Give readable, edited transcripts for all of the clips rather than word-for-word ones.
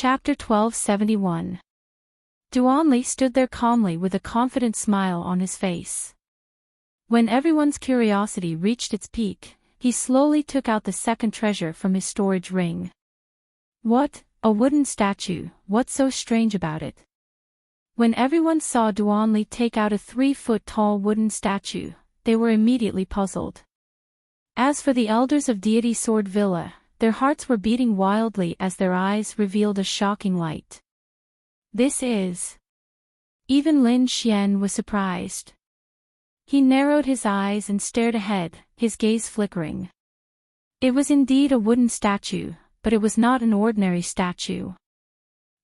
Chapter 1271. Duanli stood there calmly with a confident smile on his face. When everyone's curiosity reached its peak, he slowly took out the second treasure from his storage ring. What? A wooden statue, what's so strange about it? When everyone saw Duanli take out a 3-foot-tall wooden statue, they were immediately puzzled. As for the elders of Deity Sword Villa, their hearts were beating wildly as their eyes revealed a shocking light. This is... Even Lin Xian was surprised. He narrowed his eyes and stared ahead, his gaze flickering. It was indeed a wooden statue, but it was not an ordinary statue.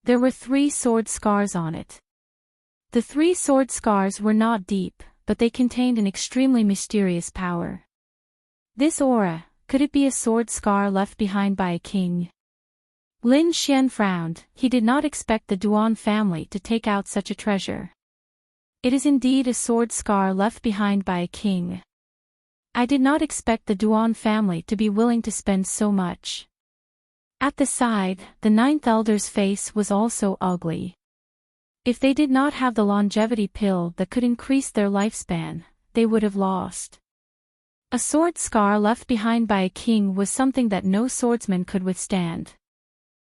There were 3 sword scars on it. The 3 sword scars were not deep, but they contained an extremely mysterious power. This aura, could it be a sword scar left behind by a king? Lin Xian frowned, he did not expect the Duan family to take out such a treasure. It is indeed a sword scar left behind by a king. I did not expect the Duan family to be willing to spend so much. At the side, the 9th elder's face was also ugly. If they did not have the longevity pill that could increase their lifespan, they would have lost. A sword scar left behind by a king was something that no swordsman could withstand.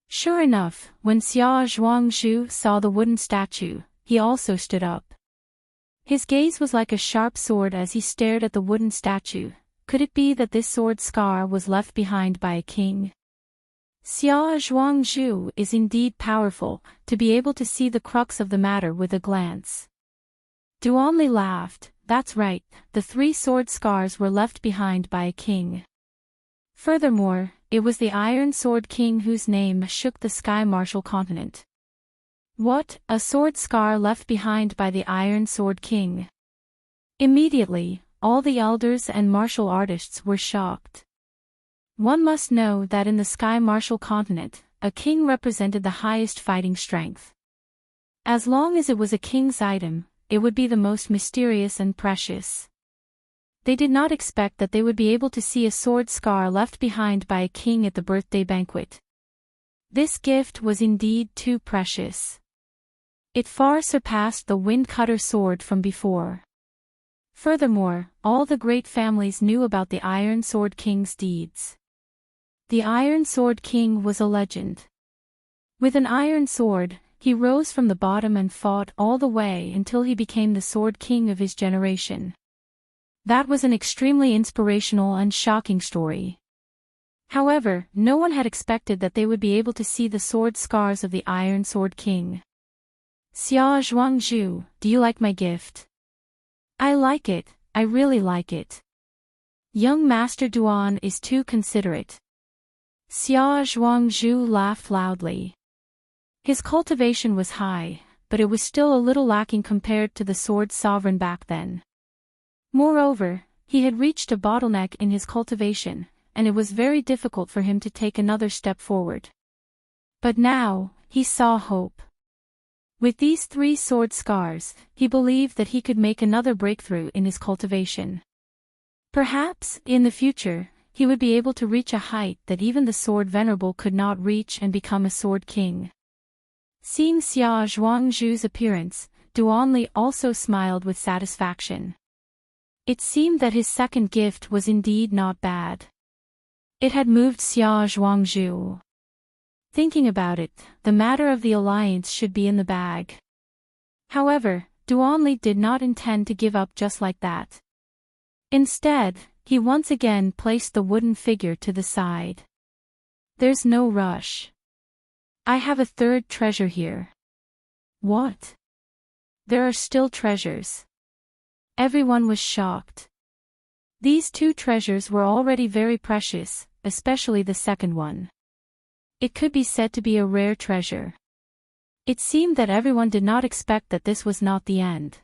Sure enough, when Xia Zhuangzhu saw the wooden statue, he also stood up. His gaze was like a sharp sword as he stared at the wooden statue. Could it be that this sword scar was left behind by a king? Xia Zhuangzhu is indeed powerful, to be able to see the crux of the matter with a glance. Duanli laughed, that's right, the 3 sword scars were left behind by a king. Furthermore, it was the Iron Sword King whose name shook the Sky Martial continent. What, a sword scar left behind by the Iron Sword King? Immediately, all the elders and martial artists were shocked. One must know that in the Sky Martial continent, a king represented the highest fighting strength. As long as it was a king's item, it would be the most mysterious and precious. They did not expect that they would be able to see a sword scar left behind by a king at the birthday banquet. This gift was indeed too precious. It far surpassed the wind-cutter sword from before. Furthermore, all the great families knew about the Iron Sword King's deeds. The Iron Sword King was a legend. With an iron sword, he rose from the bottom and fought all the way until he became the Sword King of his generation. That was an extremely inspirational and shocking story. However, no one had expected that they would be able to see the sword scars of the Iron Sword King. Xia Zhuangzhu, do you like my gift? I like it, I really like it. Young Master Duan is too considerate. Xia Zhuangzhu laughed loudly. His cultivation was high, but it was still a little lacking compared to the sword sovereign back then. Moreover, he had reached a bottleneck in his cultivation, and it was very difficult for him to take another step forward. But now, he saw hope. With these 3 sword scars, he believed that he could make another breakthrough in his cultivation. Perhaps, in the future, he would be able to reach a height that even the Sword Venerable could not reach and become a Sword King. Seeing Xia Zhuangzhu's appearance, Duanli also smiled with satisfaction. It seemed that his second gift was indeed not bad. It had moved Xia Zhuangzhu. Thinking about it, the matter of the alliance should be in the bag. However, Duanli did not intend to give up just like that. Instead, he once again placed the wooden figure to the side. There's no rush. I have a 3rd treasure here. What? There are still treasures. Everyone was shocked. These 2 treasures were already very precious, especially the second one. It could be said to be a rare treasure. It seemed that everyone did not expect that this was not the end.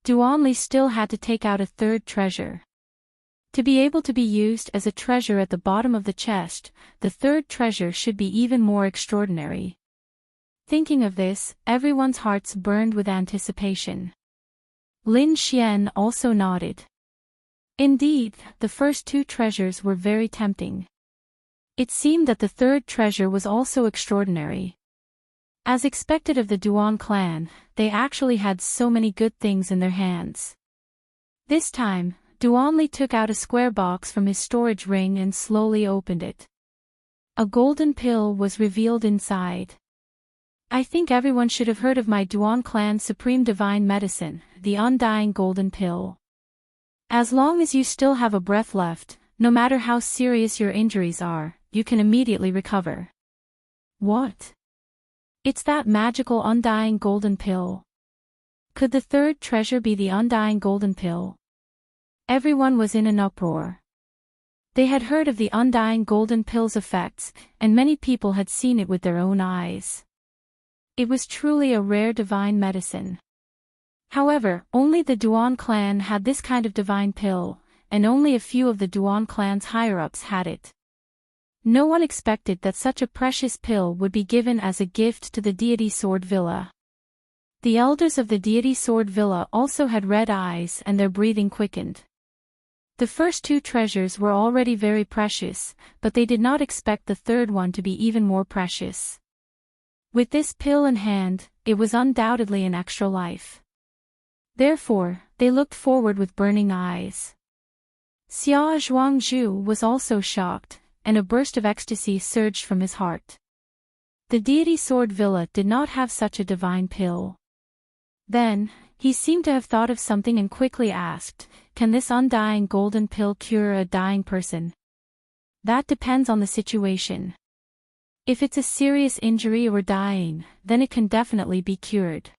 Duanli still had to take out a 3rd treasure. To be able to be used as a treasure at the bottom of the chest, the 3rd treasure should be even more extraordinary. Thinking of this, everyone's hearts burned with anticipation. Lin Xian also nodded. Indeed, the first 2 treasures were very tempting. It seemed that the third treasure was also extraordinary. As expected of the Duan clan, they actually had so many good things in their hands. This time, Duanli took out a square box from his storage ring and slowly opened it. A golden pill was revealed inside. I think everyone should have heard of my Duan clan's supreme divine medicine, the undying golden pill. As long as you still have a breath left, no matter how serious your injuries are, you can immediately recover. What? It's that magical undying golden pill. Could the third treasure be the undying golden pill? Everyone was in an uproar. They had heard of the undying golden pill's effects, and many people had seen it with their own eyes. It was truly a rare divine medicine. However, only the Duan clan had this kind of divine pill, and only a few of the Duan clan's higher-ups had it. No one expected that such a precious pill would be given as a gift to the deity Sword Villa. The elders of the deity Sword Villa also had red eyes and their breathing quickened. The first two treasures were already very precious, but they did not expect the third one to be even more precious. With this pill in hand, it was undoubtedly an extra life. Therefore, they looked forward with burning eyes. Xia Zhuangzhu was also shocked, and a burst of ecstasy surged from his heart. The deity Sword Villa did not have such a divine pill. Then, he seemed to have thought of something and quickly asked, "Can this undying golden pill cure a dying person?" "That depends on the situation. If it's a serious injury or dying, then it can definitely be cured.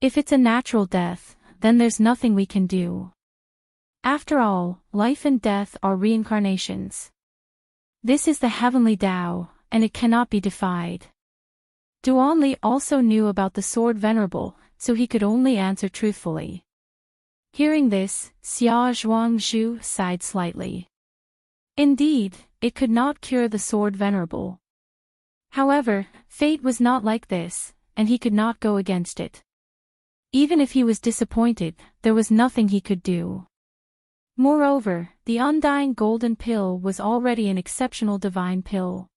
If it's a natural death, then there's nothing we can do. After all, life and death are reincarnations. This is the heavenly Tao, and it cannot be defied." Duanli also knew about the sword venerable, so he could only answer truthfully. Hearing this, Xia Zhuangzhu sighed slightly. Indeed, it could not cure the sword venerable. However, fate was not like this, and he could not go against it. Even if he was disappointed, there was nothing he could do. Moreover, the undying golden pill was already an exceptional divine pill.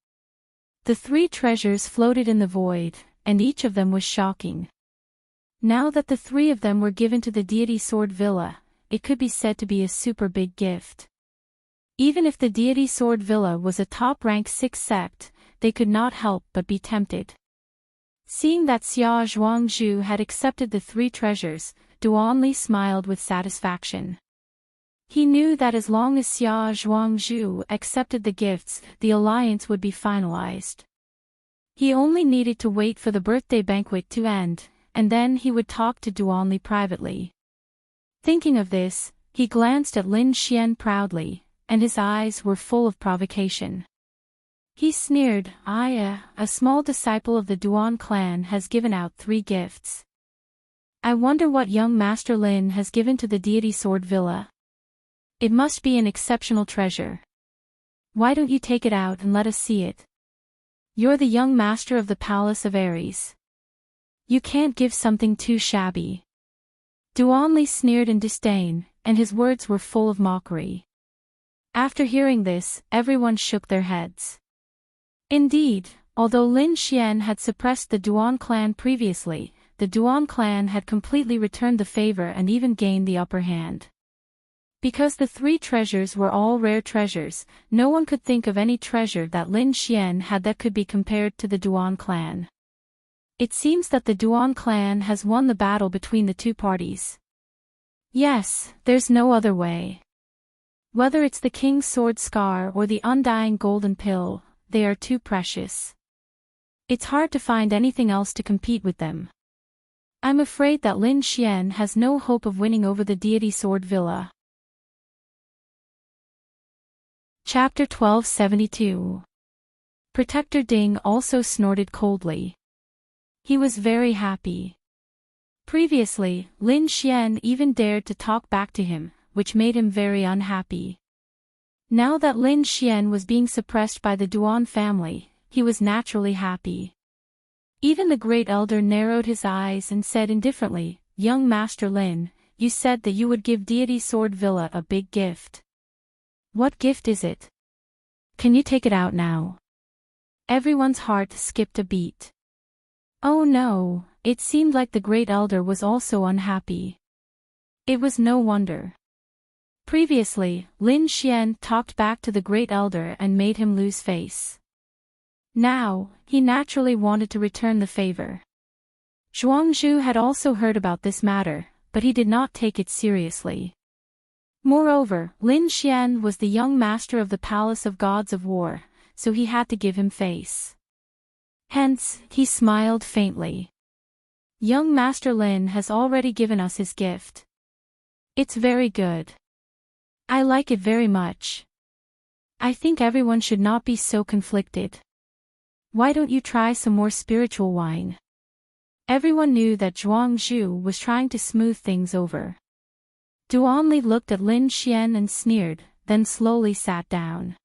The three treasures floated in the void, and each of them was shocking. Now that the three of them were given to the deity Sword Villa, it could be said to be a super big gift. Even if the deity Sword Villa was a top-rank 6 sect, they could not help but be tempted. Seeing that Xia Zhuangzhu had accepted the three treasures, Duanli smiled with satisfaction. He knew that as long as Xia Zhuangzhu accepted the gifts, the alliance would be finalized. He only needed to wait for the birthday banquet to end, and then he would talk to Duanli privately. Thinking of this, he glanced at Lin Xian proudly, and his eyes were full of provocation. He sneered, a small disciple of the Duan clan has given out 3 gifts. I wonder what young Master Lin has given to the deity Sword Villa. It must be an exceptional treasure. Why don't you take it out and let us see it? You're the young master of the Palace of Ares. You can't give something too shabby. Duanli sneered in disdain, and his words were full of mockery. After hearing this, everyone shook their heads. Indeed, although Lin Xian had suppressed the Duan clan previously, the Duan clan had completely returned the favor and even gained the upper hand. Because the 3 treasures were all rare treasures, no one could think of any treasure that Lin Xian had that could be compared to the Duan clan. It seems that the Duan clan has won the battle between the 2 parties. Yes, there's no other way. Whether it's the King's Sword Scar or the Undying Golden Pill, they are too precious. It's hard to find anything else to compete with them. I'm afraid that Lin Xian has no hope of winning over the deity Sword Villa. Chapter 1272. Protector Ding also snorted coldly. He was very happy. Previously, Lin Xian even dared to talk back to him, which made him very unhappy. Now that Lin Xian was being suppressed by the Duan family, he was naturally happy. Even the great elder narrowed his eyes and said indifferently, "Young Master Lin, you said that you would give deity Sword Villa a big gift. What gift is it?" Can you take it out now? Everyone's heart skipped a beat. Oh no, it seemed like the Great Elder was also unhappy. It was no wonder. Previously, Lin Xian talked back to the Great Elder and made him lose face. Now, he naturally wanted to return the favor. Zhuangzhu had also heard about this matter, but he did not take it seriously. Moreover, Lin Xian was the young master of the Palace of Gods of War, so he had to give him face. Hence, he smiled faintly. Young Master Lin has already given us his gift. It's very good. I like it very much. I think everyone should not be so conflicted. Why don't you try some more spiritual wine? Everyone knew that Zhuangzhu was trying to smooth things over. Duanli looked at Lin Xian and sneered, then slowly sat down.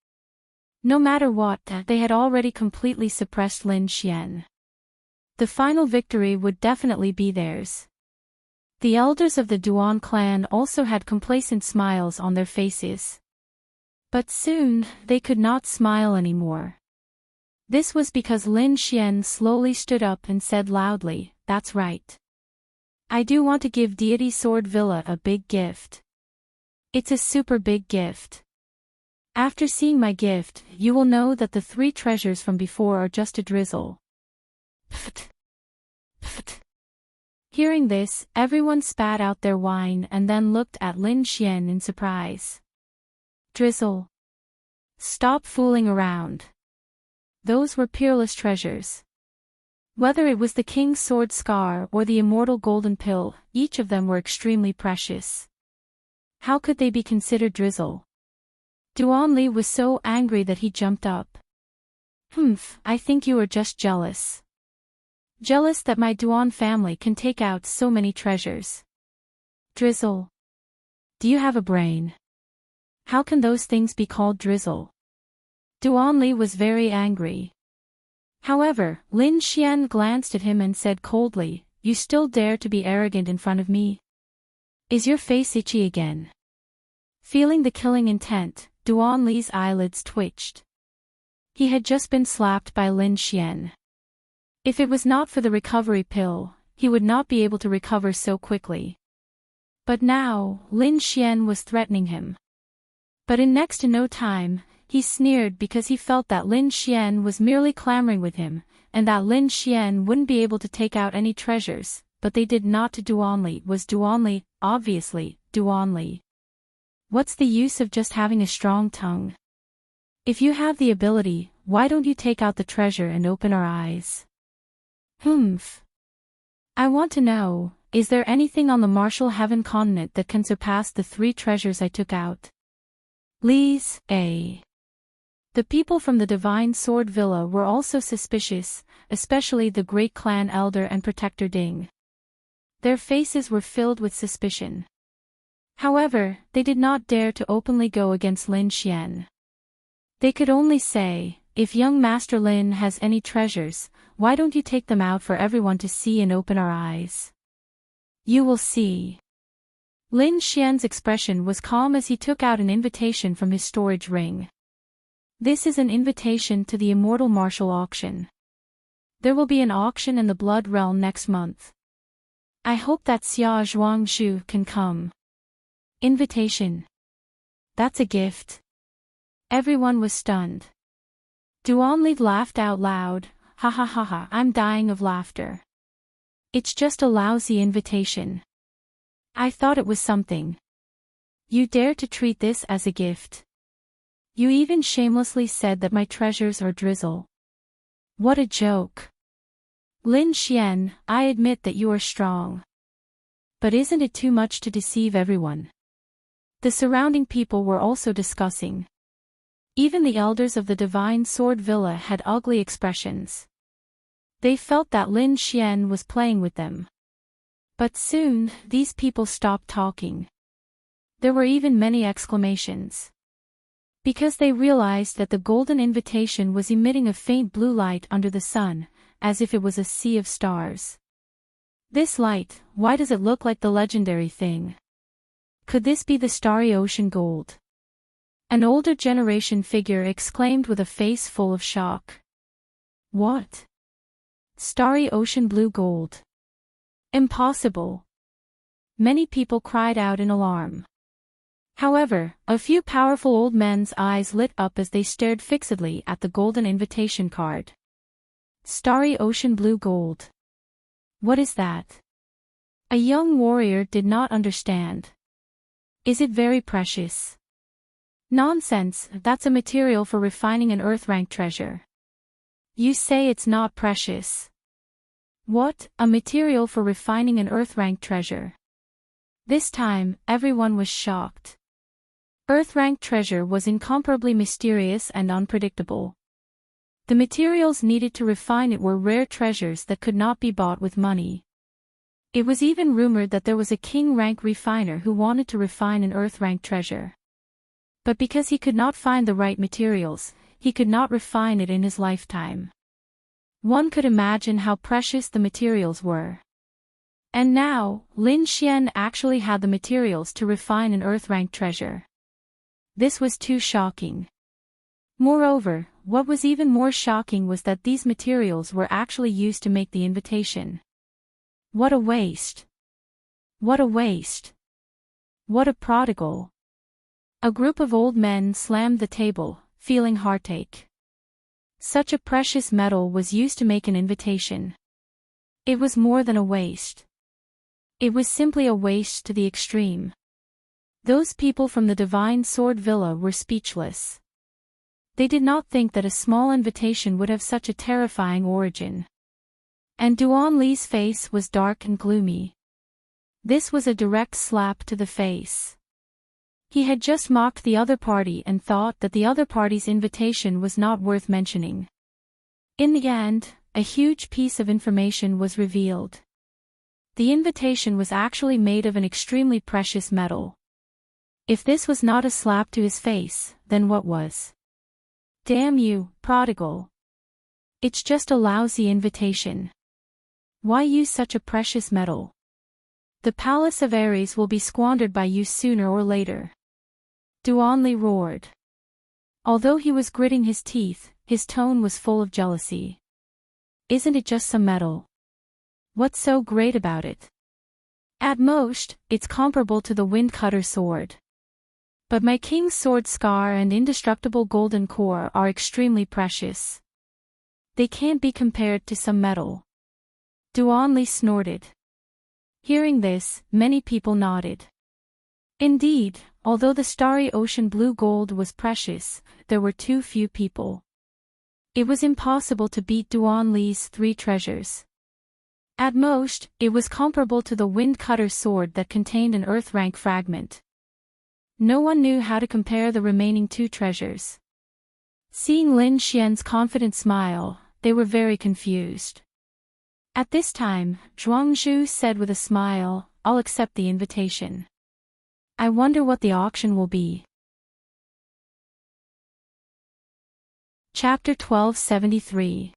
No matter what, they had already completely suppressed Lin Xian. The final victory would definitely be theirs. The elders of the Duan clan also had complacent smiles on their faces. But soon, they could not smile anymore. This was because Lin Xian slowly stood up and said loudly, "That's right. I do want to give Deity Sword Villa a big gift. It's a super big gift. After seeing my gift, you will know that the 3 treasures from before are just a drizzle." Pft. Pft. Hearing this, everyone spat out their wine and then looked at Lin Xian in surprise. Drizzle. Stop fooling around. Those were peerless treasures. Whether it was the King's Sword Scar or the immortal Golden Pill, each of them were extremely precious. How could they be considered drizzle? Duanli was so angry that he jumped up. I think you are just jealous. Jealous that my Duan family can take out so many treasures. Drizzle. Do you have a brain? How can those things be called drizzle? Duanli was very angry. However, Lin Xian glanced at him and said coldly, "You still dare to be arrogant in front of me? Is your face itchy again?" Feeling the killing intent, Duanli's eyelids twitched. He had just been slapped by Lin Xian. If it was not for the recovery pill, he would not be able to recover so quickly. But now, Lin Xian was threatening him. But in next to no time, he sneered because he felt that Lin Xian was merely clamoring with him, and that Lin Xian wouldn't be able to take out any treasures, but they did not to Duanli. Was Duanli, obviously, Duanli. What's the use of just having a strong tongue? If you have the ability, why don't you take out the treasure and open our eyes? I want to know, is there anything on the Martial Heaven continent that can surpass the 3 treasures I took out? Please, The people from the Divine Sword Villa were also suspicious, especially the great clan elder and protector Ding. Their faces were filled with suspicion. However, they did not dare to openly go against Lin Xian. They could only say, "If young Master Lin has any treasures, why don't you take them out for everyone to see and open our eyes? You will see." Lin Xian's expression was calm as he took out an invitation from his storage ring. This is an invitation to the Immortal Martial Auction. There will be an auction in the Blood Realm next month. I hope that Xia Zhuangzhu can come. Invitation. That's a gift. Everyone was stunned. Duanli laughed out loud, "Ha ha ha ha, I'm dying of laughter. It's just a lousy invitation. I thought it was something. You dare to treat this as a gift. You even shamelessly said that my treasures are drizzle. What a joke. Lin Xian, I admit that you are strong. But isn't it too much to deceive everyone?" The surrounding people were also discussing. Even the elders of the Divine Sword Villa had ugly expressions. They felt that Lin Xian was playing with them. But soon, these people stopped talking. There were even many exclamations. Because they realized that the golden invitation was emitting a faint blue light under the sun, as if it was a sea of stars. This light, why does it look like the legendary thing? Could this be the starry ocean gold? An older generation figure exclaimed with a face full of shock. What? Starry ocean blue gold. Impossible. Many people cried out in alarm. However, a few powerful old men's eyes lit up as they stared fixedly at the golden invitation card. Starry ocean blue gold. What is that? A young warrior did not understand. Is it very precious? Nonsense, that's a material for refining an earth-rank treasure. You say it's not precious. What, a material for refining an earth-rank treasure? This time, everyone was shocked. Earth-rank treasure was incomparably mysterious and unpredictable. The materials needed to refine it were rare treasures that could not be bought with money. It was even rumored that there was a king-rank refiner who wanted to refine an earth-rank treasure. But because he could not find the right materials, he could not refine it in his lifetime. One could imagine how precious the materials were. And now, Lin Xian actually had the materials to refine an earth-rank treasure. This was too shocking. Moreover, what was even more shocking was that these materials were actually used to make the invitation. What a waste! What a waste! What a prodigal! A group of old men slammed the table, feeling heartache. Such a precious metal was used to make an invitation. It was more than a waste. It was simply a waste to the extreme. Those people from the Divine Sword Villa were speechless. They did not think that a small invitation would have such a terrifying origin. And Duan Li's face was dark and gloomy. This was a direct slap to the face. He had just mocked the other party and thought that the other party's invitation was not worth mentioning. In the end, a huge piece of information was revealed. The invitation was actually made of an extremely precious metal. If this was not a slap to his face, then what was? Damn you, prodigal. It's just a lousy invitation. Why use such a precious metal? The palace of Ares will be squandered by you sooner or later. Duan Li roared. Although he was gritting his teeth, his tone was full of jealousy. Isn't it just some metal? What's so great about it? At most, it's comparable to the wind-cutter sword. But my king's sword scar and indestructible golden core are extremely precious. They can't be compared to some metal. Duan Li snorted. Hearing this, many people nodded. Indeed, although the starry ocean blue gold was precious, there were too few people. It was impossible to beat Duan Li's 3 treasures. At most, it was comparable to the wind-cutter sword that contained an earth-rank fragment. No one knew how to compare the remaining 2 treasures. Seeing Lin Xian's confident smile, they were very confused. At this time, Zhuangzhu said with a smile, I'll accept the invitation. I wonder what the auction will be. Chapter 1273.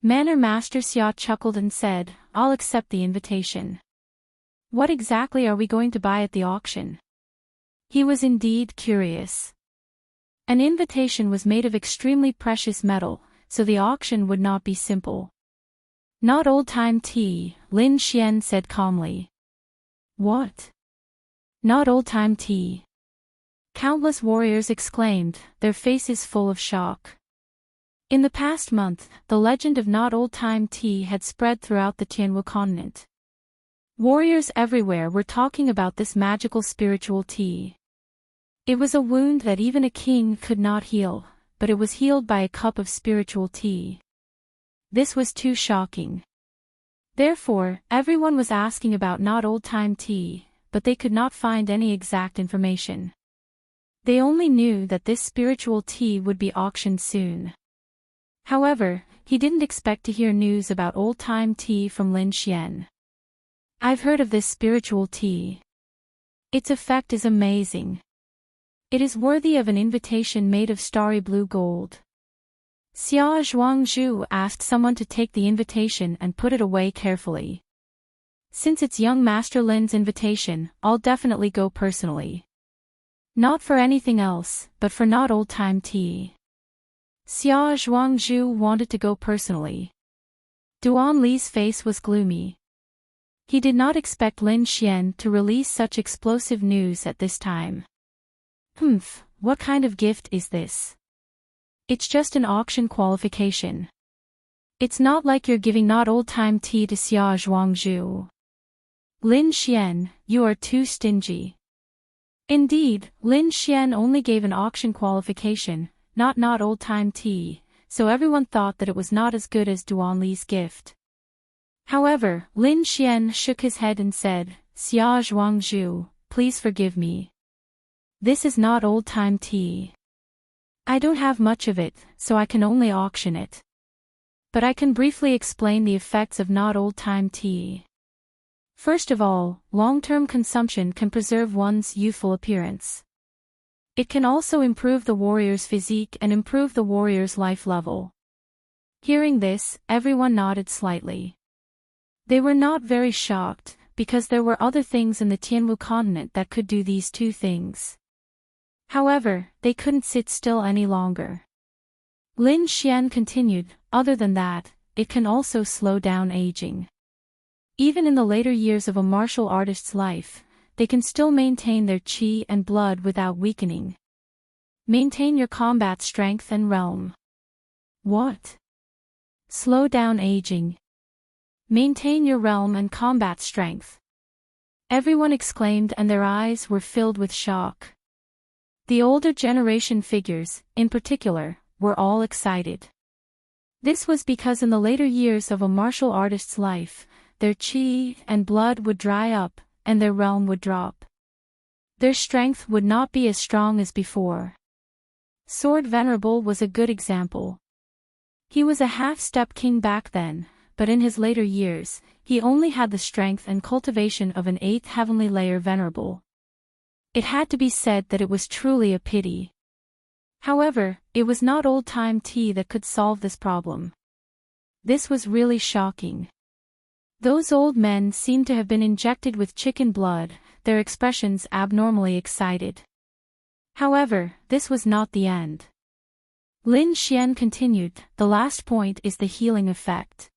Manor Master Xia chuckled and said, I'll accept the invitation. What exactly are we going to buy at the auction? He was indeed curious. An invitation was made of extremely precious metal, so the auction would not be simple. Not old-time tea, Lin Xian said calmly. What? Not old-time tea. Countless warriors exclaimed, their faces full of shock. In the past month, the legend of not old-time tea had spread throughout the Tianwu continent. Warriors everywhere were talking about this magical spiritual tea. It was a wound that even a king could not heal, but it was healed by a cup of spiritual tea. This was too shocking. Therefore, everyone was asking about not old-time tea, but they could not find any exact information. They only knew that this spiritual tea would be auctioned soon. However, he didn't expect to hear news about old-time tea from Lin Xian. I've heard of this spiritual tea. Its effect is amazing. It is worthy of an invitation made of starry blue gold. Xia Zhuangzhu asked someone to take the invitation and put it away carefully. Since it's young Master Lin's invitation, I'll definitely go personally. Not for anything else, but for not old-time tea. Xia Zhuangzhu wanted to go personally. Duan Li's face was gloomy. He did not expect Lin Xian to release such explosive news at this time. What kind of gift is this? It's just an auction qualification. It's not like you're giving not old-time tea to Xia Zhuangzhu. Lin Xian, you are too stingy. Indeed, Lin Xian only gave an auction qualification, not old-time tea, so everyone thought that it was not as good as Duan Li's gift. However, Lin Xian shook his head and said, Xia Zhuangzhu, please forgive me. This is not old-time tea. I don't have much of it, so I can only auction it. But I can briefly explain the effects of not old-time tea. First of all, long-term consumption can preserve one's youthful appearance. It can also improve the warrior's physique and improve the warrior's life level. Hearing this, everyone nodded slightly. They were not very shocked, because there were other things in the Tianwu continent that could do these two things. However, they couldn't sit still any longer. Lin Xian continued, other than that, it can also slow down aging. Even in the later years of a martial artist's life, they can still maintain their qi and blood without weakening. Maintain your combat strength and realm. What? Slow down aging. Maintain your realm and combat strength. Everyone exclaimed and their eyes were filled with shock. The older generation figures, in particular, were all excited. This was because in the later years of a martial artist's life, their qi and blood would dry up, and their realm would drop. Their strength would not be as strong as before. Sword Venerable was a good example. He was a half-step king back then, but in his later years, he only had the strength and cultivation of an 8th heavenly layer venerable. It had to be said that it was truly a pity. However, it was not old-time tea that could solve this problem. This was really shocking. Those old men seemed to have been injected with chicken blood, their expressions abnormally excited. However, this was not the end. Lin Xian continued, the last point is the healing effect.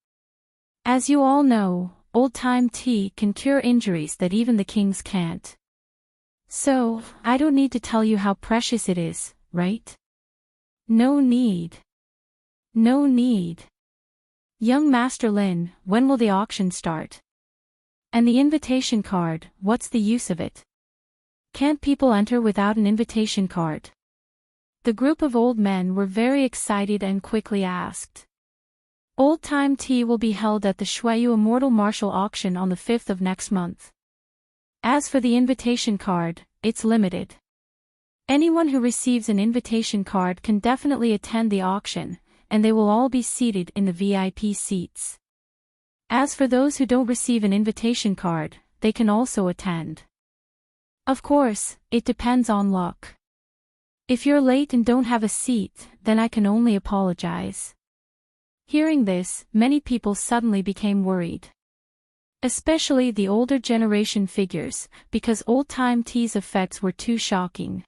As you all know, old-time tea can cure injuries that even the kings can't. So, I don't need to tell you how precious it is, right? No need. No need. Young Master Lin, when will the auction start? And the invitation card, what's the use of it? Can't people enter without an invitation card? The group of old men were very excited and quickly asked. Old-time tea will be held at the Shuiyu Immortal Martial Auction on the 5th of next month. As for the invitation card, it's limited. Anyone who receives an invitation card can definitely attend the auction, and they will all be seated in the VIP seats. As for those who don't receive an invitation card, they can also attend. Of course, it depends on luck. If you're late and don't have a seat, then I can only apologize. Hearing this, many people suddenly became worried. Especially the older generation figures, because old-time tea's effects were too shocking.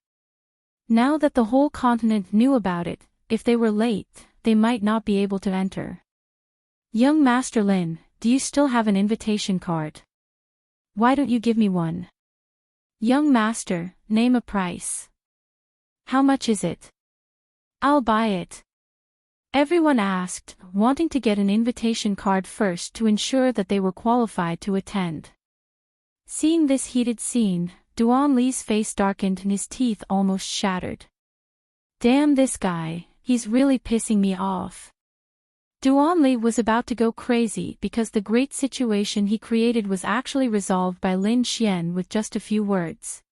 Now that the whole continent knew about it, if they were late, they might not be able to enter. Young Master Lin, do you still have an invitation card? Why don't you give me one? Young Master, name a price. How much is it? I'll buy it. Everyone asked, wanting to get an invitation card first to ensure that they were qualified to attend. Seeing this heated scene, Duan Li's face darkened and his teeth almost shattered. Damn this guy, he's really pissing me off. Duan Li was about to go crazy because the great situation he created was actually resolved by Lin Xian with just a few words.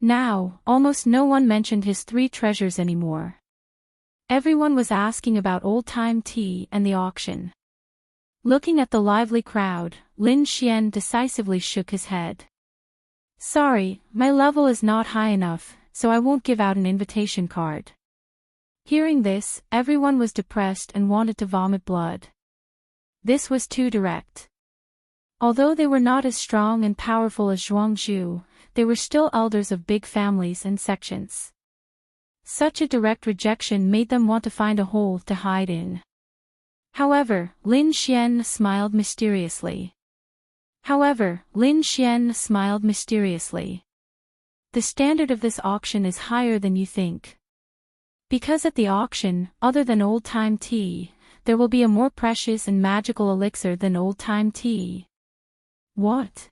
Now, almost no one mentioned his 3 treasures anymore. Everyone was asking about old-time tea and the auction. Looking at the lively crowd, Lin Xian decisively shook his head. Sorry, my level is not high enough, so I won't give out an invitation card. Hearing this, everyone was depressed and wanted to vomit blood. This was too direct. Although they were not as strong and powerful as Zhuangzhu, they were still elders of big families and sections. Such a direct rejection made them want to find a hole to hide in. However, Lin Xian smiled mysteriously. The standard of this auction is higher than you think. Because at the auction, other than old-time tea, there will be a more precious and magical elixir than old-time tea. What?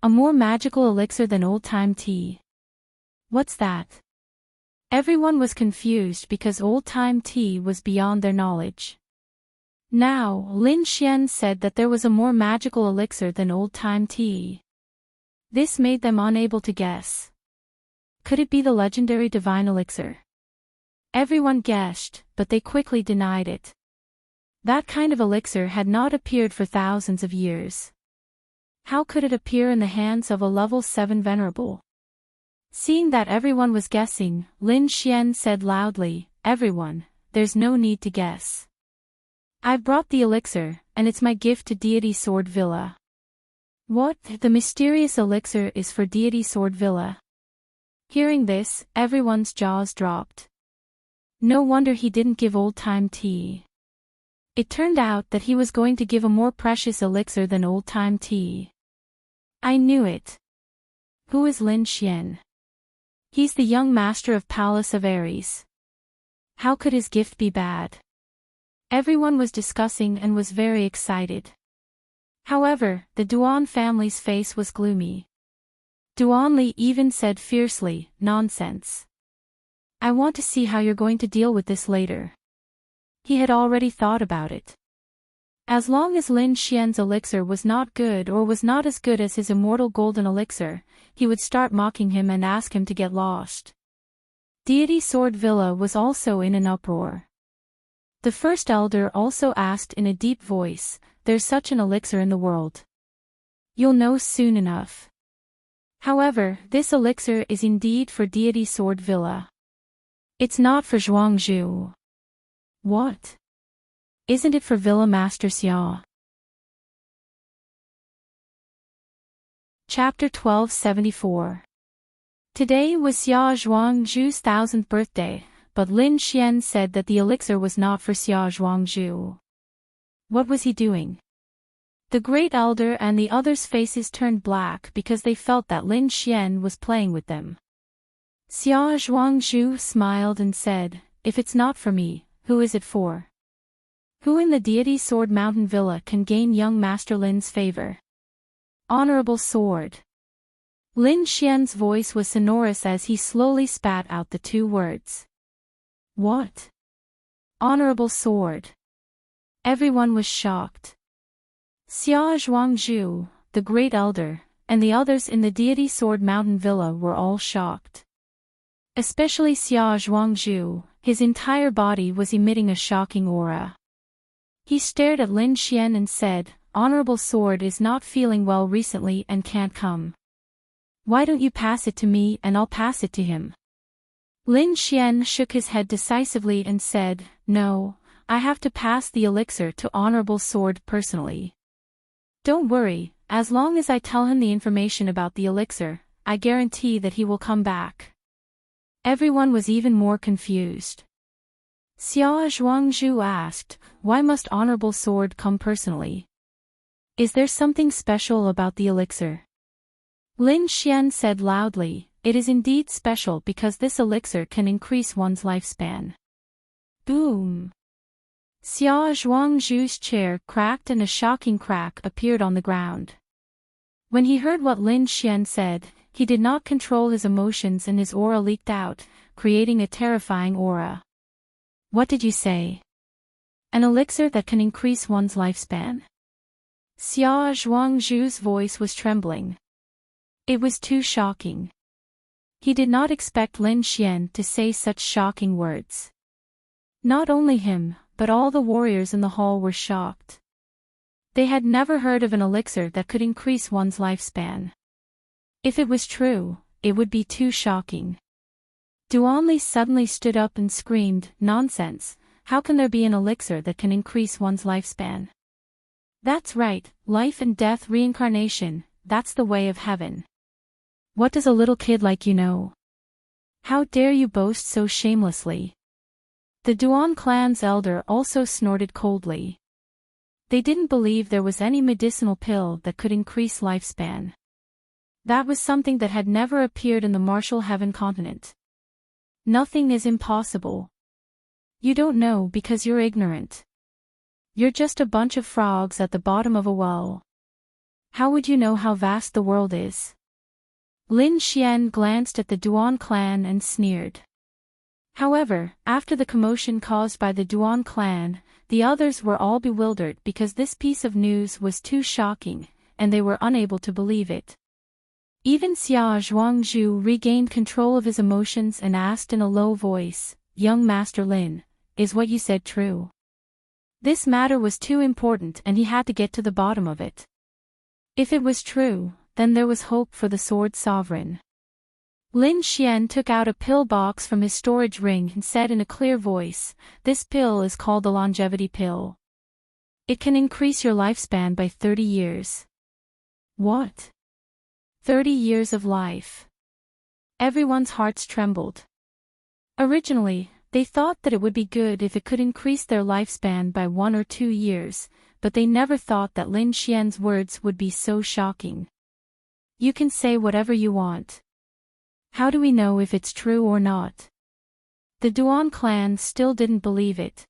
A more magical elixir than old-time tea? What's that? Everyone was confused because old-time tea was beyond their knowledge. Now, Lin Xian said that there was a more magical elixir than old-time tea. This made them unable to guess. Could it be the legendary divine elixir? Everyone guessed, but they quickly denied it. That kind of elixir had not appeared for thousands of years. How could it appear in the hands of a level 7 venerable? Seeing that everyone was guessing, Lin Xian said loudly, "Everyone, there's no need to guess. I've brought the elixir, and it's my gift to Deity Sword Villa." What? The mysterious elixir is for Deity Sword Villa. Hearing this, everyone's jaws dropped. No wonder he didn't give old-time tea. It turned out that he was going to give a more precious elixir than old-time tea. I knew it. Who is Lin Xian? He's the young master of Palace of Aries. How could his gift be bad? Everyone was discussing and was very excited. However, the Duan family's face was gloomy. Duanli even said fiercely, "Nonsense. I want to see how you're going to deal with this later." He had already thought about it. As long as Lin Xian's elixir was not good or was not as good as his immortal golden elixir, he would start mocking him and ask him to get lost. Deity Sword Villa was also in an uproar. The first elder also asked in a deep voice, "There's such an elixir in the world. You'll know soon enough." However, this elixir is indeed for Deity Sword Villa. It's not for Zhuangzhu. What? Isn't it for Villa Master Xia? Chapter 1274. Today was Xia Zhuangzhu's 1000th birthday, but Lin Xian said that the elixir was not for Xia Zhuangzhu. What was he doing? The great elder and the others' faces turned black because they felt that Lin Xian was playing with them. Xia Zhuangzhu smiled and said, "If it's not for me, who is it for? Who in the Deity Sword Mountain Villa can gain young Master Lin's favor?" Honorable Sword. Lin Xian's voice was sonorous as he slowly spat out the two words. What? Honorable Sword. Everyone was shocked. Xia Zhuangzhu, the great elder, and the others in the Deity Sword Mountain Villa were all shocked. Especially Xia Zhuangzhu, his entire body was emitting a shocking aura. He stared at Lin Xian and said, "Honorable Sword is not feeling well recently and can't come. Why don't you pass it to me and I'll pass it to him?" Lin Xian shook his head decisively and said, "No, I have to pass the elixir to Honorable Sword personally. Don't worry, as long as I tell him the information about the elixir, I guarantee that he will come back." Everyone was even more confused. Xia Zhuangzhu asked, "Why must Honorable Sword come personally? Is there something special about the elixir?" Lin Xian said loudly, "It is indeed special because this elixir can increase one's lifespan." Boom! Xia Zhuangzhu's chair cracked and a shocking crack appeared on the ground. When he heard what Lin Xian said, he did not control his emotions and his aura leaked out, creating a terrifying aura. "What did you say? An elixir that can increase one's lifespan?" Xia Zhuangzhu's voice was trembling. It was too shocking. He did not expect Lin Xian to say such shocking words. Not only him, but all the warriors in the hall were shocked. They had never heard of an elixir that could increase one's lifespan. If it was true, it would be too shocking. Duanli suddenly stood up and screamed, "Nonsense! How can there be an elixir that can increase one's lifespan? That's right, life and death reincarnation, that's the way of heaven. What does a little kid like you know? How dare you boast so shamelessly? The Duan clan's elder also snorted coldly. They didn't believe there was any medicinal pill that could increase lifespan. That was something that had never appeared in the martial heaven continent. Nothing is impossible. You don't know because you're ignorant. You're just a bunch of frogs at the bottom of a well. How would you know how vast the world is? Lin Xian glanced at the Duan clan and sneered. However, after the commotion caused by the Duan clan, the others were all bewildered because this piece of news was too shocking, and they were unable to believe it. Even Xia Zhuangzhu regained control of his emotions and asked in a low voice, "Young Master Lin, is what you said true?" This matter was too important and he had to get to the bottom of it. If it was true, then there was hope for the Sword Sovereign. Lin Xian took out a pill box from his storage ring and said in a clear voice, "This pill is called the longevity pill. It can increase your lifespan by 30 years. What? 30 years of life? Everyone's hearts trembled. Originally, they thought that it would be good if it could increase their lifespan by 1 or 2 years, but they never thought that Lin Xian's words would be so shocking. You can say whatever you want. How do we know if it's true or not? The Duan clan still didn't believe it.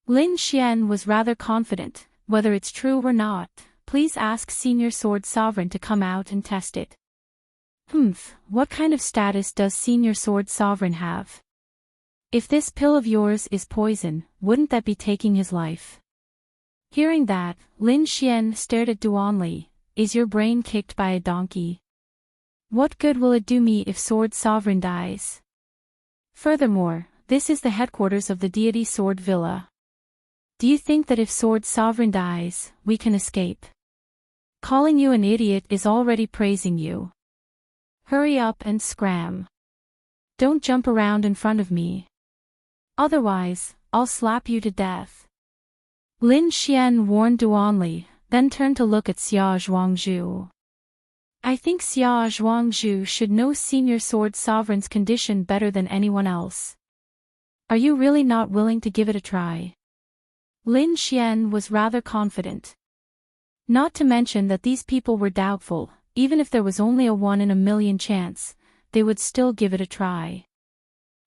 Lin Xian was rather confident, whether it's true or not, please ask Senior Sword Sovereign to come out and test it. What kind of status does Senior Sword Sovereign have? If this pill of yours is poison, wouldn't that be taking his life? Hearing that, Lin Xian stared at Duan Li. Is your brain kicked by a donkey? What good will it do me if Sword Sovereign dies? Furthermore, this is the headquarters of the deity Sword Villa. Do you think that if Sword Sovereign dies, we can escape? Calling you an idiot is already praising you. Hurry up and scram. Don't jump around in front of me. Otherwise, I'll slap you to death. Lin Xian warned Duan Li, then turned to look at Xia Zhuangzhu. I think Xia Zhuangzhu should know Senior Sword Sovereign's condition better than anyone else. Are you really not willing to give it a try? Lin Xian was rather confident. Not to mention that these people were doubtful, even if there was only a 1 in a million chance, they would still give it a try.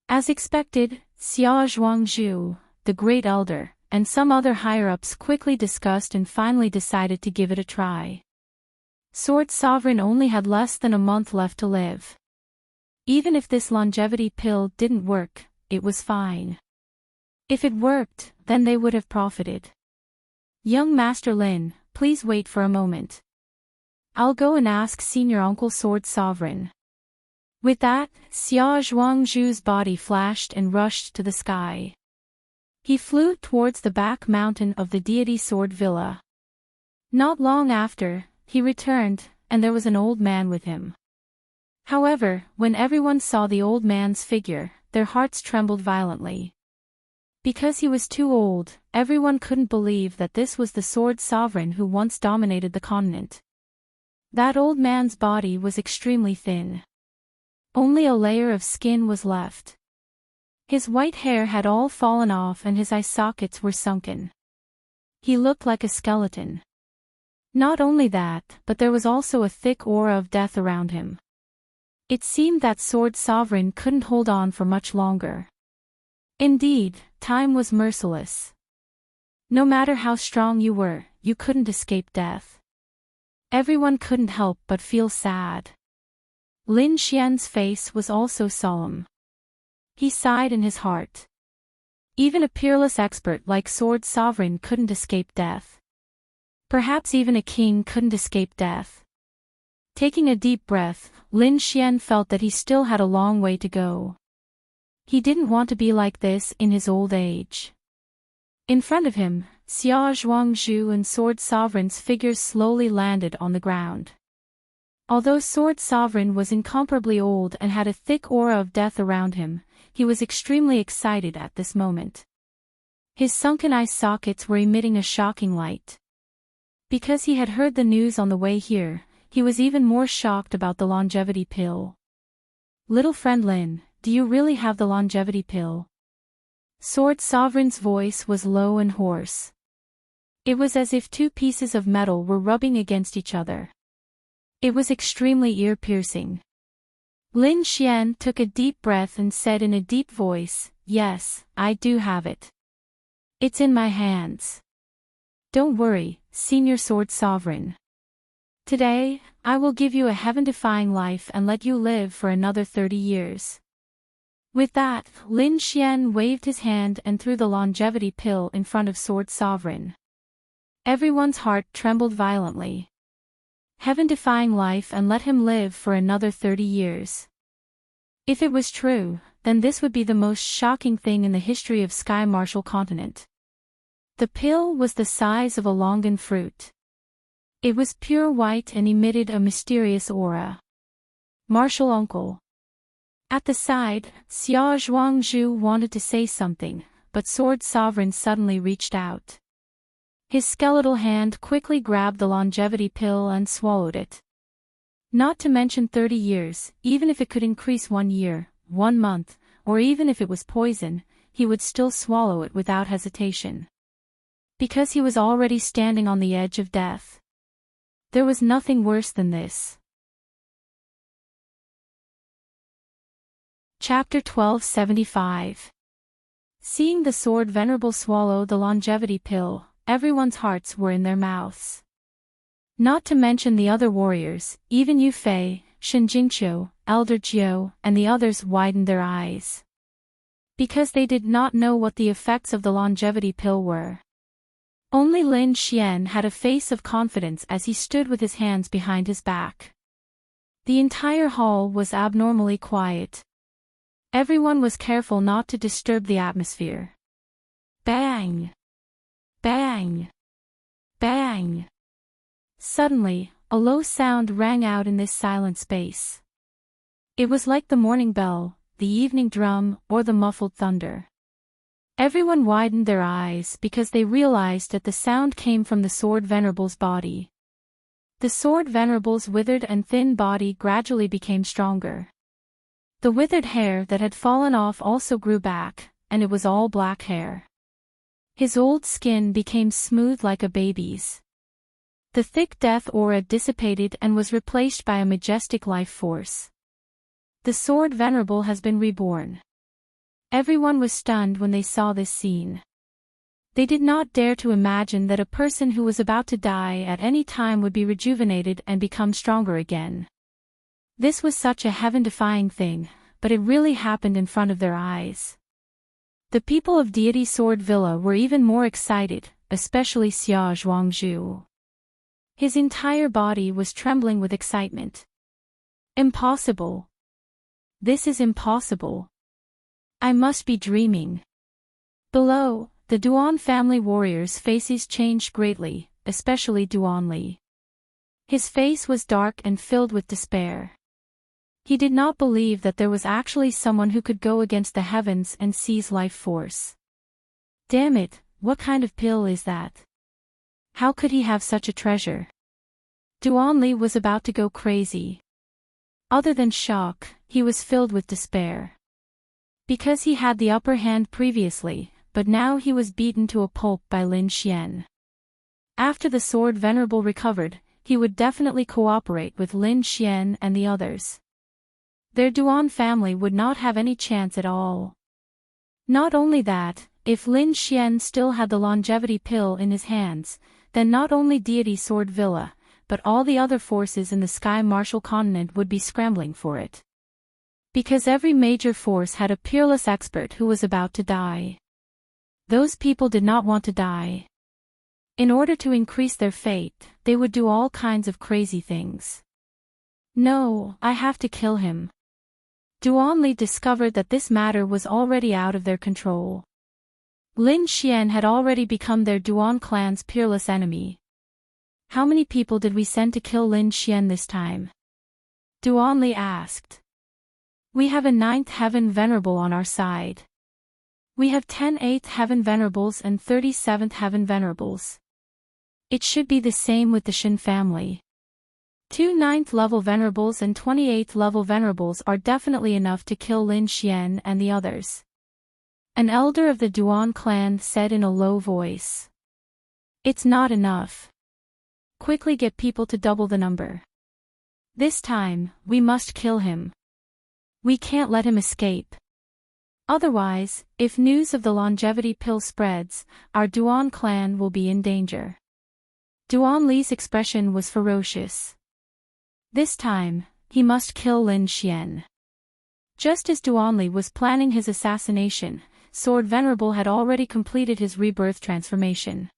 As expected, Xia Zhuangzhu, the Great Elder, and some other higher-ups quickly discussed and finally decided to give it a try. Sword Sovereign only had less than a month left to live. Even if this longevity pill didn't work, it was fine. If it worked, then they would have profited. Young Master Lin, please wait for a moment. I'll go and ask Senior Uncle Sword Sovereign. With that, Xia Zhuangzhu's body flashed and rushed to the sky. He flew towards the back mountain of the deity Sword Villa. Not long after, he returned, and there was an old man with him. However, when everyone saw the old man's figure, their hearts trembled violently. Because he was too old, everyone couldn't believe that this was the Sword Sovereign who once dominated the continent. That old man's body was extremely thin. Only a layer of skin was left. His white hair had all fallen off and his eye sockets were sunken. He looked like a skeleton. Not only that, but there was also a thick aura of death around him. It seemed that Sword Sovereign couldn't hold on for much longer. Indeed, time was merciless. No matter how strong you were, you couldn't escape death. Everyone couldn't help but feel sad. Lin Xian's face was also solemn. He sighed in his heart. Even a peerless expert like Sword Sovereign couldn't escape death. Perhaps even a king couldn't escape death. Taking a deep breath, Lin Xian felt that he still had a long way to go. He didn't want to be like this in his old age. In front of him, Xia Zhuangzhu and Sword Sovereign's figures slowly landed on the ground. Although Sword Sovereign was incomparably old and had a thick aura of death around him, he was extremely excited at this moment. His sunken eye sockets were emitting a shocking light. Because he had heard the news on the way here, he was even more shocked about the longevity pill. Little friend Lin, do you really have the longevity pill? Sword Sovereign's voice was low and hoarse. It was as if two pieces of metal were rubbing against each other. It was extremely ear-piercing. Lin Xian took a deep breath and said in a deep voice, "Yes, I do have it. It's in my hands. Don't worry, Senior Sword Sovereign. Today, I will give you a heaven-defying life and let you live for another 30 years. With that, Lin Xian waved his hand and threw the longevity pill in front of Sword Sovereign. Everyone's heart trembled violently. Heaven-defying life and let him live for another 30 years. If it was true, then this would be the most shocking thing in the history of Sky Martial Continent. The pill was the size of a longan fruit. It was pure white and emitted a mysterious aura. Martial Uncle. At the side, Xia Zhuangzhu wanted to say something, but Sword Sovereign suddenly reached out. His skeletal hand quickly grabbed the longevity pill and swallowed it. Not to mention 30 years, even if it could increase 1 year, 1 month, or even if it was poison, he would still swallow it without hesitation. Because he was already standing on the edge of death. There was nothing worse than this. Chapter 1275. Seeing the Sword Venerable swallow the longevity pill, everyone's hearts were in their mouths. Not to mention the other warriors, even Yu Fei, Shen Jingqiu, Elder Jiu, and the others widened their eyes. Because they did not know what the effects of the longevity pill were. Only Lin Xian had a face of confidence as he stood with his hands behind his back. The entire hall was abnormally quiet. Everyone was careful not to disturb the atmosphere. Bang! Bang! Bang! Suddenly, a low sound rang out in this silent space. It was like the morning bell, the evening drum, or the muffled thunder. Everyone widened their eyes because they realized that the sound came from the Sword Venerable's body. The Sword Venerable's withered and thin body gradually became stronger. The withered hair that had fallen off also grew back, and it was all black hair. His old skin became smooth like a baby's. The thick death aura dissipated and was replaced by a majestic life force. The Sword Venerable has been reborn. Everyone was stunned when they saw this scene. They did not dare to imagine that a person who was about to die at any time would be rejuvenated and become stronger again. This was such a heaven-defying thing, but it really happened in front of their eyes. The people of Deity Sword Villa were even more excited, especially Xia Zhuangzhu. His entire body was trembling with excitement. Impossible. This is impossible. I must be dreaming. Below, the Duan family warriors' faces changed greatly, especially Duan Li. His face was dark and filled with despair. He did not believe that there was actually someone who could go against the heavens and seize life force. Damn it, what kind of pill is that? How could he have such a treasure? Duan Li was about to go crazy. Other than shock, he was filled with despair. Because he had the upper hand previously, but now he was beaten to a pulp by Lin Xian. After the Sword Venerable recovered, he would definitely cooperate with Lin Xian and the others. Their Duan family would not have any chance at all. Not only that, if Lin Xian still had the longevity pill in his hands, then not only Deity Sword Villa, but all the other forces in the Sky Martial Continent would be scrambling for it. Because every major force had a peerless expert who was about to die. Those people did not want to die. In order to increase their fate, they would do all kinds of crazy things. No, I have to kill him. Duan Li discovered that this matter was already out of their control. Lin Xian had already become their Duan clan's peerless enemy. How many people did we send to kill Lin Xian this time? Duan Li asked. We have a 9th Heaven Venerable on our side. We have 10 8th Heaven Venerables and 37th Heaven Venerables. It should be the same with the Shin family. 2 9th level venerables and 28th level venerables are definitely enough to kill Lin Xian and the others. An elder of the Duan clan said in a low voice. It's not enough. Quickly get people to double the number. This time, we must kill him. We can't let him escape. Otherwise, if news of the longevity pill spreads, our Duan clan will be in danger. Duan Li's expression was ferocious. This time, he must kill Lin Xian. Just as Duan Li was planning his assassination, Sword Venerable had already completed his rebirth transformation.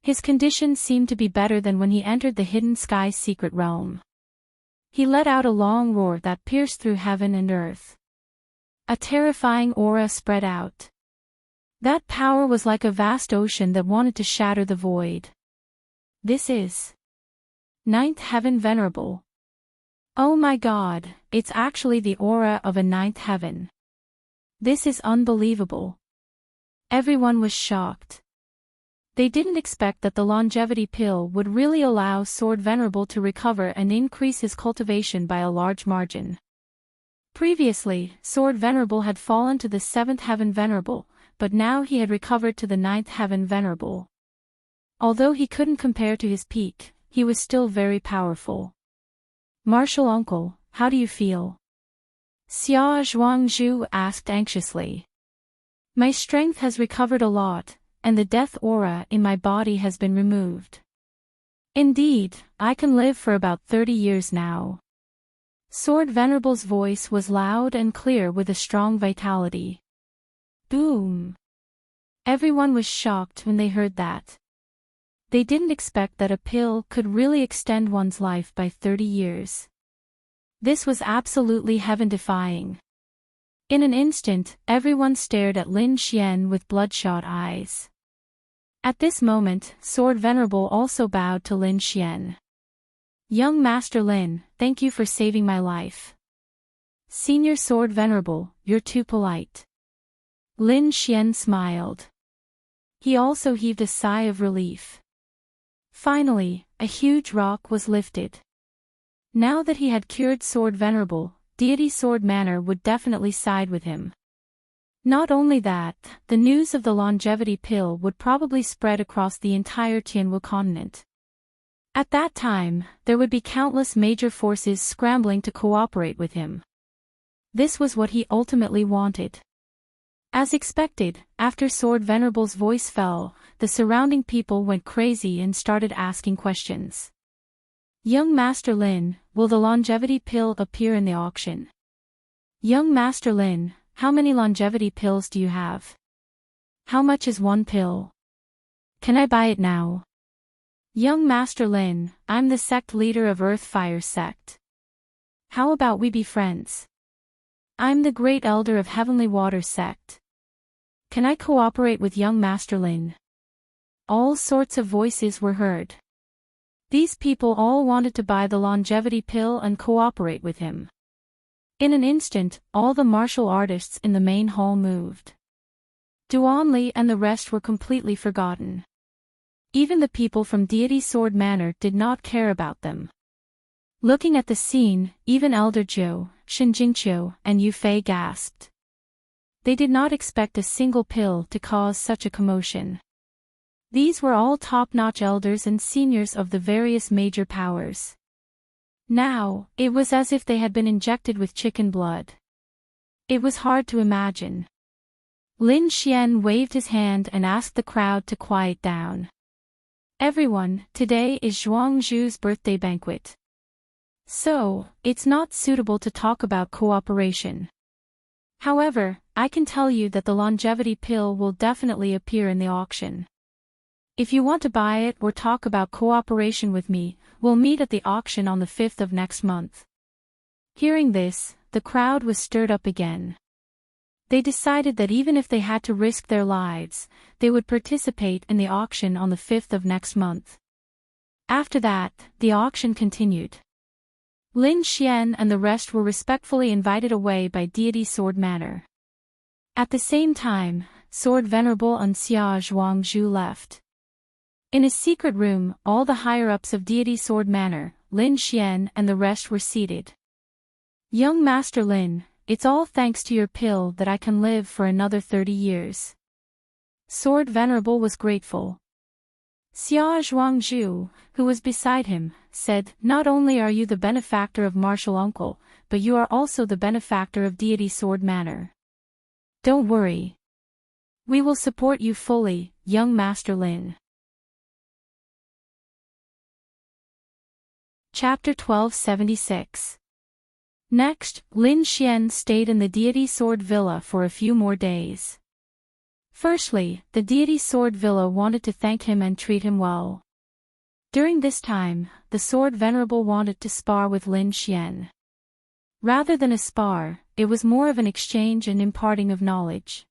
His condition seemed to be better than when he entered the Hidden Sky's secret realm. He let out a long roar that pierced through heaven and earth. A terrifying aura spread out. That power was like a vast ocean that wanted to shatter the void. This is 9th Heaven Venerable. Oh my God, it's actually the aura of a 9th heaven. This is unbelievable. Everyone was shocked. They didn't expect that the longevity pill would really allow Sword Venerable to recover and increase his cultivation by a large margin. Previously, Sword Venerable had fallen to the 7th Heaven Venerable, but now he had recovered to the 9th Heaven Venerable. Although he couldn't compare to his peak, he was still very powerful. Martial uncle, how do you feel? Xia Zhuangzhu asked anxiously. My strength has recovered a lot, and the death aura in my body has been removed. Indeed, I can live for about 30 years now. Sword Venerable's voice was loud and clear with a strong vitality. Boom! Everyone was shocked when they heard that. They didn't expect that a pill could really extend one's life by 30 years. This was absolutely heaven-defying. In an instant, everyone stared at Lin Xian with bloodshot eyes. At this moment, Sword Venerable also bowed to Lin Xian. Young Master Lin, thank you for saving my life. Senior Sword Venerable, you're too polite. Lin Xian smiled. He also heaved a sigh of relief. Finally, a huge rock was lifted. Now that he had cured Sword Venerable, Deity Sword Manor would definitely side with him. Not only that, the news of the longevity pill would probably spread across the entire Tianwu continent. At that time, there would be countless major forces scrambling to cooperate with him. This was what he ultimately wanted. As expected, after Sword Venerable's voice fell, the surrounding people went crazy and started asking questions. Young Master Lin, will the longevity pill appear in the auction? Young Master Lin, how many longevity pills do you have? How much is one pill? Can I buy it now? Young Master Lin, I'm the sect leader of Earth Fire Sect. How about we be friends? I'm the Great Elder of Heavenly Water Sect. Can I cooperate with young Master Lin? All sorts of voices were heard. These people all wanted to buy the longevity pill and cooperate with him. In an instant, all the martial artists in the main hall moved. Duan Li and the rest were completely forgotten. Even the people from Deity Sword Manor did not care about them. Looking at the scene, even Elder Zhou, Shin Jingqiu, and Yu Fei gasped. They did not expect a single pill to cause such a commotion. These were all top-notch elders and seniors of the various major powers. Now, it was as if they had been injected with chicken blood. It was hard to imagine. Lin Xian waved his hand and asked the crowd to quiet down. Everyone, today is Zhuangzhu's birthday banquet. So, it's not suitable to talk about cooperation. However, I can tell you that the longevity pill will definitely appear in the auction. If you want to buy it or talk about cooperation with me, we'll meet at the auction on the 5th of next month. Hearing this, the crowd was stirred up again. They decided that even if they had to risk their lives, they would participate in the auction on the 5th of next month. After that, the auction continued. Lin Xian and the rest were respectfully invited away by Deity Sword Manor. At the same time, Sword Venerable and Xia Zhuangzhu left. In his secret room, all the higher-ups of Deity Sword Manor, Lin Xian and the rest were seated. Young Master Lin, it's all thanks to your pill that I can live for another 30 years. Sword Venerable was grateful. Xia Zhuangzhu, who was beside him, said, not only are you the benefactor of Martial Uncle, but you are also the benefactor of Deity Sword Manor. Don't worry. We will support you fully, young Master Lin. Chapter 1276. Next, Lin Xian stayed in the Deity Sword Villa for a few more days. Firstly, the Deity Sword Villa wanted to thank him and treat him well. During this time, the Sword Venerable wanted to spar with Lin Xian. Rather than a spar, it was more of an exchange and imparting of knowledge.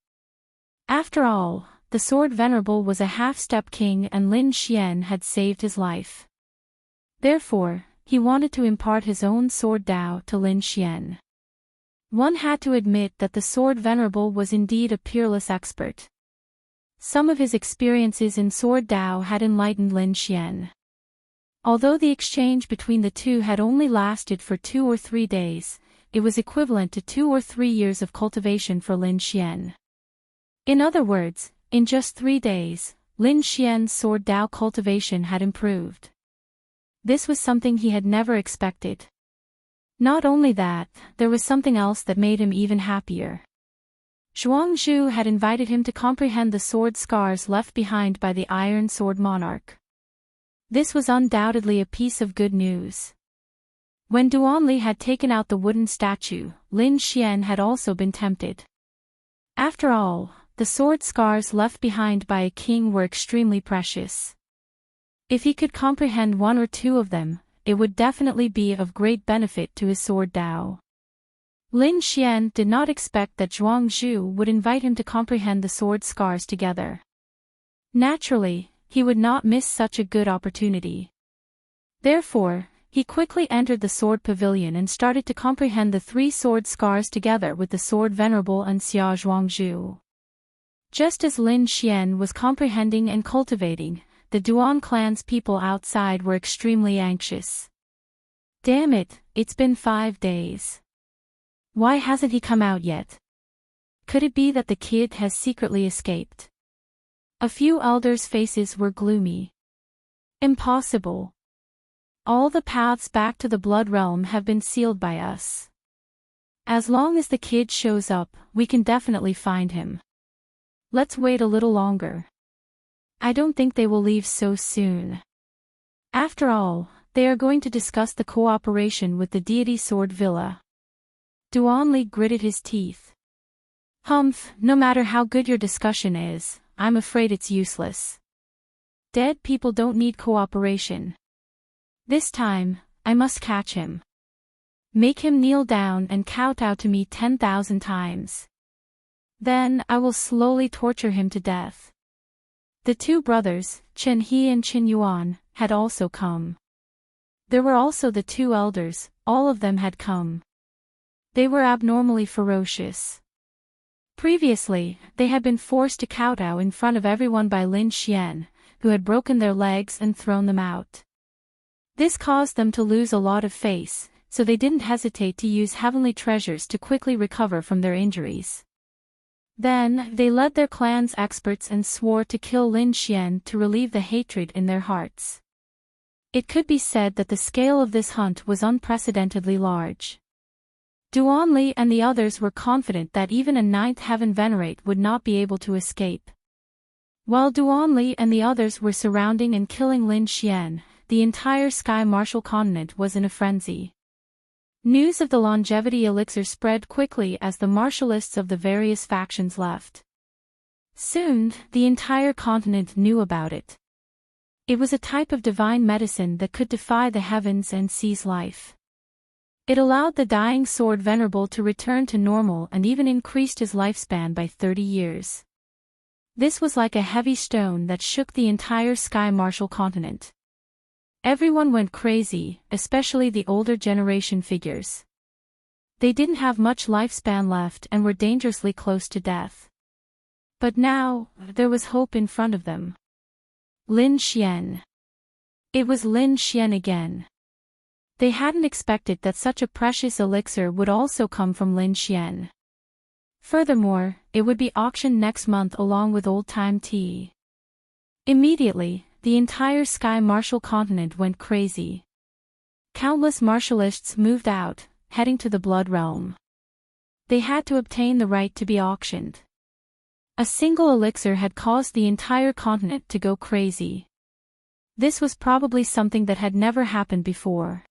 After all, the Sword Venerable was a half-step king and Lin Xian had saved his life. Therefore, he wanted to impart his own sword Dao to Lin Xian. One had to admit that the Sword Venerable was indeed a peerless expert. Some of his experiences in sword Dao had enlightened Lin Xian. Although the exchange between the two had only lasted for 2 or 3 days, it was equivalent to 2 or 3 years of cultivation for Lin Xian. In other words, in just 3 days, Lin Xian's sword Dao cultivation had improved. This was something he had never expected. Not only that, there was something else that made him even happier. Zhuangzhu had invited him to comprehend the sword scars left behind by the Iron Sword Monarch. This was undoubtedly a piece of good news. When Duanli had taken out the wooden statue, Lin Xian had also been tempted. After all, the sword scars left behind by a king were extremely precious. If he could comprehend 1 or 2 of them, it would definitely be of great benefit to his sword Dao. Lin Xian did not expect that Zhuangzhu would invite him to comprehend the sword scars together. Naturally, he would not miss such a good opportunity. Therefore, he quickly entered the sword pavilion and started to comprehend the 3 sword scars together with the Sword Venerable and Xia Zhuangzhu. Just as Lin Xian was comprehending and cultivating, the Duan clan's people outside were extremely anxious. Damn it, it's been 5 days. Why hasn't he come out yet? Could it be that the kid has secretly escaped? A few elders' faces were gloomy. Impossible. All the paths back to the Blood Realm have been sealed by us. As long as the kid shows up, we can definitely find him. Let's wait a little longer. I don't think they will leave so soon. After all, they are going to discuss the cooperation with the Deity Sword Villa. Duanli gritted his teeth. Humph, no matter how good your discussion is, I'm afraid it's useless. Dead people don't need cooperation. This time, I must catch him. Make him kneel down and kowtow to me 10,000 times. Then I will slowly torture him to death. The 2 brothers, Chen He and Qin Yuan, had also come. There were also the 2 elders, all of them had come. They were abnormally ferocious. Previously, they had been forced to kowtow in front of everyone by Lin Xian, who had broken their legs and thrown them out. This caused them to lose a lot of face, so they didn't hesitate to use heavenly treasures to quickly recover from their injuries. Then, they led their clan's experts and swore to kill Lin Xian to relieve the hatred in their hearts. It could be said that the scale of this hunt was unprecedentedly large. Duanli and the others were confident that even a 9th Heaven Venerate would not be able to escape. While Duanli and the others were surrounding and killing Lin Xian, the entire Sky Martial continent was in a frenzy. News of the longevity elixir spread quickly as the martialists of the various factions left. Soon, the entire continent knew about it. It was a type of divine medicine that could defy the heavens and seize life. It allowed the dying Sword Venerable to return to normal and even increased his lifespan by 30 years. This was like a heavy stone that shook the entire Sky Martial continent. Everyone went crazy, especially the older generation figures. They didn't have much lifespan left and were dangerously close to death. But now, there was hope in front of them. Lin Xian. It was Lin Xian again. They hadn't expected that such a precious elixir would also come from Lin Xian. Furthermore, it would be auctioned next month along with old-time tea. Immediately, the entire Sky Martial continent went crazy. Countless martialists moved out, heading to the Blood Realm. They had to obtain the right to be auctioned. A single elixir had caused the entire continent to go crazy. This was probably something that had never happened before.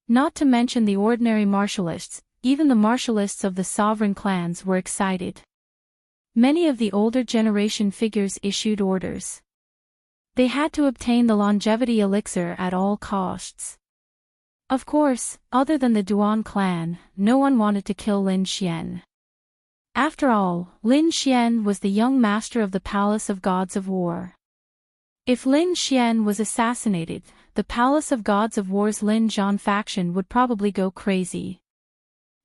Not to mention the ordinary martialists, even the martialists of the sovereign clans were excited. Many of the older generation figures issued orders. They had to obtain the longevity elixir at all costs. Of course, other than the Duan clan, no one wanted to kill Lin Xian. After all, Lin Xian was the young master of the Palace of Gods of War. If Lin Xian was assassinated, the Palace of Gods of War's Lin Zhan faction would probably go crazy.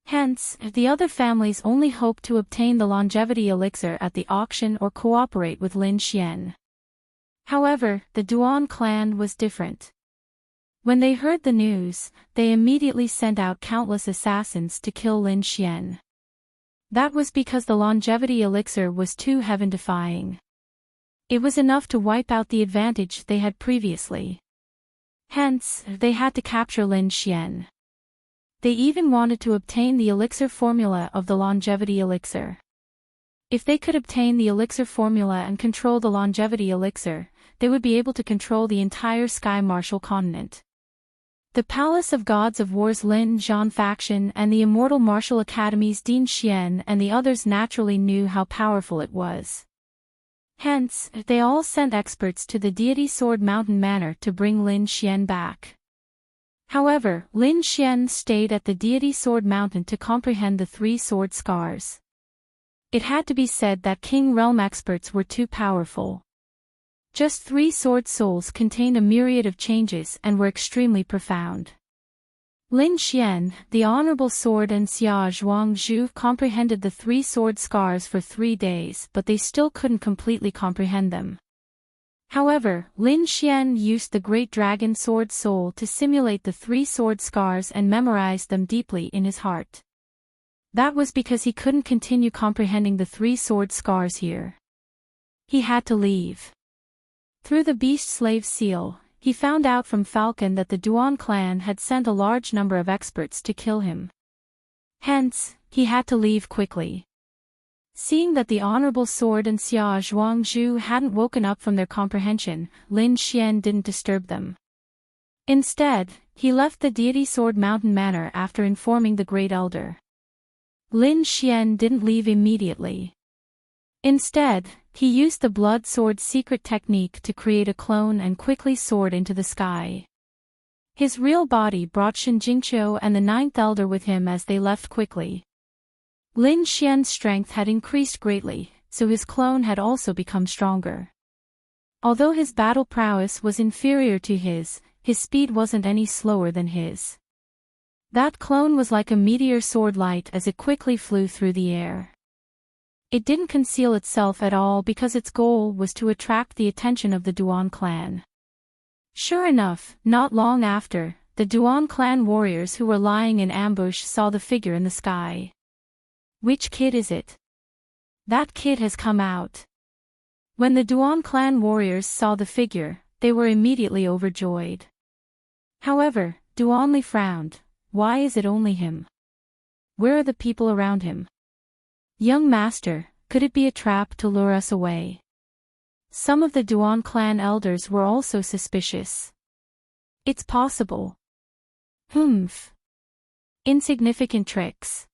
Hence, the other families only hoped to obtain the longevity elixir at the auction or cooperate with Lin Xian. However, the Duan clan was different. When they heard the news, they immediately sent out countless assassins to kill Lin Xian. That was because the longevity elixir was too heaven-defying. It was enough to wipe out the advantage they had previously. Hence, they had to capture Lin Xian. They even wanted to obtain the elixir formula of the longevity elixir. If they could obtain the elixir formula and control the longevity elixir, they would be able to control the entire Sky Martial continent. The Palace of Gods of War's Lin Zhan faction and the Immortal Martial Academy's Din Xian and the others naturally knew how powerful it was. Hence, they all sent experts to the Deity Sword Mountain Manor to bring Lin Xian back. However, Lin Xian stayed at the Deity Sword Mountain to comprehend the 3 sword scars. It had to be said that King Realm experts were too powerful. Just 3 sword souls contained a myriad of changes and were extremely profound. Lin Xian, the Honorable Sword and Xia Zhuangzhu comprehended the 3 sword scars for 3 days, but they still couldn't completely comprehend them. However, Lin Xian used the Great Dragon Sword Soul to simulate the 3 sword scars and memorized them deeply in his heart. That was because he couldn't continue comprehending the 3 sword scars here. He had to leave. Through the Beast Slave Seal, he found out from Falcon that the Duan clan had sent a large number of experts to kill him. Hence, he had to leave quickly. Seeing that the Honorable Sword and Xia Zhuangzhu hadn't woken up from their comprehension, Lin Xian didn't disturb them. Instead, he left the Deity Sword Mountain Manor after informing the Great Elder. Lin Xian didn't leave immediately. Instead, he used the Blood Sword secret technique to create a clone and quickly soared into the sky. His real body brought Shen Jingqiu and the 9th Elder with him as they left quickly. Lin Xian's strength had increased greatly, so his clone had also become stronger. Although his battle prowess was inferior to his speed wasn't any slower than his. That clone was like a meteor sword light as it quickly flew through the air. It didn't conceal itself at all because its goal was to attract the attention of the Duan clan. Sure enough, not long after, the Duan clan warriors who were lying in ambush saw the figure in the sky. Which kid is it? That kid has come out. When the Duan clan warriors saw the figure, they were immediately overjoyed. However, Duanli frowned. Why is it only him? Where are the people around him? Young master, could it be a trap to lure us away? Some of the Duan clan elders were also suspicious. It's possible. Humph. Insignificant tricks.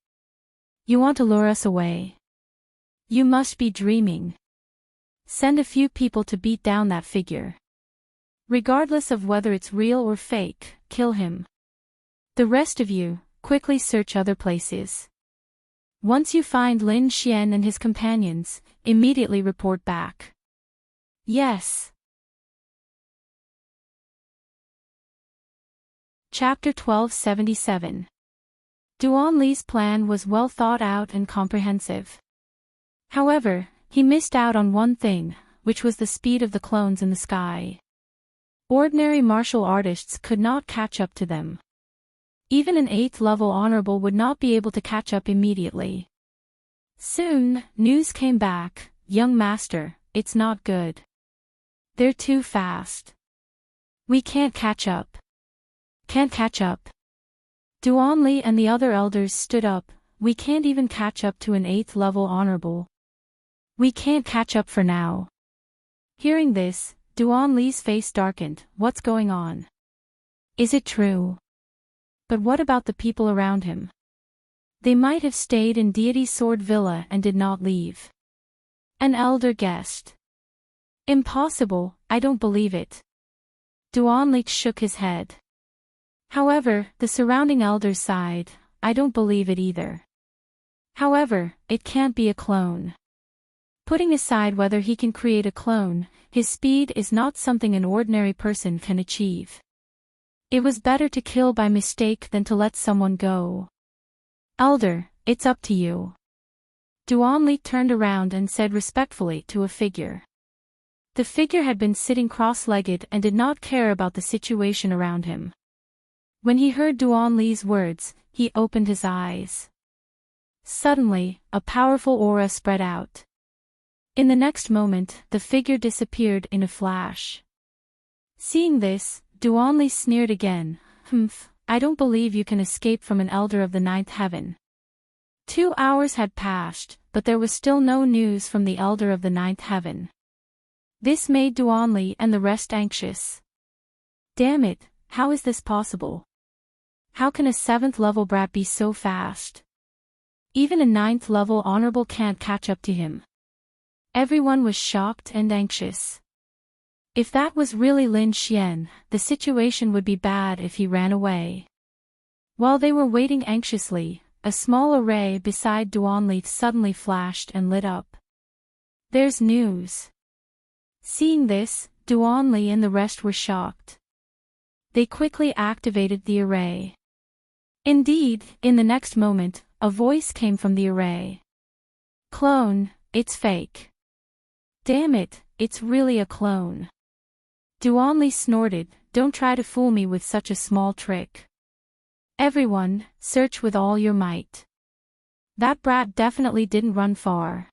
You want to lure us away? You must be dreaming. Send a few people to beat down that figure. Regardless of whether it's real or fake, kill him. The rest of you, quickly search other places. Once you find Lin Xian and his companions, immediately report back. Yes. Chapter 1277. Duan Li's plan was well thought out and comprehensive. However, he missed out on one thing. which was the speed of the clones in the sky. Ordinary martial artists could not catch up to them. Even an 8th level honorable would not be able to catch up immediately. Soon, news came back, "Young master, it's not good. They're too fast. We can't catch up. Can't catch up." Duanli and the other elders stood up. "We can't even catch up to an 8th level honorable. We can't catch up for now." Hearing this, Duanli's face darkened. What's going on? Is it true? But what about the people around him? They might have stayed in Deity Sword Villa and did not leave. An elder guessed. Impossible, I don't believe it. Duanli shook his head. However, the surrounding elders sighed. I don't believe it either. However, it can't be a clone. Putting aside whether he can create a clone, his speed is not something an ordinary person can achieve. It was better to kill by mistake than to let someone go. Elder, it's up to you. Duanli turned around and said respectfully to a figure. The figure had been sitting cross-legged and did not care about the situation around him. When he heard Duanli's words, he opened his eyes. Suddenly, a powerful aura spread out. In the next moment, the figure disappeared in a flash. Seeing this, Duanli sneered again. I don't believe you can escape from an elder of the 9th heaven. 2 hours had passed, but there was still no news from the elder of the 9th heaven. This made Duanli and the rest anxious. Damn it, how is this possible? How can a 7th level brat be so fast? Even a 9th level honorable can't catch up to him. Everyone was shocked and anxious. If that was really Lin Xian, the situation would be bad if he ran away. While they were waiting anxiously, a small array beside Duanli suddenly flashed and lit up. There's news. Seeing this, Duanli and the rest were shocked. They quickly activated the array. Indeed, in the next moment, a voice came from the array. Clone, it's fake. Damn it, it's really a clone. Duanli snorted, don't try to fool me with such a small trick. Everyone, search with all your might. That brat definitely didn't run far.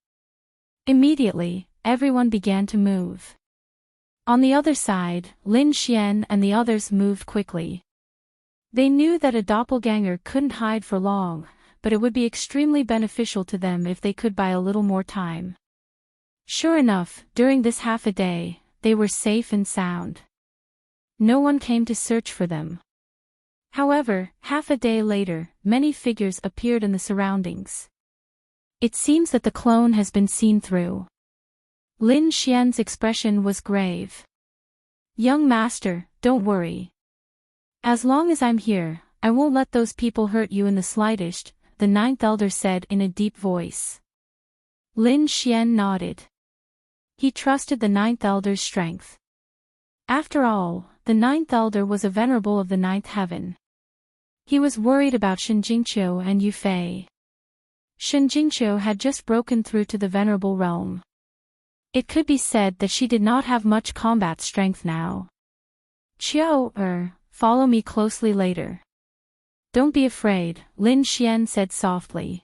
Immediately, everyone began to move. On the other side, Lin Xian and the others moved quickly. They knew that a doppelganger couldn't hide for long, but it would be extremely beneficial to them if they could buy a little more time. Sure enough, during this half a day, they were safe and sound. No one came to search for them. However, half a day later, many figures appeared in the surroundings. It seems that the clone has been seen through. Lin Xian's expression was grave. Young master, don't worry. As long as I'm here, I won't let those people hurt you in the slightest, the 9th elder said in a deep voice. Lin Xian nodded. He trusted the 9th elder's strength. After all, the 9th elder was a venerable of the 9th heaven. He was worried about Shen Jingqiu and Yu Fei. Shen Jingqiu had just broken through to the venerable realm. It could be said that she did not have much combat strength now. Follow me closely later. Don't be afraid, Lin Xian said softly.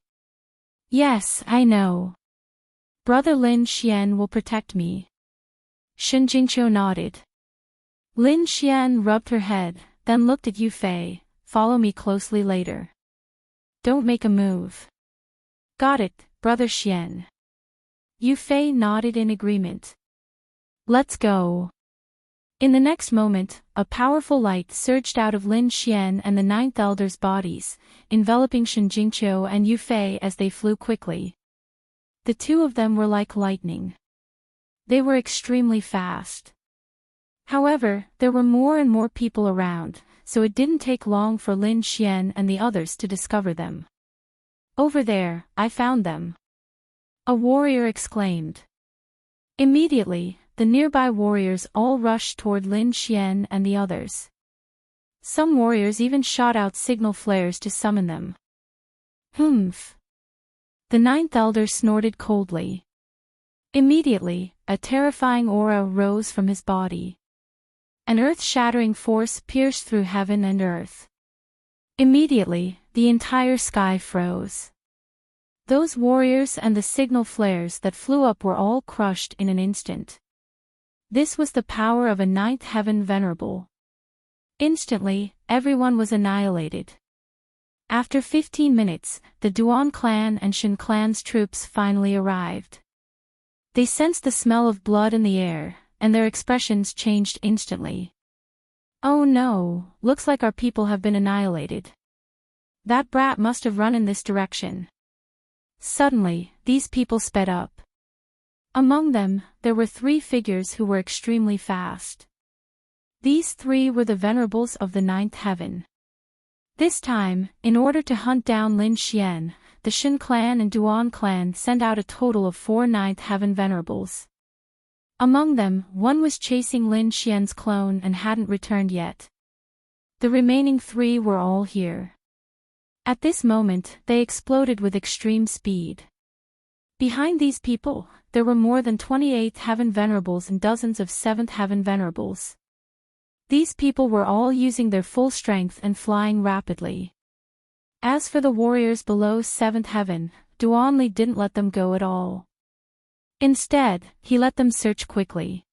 Yes, I know. Brother Lin Xian will protect me. Shen Jingqiu nodded. Lin Xian rubbed her head, then looked at Yu Fei. Follow me closely later. Don't make a move. Got it, Brother Xian. Yu Fei nodded in agreement. Let's go. In the next moment, a powerful light surged out of Lin Xian and the 9th elder's bodies, enveloping Shen Jingqiu and Yu Fei as they flew quickly. The two of them were like lightning. They were extremely fast. However, there were more and more people around, so it didn't take long for Lin Xian and the others to discover them. Over there, I found them. A warrior exclaimed. Immediately, the nearby warriors all rushed toward Lin Xian and the others. Some warriors even shot out signal flares to summon them. Humph. The 9th elder snorted coldly. Immediately, a terrifying aura rose from his body. An earth-shattering force pierced through heaven and earth. Immediately, the entire sky froze. Those warriors and the signal flares that flew up were all crushed in an instant. This was the power of a ninth heaven venerable. Instantly, everyone was annihilated. After 15 minutes, the Duan clan and Shin clan's troops finally arrived. They sensed the smell of blood in the air, and their expressions changed instantly. "Oh no, looks like our people have been annihilated. That brat must have run in this direction." Suddenly, these people sped up. Among them, there were 3 figures who were extremely fast. These 3 were the venerables of the ninth heaven. This time, in order to hunt down Lin Xian, the Shin clan and Duan clan sent out a total of 4 ninth heaven venerables. Among them, one was chasing Lin Xian's clone and hadn't returned yet. The remaining 3 were all here. At this moment, they exploded with extreme speed. Behind these people, there were more than 28 heaven venerables and dozens of 7th heaven venerables. These people were all using their full strength and flying rapidly. As for the warriors below 7th heaven, Duanli didn't let them go at all. Instead, he let them search quickly.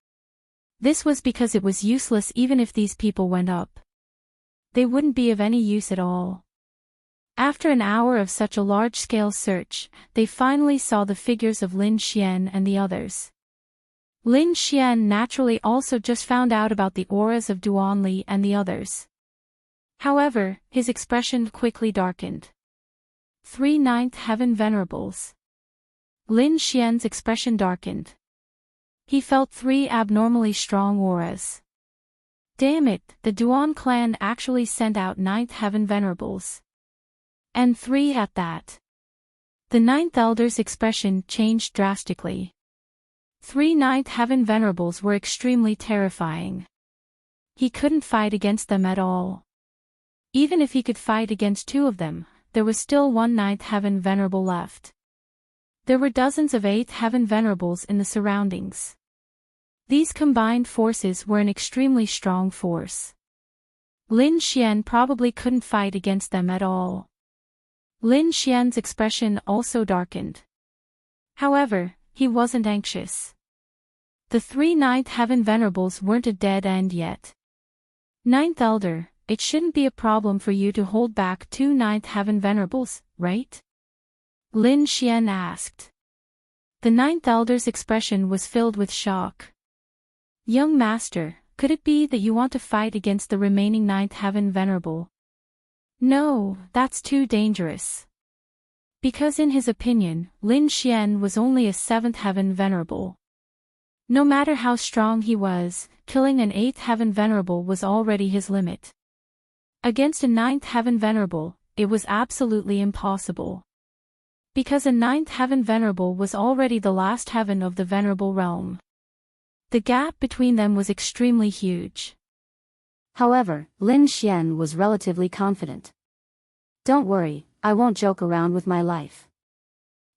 This was because it was useless even if these people went up. They wouldn't be of any use at all. After an hour of such a large-scale search, they finally saw the figures of Lin Xian and the others. Lin Xian naturally also just found out about the auras of Duanli and the others. However, his expression quickly darkened. 3 ninth heaven venerables. Lin Xian's expression darkened. He felt 3 abnormally strong auras. Damn it, the Duan clan actually sent out 9th heaven venerables. And 3 at that. The 9th elder's expression changed drastically. 3 9th heaven venerables were extremely terrifying. He couldn't fight against them at all. Even if he could fight against 2 of them, there was still 1 9th heaven venerable left. There were dozens of 8th heaven venerables in the surroundings. These combined forces were an extremely strong force. Lin Xian probably couldn't fight against them at all. Lin Xian's expression also darkened. However, he wasn't anxious. The 3 9th heaven venerables weren't a dead end yet. 9th elder, it shouldn't be a problem for you to hold back 2 9th heaven venerables, right? Lin Xian asked. The 9th elder's expression was filled with shock. Young master, could it be that you want to fight against the remaining 9th heaven venerable? No, that's too dangerous. Because in his opinion, Lin Xian was only a 7th heaven venerable. No matter how strong he was, killing an 8th heaven venerable was already his limit. Against a 9th heaven venerable, it was absolutely impossible. Because a 9th heaven venerable was already the last heaven of the venerable realm. The gap between them was extremely huge. However, Lin Xian was relatively confident. Don't worry, I won't joke around with my life.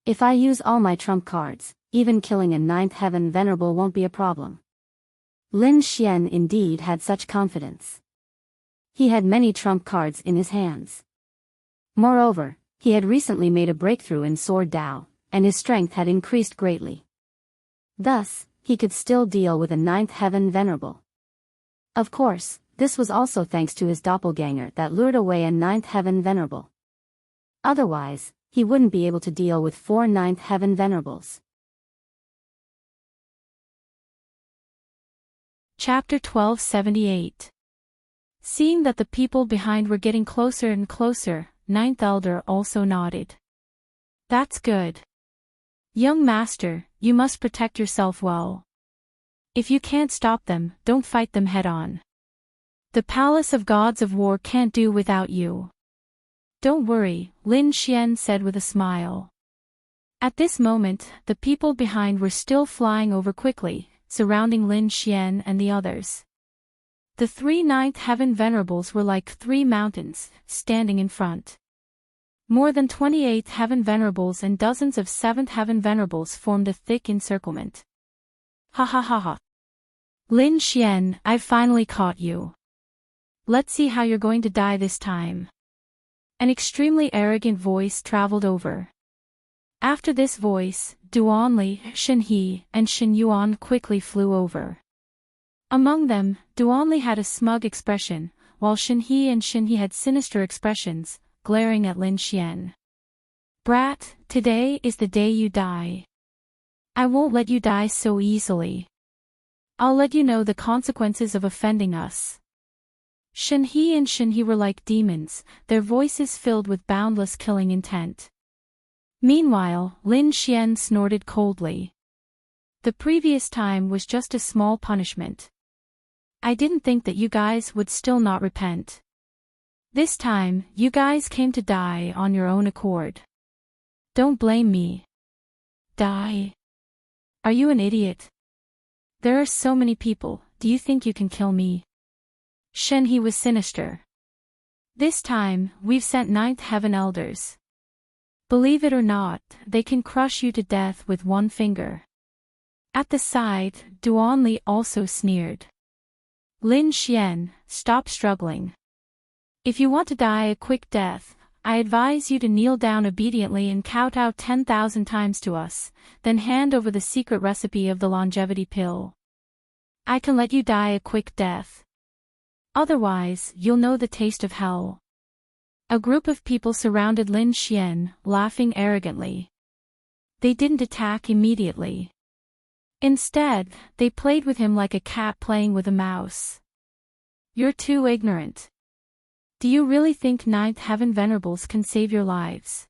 If I use all my trump cards, even killing a 9th heaven venerable won't be a problem. Lin Xian indeed had such confidence. He had many trump cards in his hands. Moreover, he had recently made a breakthrough in Sword Dao, and his strength had increased greatly. Thus, he could still deal with a 9th heaven venerable. Of course, this was also thanks to his doppelganger that lured away a 9th heaven venerable. Otherwise, he wouldn't be able to deal with 4 9th heaven venerables. Chapter 1278. Seeing that the people behind were getting closer and closer, 9th elder also nodded. That's good. Young master, you must protect yourself well. If you can't stop them, don't fight them head-on. The Palace of Gods of War can't do without you. Don't worry, Lin Xian said with a smile. At this moment, the people behind were still flying over quickly, surrounding Lin Xian and the others. The 3 9th heaven venerables were like 3 mountains, standing in front. More than 28th Heaven Venerables and dozens of 7th Heaven Venerables formed a thick encirclement. Ha ha ha ha. Lin Xian, I've finally caught you. Let's see how you're going to die this time. An extremely arrogant voice traveled over. After this voice, Duanli, Shen He, and Shen Yuan quickly flew over. Among them, Duanli had a smug expression, while Shen He and Shen He had sinister expressions, glaring at Lin Xian. Brat, today is the day you die. I won't let you die so easily. I'll let you know the consequences of offending us. Shen He and Shen He were like demons, their voices filled with boundless killing intent. Meanwhile, Lin Xian snorted coldly. The previous time was just a small punishment. I didn't think that you guys would still not repent. This time, you guys came to die on your own accord. Don't blame me. Die. Are you an idiot? There are so many people, do you think you can kill me? Shen He was sinister. This time, we've sent 9th Heaven Elders. Believe it or not, they can crush you to death with one finger. At the side, Duanli also sneered. Lin Xian, stop struggling. If you want to die a quick death, I advise you to kneel down obediently and kowtow 10,000 times to us, then hand over the secret recipe of the longevity pill. I can let you die a quick death. Otherwise, you'll know the taste of hell. A group of people surrounded Lin Xian, laughing arrogantly. They didn't attack immediately. Instead, they played with him like a cat playing with a mouse. You're too ignorant. Do you really think 9th Heaven Venerables can save your lives?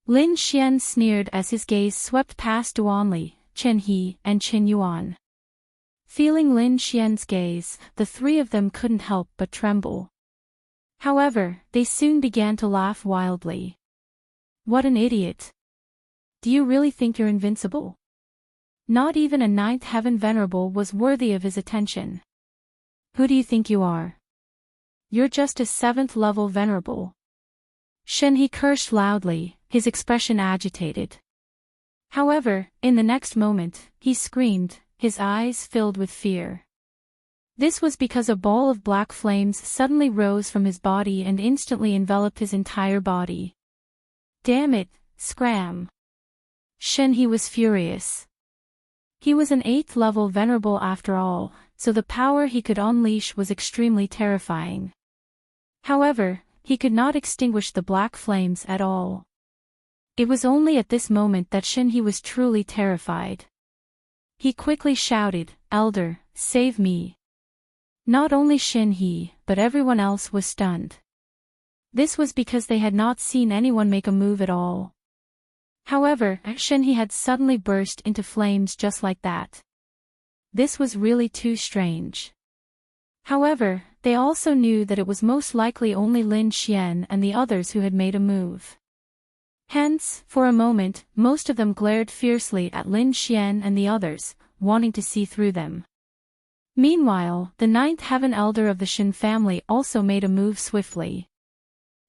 Lin Xian sneered as his gaze swept past Duanli, Chen He, and Chen Yuan. Feeling Lin Xian's gaze, the three of them couldn't help but tremble. However, they soon began to laugh wildly. What an idiot. Do you really think you're invincible? Not even a 9th Heaven Venerable was worthy of his attention. Who do you think you are? You're just a 7th level Venerable. Shen He cursed loudly, his expression agitated. However, in the next moment, he screamed, his eyes filled with fear. This was because a ball of black flames suddenly rose from his body and instantly enveloped his entire body. Damn it, scram! Shen He was furious. He was an 8th level Venerable after all, so the power he could unleash was extremely terrifying. However, he could not extinguish the black flames at all. It was only at this moment that Shen He was truly terrified. He quickly shouted, Elder, save me. Not only Shen He, but everyone else was stunned. This was because they had not seen anyone make a move at all. However, Shen He had suddenly burst into flames just like that. This was really too strange. However, they also knew that it was most likely only Lin Xian and the others who had made a move. Hence, for a moment, most of them glared fiercely at Lin Xian and the others, wanting to see through them. Meanwhile, the 9th Heaven Elder of the Shen family also made a move swiftly.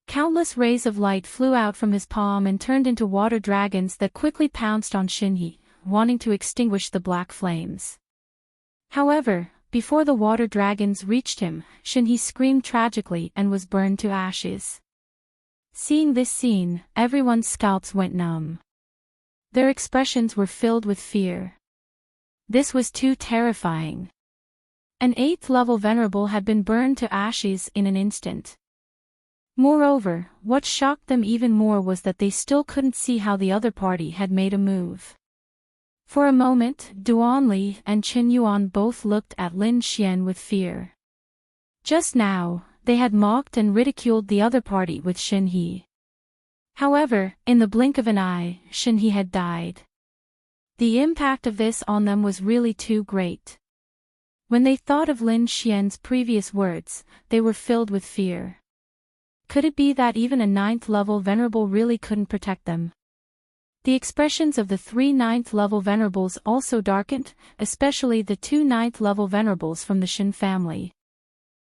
Countless rays of light flew out from his palm and turned into water dragons that quickly pounced on Shen He, wanting to extinguish the black flames. However, before the water dragons reached him, Shen He screamed tragically and was burned to ashes. Seeing this scene, everyone's scalps went numb. Their expressions were filled with fear. This was too terrifying. An 8th level Venerable had been burned to ashes in an instant. Moreover, what shocked them even more was that they still couldn't see how the other party had made a move. For a moment, Duanli and Chen Yuan both looked at Lin Xian with fear. Just now, they had mocked and ridiculed the other party with Shen He. However, in the blink of an eye, Shen He had died. The impact of this on them was really too great. When they thought of Lin Xian's previous words, they were filled with fear. Could it be that even a 9th level Venerable really couldn't protect them? The expressions of the 3 9th level Venerables also darkened, especially the 2 9th level Venerables from the Shen family.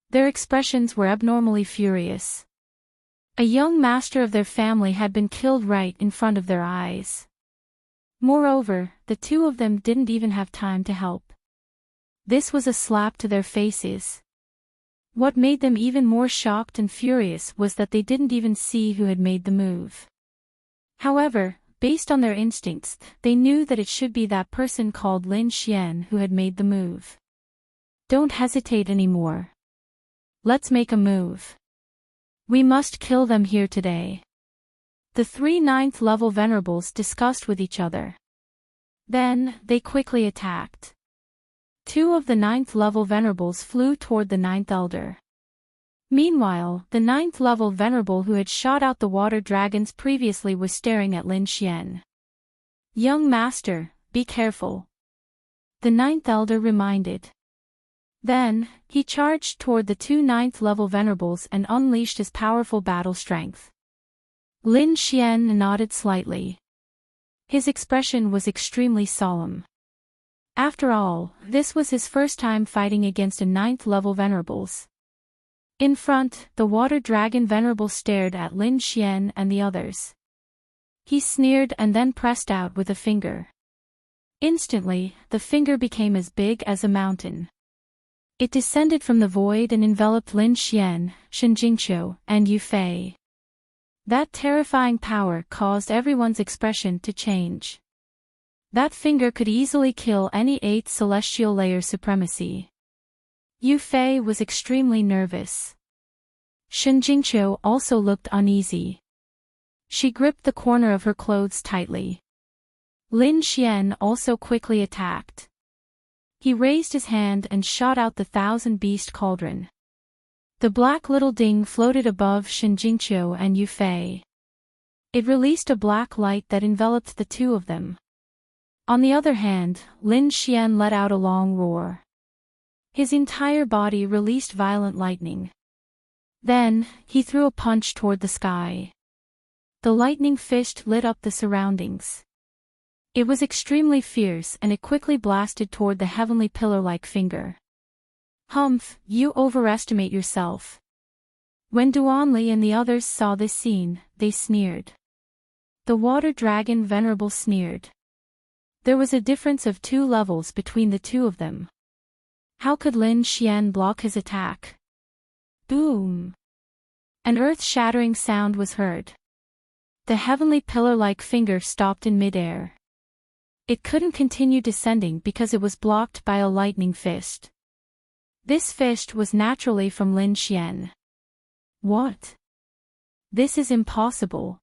Their expressions were abnormally furious. A young master of their family had been killed right in front of their eyes. Moreover, the two of them didn't even have time to help. This was a slap to their faces. What made them even more shocked and furious was that they didn't even see who had made the move. However, based on their instincts, they knew that it should be that person called Lin Xian who had made the move. Don't hesitate anymore. Let's make a move. We must kill them here today. The three ninth-level venerables discussed with each other. Then, they quickly attacked. Two of the ninth-level venerables flew toward the ninth elder. Meanwhile, the ninth-level venerable who had shot out the water dragons previously was staring at Lin Xian. Young master, be careful. The ninth elder reminded. Then, he charged toward the two ninth-level venerables and unleashed his powerful battle strength. Lin Xian nodded slightly. His expression was extremely solemn. After all, this was his first time fighting against a ninth-level venerables. In front, the water dragon venerable stared at Lin Xian and the others. He sneered and then pressed out with a finger. Instantly, the finger became as big as a mountain. It descended from the void and enveloped Lin Xian, Shen Jingqiu, and Yu Fei. That terrifying power caused everyone's expression to change. That finger could easily kill any 8th celestial layer supremacy. Yu Fei was extremely nervous. Shen Jingqiu also looked uneasy. She gripped the corner of her clothes tightly. Lin Xian also quickly attacked. He raised his hand and shot out the 1,000-beast cauldron. The black little ding floated above Shen Jingqiu and Yu Fei. It released a black light that enveloped the two of them. On the other hand, Lin Xian let out a long roar. His entire body released violent lightning. Then, he threw a punch toward the sky. The lightning fist lit up the surroundings. It was extremely fierce and it quickly blasted toward the heavenly pillar-like finger. Humph, you overestimate yourself. When Duanli and the others saw this scene, they sneered. The water dragon venerable sneered. There was a difference of 2 levels between the two of them. How could Lin Xian block his attack? Boom! An earth-shattering sound was heard. The heavenly pillar-like finger stopped in midair. It couldn't continue descending because it was blocked by a lightning fist. This fist was naturally from Lin Xian. What? This is impossible.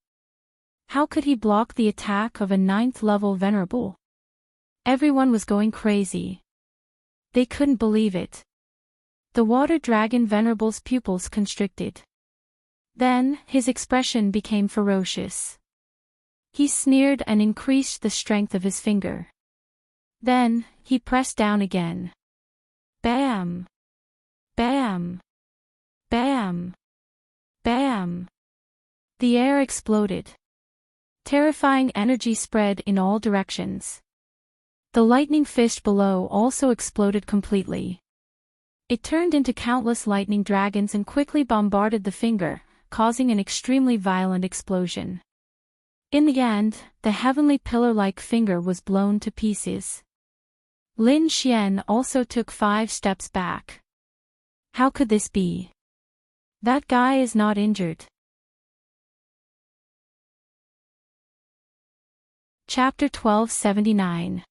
How could he block the attack of a 9th-level venerable? Everyone was going crazy. They couldn't believe it. The water dragon venerable's pupils constricted. Then, his expression became ferocious. He sneered and increased the strength of his finger. Then, he pressed down again. Bam! Bam! Bam! Bam! The air exploded. Terrifying energy spread in all directions. The lightning fist below also exploded completely. It turned into countless lightning dragons and quickly bombarded the finger, causing an extremely violent explosion. In the end, the heavenly pillar-like finger was blown to pieces. Lin Xian also took 5 steps back. How could this be? That guy is not injured. Chapter 1279.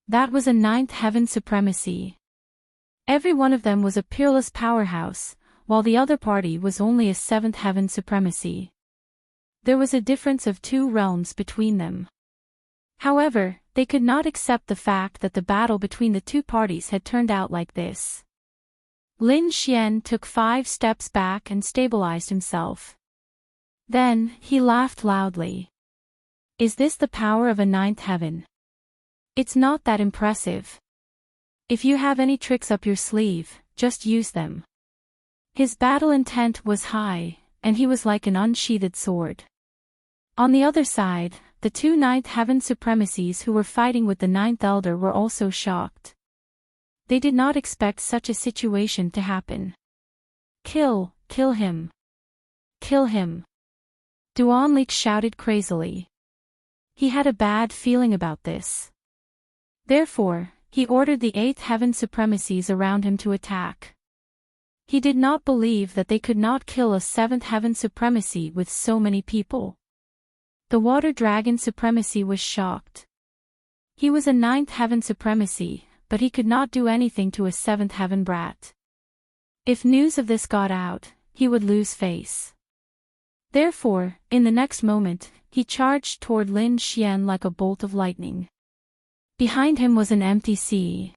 That was a 9th heaven supremacy. Every one of them was a peerless powerhouse, while the other party was only a 7th heaven supremacy. There was a difference of 2 realms between them. However, they could not accept the fact that the battle between the two parties had turned out like this. Lin Xian took 5 steps back and stabilized himself. Then, he laughed loudly. Is this the power of a 9th heaven? It's not that impressive. If you have any tricks up your sleeve, just use them. His battle intent was high, and he was like an unsheathed sword. On the other side, the 2 9th heaven supremacies who were fighting with the 9th elder were also shocked. They did not expect such a situation to happen. Kill him. Kill him! Duanlik shouted crazily. He had a bad feeling about this. Therefore, he ordered the 8th Heaven Supremacies around him to attack. He did not believe that they could not kill a 7th Heaven Supremacy with so many people. The Water Dragon Supremacy was shocked. He was a 9th Heaven Supremacy, but he could not do anything to a 7th Heaven brat. If news of this got out, he would lose face. Therefore, in the next moment, he charged toward Lin Xian like a bolt of lightning. Behind him was an empty sea.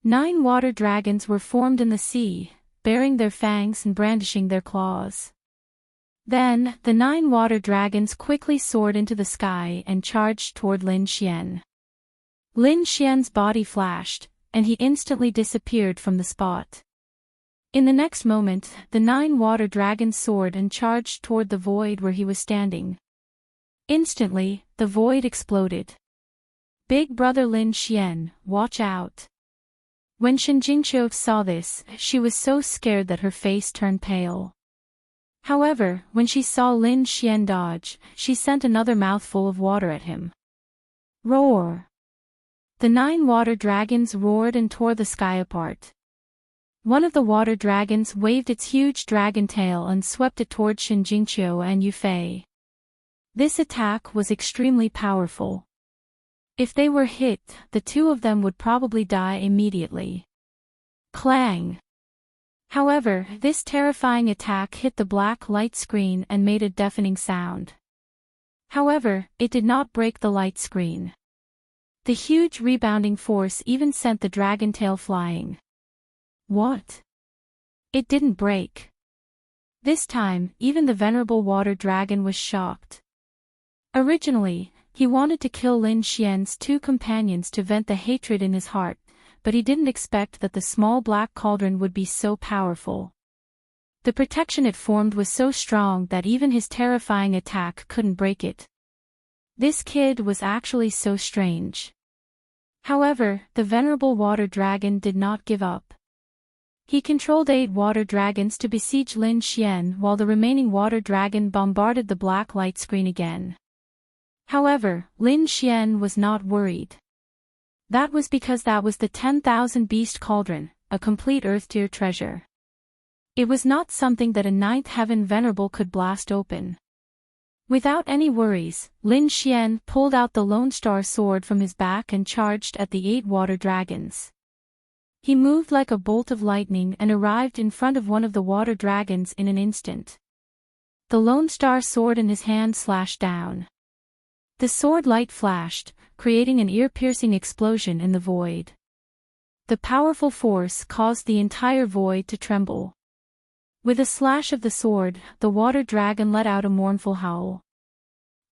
9 water dragons were formed in the sea, baring their fangs and brandishing their claws. Then, the 9 water dragons quickly soared into the sky and charged toward Lin Xian. Lin Xian's body flashed, and he instantly disappeared from the spot. In the next moment, the 9 water dragons soared and charged toward the void where he was standing. Instantly, the void exploded. Big brother Lin Xian, watch out. When Shinjingqiu saw this, she was so scared that her face turned pale. However, when she saw Lin Xian dodge, she sent another mouthful of water at him. Roar! The 9 water dragons roared and tore the sky apart. One of the water dragons waved its huge dragon tail and swept it toward Shinjingqiu and Yufei. This attack was extremely powerful. If they were hit, the two of them would probably die immediately. Clang! However, this terrifying attack hit the black light screen and made a deafening sound. However, it did not break the light screen. The huge rebounding force even sent the dragon tail flying. What? It didn't break. This time, even the venerable water dragon was shocked. Originally, he wanted to kill Lin Xian's 2 companions to vent the hatred in his heart, but he didn't expect that the small black cauldron would be so powerful. The protection it formed was so strong that even his terrifying attack couldn't break it. This kid was actually so strange. However, the venerable water dragon did not give up. He controlled 8 water dragons to besiege Lin Xian while the remaining water dragon bombarded the black light screen again. However, Lin Xian was not worried. That was because that was the 10,000 beast cauldron, a complete earth-tier treasure. It was not something that a 9th heaven venerable could blast open. Without any worries, Lin Xian pulled out the Lone Star sword from his back and charged at the 8 water dragons. He moved like a bolt of lightning and arrived in front of one of the water dragons in an instant. The Lone Star sword in his hand slashed down. The sword light flashed, creating an ear-piercing explosion in the void. The powerful force caused the entire void to tremble. With a slash of the sword, the water dragon let out a mournful howl.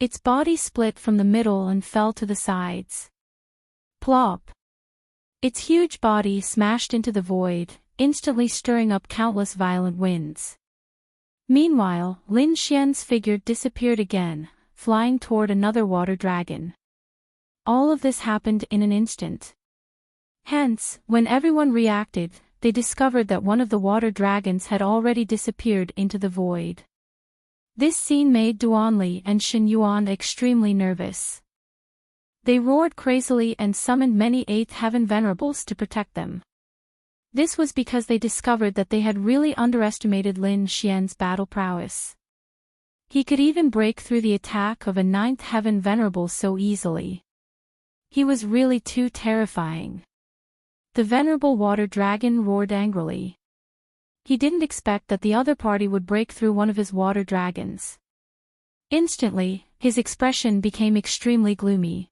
Its body split from the middle and fell to the sides. Plop! Its huge body smashed into the void, instantly stirring up countless violent winds. Meanwhile, Lin Xian's figure disappeared again, flying toward another water dragon. All of this happened in an instant. Hence, when everyone reacted, they discovered that one of the water dragons had already disappeared into the void. This scene made Duanli and Shen Yuan extremely nervous. They roared crazily and summoned many 8th heaven venerables to protect them. This was because they discovered that they had really underestimated Lin Xian's battle prowess. He could even break through the attack of a 9th heaven venerable so easily. He was really too terrifying. The venerable water dragon roared angrily. He didn't expect that the other party would break through one of his water dragons. Instantly, his expression became extremely gloomy.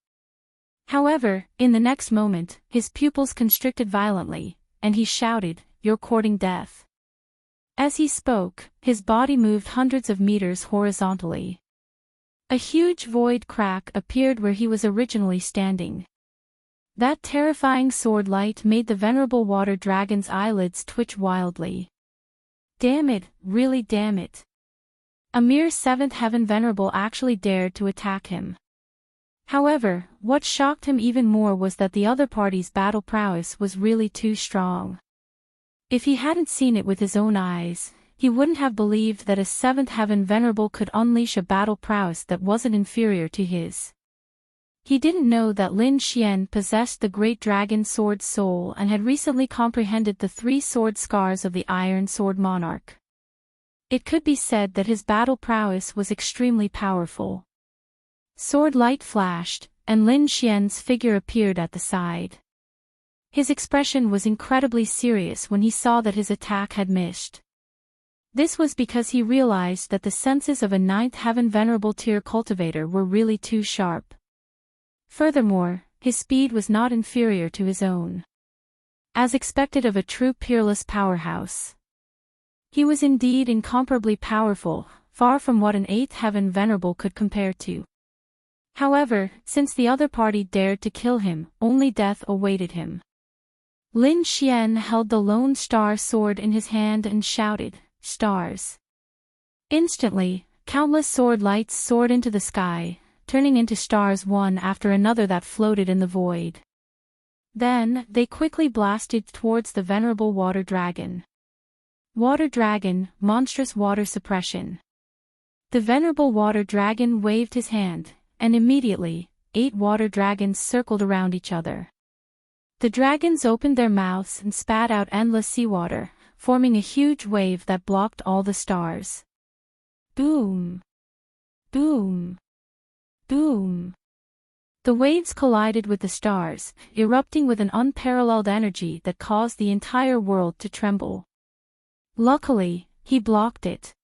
However, in the next moment, his pupils constricted violently, and he shouted, "You're courting death." As he spoke, his body moved hundreds of meters horizontally. A huge void crack appeared where he was originally standing. That terrifying sword light made the venerable water dragon's eyelids twitch wildly. Damn it, really damn it. A mere 7th heaven venerable actually dared to attack him. However, what shocked him even more was that the other party's battle prowess was really too strong. If he hadn't seen it with his own eyes, he wouldn't have believed that a 7th Heaven Venerable could unleash a battle prowess that wasn't inferior to his. He didn't know that Lin Xian possessed the Great Dragon Sword's soul and had recently comprehended the 3 sword scars of the Iron Sword Monarch. It could be said that his battle prowess was extremely powerful. Sword light flashed, and Lin Xian's figure appeared at the side. His expression was incredibly serious when he saw that his attack had missed. This was because he realized that the senses of a 9th Heaven Venerable tier cultivator were really too sharp. Furthermore, his speed was not inferior to his own. As expected of a true peerless powerhouse. He was indeed incomparably powerful, far from what an 8th Heaven Venerable could compare to. However, since the other party dared to kill him, only death awaited him. Lin Xian held the Lone Star sword in his hand and shouted, "Stars!" Instantly, countless sword lights soared into the sky, turning into stars one after another that floated in the void. Then, they quickly blasted towards the venerable water dragon. Water dragon, monstrous water suppression. The venerable water dragon waved his hand, and immediately, 8 water dragons circled around each other. The dragons opened their mouths and spat out endless seawater, forming a huge wave that blocked all the stars. Boom! Boom! Boom! The waves collided with the stars, erupting with an unparalleled energy that caused the entire world to tremble. Luckily, he blocked it.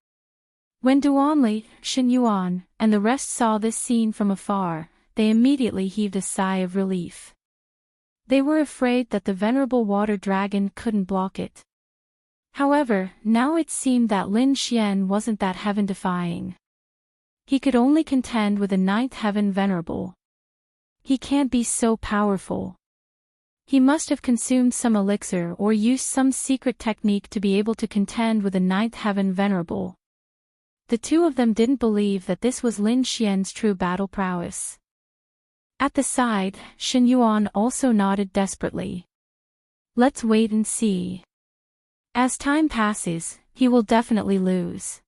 When Duanli, Shen Yuan, and the rest saw this scene from afar, they immediately heaved a sigh of relief. They were afraid that the venerable water dragon couldn't block it. However, now it seemed that Lin Xian wasn't that heaven-defying. He could only contend with a 9th Heaven Venerable. He can't be so powerful. He must have consumed some elixir or used some secret technique to be able to contend with a 9th Heaven Venerable. The two of them didn't believe that this was Lin Xian's true battle prowess. At the side, Shen Yuan also nodded desperately. Let's wait and see. As time passes, he will definitely lose.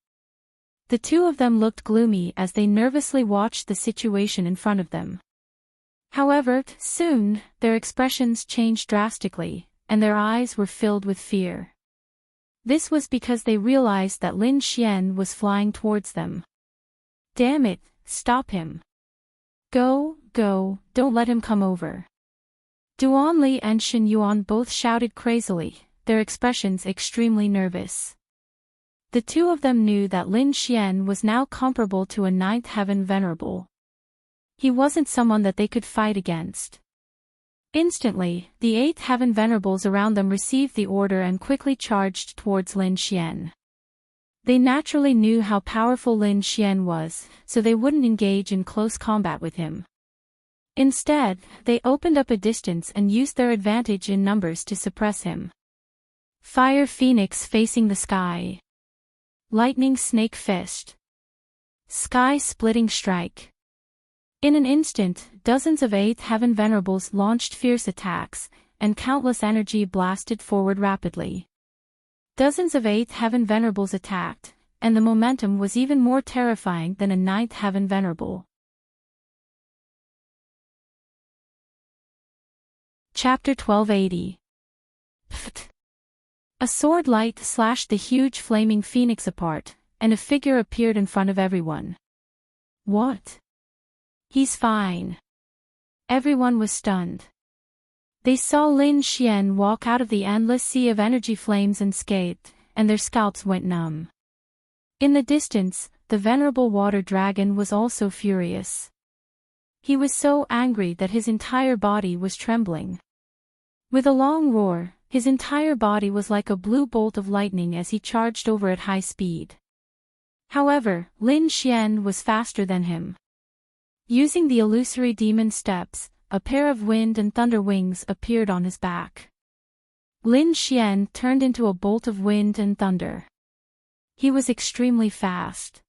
The two of them looked gloomy as they nervously watched the situation in front of them. However, soon, their expressions changed drastically, and their eyes were filled with fear. This was because they realized that Lin Xian was flying towards them. Damn it, stop him. Go, don't let him come over. Duanli and Shen Yuan both shouted crazily, their expressions extremely nervous. The two of them knew that Lin Xian was now comparable to a 9th Heaven Venerable. He wasn't someone that they could fight against. Instantly, the 8th Heaven Venerables around them received the order and quickly charged towards Lin Xian. They naturally knew how powerful Lin Xian was, so they wouldn't engage in close combat with him. Instead, they opened up a distance and used their advantage in numbers to suppress him. Fire Phoenix facing the sky. Lightning Snake Fist. Sky-splitting strike. In an instant, dozens of 8th Heaven Venerables launched fierce attacks, and countless energy blasted forward rapidly. Dozens of 8th Heaven Venerables attacked, and the momentum was even more terrifying than a 9th Heaven Venerable. Chapter 1280. Pft. A sword light slashed the huge flaming phoenix apart, and a figure appeared in front of everyone. What? He's fine. Everyone was stunned. They saw Lin Xian walk out of the endless sea of energy flames unscathed, and their scalps went numb. In the distance, the venerable water dragon was also furious. He was so angry that his entire body was trembling. With a long roar, his entire body was like a blue bolt of lightning as he charged over at high speed. However, Lin Xian was faster than him. Using the illusory demon steps, a pair of wind and thunder wings appeared on his back. Lin Xian turned into a bolt of wind and thunder. He was extremely fast.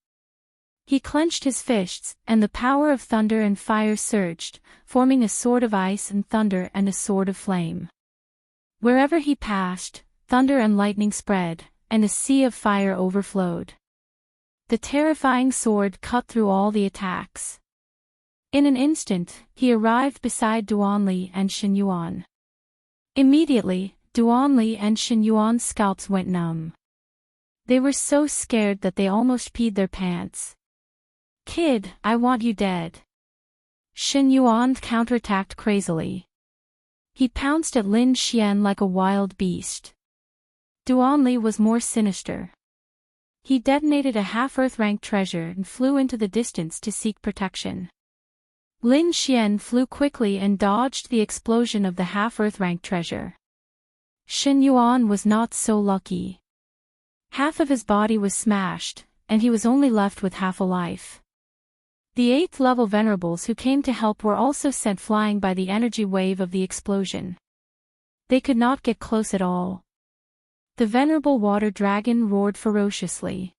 He clenched his fists, and the power of thunder and fire surged, forming a sword of ice and thunder and a sword of flame. Wherever he passed, thunder and lightning spread, and a sea of fire overflowed. The terrifying sword cut through all the attacks. In an instant, he arrived beside Duanli and Xinyuan. Immediately, Duanli and Xinyuan's scalps went numb. They were so scared that they almost peed their pants. "Kid, I want you dead." Xinyuan counterattacked crazily. He pounced at Lin Xian like a wild beast. Duanli was more sinister. He detonated a half-Earth rank treasure and flew into the distance to seek protection. Lin Xian flew quickly and dodged the explosion of the half-Earth rank treasure. Xinyuan was not so lucky. Half of his body was smashed, and he was only left with half a life. The 8th level venerables who came to help were also sent flying by the energy wave of the explosion. They could not get close at all. The venerable water dragon roared ferociously.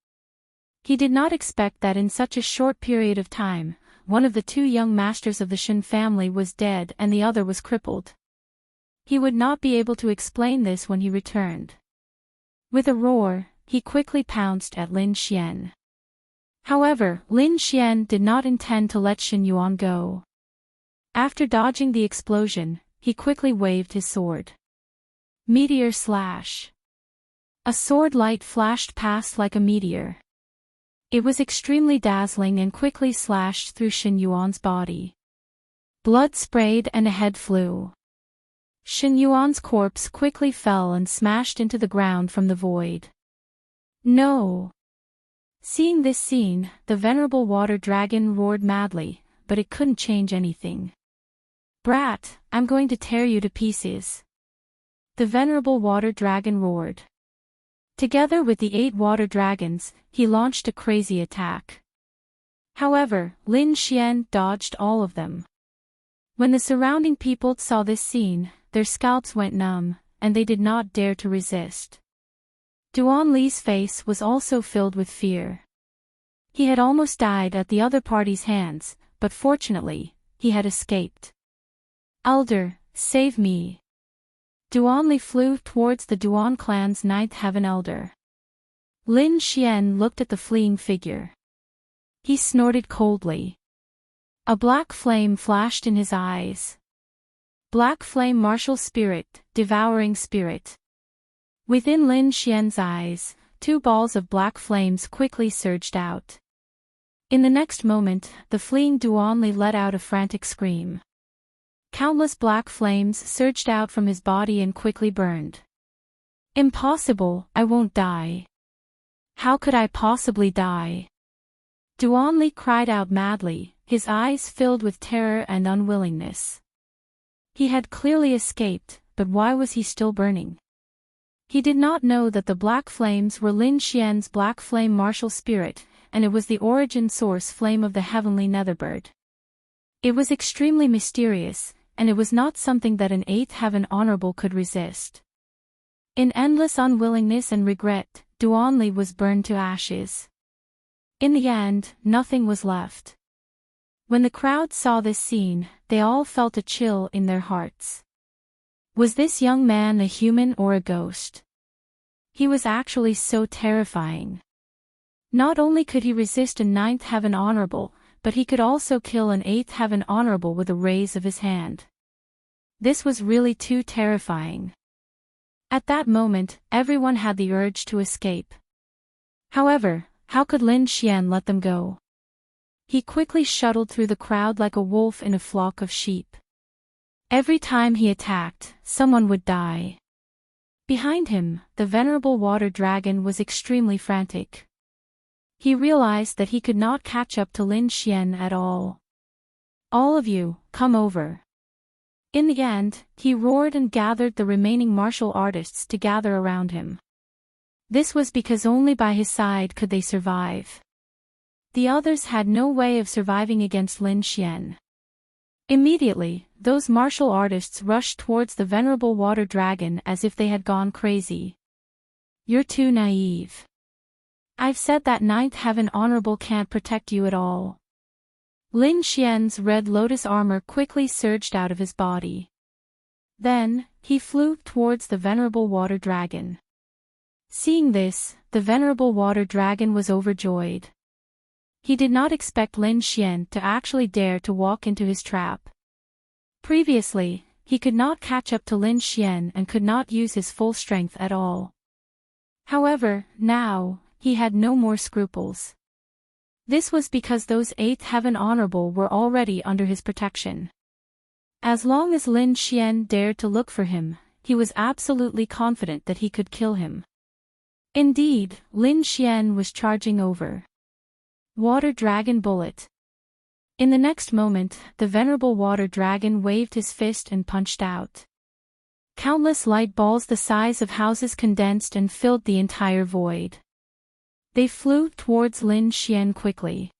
He did not expect that in such a short period of time, one of the 2 young masters of the Shen family was dead and the other was crippled. He would not be able to explain this when he returned. With a roar, he quickly pounced at Lin Xian. However, Lin Xian did not intend to let Xinyuan go. After dodging the explosion, he quickly waved his sword. Meteor slash. A sword light flashed past like a meteor. It was extremely dazzling and quickly slashed through Xinyuan's body. Blood sprayed and a head flew. Xinyuan's corpse quickly fell and smashed into the ground from the void. No! Seeing this scene, the venerable water dragon roared madly, but it couldn't change anything. "Brat, I'm going to tear you to pieces." The venerable water dragon roared. Together with the 8 water dragons, he launched a crazy attack. However, Lin Xian dodged all of them. When the surrounding people saw this scene, their scalps went numb, and they did not dare to resist. Duanli's face was also filled with fear. He had almost died at the other party's hands, but fortunately, he had escaped. "Elder, save me." Duanli flew towards the Duan clan's 9th heaven elder. Lin Xian looked at the fleeing figure. He snorted coldly. A black flame flashed in his eyes. Black flame martial spirit, devouring spirit. Within Lin Xian's eyes, 2 balls of black flames quickly surged out. In the next moment, the fleeing Duanli let out a frantic scream. Countless black flames surged out from his body and quickly burned. "Impossible, I won't die. How could I possibly die?" Duanli cried out madly, his eyes filled with terror and unwillingness. He had clearly escaped, but why was he still burning? He did not know that the black flames were Lin Xian's black flame martial spirit, and it was the origin source flame of the heavenly netherbird. It was extremely mysterious, and it was not something that an 8th heaven honorable could resist. In endless unwillingness and regret, Duanli was burned to ashes. In the end, nothing was left. When the crowd saw this scene, they all felt a chill in their hearts. Was this young man a human or a ghost? He was actually so terrifying. Not only could he resist a 9th heaven honorable, but he could also kill an 8th heaven honorable with a raise of his hand. This was really too terrifying. At that moment, everyone had the urge to escape. However, how could Lin Xian let them go? He quickly shuttled through the crowd like a wolf in a flock of sheep. Every time he attacked, someone would die. Behind him, the venerable water dragon was extremely frantic. He realized that he could not catch up to Lin Xian at all. "All of you, come over." In the end, he roared and gathered the remaining martial artists to gather around him. This was because only by his side could they survive. The others had no way of surviving against Lin Xian. Immediately, those martial artists rushed towards the venerable water dragon as if they had gone crazy. "You're too naive. I've said that 9th heaven honorable can't protect you at all." Lin Xian's red lotus armor quickly surged out of his body. Then, he flew towards the venerable water dragon. Seeing this, the venerable water dragon was overjoyed. He did not expect Lin Xian to actually dare to walk into his trap. Previously, he could not catch up to Lin Xian and could not use his full strength at all. However, now, he had no more scruples. This was because those 8th Heaven Honorable were already under his protection. As long as Lin Xian dared to look for him, he was absolutely confident that he could kill him. Indeed, Lin Xian was charging over. Water Dragon Bullet. In the next moment, the venerable water dragon waved his fist and punched out. Countless light balls the size of houses condensed and filled the entire void. They flew towards Lin Xian quickly.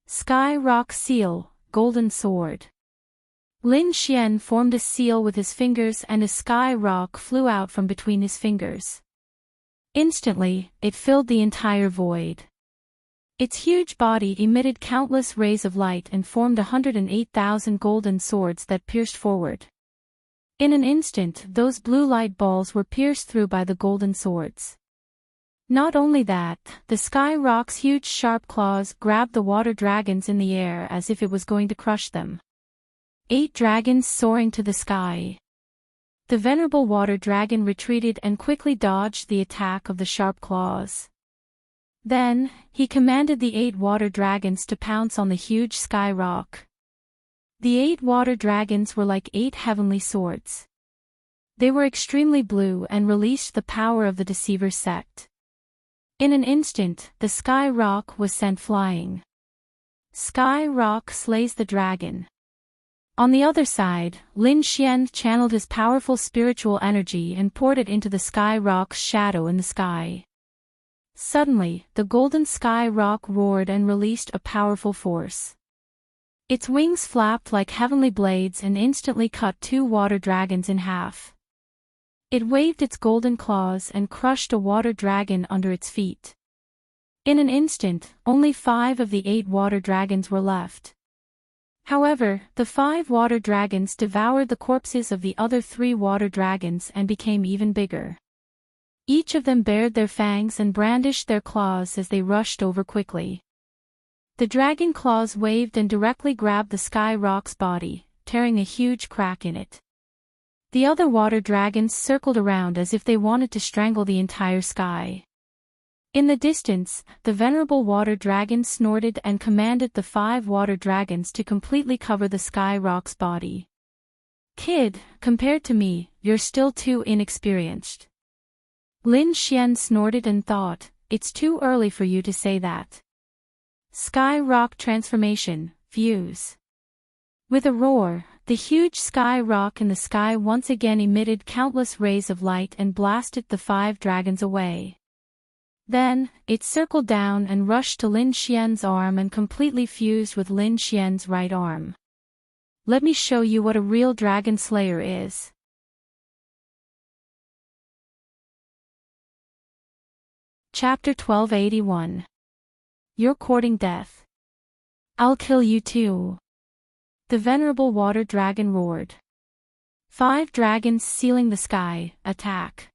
Sky Rock Seal, Golden Sword. Lin Xian formed a seal with his fingers and a sky rock flew out from between his fingers. Instantly, it filled the entire void. Its huge body emitted countless rays of light and formed 108,000 golden swords that pierced forward. In an instant, those blue light balls were pierced through by the golden swords. Not only that, the sky rock's huge sharp claws grabbed the water dragons in the air as if it was going to crush them. 8 dragons soaring to the sky. The venerable water dragon retreated and quickly dodged the attack of the sharp claws. Then, he commanded the 8 water dragons to pounce on the huge sky rock. The 8 water dragons were like 8 heavenly swords. They were extremely blue and released the power of the Deceiver sect. In an instant, the sky rock was sent flying. Sky rock slays the dragon. On the other side, Lin Xian channeled his powerful spiritual energy and poured it into the sky rock's shadow in the sky. Suddenly, the golden sky rock roared and released a powerful force. Its wings flapped like heavenly blades and instantly cut 2 water dragons in half. It waved its golden claws and crushed a water dragon under its feet. In an instant, only 5 of the 8 water dragons were left. However, the 5 water dragons devoured the corpses of the other 3 water dragons and became even bigger. Each of them bared their fangs and brandished their claws as they rushed over quickly. The dragon claws waved and directly grabbed the sky rock's body, tearing a huge crack in it. The other water dragons circled around as if they wanted to strangle the entire sky. In the distance, the venerable water dragon snorted and commanded the 5 water dragons to completely cover the sky rock's body. "Kid, compared to me, you're still too inexperienced." Lin Xian snorted and thought, "It's too early for you to say that." Sky Rock Transformation, Fuse. With a roar, the huge sky rock in the sky once again emitted countless rays of light and blasted the 5 dragons away. Then, it circled down and rushed to Lin Xian's arm and completely fused with Lin Xian's right arm. "Let me show you what a real dragon slayer is." Chapter 1281. You're courting death. I'll kill you too. The venerable water dragon roared. 5 dragons sealing the sky, attack.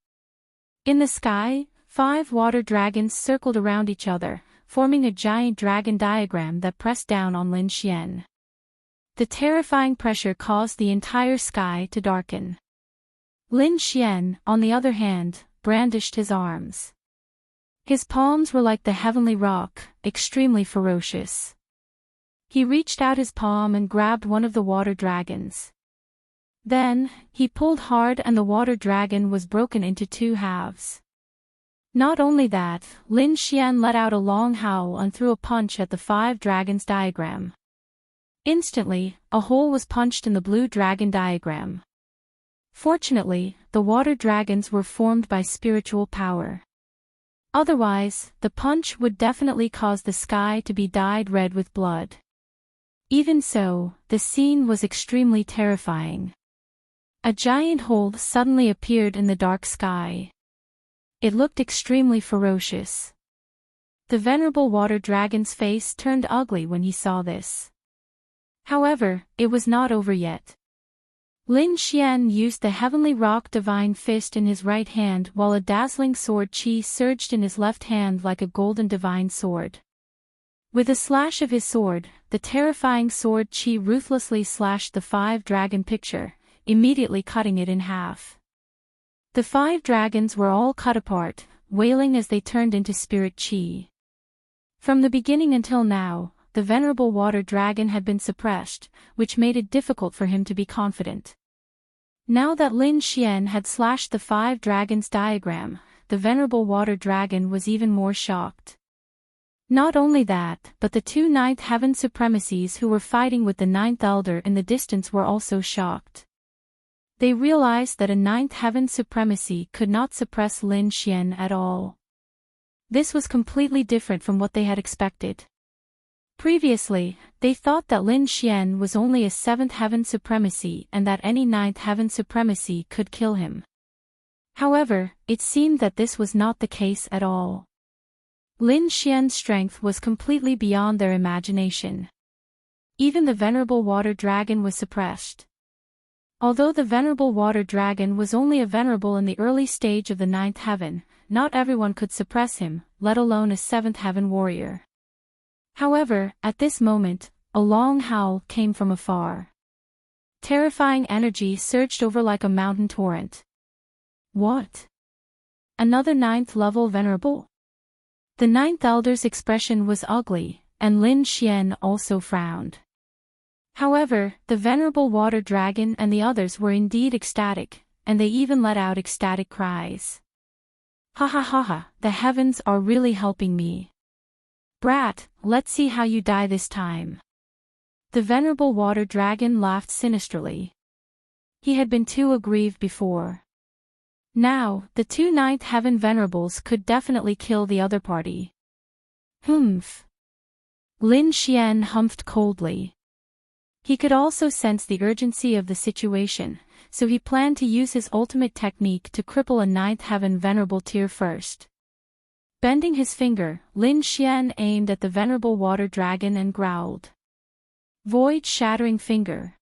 In the sky, 5 water dragons circled around each other, forming a giant dragon diagram that pressed down on Lin Xian. The terrifying pressure caused the entire sky to darken. Lin Xian, on the other hand, brandished his arms. His palms were like the heavenly rock, extremely ferocious. He reached out his palm and grabbed one of the water dragons. Then, he pulled hard and the water dragon was broken into 2 halves. Not only that, Lin Xian let out a long howl and threw a punch at the 5 dragons diagram. Instantly, a hole was punched in the blue dragon diagram. Fortunately, the water dragons were formed by spiritual power. Otherwise, the punch would definitely cause the sky to be dyed red with blood. Even so, the scene was extremely terrifying. A giant hole suddenly appeared in the dark sky. It looked extremely ferocious. The venerable water dragon's face turned ugly when he saw this. However, it was not over yet. Lin Xian used the heavenly rock divine fist in his right hand while a dazzling sword chi surged in his left hand like a golden divine sword. With a slash of his sword, the terrifying sword chi ruthlessly slashed the 5-dragon picture, immediately cutting it in half. The 5 dragons were all cut apart, wailing as they turned into spirit chi. From the beginning until now, the venerable water dragon had been suppressed, which made it difficult for him to be confident. Now that Lin Xian had slashed the 5 dragons diagram, the venerable water dragon was even more shocked. Not only that, but the 2 ninth heaven supremacies who were fighting with the 9th elder in the distance were also shocked. They realized that a 9th heaven supremacy could not suppress Lin Xian at all. This was completely different from what they had expected. Previously, they thought that Lin Xian was only a 7th heaven supremacy and that any 9th heaven supremacy could kill him. However, it seemed that this was not the case at all. Lin Xian's strength was completely beyond their imagination. Even the venerable water dragon was suppressed. Although the venerable water dragon was only a venerable in the early stage of the 9th heaven, not everyone could suppress him, let alone a 7th heaven warrior. However, at this moment, a long howl came from afar. Terrifying energy surged over like a mountain torrent. What? Another 9th level venerable? The 9th elder's expression was ugly, and Lin Xian also frowned. However, the venerable water dragon and the others were indeed ecstatic, and they even let out ecstatic cries. Ha ha ha ha, the heavens are really helping me. Brat, let's see how you die this time. The venerable water dragon laughed sinisterly. He had been too aggrieved before. Now, the 2 ninth heaven venerables could definitely kill the other party. Humph. Lin Xian humphed coldly. He could also sense the urgency of the situation, so he planned to use his ultimate technique to cripple a 9th heaven venerable tier first. Bending his finger, Lin Xian aimed at the venerable water dragon and growled. Void-shattering finger.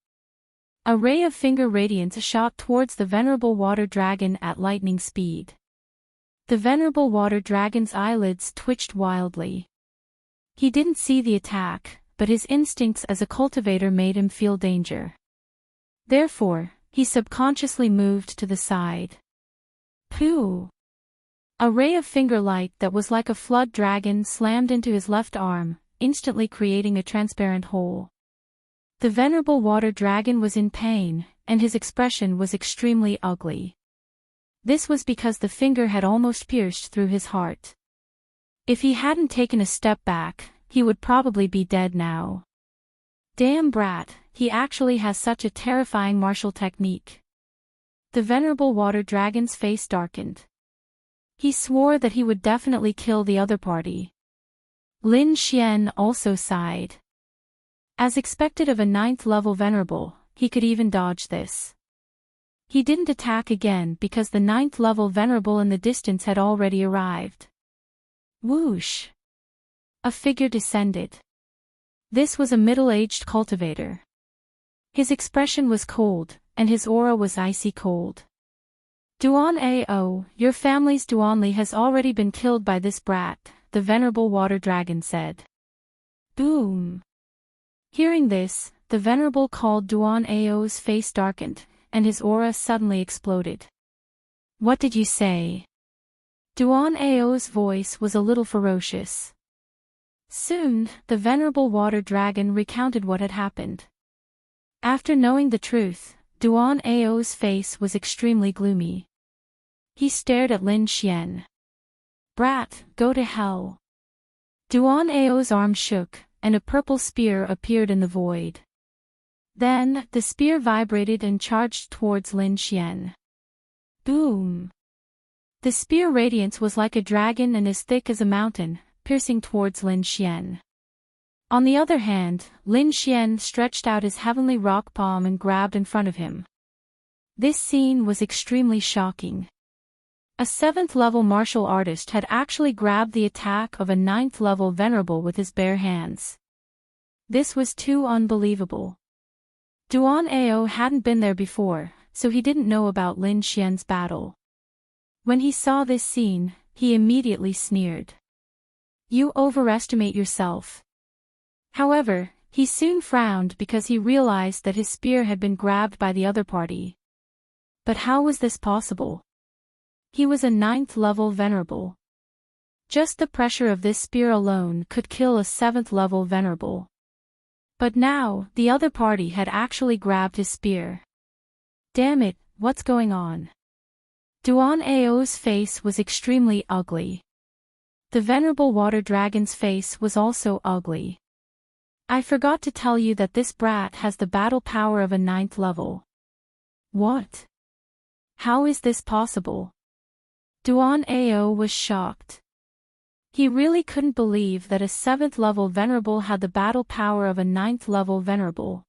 A ray of finger radiance shot towards the venerable water dragon at lightning speed. The venerable water dragon's eyelids twitched wildly. He didn't see the attack, but his instincts as a cultivator made him feel danger. Therefore, he subconsciously moved to the side. Pooh! A ray of finger light that was like a flood dragon slammed into his left arm, instantly creating a transparent hole. The venerable water dragon was in pain, and his expression was extremely ugly. This was because the finger had almost pierced through his heart. If he hadn't taken a step back, he would probably be dead now. Damn brat, he actually has such a terrifying martial technique. The venerable water dragon's face darkened. He swore that he would definitely kill the other party. Lin Xian also sighed. As expected of a 9th level venerable, he could even dodge this. He didn't attack again because the 9th level venerable in the distance had already arrived. Whoosh! A figure descended. This was a middle-aged cultivator. His expression was cold, and his aura was icy cold. Duan Ao, your family's Duanli has already been killed by this brat, the venerable water dragon said. Boom! Hearing this, the venerable called Duan Ao's face darkened, and his aura suddenly exploded. What did you say? Duan Ao's voice was a little ferocious. Soon, the venerable water dragon recounted what had happened. After knowing the truth, Duan Ao's face was extremely gloomy. He stared at Lin Xian. Brat, go to hell. Duan Ao's arm shook, and a purple spear appeared in the void. Then, the spear vibrated and charged towards Lin Xian. Boom! The spear radiance was like a dragon and as thick as a mountain, piercing towards Lin Xian. On the other hand, Lin Xian stretched out his heavenly rock palm and grabbed in front of him. This scene was extremely shocking. A 7th level martial artist had actually grabbed the attack of a 9th level venerable with his bare hands. This was too unbelievable. Duan Ao hadn't been there before, so he didn't know about Lin Xian's battle. When he saw this scene, he immediately sneered. You overestimate yourself. However, he soon frowned because he realized that his spear had been grabbed by the other party. But how was this possible? He was a 9th level venerable. Just the pressure of this spear alone could kill a 7th level venerable. But now, the other party had actually grabbed his spear. Damn it, what's going on? Duan Ao's face was extremely ugly. The venerable water dragon's face was also ugly. I forgot to tell you that this brat has the battle power of a 9th level. What? How is this possible? Duan Ao was shocked. He really couldn't believe that a 7th level venerable had the battle power of a 9th level venerable.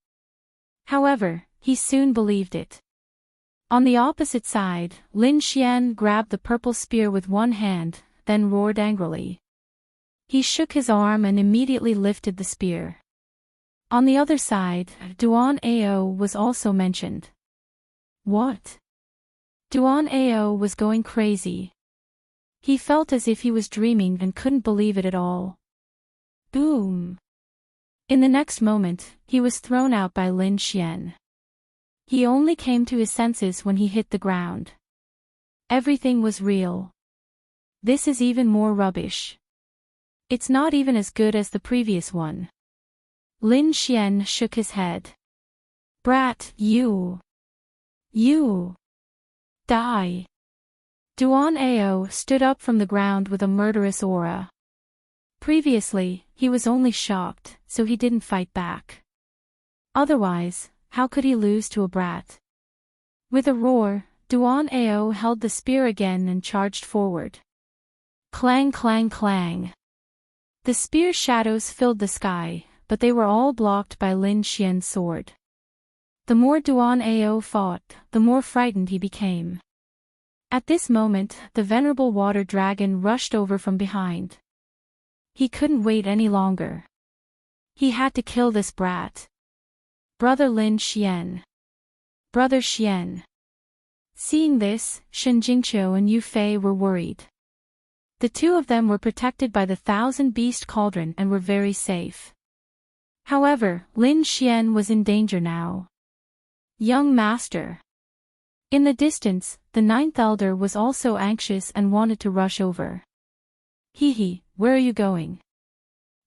However, he soon believed it. On the opposite side, Lin Xian grabbed the purple spear with one hand, then roared angrily. He shook his arm and immediately lifted the spear. On the other side, Duan Ao was also mentioned. What? Duan Ao was going crazy. He felt as if he was dreaming and couldn't believe it at all. Boom! In the next moment, he was thrown out by Lin Xian. He only came to his senses when he hit the ground. Everything was real. This is even more rubbish. It's not even as good as the previous one. Lin Xian shook his head. Brat, you. Die. Duan Ao stood up from the ground with a murderous aura. Previously, he was only shocked, so he didn't fight back. Otherwise, how could he lose to a brat? With a roar, Duan Ao held the spear again and charged forward. Clang clang clang. The spear shadows filled the sky, but they were all blocked by Lin Xian's sword. The more Duan Ao fought, the more frightened he became. At this moment, the venerable water dragon rushed over from behind. He couldn't wait any longer. He had to kill this brat. Brother Lin Xian. Brother Xian. Seeing this, Shen Jingqiu and Yu Fei were worried. The two of them were protected by the 1,000-beast cauldron and were very safe. However, Lin Xian was in danger now. Young master. In the distance, the 9th elder was also anxious and wanted to rush over. Hee, where are you going?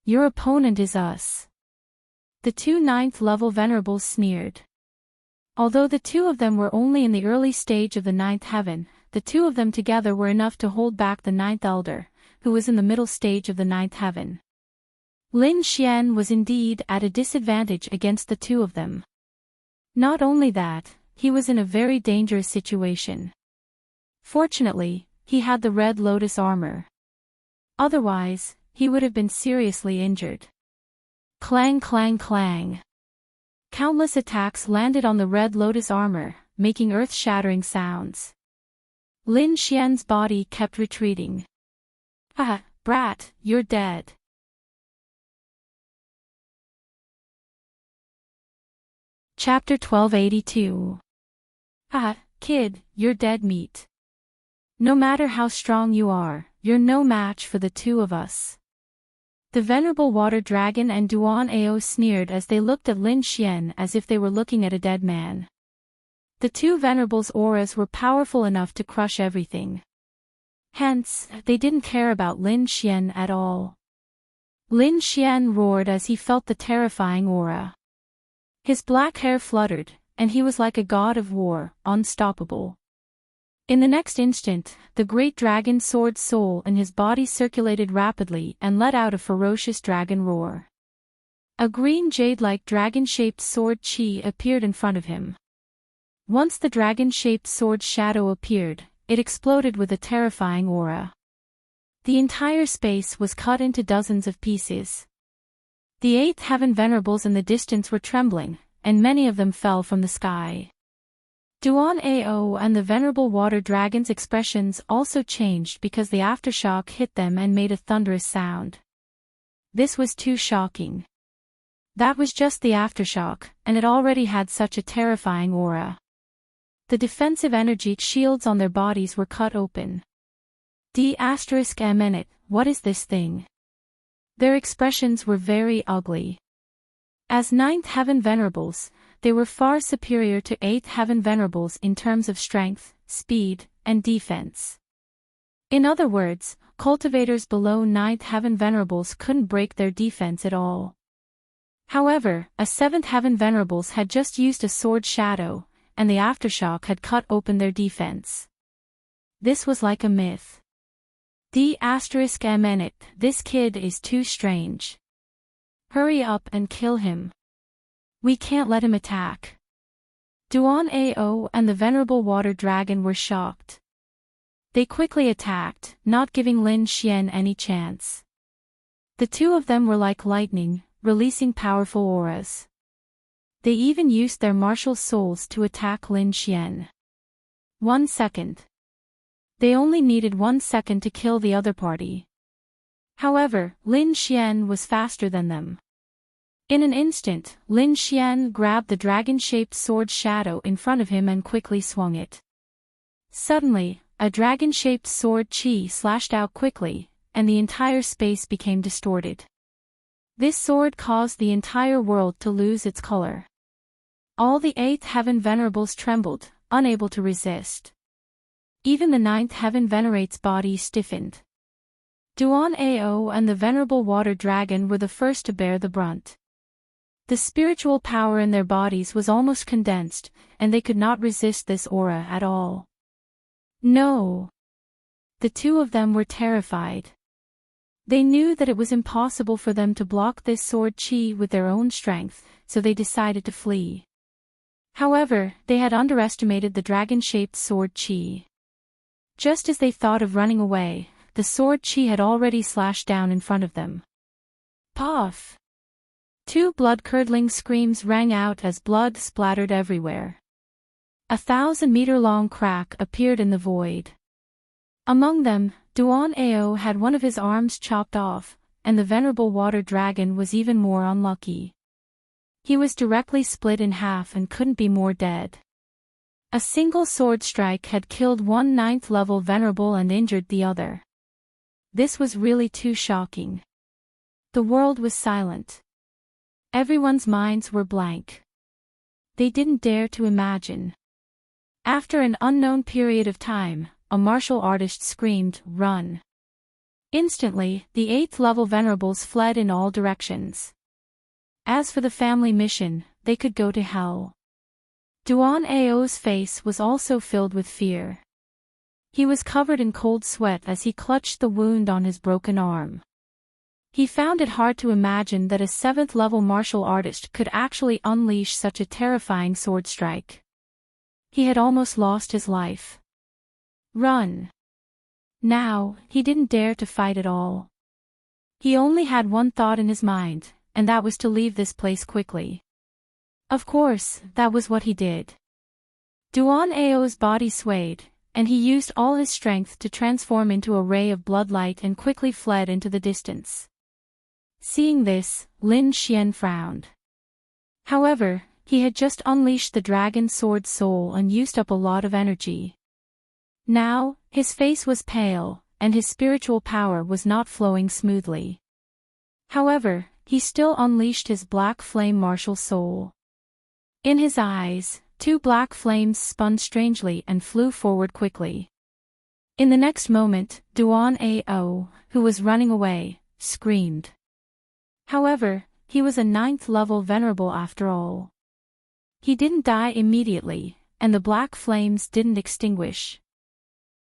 Your opponent is us. The two 9th level venerables sneered. Although the two of them were only in the early stage of the 9th heaven, the two of them together were enough to hold back the 9th elder, who was in the middle stage of the 9th heaven. Lin Xian was indeed at a disadvantage against the two of them. Not only that, he was in a very dangerous situation. Fortunately, he had the Red Lotus armor. Otherwise, he would have been seriously injured. Clang clang clang. Countless attacks landed on the Red Lotus armor, making earth-shattering sounds. Lin Xian's body kept retreating. Haha, brat, you're dead. Chapter 1282. Haha, kid, you're dead meat. No matter how strong you are, you're no match for the two of us. The venerable water dragon and Duan Ao sneered as they looked at Lin Xian as if they were looking at a dead man. The two venerables' auras were powerful enough to crush everything. Hence, they didn't care about Lin Xian at all. Lin Xian roared as he felt the terrifying aura. His black hair fluttered, and he was like a god of war, unstoppable. In the next instant, the great dragon sword's soul in his body circulated rapidly and let out a ferocious dragon roar. A green jade-like dragon-shaped sword chi appeared in front of him. Once the dragon-shaped sword's shadow appeared, it exploded with a terrifying aura. The entire space was cut into dozens of pieces. The 8th heaven venerables in the distance were trembling, and many of them fell from the sky. Duan Ao and the venerable water dragon's expressions also changed because the aftershock hit them and made a thunderous sound. This was too shocking. That was just the aftershock, and it already had such a terrifying aura. The defensive energy shields on their bodies were cut open. D***, what is this thing? Their expressions were very ugly. As 9th Heaven Venerables, they were far superior to 8th Heaven Venerables in terms of strength, speed, and defense. In other words, cultivators below 9th Heaven Venerables couldn't break their defense at all. However, a 7th Heaven Venerables had just used a sword shadow, and the aftershock had cut open their defense. This was like a myth. D***, this kid is too strange. Hurry up and kill him. We can't let him attack. Duan Ao and the Venerable Water Dragon were shocked. They quickly attacked, not giving Lin Xian any chance. The two of them were like lightning, releasing powerful auras. They even used their martial souls to attack Lin Xian. 1 second. They only needed 1 second to kill the other party. However, Lin Xian was faster than them. In an instant, Lin Xian grabbed the dragon-shaped sword shadow in front of him and quickly swung it. Suddenly, a dragon-shaped sword chi slashed out quickly, and the entire space became distorted. This sword caused the entire world to lose its color. All the 8th Heaven Venerables trembled, unable to resist. Even the 9th Heaven Venerate's body stiffened. Duan Ao and the Venerable Water Dragon were the first to bear the brunt. The spiritual power in their bodies was almost condensed, and they could not resist this aura at all. No. The two of them were terrified. They knew that it was impossible for them to block this sword chi with their own strength, so they decided to flee. However, they had underestimated the dragon-shaped sword chi. Just as they thought of running away, the sword chi had already slashed down in front of them. Puff! 2 blood-curdling screams rang out as blood splattered everywhere. A 1,000-meter-long crack appeared in the void. Among them, Duan Ao had one of his arms chopped off, and the Venerable Water Dragon was even more unlucky. He was directly split in half and couldn't be more dead. A single sword strike had killed one 9th level Venerable and injured the other. This was really too shocking. The world was silent. Everyone's minds were blank. They didn't dare to imagine. After an unknown period of time, a martial artist screamed, "Run!" Instantly, the 8th level Venerables fled in all directions. As for the family mission, they could go to hell. Duan Ao's face was also filled with fear. He was covered in cold sweat as he clutched the wound on his broken arm. He found it hard to imagine that a 7th level martial artist could actually unleash such a terrifying sword strike. He had almost lost his life. Run! Now, he didn't dare to fight at all. He only had one thought in his mind, and that was to leave this place quickly. Of course, that was what he did. Duan Ao's body swayed, and he used all his strength to transform into a ray of bloodlight and quickly fled into the distance. Seeing this, Lin Xian frowned. However, he had just unleashed the dragon sword soul and used up a lot of energy. Now, his face was pale, and his spiritual power was not flowing smoothly. However, he still unleashed his black flame martial soul. In his eyes, 2 black flames spun strangely and flew forward quickly. In the next moment, Duan Ao, who was running away, screamed. However, he was a 9th level Venerable after all. He didn't die immediately, and the black flames didn't extinguish.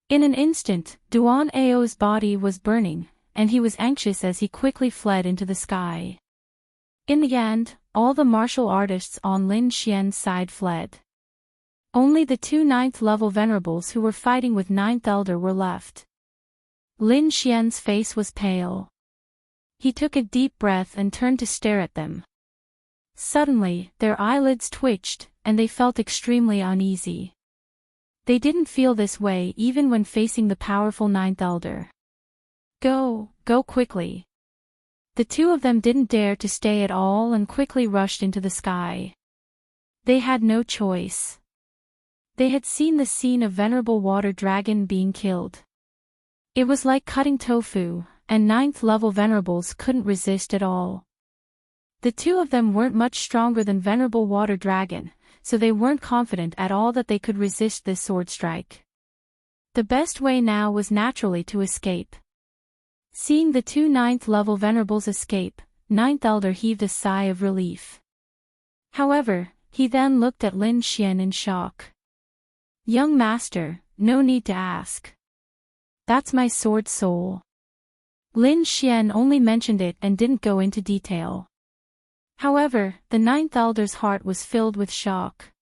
In an instant, Duan Ao's body was burning, and he was anxious as he quickly fled into the sky. In the end, all the martial artists on Lin Xian's side fled. Only the 2 9th level Venerables who were fighting with 9th Elder were left. Lin Xian's face was pale. He took a deep breath and turned to stare at them. Suddenly, their eyelids twitched, and they felt extremely uneasy. They didn't feel this way even when facing the powerful 9th Elder. Go quickly. The two of them didn't dare to stay at all and quickly rushed into the sky. They had no choice. They had seen the scene of venerable water dragon being killed. It was like cutting tofu, and 9th level venerables couldn't resist at all. The two of them weren't much stronger than venerable water dragon, so they weren't confident at all that they could resist this sword strike. The best way now was naturally to escape. Seeing the two 9th level venerables escape, 9th Elder heaved a sigh of relief. However, he then looked at Lin Xian in shock. "Young master, no need to ask. That's my sword soul." Lin Xian only mentioned it and didn't go into detail. However, the 9th Elder's heart was filled with shock.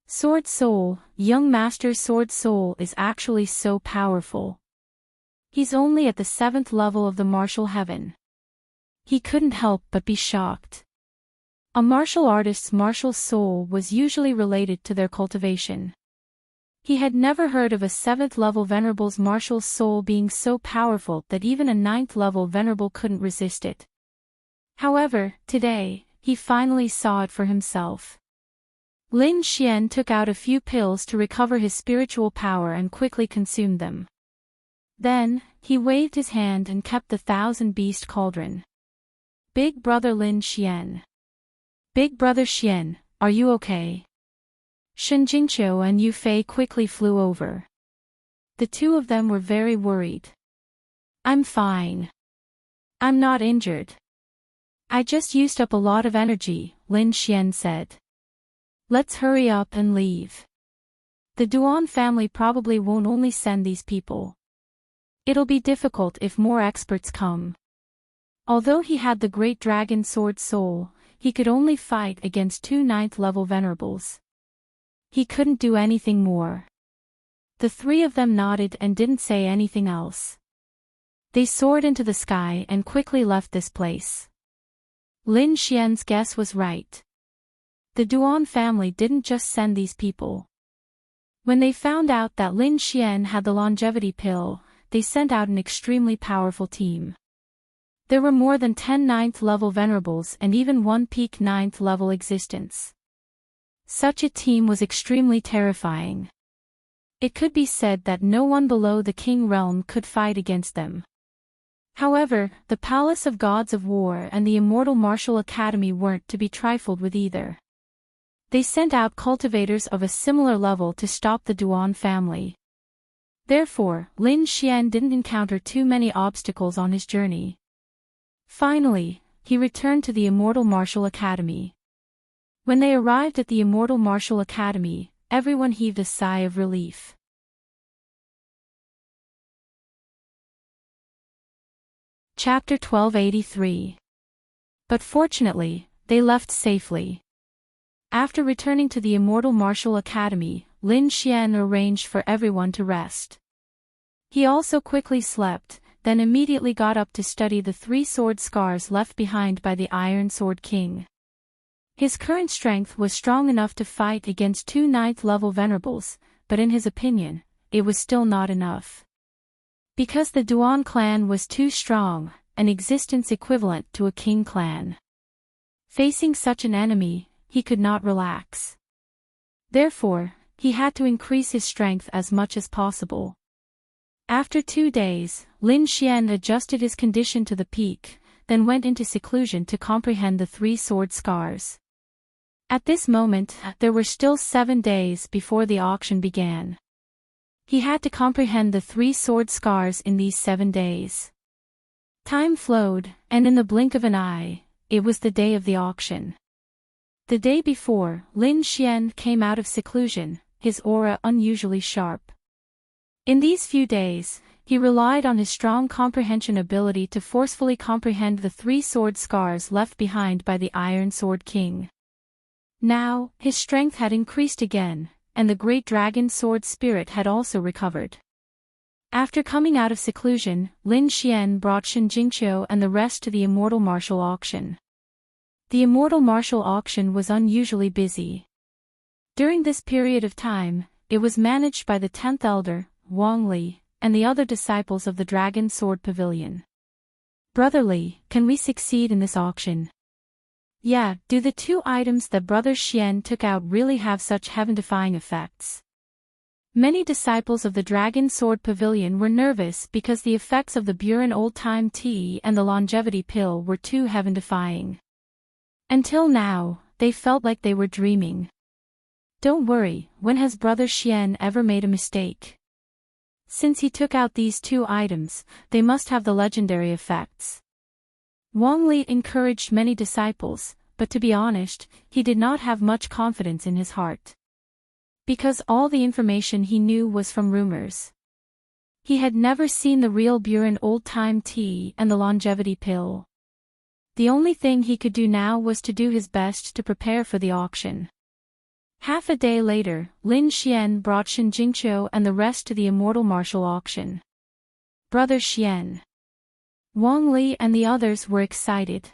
Sword soul, young master's sword soul is actually so powerful. He's only at the 7th level of the martial heaven. He couldn't help but be shocked. A martial artist's martial soul was usually related to their cultivation. He had never heard of a 7th level venerable's martial soul being so powerful that even a 9th level venerable couldn't resist it. However, today, he finally saw it for himself. Lin Xian took out a few pills to recover his spiritual power and quickly consumed them. Then, he waved his hand and kept the 1,000-beast cauldron. "Big brother Lin Xian. Big brother Xian, are you okay?" Shen Jingqiu and Yu Fei quickly flew over. The two of them were very worried. "I'm fine. I'm not injured. I just used up a lot of energy," Lin Xian said. "Let's hurry up and leave. The Duan family probably won't only send these people. It'll be difficult if more experts come." Although he had the Great Dragon Sword Soul, he could only fight against two 9th level venerables. He couldn't do anything more. The three of them nodded and didn't say anything else. They soared into the sky and quickly left this place. Lin Xian's guess was right. The Duan family didn't just send these people. When they found out that Lin Xian had the longevity pill, they sent out an extremely powerful team. There were more than 10 9th level venerables and even one peak 9th level existence. Such a team was extremely terrifying. It could be said that no one below the King realm could fight against them. However, the Palace of Gods of War and the Immortal Martial Academy weren't to be trifled with either. They sent out cultivators of a similar level to stop the Duan family. Therefore, Lin Xian didn't encounter too many obstacles on his journey. Finally, he returned to the Immortal Martial Academy. When they arrived at the Immortal Martial Academy, everyone heaved a sigh of relief. Chapter 1283. But fortunately, they left safely. After returning to the Immortal Martial Academy, Lin Xian arranged for everyone to rest. He also quickly slept, then immediately got up to study the 3 sword scars left behind by the Iron Sword King. His current strength was strong enough to fight against 2 9th level venerables, but in his opinion, it was still not enough. Because the Duan clan was too strong, an existence equivalent to a king clan. Facing such an enemy, he could not relax. Therefore, he had to increase his strength as much as possible. After 2 days, Lin Xian adjusted his condition to the peak, then went into seclusion to comprehend the 3 sword scars. At this moment, there were still 7 days before the auction began. He had to comprehend the 3 sword scars in these 7 days. Time flowed, and in the blink of an eye, it was the day of the auction. The day before, Lin Xian came out of seclusion, his aura unusually sharp. In these few days, he relied on his strong comprehension ability to forcefully comprehend the 3 sword scars left behind by the Iron Sword King. Now, his strength had increased again, and the Great Dragon Sword Spirit had also recovered. After coming out of seclusion, Lin Xian brought Shen Jingqiu and the rest to the Immortal Martial Auction. The Immortal Martial Auction was unusually busy. During this period of time, it was managed by the 10th Elder, Wang Li, and the other disciples of the Dragon Sword Pavilion. Brotherly, can we succeed in this auction? Yeah, do the 2 items that Brother Xian took out really have such heaven-defying effects? Many disciples of the Dragon Sword Pavilion were nervous because the effects of the Buren Old-Time Tea and the Longevity Pill were too heaven-defying. Until now, they felt like they were dreaming. Don't worry, when has Brother Xian ever made a mistake? Since he took out these 2 items, they must have the legendary effects. Wang Li encouraged many disciples, but to be honest, he did not have much confidence in his heart. Because all the information he knew was from rumors. He had never seen the real Buren Old-Time Tea and the Longevity Pill. The only thing he could do now was to do his best to prepare for the auction. Half a day later, Lin Xian brought Shen Jingqiu and the rest to the Immortal Martial Auction. Brother Xian, Wang Li and the others were excited.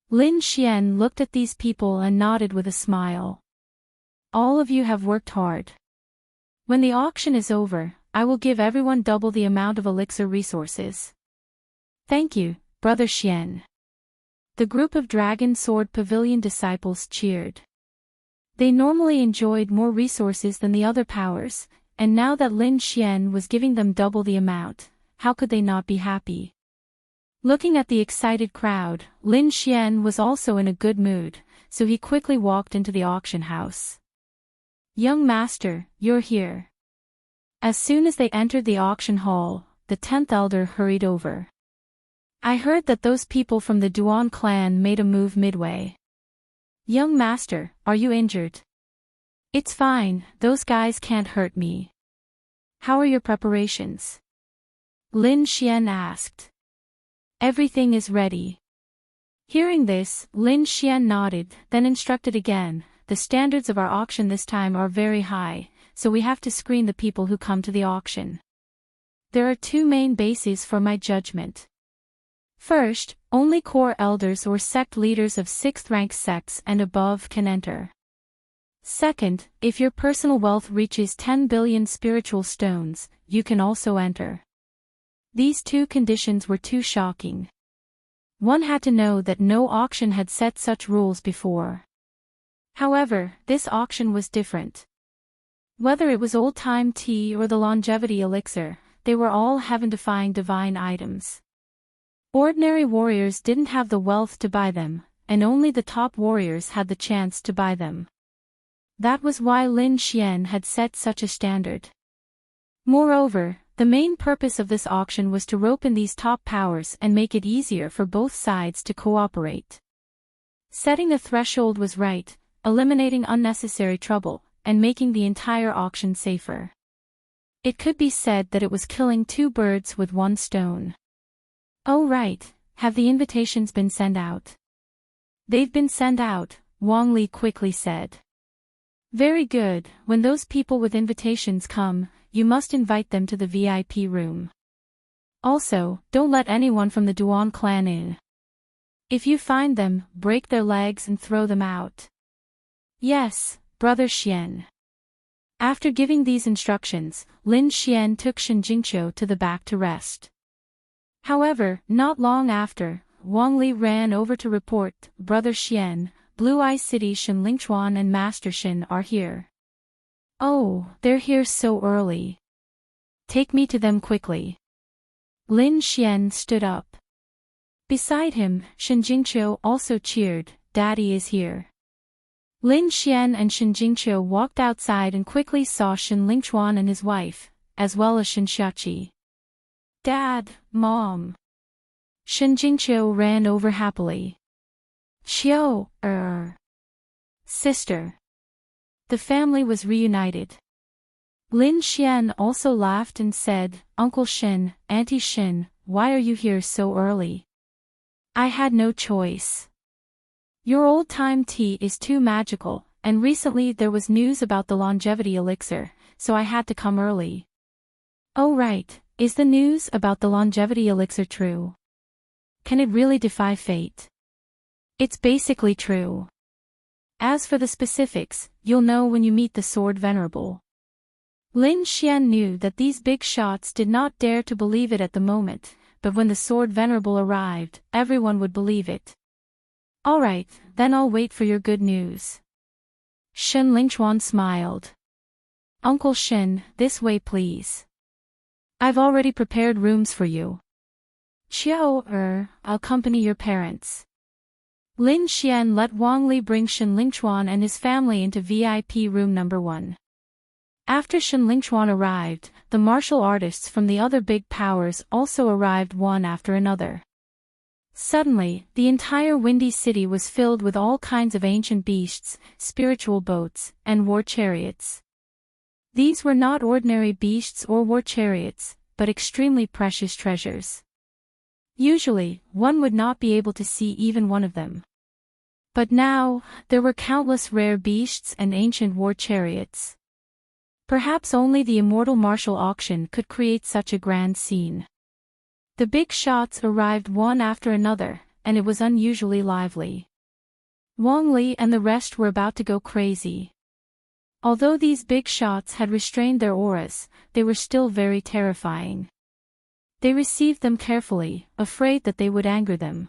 Lin Xian looked at these people and nodded with a smile. All of you have worked hard. When the auction is over, I will give everyone double the amount of elixir resources. Thank you, Brother Xian. The group of Dragon Sword Pavilion disciples cheered. They normally enjoyed more resources than the other powers, and now that Lin Xian was giving them double the amount, how could they not be happy? Looking at the excited crowd, Lin Xian was also in a good mood, so he quickly walked into the auction house. Young master, you're here. As soon as they entered the auction hall, the 10th elder hurried over. I heard that those people from the Duan clan made a move midway. Young master, are you injured? It's fine, those guys can't hurt me. How are your preparations? Lin Xian asked. Everything is ready. Hearing this, Lin Xian nodded, then instructed again, the standards of our auction this time are very high, so we have to screen the people who come to the auction. There are 2 main bases for my judgment. First, only core elders or sect leaders of 6th rank sects and above can enter. Second, if your personal wealth reaches 10 billion spiritual stones, you can also enter. These 2 conditions were too shocking. One had to know that no auction had set such rules before. However, this auction was different. Whether it was old-time tea or the longevity elixir, they were all heaven-defying divine items. Ordinary warriors didn't have the wealth to buy them, and only the top warriors had the chance to buy them. That was why Lin Xian had set such a standard. Moreover, the main purpose of this auction was to rope in these top powers and make it easier for both sides to cooperate. Setting the threshold was right, eliminating unnecessary trouble, and making the entire auction safer. It could be said that it was killing 2 birds with 1 stone. Oh right, have the invitations been sent out? They've been sent out, Wang Li quickly said. Very good, when those people with invitations come, you must invite them to the VIP room. Also, don't let anyone from the Duan clan in. If you find them, break their legs and throw them out. Yes, Brother Xian. After giving these instructions, Lin Xian took Shen Jingqiu to the back to rest. However, not long after, Wang Li ran over to report, Brother Xian, Blue Eye City Shen Lingchuan and Master Shen are here. Oh, they're here so early. Take me to them quickly. Lin Xian stood up. Beside him, Shen Jingqiu also cheered, Daddy is here. Lin Xian and Shen Jingqiu walked outside and quickly saw Shen Lingchuan and his wife, as well as Shen Xiaqi. Dad, Mom. Shen Jingqiu ran over happily. Xiao, Sister. The family was reunited. Lin Xian also laughed and said, Uncle Shen, Auntie Shen, why are you here so early? I had no choice. Your old-time tea is too magical, and recently there was news about the longevity elixir, so I had to come early. Oh right, is the news about the longevity elixir true? Can it really defy fate? It's basically true. As for the specifics, you'll know when you meet the Sword Venerable. Lin Xian knew that these big shots did not dare to believe it at the moment, but when the sword venerable arrived, everyone would believe it. Alright, then I'll wait for your good news. Shen Lingchuan smiled. Uncle Shen, this way please. I've already prepared rooms for you. I'll accompany your parents. Lin Xian let Wang Li bring Shen Lingchuan and his family into VIP room number 1. After Shen Lingchuan arrived, the martial artists from the other big powers also arrived one after another. Suddenly, the entire Windy City was filled with all kinds of ancient beasts, spiritual boats, and war chariots. These were not ordinary beasts or war chariots, but extremely precious treasures. Usually, one would not be able to see even one of them. But now, there were countless rare beasts and ancient war chariots. Perhaps only the immortal martial auction could create such a grand scene. The big shots arrived one after another, and it was unusually lively. Wang Li and the rest were about to go crazy. Although these big shots had restrained their auras, they were still very terrifying. They received them carefully, afraid that they would anger them.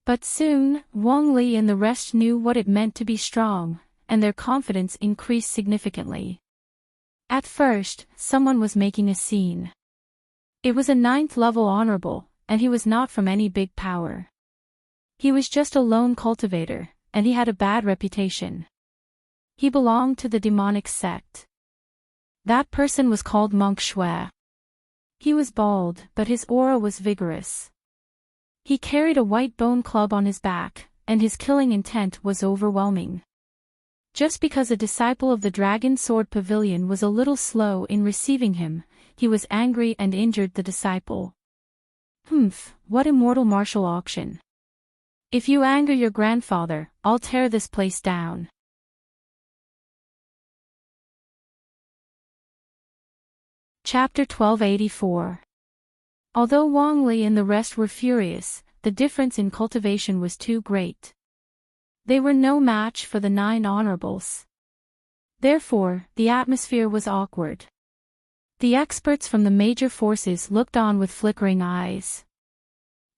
But soon, Wang Li and the rest knew what it meant to be strong, and their confidence increased significantly. At first, someone was making a scene. It was a 9th level honorable, and he was not from any big power. He was just a lone cultivator, and he had a bad reputation. He belonged to the demonic sect. That person was called Monk Shui. He was bald, but his aura was vigorous. He carried a white bone club on his back, and his killing intent was overwhelming. Just because a disciple of the Dragon Sword Pavilion was a little slow in receiving him, he was angry and injured the disciple. What immortal martial auction. If you anger your grandfather, I'll tear this place down. Chapter 1284. Although Wang Li and the rest were furious, the difference in cultivation was too great. They were no match for the 9 honorables. Therefore, the atmosphere was awkward. The experts from the major forces looked on with flickering eyes.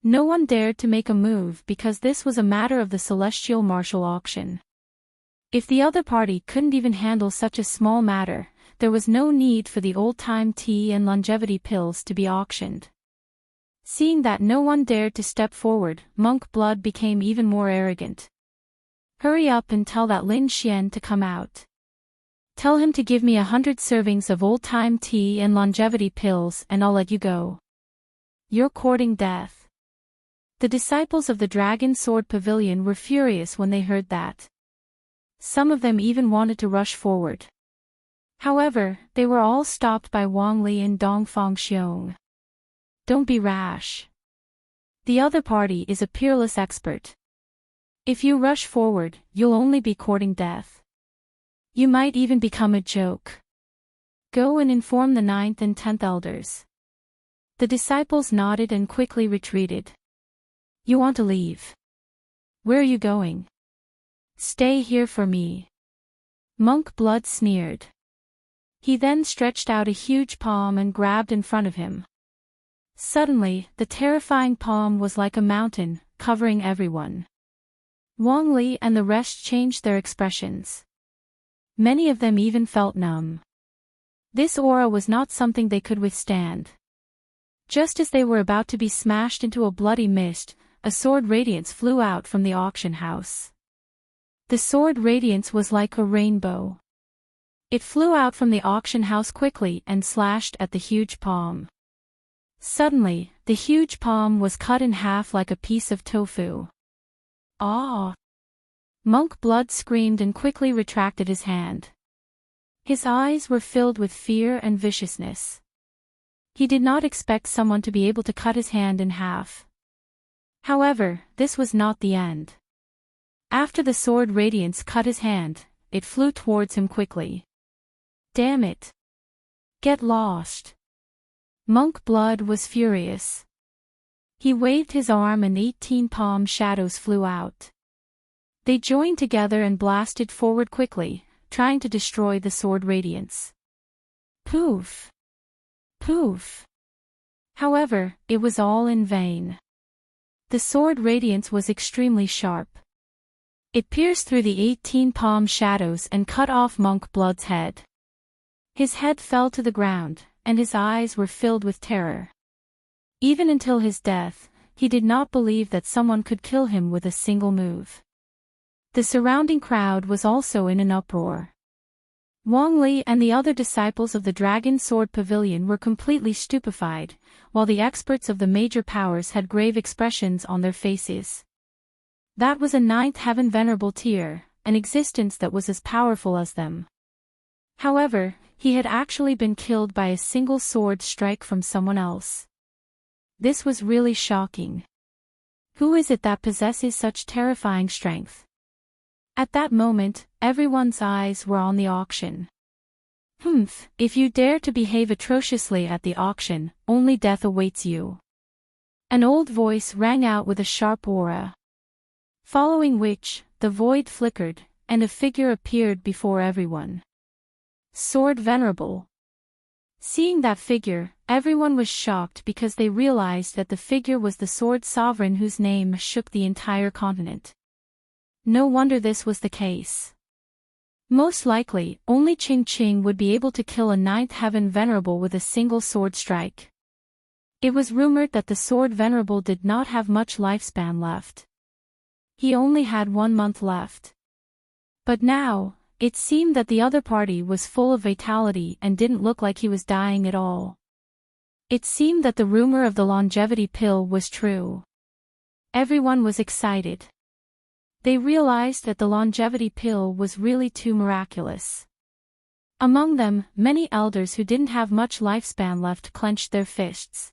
No one dared to make a move because this was a matter of the celestial martial auction. If the other party couldn't even handle such a small matter, there was no need for the old-time tea and longevity pills to be auctioned. Seeing that no one dared to step forward, Monk Blood became even more arrogant. Hurry up and tell that Lin Xian to come out. Tell him to give me 100 servings of old-time tea and longevity pills and I'll let you go. You're courting death. The disciples of the Dragon Sword Pavilion were furious when they heard that. Some of them even wanted to rush forward. However, they were all stopped by Wang Li and Dongfang Xiong. Don't be rash. The other party is a peerless expert. If you rush forward, you'll only be courting death. You might even become a joke. Go and inform the 9th and 10th elders. The disciples nodded and quickly retreated. You want to leave? Where are you going? Stay here for me. Monk Blood sneered. He then stretched out a huge palm and grabbed in front of him. Suddenly, the terrifying palm was like a mountain, covering everyone. Wang Li and the rest changed their expressions. Many of them even felt numb. This aura was not something they could withstand. Just as they were about to be smashed into a bloody mist, a sword radiance flew out from the auction house. The sword radiance was like a rainbow. It flew out from the auction house quickly and slashed at the huge palm. Suddenly, the huge palm was cut in half like a piece of tofu. Ah! Monk Blood screamed and quickly retracted his hand. His eyes were filled with fear and viciousness. He did not expect someone to be able to cut his hand in half. However, this was not the end. After the sword radiance cut his hand, it flew towards him quickly. Damn it! Get lost! Monk Blood was furious. He waved his arm and 18 palm shadows flew out. They joined together and blasted forward quickly, trying to destroy the sword radiance. Poof! Poof! However, it was all in vain. The sword radiance was extremely sharp. It pierced through the 18 palm shadows and cut off Monk Blood's head. His head fell to the ground, and his eyes were filled with terror. Even until his death, he did not believe that someone could kill him with a single move. The surrounding crowd was also in an uproar. Wang Li and the other disciples of the Dragon Sword Pavilion were completely stupefied, while the experts of the major powers had grave expressions on their faces. That was a ninth heaven venerable tier, an existence that was as powerful as them. However, he had actually been killed by a single sword strike from someone else. This was really shocking. Who is it that possesses such terrifying strength? At that moment, everyone's eyes were on the auction. If you dare to behave atrociously at the auction, only death awaits you. An old voice rang out with a sharp aura. Following which, the void flickered, and a figure appeared before everyone. Sword Venerable. Seeing that figure, everyone was shocked because they realized that the figure was the Sword Sovereign whose name shook the entire continent. No wonder this was the case. Most likely, only Ching Ching would be able to kill a ninth heaven venerable with a single sword strike. It was rumored that the Sword Venerable did not have much lifespan left. He only had 1 month left. But now, it seemed that the other party was full of vitality and didn't look like he was dying at all. It seemed that the rumor of the longevity pill was true. Everyone was excited. They realized that the longevity pill was really too miraculous. Among them, many elders who didn't have much lifespan left clenched their fists.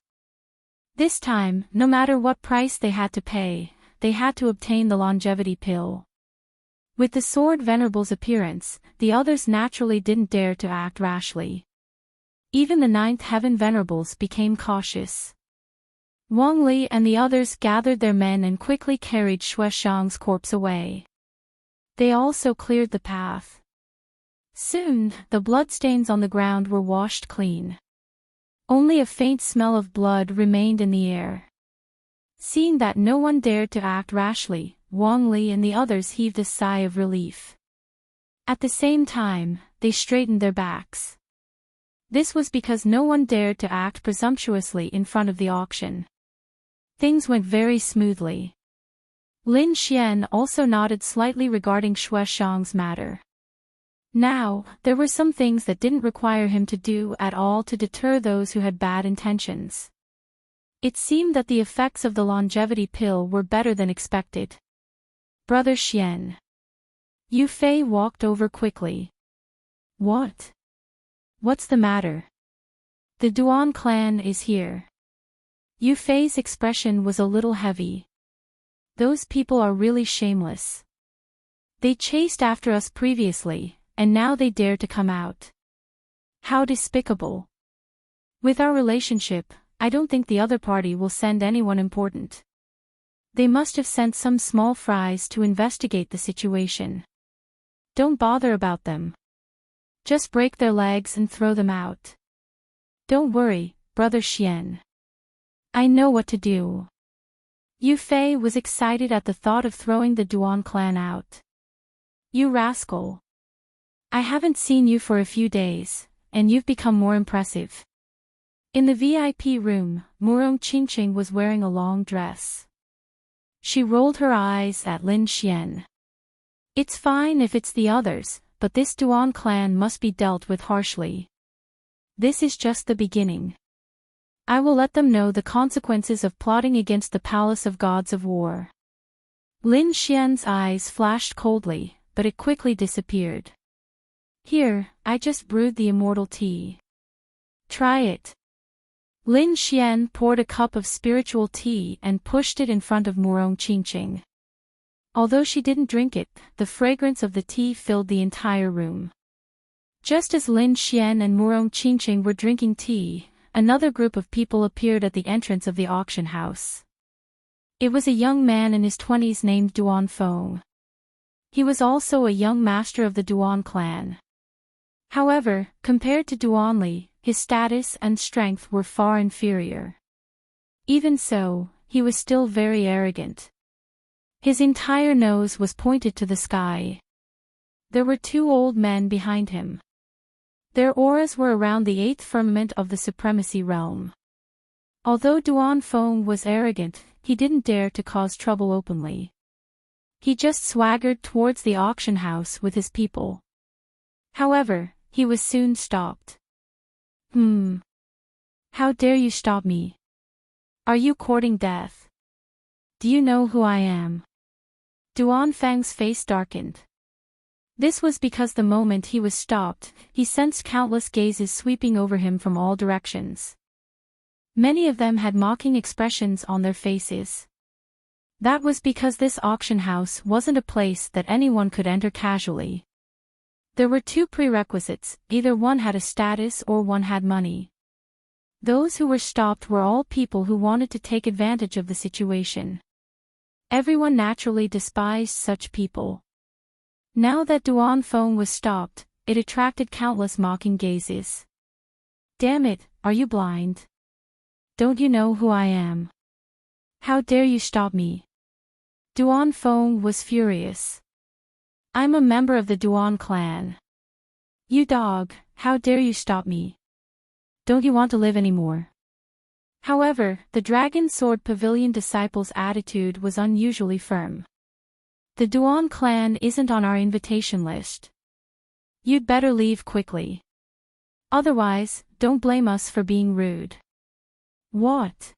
This time, no matter what price they had to pay, they had to obtain the longevity pill. With the Sword Venerable's appearance, the others naturally didn't dare to act rashly. Even the ninth heaven venerables became cautious. Wang Li and the others gathered their men and quickly carried Xue Xiang's corpse away. They also cleared the path. Soon, the bloodstains on the ground were washed clean. Only a faint smell of blood remained in the air. Seeing that no one dared to act rashly, Wang Li and the others heaved a sigh of relief. At the same time, they straightened their backs. This was because no one dared to act presumptuously in front of the auction. Things went very smoothly. Lin Xian also nodded slightly regarding Xue Xiang's matter. Now, there were some things that didn't require him to do at all to deter those who had bad intentions. It seemed that the effects of the longevity pill were better than expected. Brother Xian. Yu Fei walked over quickly. What? What's the matter? The Duan clan is here. Yu Fei's expression was a little heavy. Those people are really shameless. They chased after us previously, and now they dare to come out. How despicable. With our relationship, I don't think the other party will send anyone important. They must have sent some small fries to investigate the situation. Don't bother about them. Just break their legs and throw them out. Don't worry, Brother Xian. I know what to do. Yu Fei was excited at the thought of throwing the Duan clan out. You rascal. I haven't seen you for a few days, and you've become more impressive. In the VIP room, Murong Qingqing was wearing a long dress. She rolled her eyes at Lin Xian. It's fine if it's the others, but this Duan clan must be dealt with harshly. This is just the beginning. I will let them know the consequences of plotting against the Palace of Gods of War. Lin Xian's eyes flashed coldly, but it quickly disappeared. Here, I just brewed the immortal tea. Try it. Lin Xian poured a cup of spiritual tea and pushed it in front of Murong Qingqing. Although she didn't drink it, the fragrance of the tea filled the entire room. Just as Lin Xian and Murong Qingqing were drinking tea, another group of people appeared at the entrance of the auction house. It was a young man in his 20s named Duan Feng. He was also a young master of the Duan clan. However, compared to Duan Li, his status and strength were far inferior. Even so, he was still very arrogant. His entire nose was pointed to the sky. There were two old men behind him. Their auras were around the eighth firmament of the supremacy realm. Although Duan Feng was arrogant, he didn't dare to cause trouble openly. He just swaggered towards the auction house with his people. However, he was soon stopped. How dare you stop me? Are you courting death? Do you know who I am? Duan Feng's face darkened. This was because the moment he was stopped, he sensed countless gazes sweeping over him from all directions. Many of them had mocking expressions on their faces. That was because this auction house wasn't a place that anyone could enter casually. There were two prerequisites, either one had a status or one had money. Those who were stopped were all people who wanted to take advantage of the situation. Everyone naturally despised such people. Now that Duan Feng was stopped, it attracted countless mocking gazes. Damn it, are you blind? Don't you know who I am? How dare you stop me? Duan Feng was furious. I'm a member of the Duan clan. You dog, how dare you stop me? Don't you want to live anymore? However, the Dragon Sword Pavilion disciple's attitude was unusually firm. The Duan clan isn't on our invitation list. You'd better leave quickly. Otherwise, don't blame us for being rude. What?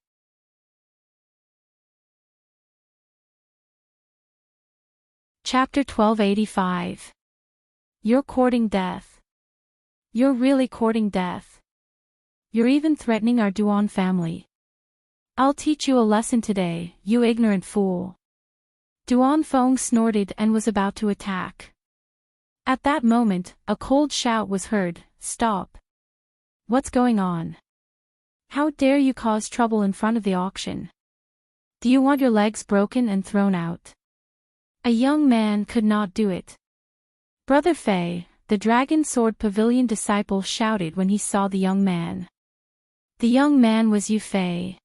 Chapter 1285. You're courting death. You're really courting death. You're even threatening our Duan family. I'll teach you a lesson today, you ignorant fool. Duan Feng snorted and was about to attack. At that moment, a cold shout was heard, "Stop! What's going on? How dare you cause trouble in front of the auction? Do you want your legs broken and thrown out?" A young man could not do it. Brother Fei, the Dragon Sword Pavilion disciple, shouted when he saw the young man. The young man was Yu Fei.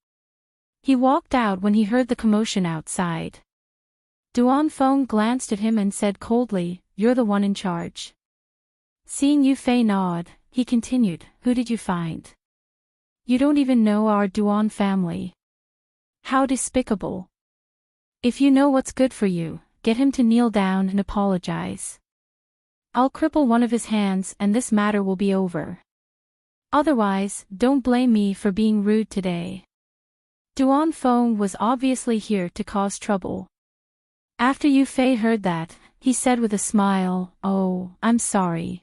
He walked out when he heard the commotion outside. Duan Feng glanced at him and said coldly, "You're the one in charge." Seeing Yu Fei nod, he continued, "Who did you find? You don't even know our Duan family. How despicable. If you know what's good for you, get him to kneel down and apologize. I'll cripple one of his hands and this matter will be over. Otherwise, don't blame me for being rude today." Duan Feng was obviously here to cause trouble. After Yu Fei heard that, he said with a smile, "Oh, I'm sorry.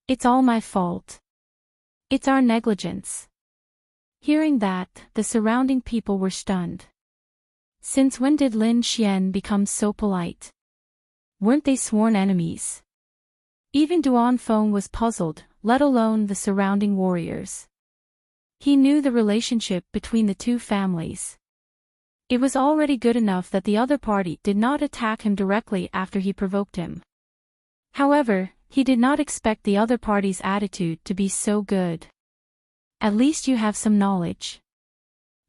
It's all my fault. It's our negligence." Hearing that, the surrounding people were stunned. Since when did Lin Xian become so polite? Weren't they sworn enemies? Even Duan Feng was puzzled, let alone the surrounding warriors. He knew the relationship between the two families. It was already good enough that the other party did not attack him directly after he provoked him. However, he did not expect the other party's attitude to be so good. At least you have some knowledge.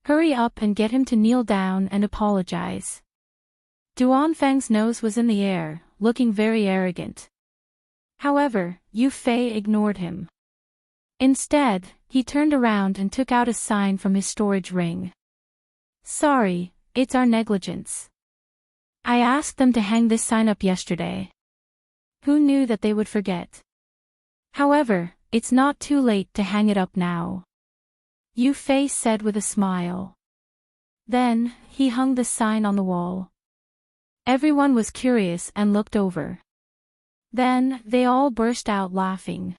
Hurry up and get him to kneel down and apologize. Duan Feng's nose was in the air, looking very arrogant. However, Yu Fei ignored him. Instead, he turned around and took out a sign from his storage ring. "Sorry, it's our negligence. I asked them to hang this sign up yesterday. Who knew that they would forget? However, it's not too late to hang it up now," Yu Fei said with a smile. Then, he hung the sign on the wall. Everyone was curious and looked over. Then, they all burst out laughing.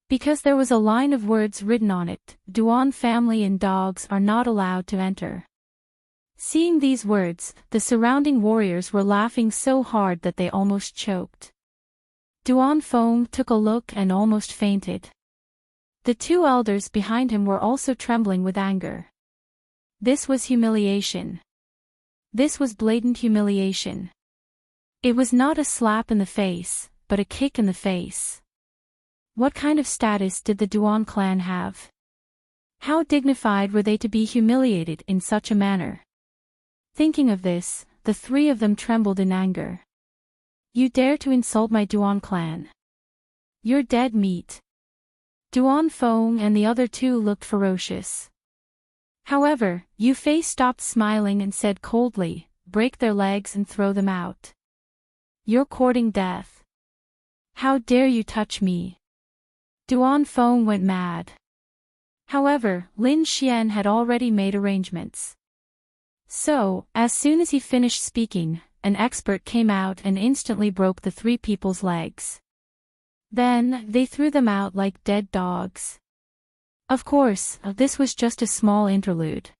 Because there was a line of words written on it, "Duan family and dogs are not allowed to enter." Seeing these words, the surrounding warriors were laughing so hard that they almost choked. Duan Feng took a look and almost fainted. The two elders behind him were also trembling with anger. This was humiliation. This was blatant humiliation. It was not a slap in the face, but a kick in the face. What kind of status did the Duan clan have? How dignified were they to be humiliated in such a manner? Thinking of this, the three of them trembled in anger. You dare to insult my Duan clan? You're dead meat. Duan Fong and the other two looked ferocious. However, Yu Fei stopped smiling and said coldly, break their legs and throw them out. You're courting death. How dare you touch me? Duan Fong went mad. However, Lin Xian had already made arrangements. So, as soon as he finished speaking, an expert came out and instantly broke the three people's legs. Then, they threw them out like dead dogs. Of course, this was just a small interlude.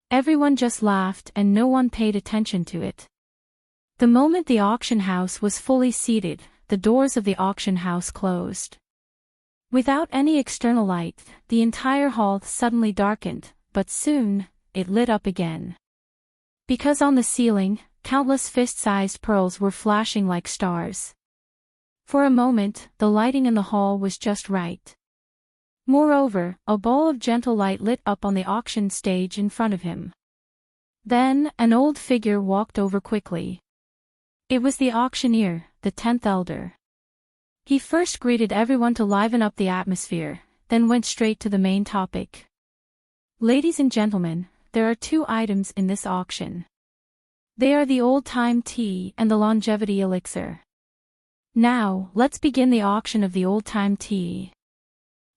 Everyone just laughed and no one paid attention to it. The moment the auction house was fully seated, the doors of the auction house closed. Without any external light, the entire hall suddenly darkened, but soon, it lit up again. Because on the ceiling, countless fist-sized pearls were flashing like stars. For a moment, the lighting in the hall was just right. Moreover, a ball of gentle light lit up on the auction stage in front of him. Then, an old figure walked over quickly. It was the auctioneer, the 10th elder. He first greeted everyone to liven up the atmosphere, then went straight to the main topic. Ladies and gentlemen, there are two items in this auction. They are the old-time tea and the longevity elixir. Now, let's begin the auction of the old-time tea.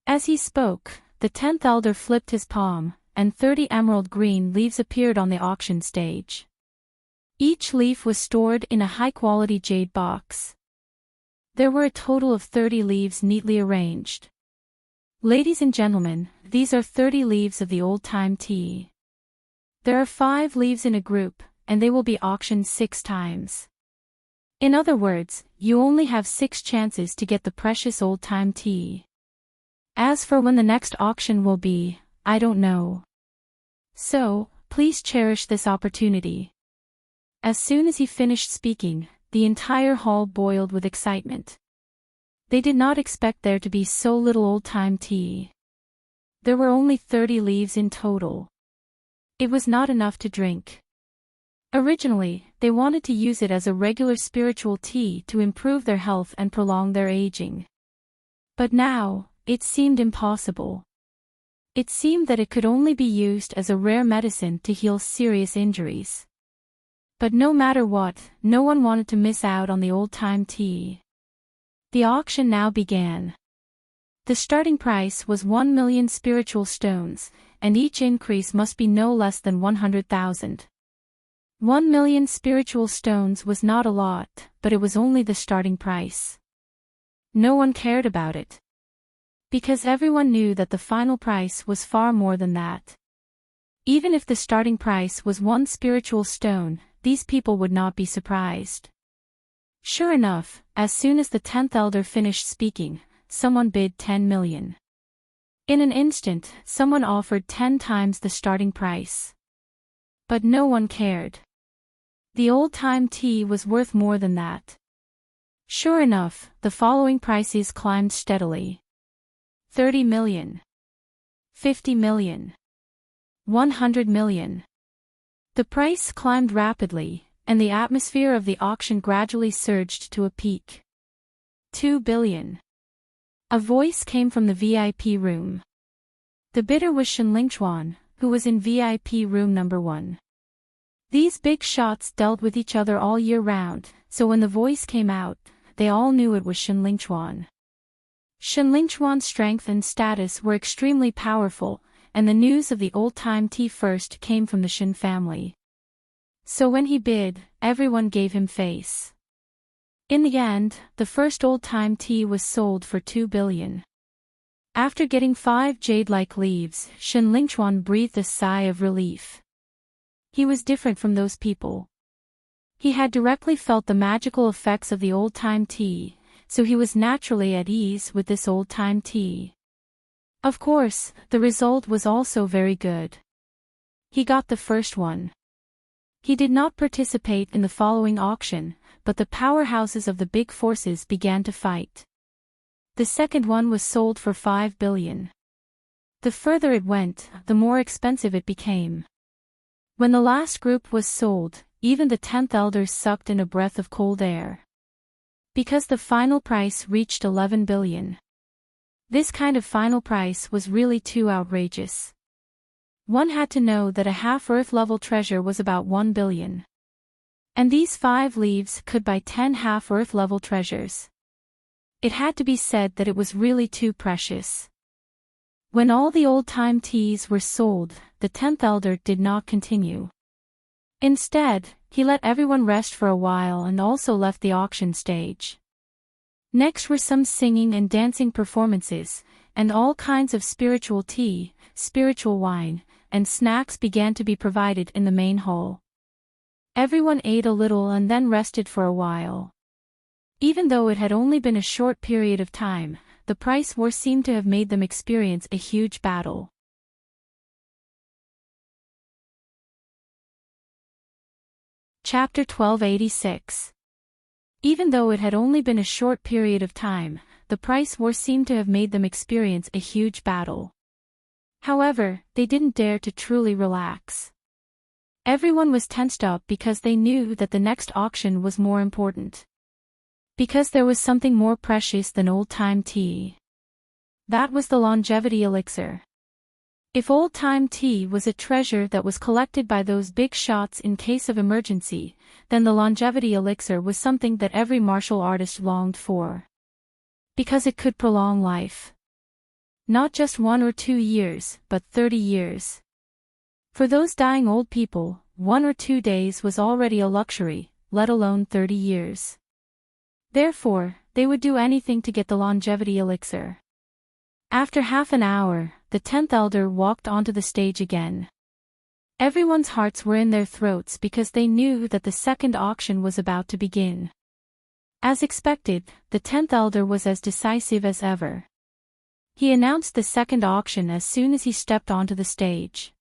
As he spoke, the 10th elder flipped his palm, and 30 emerald green leaves appeared on the auction stage. Each leaf was stored in a high-quality jade box. There were a total of 30 leaves neatly arranged. Ladies and gentlemen, these are 30 leaves of the old-time tea. There are 5 leaves in a group, and they will be auctioned 6 times. In other words, you only have 6 chances to get the precious old-time tea. As for when the next auction will be, I don't know. So, please cherish this opportunity. As soon as he finished speaking, the entire hall boiled with excitement. They did not expect there to be so little old-time tea. There were only 30 leaves in total. It was not enough to drink. Originally, they wanted to use it as a regular spiritual tea to improve their health and prolong their aging. But now, it seemed impossible. It seemed that it could only be used as a rare medicine to heal serious injuries. But no matter what, no one wanted to miss out on the old-time tea. The auction now began. The starting price was 1 million spiritual stones, and each increase must be no less than 100,000. 1 million spiritual stones was not a lot, but it was only the starting price. No one cared about it. Because everyone knew that the final price was far more than that. Even if the starting price was 1 spiritual stone, these people would not be surprised. Sure enough, as soon as the 10th elder finished speaking, someone bid 10 million. In an instant, someone offered 10 times the starting price. But no one cared. The old-time tea was worth more than that. Sure enough, the following prices climbed steadily. 30 million. 50 million. 100 million. The price climbed rapidly, and the atmosphere of the auction gradually surged to a peak. 2 billion. A voice came from the VIP room. The bidder was Shen Lingchuan, who was in VIP room number 1. These big shots dealt with each other all year round, so when the voice came out, they all knew it was Shen Lingchuan. Shen Lingchuan's strength and status were extremely powerful, and the news of the old-time tea first came from the Shen family. So when he bid, everyone gave him face. In the end, the first old-time tea was sold for 2 billion. After getting 5 jade-like leaves, Shen Lingchuan breathed a sigh of relief. He was different from those people. He had directly felt the magical effects of the old-time tea, so he was naturally at ease with this old-time tea. Of course, the result was also very good. He got the first one. He did not participate in the following auction, but the powerhouses of the big forces began to fight. The second one was sold for 5 billion. The further it went, the more expensive it became. When the last group was sold, even the 10th elders sucked in a breath of cold air. Because the final price reached 11 billion. This kind of final price was really too outrageous. One had to know that a half-Earth level treasure was about 1 billion. And these 5 leaves could buy 10 half-Earth level treasures. It had to be said that it was really too precious. When all the old-time teas were sold, the 10th elder did not continue. Instead, he let everyone rest for a while and also left the auction stage. Next were some singing and dancing performances, and all kinds of spiritual tea, spiritual wine, and snacks began to be provided in the main hall. Everyone ate a little and then rested for a while. Even though it had only been a short period of time, the price war seemed to have made them experience a huge battle. Chapter 1286. Even though it had only been a short period of time, the price war seemed to have made them experience a huge battle. However, they didn't dare to truly relax. Everyone was tensed up because they knew that the next auction was more important. Because there was something more precious than old-time tea. That was the longevity elixir. If old-time tea was a treasure that was collected by those big shots in case of emergency, then the longevity elixir was something that every martial artist longed for. Because it could prolong life. Not just 1 or 2 years, but 30 years. For those dying old people, 1 or 2 days was already a luxury, let alone 30 years. Therefore, they would do anything to get the longevity elixir. After half an hour, the 10th elder walked onto the stage again. Everyone's hearts were in their throats because they knew that the second auction was about to begin. As expected, the 10th elder was as decisive as ever. He announced the second auction as soon as he stepped onto the stage.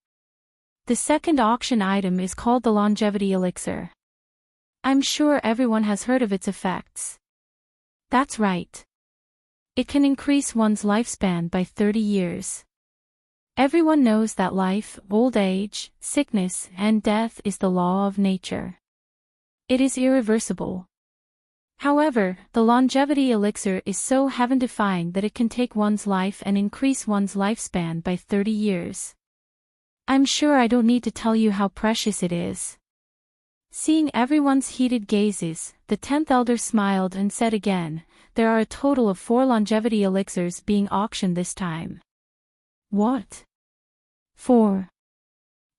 The second auction item is called the longevity elixir. I'm sure everyone has heard of its effects. That's right. It can increase one's lifespan by 30 years. Everyone knows that life, old age, sickness, and death is the law of nature. It is irreversible. However, the longevity elixir is so heaven-defying that it can take one's life and increase one's lifespan by 30 years. I'm sure I don't need to tell you how precious it is. Seeing everyone's heated gazes, the 10th elder smiled and said again, there are a total of 4 longevity elixirs being auctioned this time. What? 4?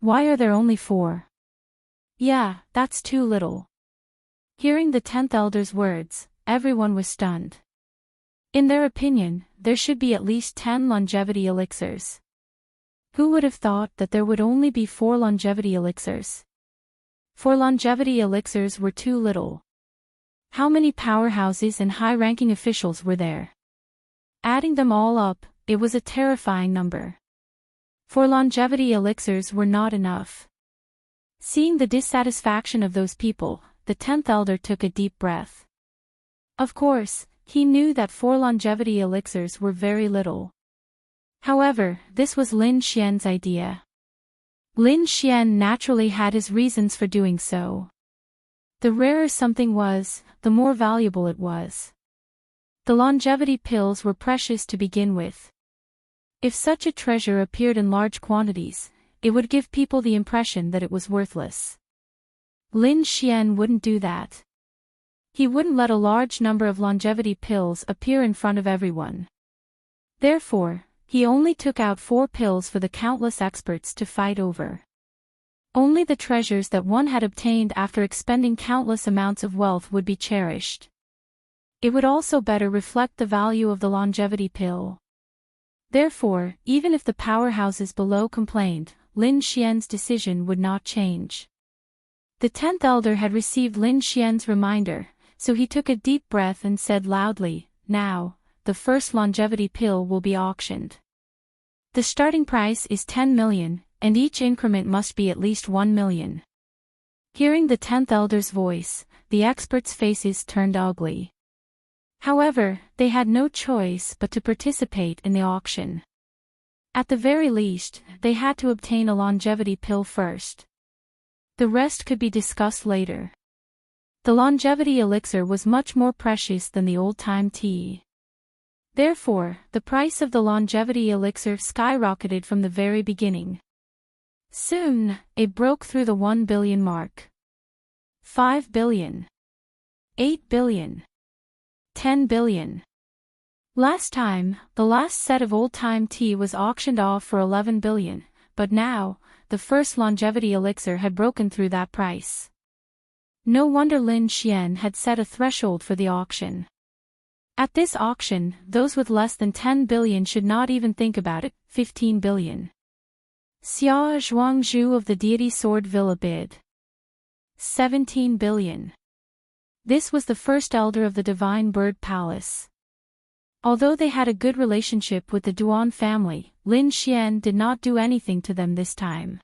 Why are there only 4? Yeah, that's too little. Hearing the 10th elder's words, everyone was stunned. In their opinion, there should be at least 10 longevity elixirs. Who would have thought that there would only be 4 longevity elixirs? 4 longevity elixirs were too little. How many powerhouses and high-ranking officials were there? Adding them all up, it was a terrifying number. 4 longevity elixirs were not enough. Seeing the dissatisfaction of those people, the 10th elder took a deep breath. Of course, he knew that 4 longevity elixirs were very little. However, this was Lin Xian's idea. Lin Xian naturally had his reasons for doing so. The rarer something was, the more valuable it was. The longevity pills were precious to begin with. If such a treasure appeared in large quantities, it would give people the impression that it was worthless. Lin Xian wouldn't do that. He wouldn't let a large number of longevity pills appear in front of everyone. Therefore, he only took out 4 pills for the countless experts to fight over. Only the treasures that one had obtained after expending countless amounts of wealth would be cherished. It would also better reflect the value of the longevity pill. Therefore, even if the powerhouses below complained, Lin Xian's decision would not change. The 10th elder had received Lin Xian's reminder, so he took a deep breath and said loudly, "Now, the first longevity pill will be auctioned. The starting price is 10 million, and each increment must be at least 1 million. Hearing the 10th elder's voice, the experts' faces turned ugly. However, they had no choice but to participate in the auction. At the very least, they had to obtain a longevity pill first. The rest could be discussed later. The longevity elixir was much more precious than the old-time tea. Therefore, the price of the longevity elixir skyrocketed from the very beginning. Soon, it broke through the 1 billion mark. 5 billion. 8 billion. 10 billion. Last time, the last set of old-time tea was auctioned off for 11 billion, but now, the first longevity elixir had broken through that price. No wonder Lin Xian had set a threshold for the auction. At this auction, those with less than 10 billion should not even think about it. 15 billion. Xia Zhuangzhu of the Deity Sword Villa bid 17 billion. This was the first elder of the Divine Bird Palace. Although they had a good relationship with the Duan family, Lin Xian did not do anything to them this time.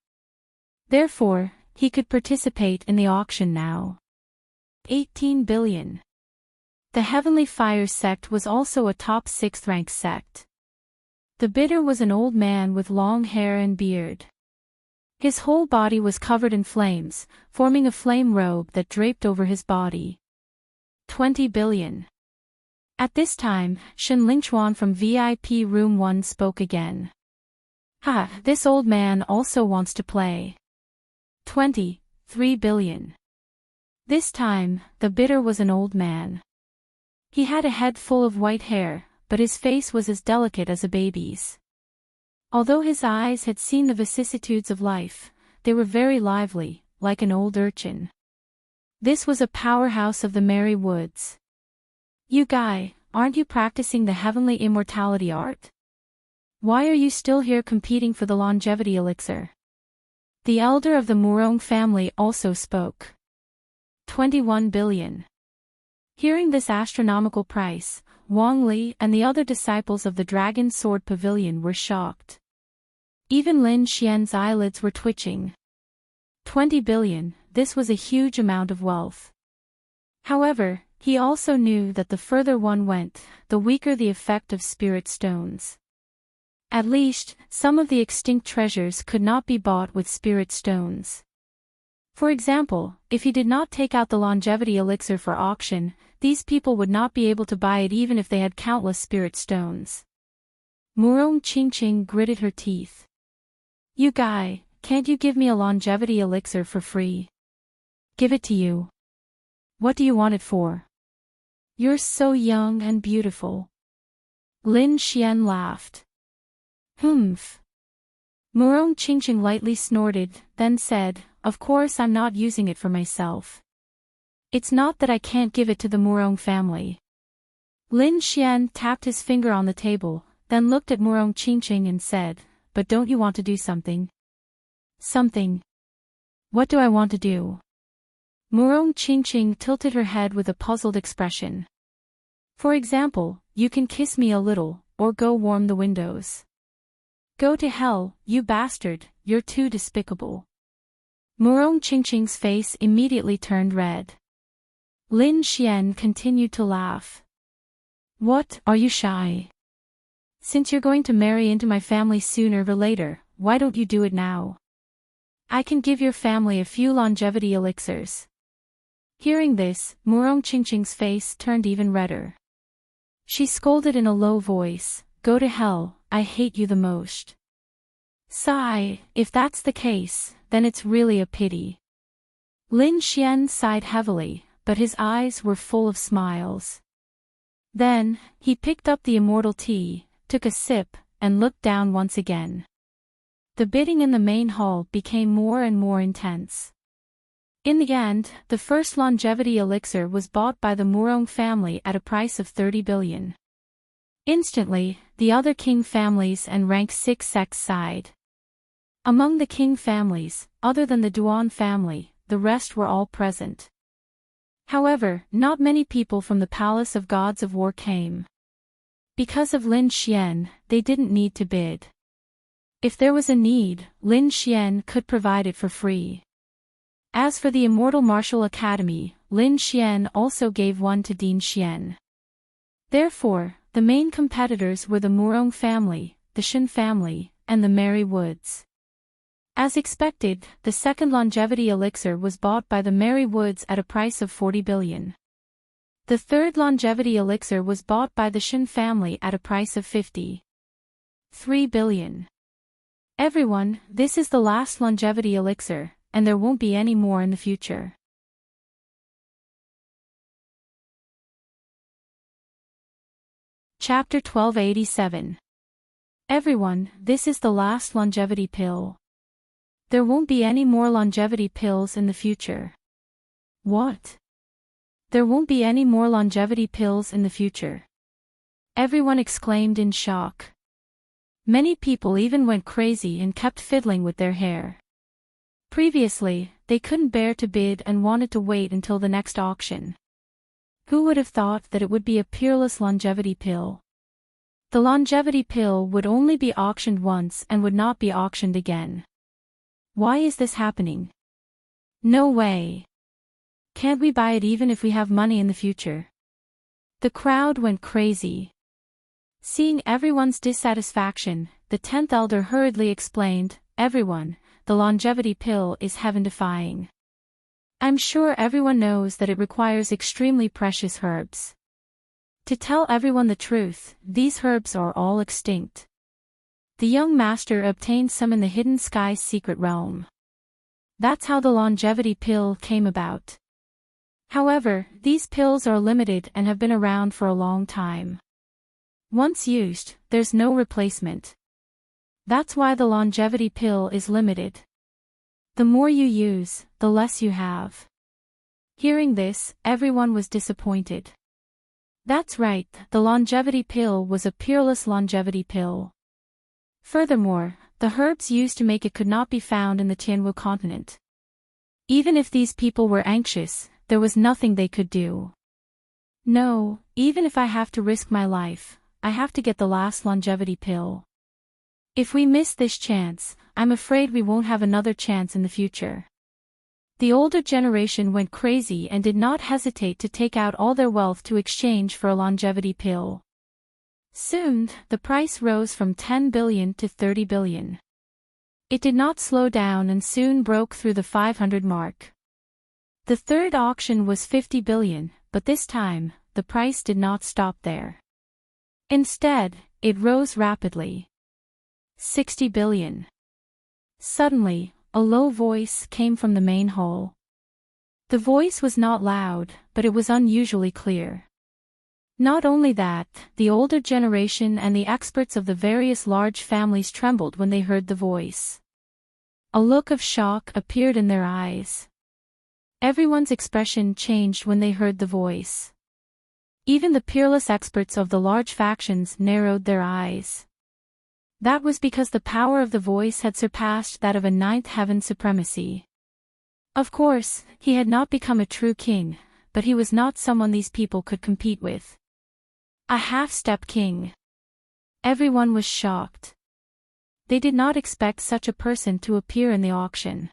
Therefore, he could participate in the auction now. 18 billion. The Heavenly Fire sect was also a top 6th rank sect. The bidder was an old man with long hair and beard. His whole body was covered in flames, forming a flame robe that draped over his body. 20 billion. At this time, Shen Lingchuan from VIP Room 1 spoke again. This old man also wants to play. 23 billion. This time, the bidder was an old man. He had a head full of white hair, but his face was as delicate as a baby's. Although his eyes had seen the vicissitudes of life, they were very lively, like an old urchin. This was a powerhouse of the Merry Woods. You guy, aren't you practicing the heavenly immortality art? Why are you still here competing for the longevity elixir? The elder of the Murong family also spoke. 21 billion. Hearing this astronomical price, Wang Li and the other disciples of the Dragon Sword Pavilion were shocked. Even Lin Xian's eyelids were twitching. 20 billion, this was a huge amount of wealth. However, he also knew that the further one went, the weaker the effect of spirit stones. At least, some of the extinct treasures could not be bought with spirit stones. For example, if he did not take out the longevity elixir for auction, these people would not be able to buy it even if they had countless spirit stones. Murong Qingqing gritted her teeth. You guy, can't you give me a longevity elixir for free? Give it to you. What do you want it for? You're so young and beautiful. Lin Xian laughed. Humph. Murong Qingqing lightly snorted, then said, Of course I'm not using it for myself. It's not that I can't give it to the Murong family. Lin Xian tapped his finger on the table, then looked at Murong Qingqing and said, But don't you want to do something? Something? What do I want to do? Murong Qingqing tilted her head with a puzzled expression. For example, you can kiss me a little, or go warm the windows. Go to hell, you bastard, you're too despicable. Murong Qingqing's face immediately turned red. Lin Xian continued to laugh. What, are you shy? Since you're going to marry into my family sooner or later, why don't you do it now? I can give your family a few longevity elixirs. Hearing this, Murong Qingqing's face turned even redder. She scolded in a low voice, Go to hell, I hate you the most. Sigh, if that's the case, then it's really a pity. Lin Xian sighed heavily, but his eyes were full of smiles. Then, he picked up the immortal tea, took a sip, and looked down once again. The bidding in the main hall became more and more intense. In the end, the first longevity elixir was bought by the Murong family at a price of 30 billion. Instantly, the other king families and rank 6 sects sighed. Among the king families, other than the Duan family, the rest were all present. However, not many people from the Palace of Gods of War came. Because of Lin Xian, they didn't need to bid. If there was a need, Lin Xian could provide it for free. As for the Immortal Martial Academy, Lin Xian also gave one to Dean Xian. Therefore, the main competitors were the Murong family, the Shen family, and the Merry Woods. As expected, the second longevity elixir was bought by the Merry Woods at a price of 40 billion. The third longevity elixir was bought by the Shen family at a price of 53 billion. Everyone, this is the last longevity elixir, and there won't be any more in the future. Chapter 1287. Everyone, this is the last longevity pill. There won't be any more longevity pills in the future. What? There won't be any more longevity pills in the future. Everyone exclaimed in shock. Many people even went crazy and kept fiddling with their hair. Previously, they couldn't bear to bid and wanted to wait until the next auction. Who would have thought that it would be a peerless longevity pill? The longevity pill would only be auctioned once and would not be auctioned again. Why is this happening? No way. Can't we buy it even if we have money in the future? The crowd went crazy. Seeing everyone's dissatisfaction, the 10th elder hurriedly explained, "Everyone, the longevity pill is heaven-defying. I'm sure everyone knows that it requires extremely precious herbs. To tell everyone the truth, these herbs are all extinct. The young master obtained some in the hidden sky's secret realm. That's how the longevity pill came about. However, these pills are limited and have been around for a long time. Once used, there's no replacement. That's why the longevity pill is limited. The more you use, the less you have." Hearing this, everyone was disappointed. That's right, the longevity pill was a peerless longevity pill. Furthermore, the herbs used to make it could not be found in the Tianwu continent. Even if these people were anxious, there was nothing they could do. "No, even if I have to risk my life, I have to get the last longevity pill. If we miss this chance, I'm afraid we won't have another chance in the future." The older generation went crazy and did not hesitate to take out all their wealth to exchange for a longevity pill. Soon, the price rose from 10 billion to 30 billion. It did not slow down and soon broke through the 500 mark. The third auction was 50 billion, but this time, the price did not stop there. Instead, it rose rapidly. 60 billion. Suddenly, a low voice came from the main hall. The voice was not loud, but it was unusually clear. Not only that, the older generation and the experts of the various large families trembled when they heard the voice. A look of shock appeared in their eyes. Everyone's expression changed when they heard the voice. Even the peerless experts of the large factions narrowed their eyes. That was because the power of the voice had surpassed that of a ninth heaven supremacy. Of course, he had not become a true king, but he was not someone these people could compete with. A half-step king. Everyone was shocked. They did not expect such a person to appear in the auction.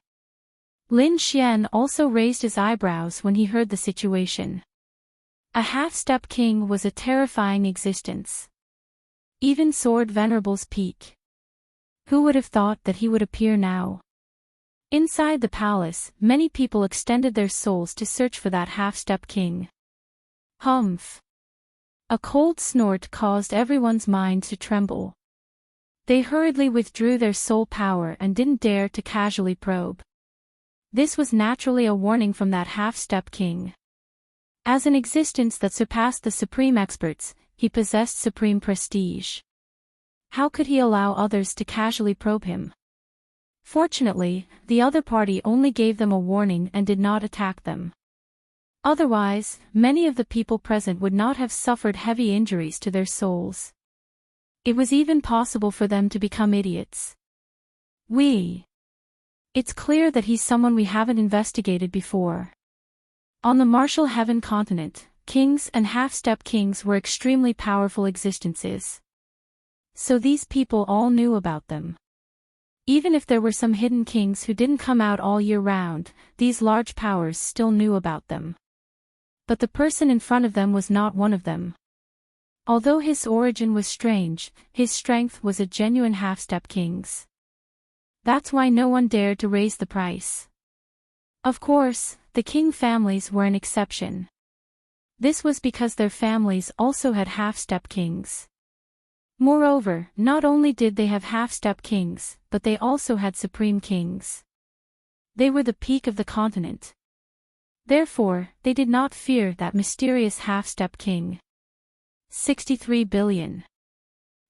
Lin Xian also raised his eyebrows when he heard the situation. A half-step king was a terrifying existence. Even Sword Venerable's peak. Who would have thought that he would appear now? Inside the palace, many people extended their souls to search for that half-step king. Humph. A cold snort caused everyone's mind to tremble. They hurriedly withdrew their soul power and didn't dare to casually probe. This was naturally a warning from that half-step king. As an existence that surpassed the supreme experts, he possessed supreme prestige. How could he allow others to casually probe him? Fortunately, the other party only gave them a warning and did not attack them. Otherwise, many of the people present would not have suffered heavy injuries to their souls. It was even possible for them to become idiots. It's clear that he's someone we haven't investigated before. On the Martial Heaven continent, kings and half-step kings were extremely powerful existences. So these people all knew about them. Even if there were some hidden kings who didn't come out all year round, these large powers still knew about them. But the person in front of them was not one of them. Although his origin was strange, his strength was a genuine half-step king's. That's why no one dared to raise the price. Of course, the king families were an exception. This was because their families also had half-step kings. Moreover, not only did they have half-step kings, but they also had supreme kings. They were the peak of the continent. Therefore, they did not fear that mysterious half-step king. 63 billion.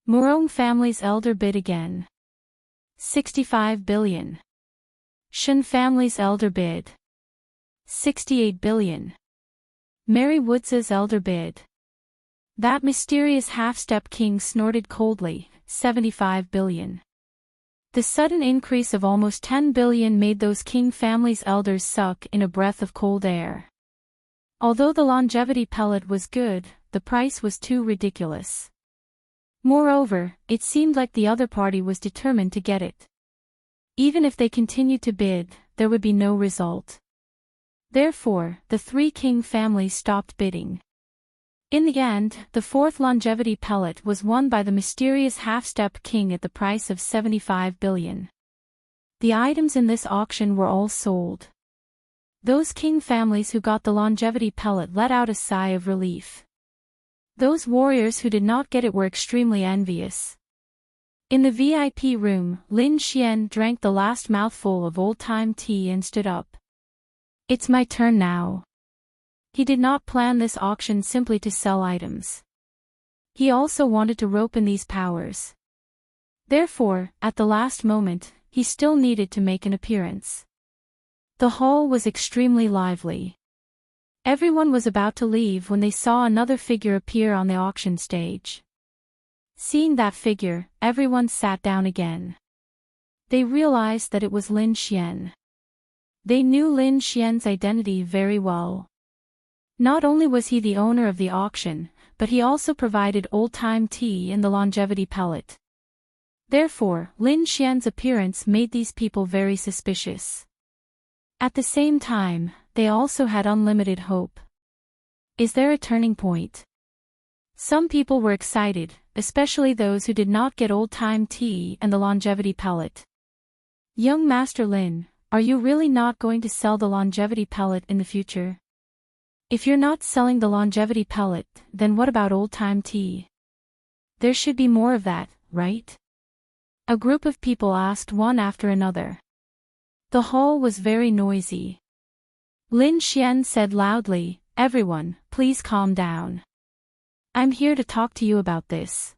Murong family's elder bid again. 65 billion. Shen family's elder bid. 68 billion. Mary Woods' elder bid. That mysterious half-step king snorted coldly, 75 billion. The sudden increase of almost 10 billion made those king family's elders suck in a breath of cold air. Although the longevity pellet was good, the price was too ridiculous. Moreover, it seemed like the other party was determined to get it. Even if they continued to bid, there would be no result. Therefore, the three king families stopped bidding. In the end, the fourth longevity pellet was won by the mysterious half-step king at the price of 75 billion. The items in this auction were all sold. Those king families who got the longevity pellet let out a sigh of relief. Those warriors who did not get it were extremely envious. In the VIP room, Lin Xian drank the last mouthful of old-time tea and stood up. It's my turn now. He did not plan this auction simply to sell items. He also wanted to rope in these powers. Therefore, at the last moment, he still needed to make an appearance. The hall was extremely lively. Everyone was about to leave when they saw another figure appear on the auction stage. Seeing that figure, everyone sat down again. They realized that it was Lin Xian. They knew Lin Xian's identity very well. Not only was he the owner of the auction, but he also provided old-time tea in the longevity pellet. Therefore, Lin Xian's appearance made these people very suspicious. At the same time, they also had unlimited hope. Is there a turning point? Some people were excited, especially those who did not get old-time tea and the longevity pellet. Young Master Lin, are you really not going to sell the longevity pellet in the future? If you're not selling the longevity pellet, then what about old-time tea? There should be more of that, right? A group of people asked one after another. The hall was very noisy. Lin Xian said loudly, "Everyone, please calm down. I'm here to talk to you about this."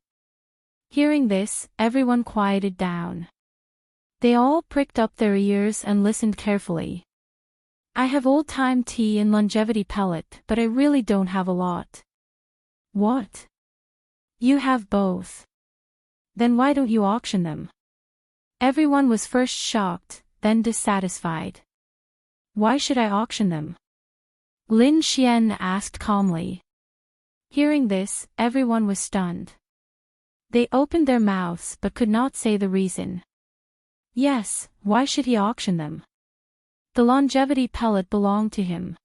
Hearing this, everyone quieted down. They all pricked up their ears and listened carefully. I have old-time tea and longevity pellet, but I really don't have a lot. What? You have both. Then why don't you auction them? Everyone was first shocked, then dissatisfied. Why should I auction them? Lin Xian asked calmly. Hearing this, everyone was stunned. They opened their mouths but could not say the reason. Yes, why should he auction them? The longevity pellet belonged to him.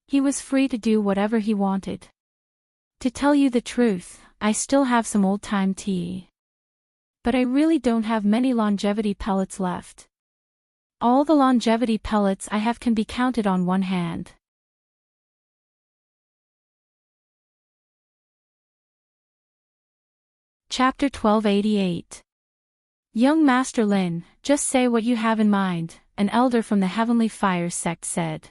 He was free to do whatever he wanted. To tell you the truth, I still have some old-time tea. But I really don't have many longevity pellets left. All the longevity pellets I have can be counted on one hand. Chapter 1288. Young Master Lin, just say what you have in mind, an elder from the Heavenly Fire sect said.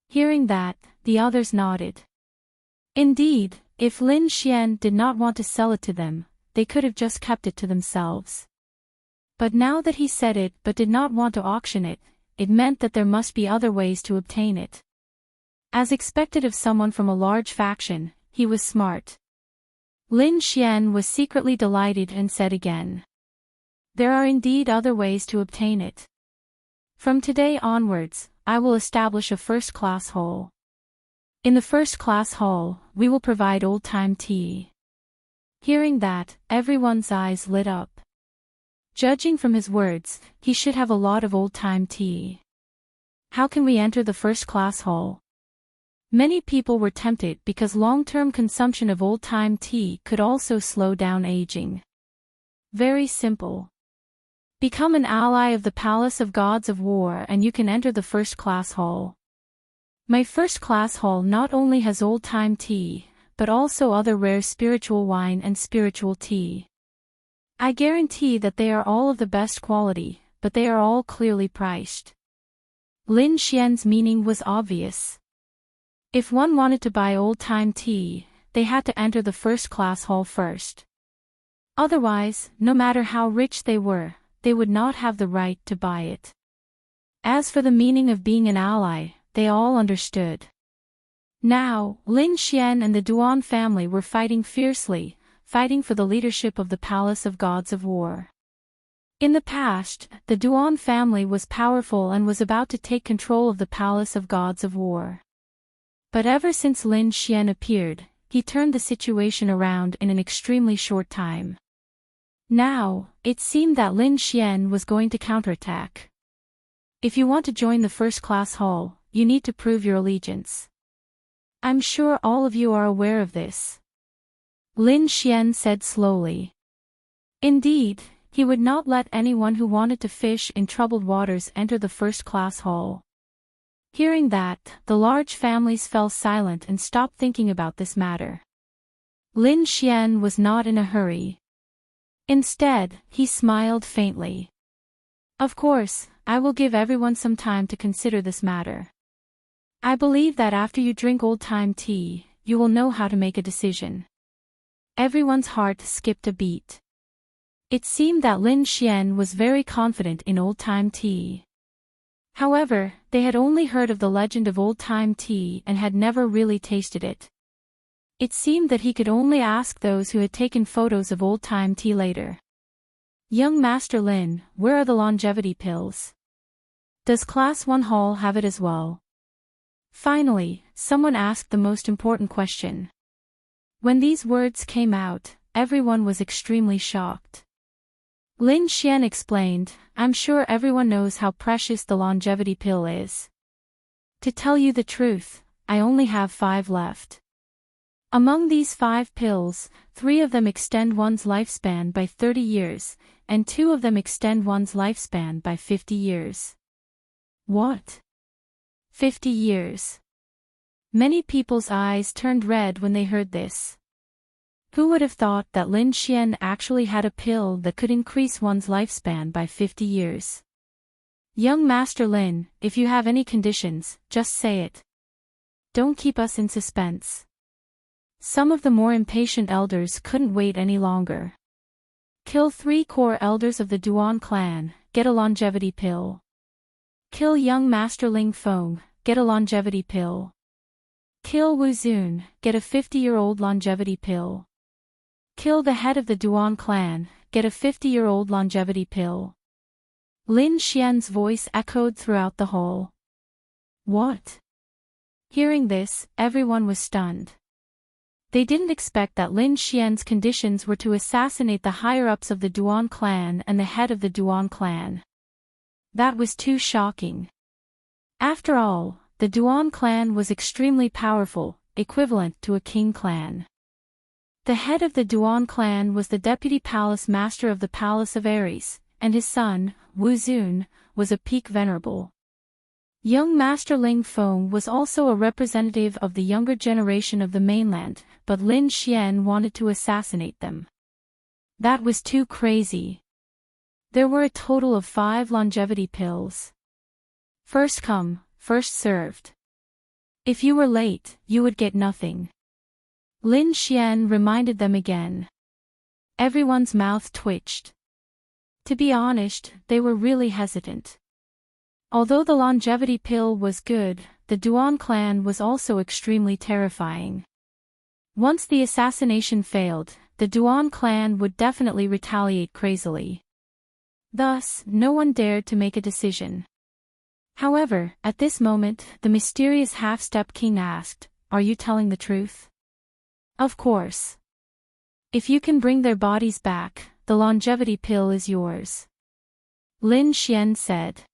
Hearing that, the others nodded. Indeed, if Lin Xian did not want to sell it to them, they could have just kept it to themselves. But now that he said it but did not want to auction it, it meant that there must be other ways to obtain it. As expected of someone from a large faction, he was smart. Lin Xian was secretly delighted and said again. There are indeed other ways to obtain it. From today onwards, I will establish a first-class hall. In the first-class hall, we will provide old-time tea. Hearing that, everyone's eyes lit up. Judging from his words, he should have a lot of old-time tea. How can we enter the first-class hall? Many people were tempted because long-term consumption of old-time tea could also slow down aging. Very simple. Become an ally of the Palace of Gods of War and you can enter the first-class hall. My first-class hall not only has old-time tea, but also other rare spiritual wine and spiritual tea. I guarantee that they are all of the best quality, but they are all clearly priced. Lin Xian's meaning was obvious. If one wanted to buy old-time tea, they had to enter the first-class hall first. Otherwise, no matter how rich they were, they would not have the right to buy it. As for the meaning of being an ally, they all understood. Now, Lin Xian and the Duan family were fighting fiercely, fighting for the leadership of the Palace of Gods of War. In the past, the Duan family was powerful and was about to take control of the Palace of Gods of War. But ever since Lin Xian appeared, he turned the situation around in an extremely short time. Now, it seemed that Lin Xian was going to counterattack. If you want to join the first-class hall, you need to prove your allegiance. I'm sure all of you are aware of this. Lin Xian said slowly. Indeed, he would not let anyone who wanted to fish in troubled waters enter the first-class hall. Hearing that, the large families fell silent and stopped thinking about this matter. Lin Xian was not in a hurry. Instead, he smiled faintly. Of course, I will give everyone some time to consider this matter. I believe that after you drink old-time tea, you will know how to make a decision. Everyone's heart skipped a beat. It seemed that Lin Xian was very confident in old-time tea. However, they had only heard of the legend of old-time tea and had never really tasted it. It seemed that he could only ask those who had taken photos of old-time tea later. Young Master Lin, where are the longevity pills? Does Class 1 Hall have it as well? Finally, someone asked the most important question. When these words came out, everyone was extremely shocked. Lin Xian explained, I'm sure everyone knows how precious the longevity pill is. To tell you the truth, I only have 5 left. Among these 5 pills, 3 of them extend one's lifespan by 30 years, and 2 of them extend one's lifespan by 50 years. What? 50 years. Many people's eyes turned red when they heard this. Who would have thought that Lin Xian actually had a pill that could increase one's lifespan by 50 years? Young Master Lin, if you have any conditions, just say it. Don't keep us in suspense. Some of the more impatient elders couldn't wait any longer. Kill 3 core elders of the Duan clan, get a longevity pill. Kill young Master Ling Feng, get a longevity pill. Kill Wu Zun, get a 50-year-old longevity pill. Kill the head of the Duan clan, get a 50-year-old longevity pill. Lin Xian's voice echoed throughout the hall. What? Hearing this, everyone was stunned. They didn't expect that Lin Xian's conditions were to assassinate the higher-ups of the Duan clan and the head of the Duan clan. That was too shocking. After all, the Duan clan was extremely powerful, equivalent to a king clan. The head of the Duan clan was the deputy palace master of the Palace of Ares, and his son, Wu Zun, was a peak venerable. Young Master Ling Feng was also a representative of the younger generation of the mainland, but Lin Xian wanted to assassinate them. That was too crazy. There were a total of 5 longevity pills. First come, first served. If you were late, you would get nothing. Lin Xian reminded them again. Everyone's mouth twitched. To be honest, they were really hesitant. Although the longevity pill was good, the Duan clan was also extremely terrifying. Once the assassination failed, the Duan clan would definitely retaliate crazily. Thus, no one dared to make a decision. However, at this moment, the mysterious half-step king asked, "Are you telling the truth?" "Of course. If you can bring their bodies back, the longevity pill is yours." Lin Xian said.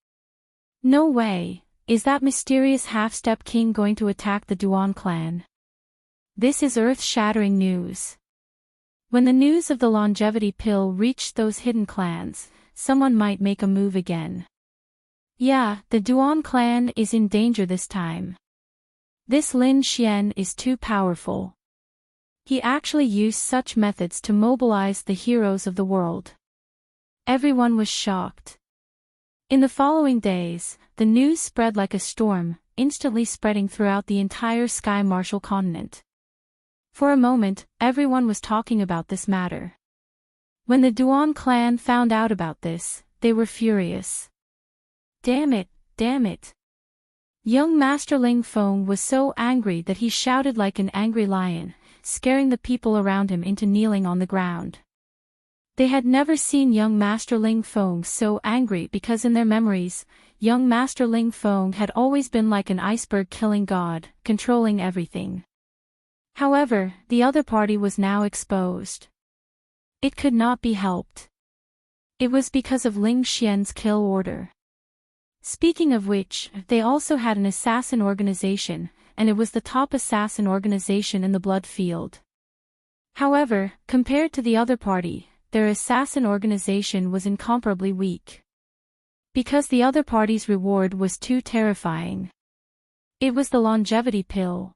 "No way, Is that mysterious half-step king going to attack the Duan clan? This is earth-shattering news. When the news of the longevity pill reached those hidden clans, someone might make a move again. Yeah, the Duan clan is in danger this time. This Lin Xian is too powerful. He actually used such methods to mobilize the heroes of the world. Everyone was shocked. In the following days, the news spread like a storm, instantly spreading throughout the entire Sky Martial continent. For a moment, everyone was talking about this matter. When the Duan clan found out about this, they were furious. Damn it, damn it. Young Master Ling Feng was so angry that he shouted like an angry lion, scaring the people around him into kneeling on the ground. They had never seen young Master Ling Feng so angry because in their memories, young Master Ling Feng had always been like an iceberg-killing god, controlling everything. However, the other party was now exposed. It could not be helped. It was because of Ling Xian's kill order. Speaking of which, they also had an assassin organization, and it was the top assassin organization in the blood field. However, compared to the other party, their assassin organization was incomparably weak. Because the other party's reward was too terrifying. It was the longevity pill.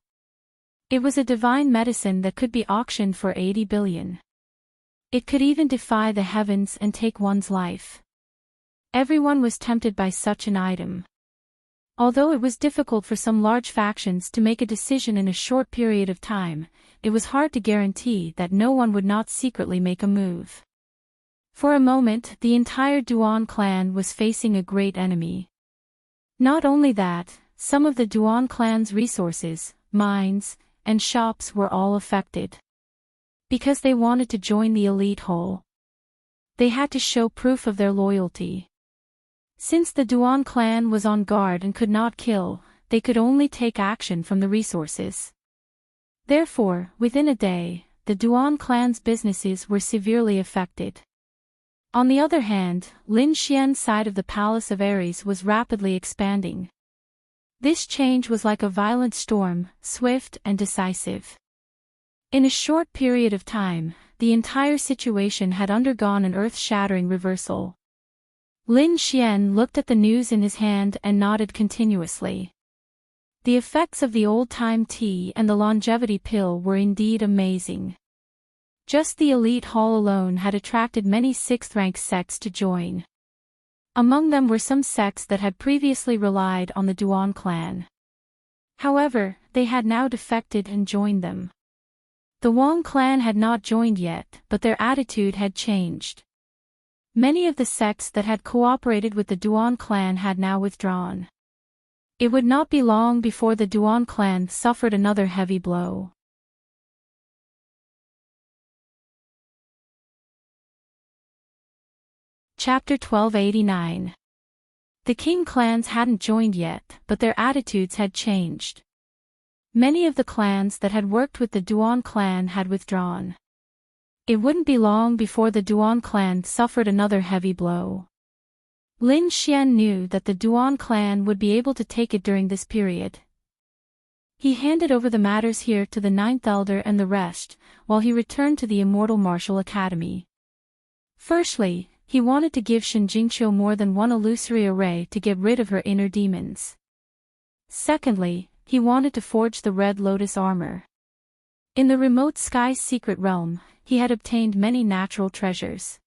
It was a divine medicine that could be auctioned for 80 billion. It could even defy the heavens and take one's life. Everyone was tempted by such an item. Although it was difficult for some large factions to make a decision in a short period of time, it was hard to guarantee that no one would not secretly make a move. For a moment, the entire Duan clan was facing a great enemy. Not only that, some of the Duan clan's resources, mines, and shops were all affected. Because they wanted to join the elite whole. They had to show proof of their loyalty. Since the Duan clan was on guard and could not kill, they could only take action from the resources. Therefore, within a day, the Duan clan's businesses were severely affected. On the other hand, Lin Xian's side of the Palace of Ares was rapidly expanding. This change was like a violent storm, swift and decisive. In a short period of time, the entire situation had undergone an earth-shattering reversal. Lin Xian looked at the news in his hand and nodded continuously. The effects of the old-time tea and the longevity pill were indeed amazing. Just the elite hall alone had attracted many sixth-rank sects to join. Among them were some sects that had previously relied on the Duan clan. However, they had now defected and joined them. The Wang clan had not joined yet, but their attitude had changed. Many of the sects that had cooperated with the Duan clan had now withdrawn. It would not be long before the Duan clan suffered another heavy blow. Chapter 1289. The King clans hadn't joined yet, but their attitudes had changed. Many of the clans that had worked with the Duan clan had withdrawn. It wouldn't be long before the Duan clan suffered another heavy blow. Lin Xian knew that the Duan clan would be able to take it during this period. He handed over the matters here to the Ninth Elder and the rest, while he returned to the Immortal Martial Academy. Firstly, he wanted to give Shen Jingqiu more than one illusory array to get rid of her inner demons. Secondly, he wanted to forge the Red Lotus armor. In the remote sky's secret realm, he had obtained many natural treasures.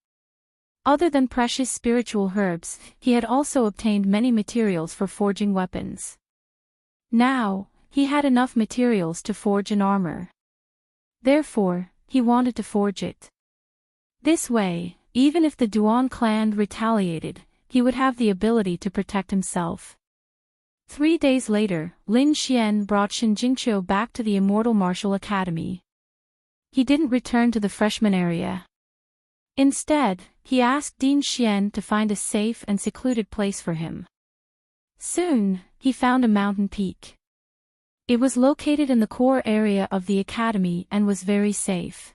Other than precious spiritual herbs, he had also obtained many materials for forging weapons. Now, he had enough materials to forge an armor. Therefore, he wanted to forge it. This way, even if the Duan clan retaliated, he would have the ability to protect himself. 3 days later, Lin Xian brought Shen Jingqiu back to the Immortal Martial Academy. He didn't return to the freshman area. Instead, he asked Dean Xian to find a safe and secluded place for him. Soon, he found a mountain peak. It was located in the core area of the academy and was very safe.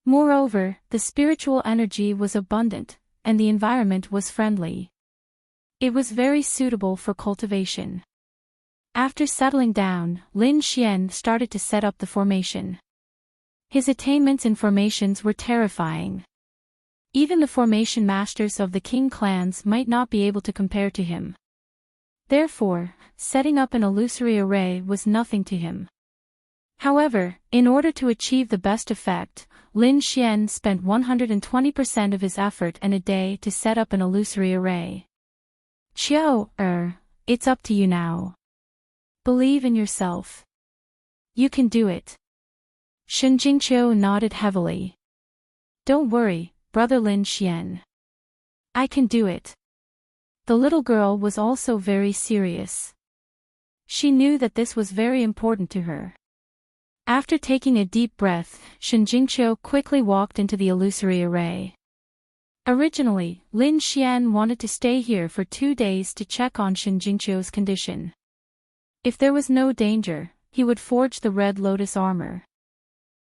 Moreover, the spiritual energy was abundant, and the environment was friendly. It was very suitable for cultivation. After settling down, Lin Xian started to set up the formation. His attainments in formations were terrifying. Even the formation masters of the king clans might not be able to compare to him. Therefore, setting up an illusory array was nothing to him. However, in order to achieve the best effect, Lin Xian spent 120% of his effort and a day to set up an illusory array. It's up to you now. Believe in yourself. You can do it. Shen Jingqiu nodded heavily. Don't worry, brother Lin Xian. I can do it. The little girl was also very serious. She knew that this was very important to her. After taking a deep breath, Shen Jingqiu quickly walked into the illusory array. Originally, Lin Xian wanted to stay here for 2 days to check on Shen Jingqiu's condition. If there was no danger, he would forge the red lotus armor.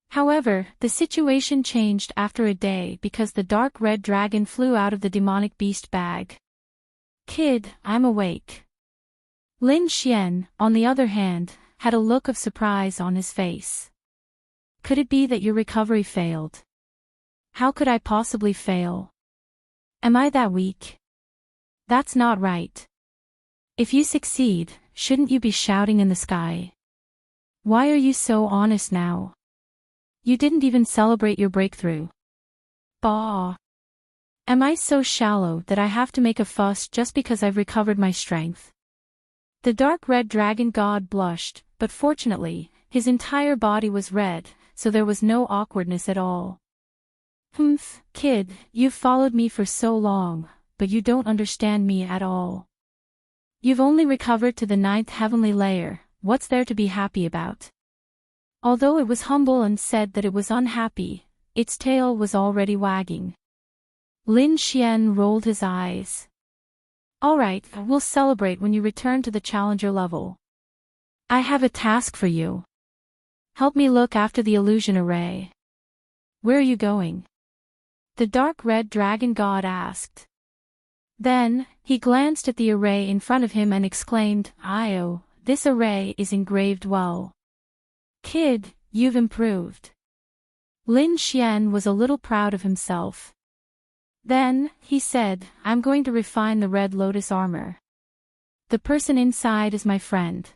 However, the situation changed after a day because the dark red dragon flew out of the demonic beast bag. Kid, I'm awake. Lin Xian, on the other hand, had a look of surprise on his face. Could it be that your recovery failed? How could I possibly fail? Am I that weak? That's not right. If you succeed, shouldn't you be shouting in the sky? Why are you so honest now? You didn't even celebrate your breakthrough. Bah! Am I so shallow that I have to make a fuss just because I've recovered my strength? The dark red dragon god blushed, but fortunately, his entire body was red, so there was no awkwardness at all. Kid, you've followed me for so long, but you don't understand me at all. You've only recovered to the 9th heavenly layer, what's there to be happy about? Although it was humble and said that it was unhappy, its tail was already wagging. Lin Xian rolled his eyes. Alright, we'll celebrate when you return to the challenger level. I have a task for you. Help me look after the illusion array. Where are you going? The dark red dragon god asked. Then, he glanced at the array in front of him and exclaimed, "Io, this array is engraved well. Kid, you've improved." Lin Xian was a little proud of himself. Then, he said, I'm going to refine the red lotus armor. The person inside is my friend.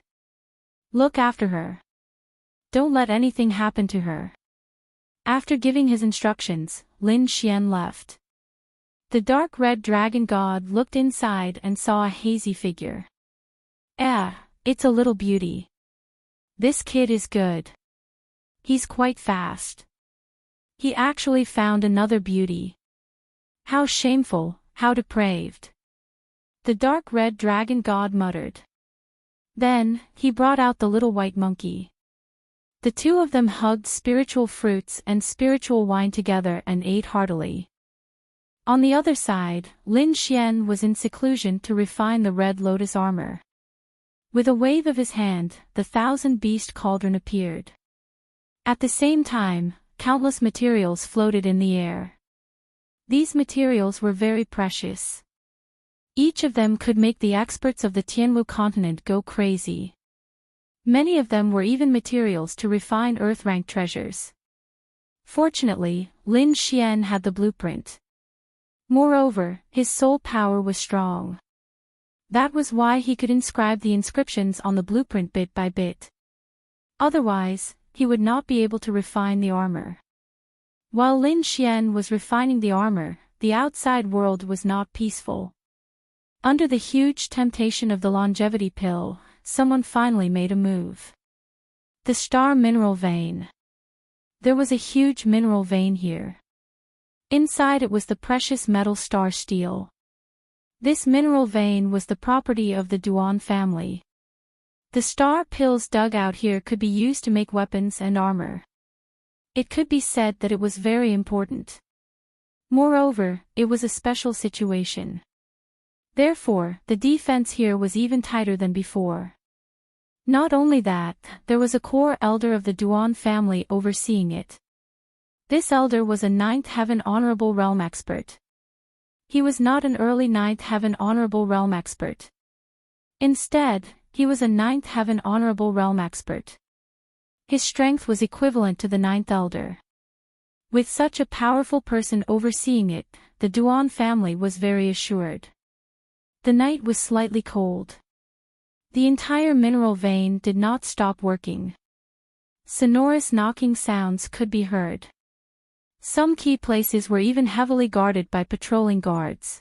Look after her. Don't let anything happen to her. After giving his instructions, Lin Xian left. The dark red dragon god looked inside and saw a hazy figure. It's a little beauty. This kid is good. He's quite fast. He actually found another beauty. How shameful, how depraved. The dark red dragon god muttered. Then, he brought out the little white monkey. The two of them hugged spiritual fruits and spiritual wine together and ate heartily. On the other side, Lin Xian was in seclusion to refine the red lotus armor. With a wave of his hand, the 1000-beast cauldron appeared. At the same time, countless materials floated in the air. These materials were very precious. Each of them could make the experts of the Tianwu continent go crazy. Many of them were even materials to refine earth-rank treasures. Fortunately, Lin Xian had the blueprint. Moreover, his soul power was strong. That was why he could inscribe the inscriptions on the blueprint bit by bit. Otherwise, he would not be able to refine the armor. While Lin Xian was refining the armor, the outside world was not peaceful. Under the huge temptation of the longevity pill, someone finally made a move. The star mineral vein. There was a huge mineral vein here. Inside it was the precious metal star steel. This mineral vein was the property of the Duan family. The star pills dug out here could be used to make weapons and armor. It could be said that it was very important. Moreover, it was a special situation. Therefore, the defense here was even tighter than before. Not only that, there was a core elder of the Duan family overseeing it. This elder was a 9th heaven honorable realm expert. He was not an early Ninth Heaven Honorable Realm expert. Instead, he was a Ninth Heaven Honorable Realm expert. His strength was equivalent to the Ninth Elder. With such a powerful person overseeing it, the Duan family was very assured. The night was slightly cold. The entire mineral vein did not stop working. Sonorous knocking sounds could be heard. Some key places were even heavily guarded by patrolling guards.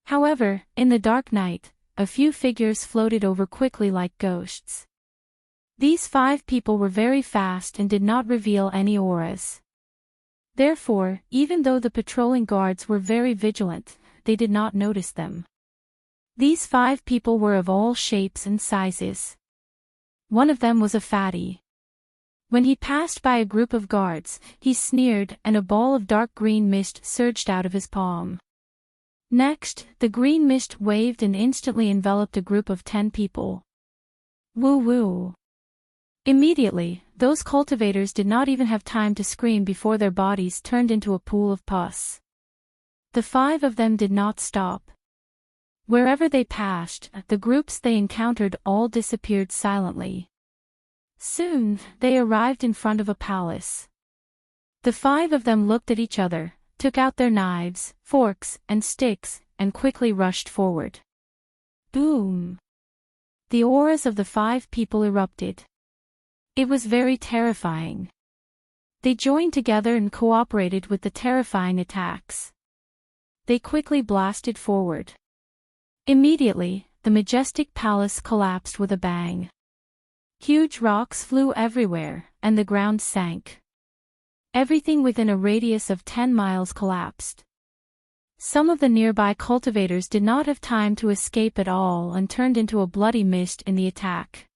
However, in the dark night, a few figures floated over quickly like ghosts. These 5 people were very fast and did not reveal any auras. Therefore, even though the patrolling guards were very vigilant, they did not notice them. These 5 people were of all shapes and sizes. One of them was a fatty. When he passed by a group of guards, he sneered and a ball of dark green mist surged out of his palm. Next, the green mist waved and instantly enveloped a group of 10 people. Woo woo. Immediately, those cultivators did not even have time to scream before their bodies turned into a pool of pus. The 5 of them did not stop. Wherever they passed, the groups they encountered all disappeared silently. Soon, they arrived in front of a palace. The 5 of them looked at each other, took out their knives, forks, and sticks, and quickly rushed forward. Boom! The auras of the 5 people erupted. It was very terrifying. They joined together and cooperated with the terrifying attacks. They quickly blasted forward. Immediately, the majestic palace collapsed with a bang. Huge rocks flew everywhere, and the ground sank. Everything within a radius of 10 miles collapsed. Some of the nearby cultivators did not have time to escape at all and turned into a bloody mist in the attack.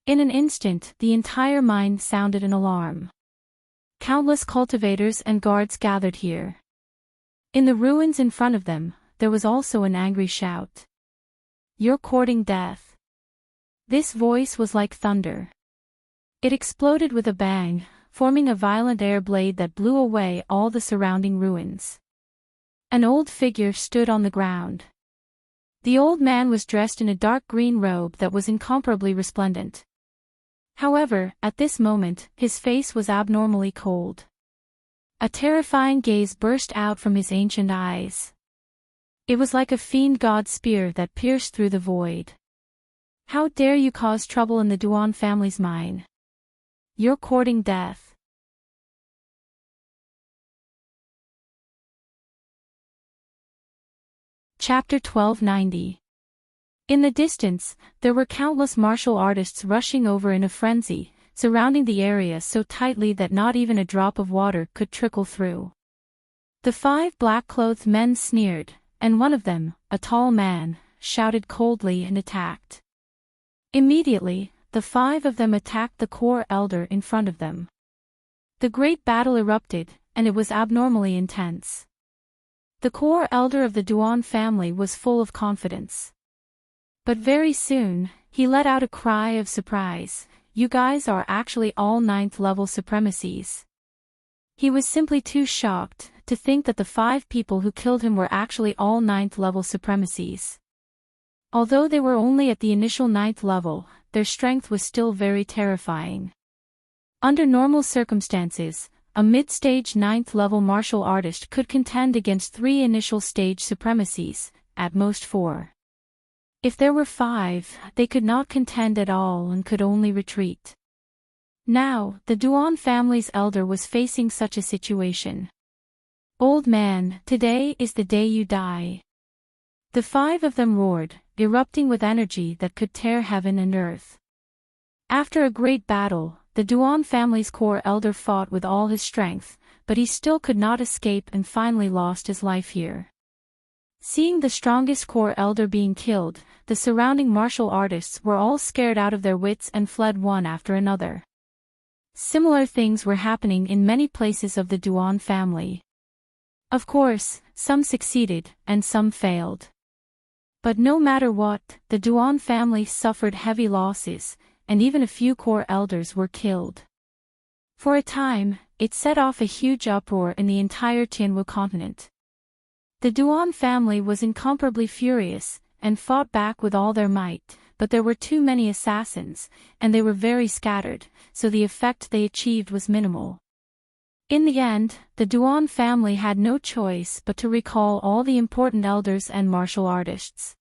In an instant, the entire mine sounded an alarm. Countless cultivators and guards gathered here. In the ruins in front of them, there was also an angry shout. "You're courting death." This voice was like thunder. It exploded with a bang, forming a violent air blade that blew away all the surrounding ruins. An old figure stood on the ground. The old man was dressed in a dark green robe that was incomparably resplendent. However, at this moment, his face was abnormally cold. A terrifying gaze burst out from his ancient eyes. It was like a fiend god's spear that pierced through the void. "How dare you cause trouble in the Duan family's mine? You're courting death." Chapter 1290. In the distance, there were countless martial artists rushing over in a frenzy, surrounding the area so tightly that not even a drop of water could trickle through. The 5 black-clothed men sneered, and one of them, a tall man, shouted coldly and attacked. Immediately, the 5 of them attacked the core elder in front of them. The great battle erupted, and it was abnormally intense. The core elder of the Duan family was full of confidence. But very soon, he let out a cry of surprise. "You guys are actually all 9th level supremacies." He was simply too shocked to think that the 5 people who killed him were actually all 9th level supremacies. Although they were only at the initial 9th level, their strength was still very terrifying. Under normal circumstances, a mid-stage 9th level martial artist could contend against 3 initial stage supremacies, at most 4. If there were 5, they could not contend at all and could only retreat. Now, the Duan family's elder was facing such a situation. "Old man, today is the day you die." The 5 of them roared, erupting with energy that could tear heaven and earth. After a great battle, the Duan family's core elder fought with all his strength, but he still could not escape and finally lost his life here. Seeing the strongest core elder being killed, the surrounding martial artists were all scared out of their wits and fled one after another. Similar things were happening in many places of the Duan family. Of course, some succeeded, and some failed. But no matter what, the Duan family suffered heavy losses, and even a few core elders were killed. For a time, it set off a huge uproar in the entire Tianwu continent. The Duan family was incomparably furious, and fought back with all their might, but there were too many assassins, and they were very scattered, so the effect they achieved was minimal. In the end, the Duan family had no choice but to recall all the important elders and martial artists.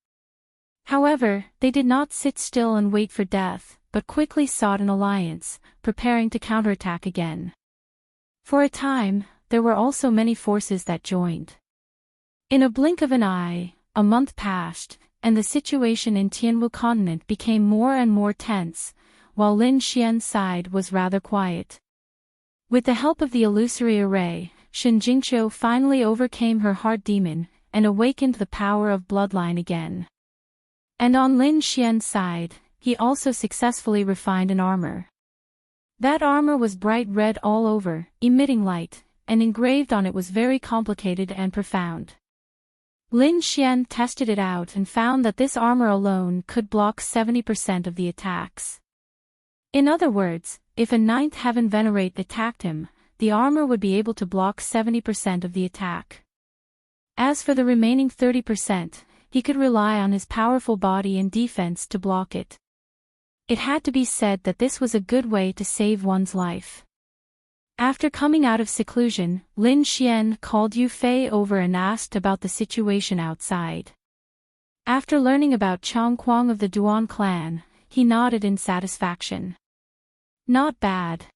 However, they did not sit still and wait for death, but quickly sought an alliance, preparing to counterattack again. For a time, there were also many forces that joined. In a blink of an eye, a month passed, and the situation in Tianwu continent became more and more tense, while Lin Xian's side was rather quiet. With the help of the illusory array, Shen Jingqiu finally overcame her heart demon, and awakened the power of bloodline again. And on Lin Xian's side, he also successfully refined an armor. That armor was bright red all over, emitting light, and engraved on it was very complicated and profound. Lin Xian tested it out and found that this armor alone could block 70% of the attacks. In other words, if a ninth heaven venerate attacked him, the armor would be able to block 70% of the attack. As for the remaining 30%, he could rely on his powerful body and defense to block it. It had to be said that this was a good way to save one's life. After coming out of seclusion, Lin Xian called Yu Fei over and asked about the situation outside. After learning about Chang Kuang of the Duan clan, he nodded in satisfaction. Not bad.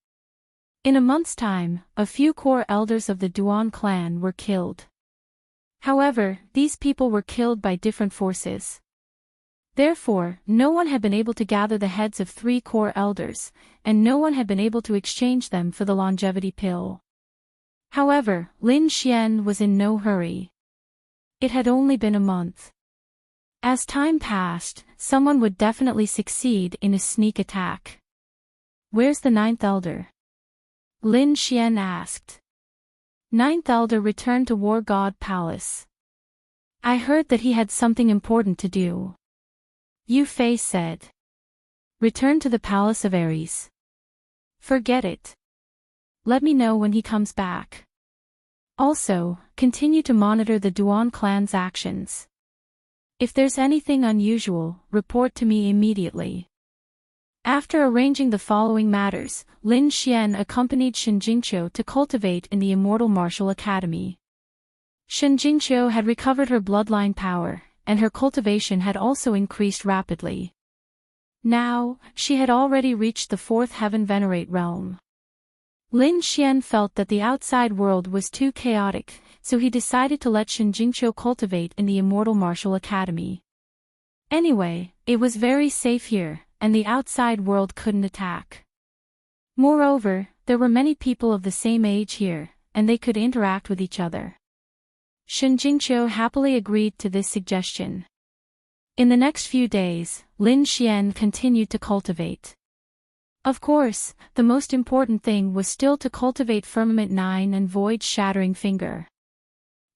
In a month's time, a few core elders of the Duan clan were killed. However, these people were killed by different forces. Therefore, no one had been able to gather the heads of 3 core elders, and no one had been able to exchange them for the longevity pill. However, Lin Xian was in no hurry. It had only been a month. As time passed, someone would definitely succeed in a sneak attack. Where's the 9th elder? Lin Xian asked. 9th elder returned to War God Palace. I heard that he had something important to do. Yu Fei said. Return to the Palace of Ares. Forget it. Let me know when he comes back. Also, continue to monitor the Duan clan's actions. If there's anything unusual, report to me immediately. After arranging the following matters, Lin Xian accompanied Shen Jingqiu to cultivate in the Immortal Martial Academy. Shen Jingqiu had recovered her bloodline power, and her cultivation had also increased rapidly. Now, she had already reached the 4th heaven venerate realm. Lin Xian felt that the outside world was too chaotic, so he decided to let Shen Jingqiu cultivate in the Immortal Martial Academy. Anyway, it was very safe here, and the outside world couldn't attack. Moreover, there were many people of the same age here, and they could interact with each other. Shen Jingqiu happily agreed to this suggestion. In the next few days, Lin Xian continued to cultivate. Of course, the most important thing was still to cultivate Firmament 9 and Void Shattering Finger.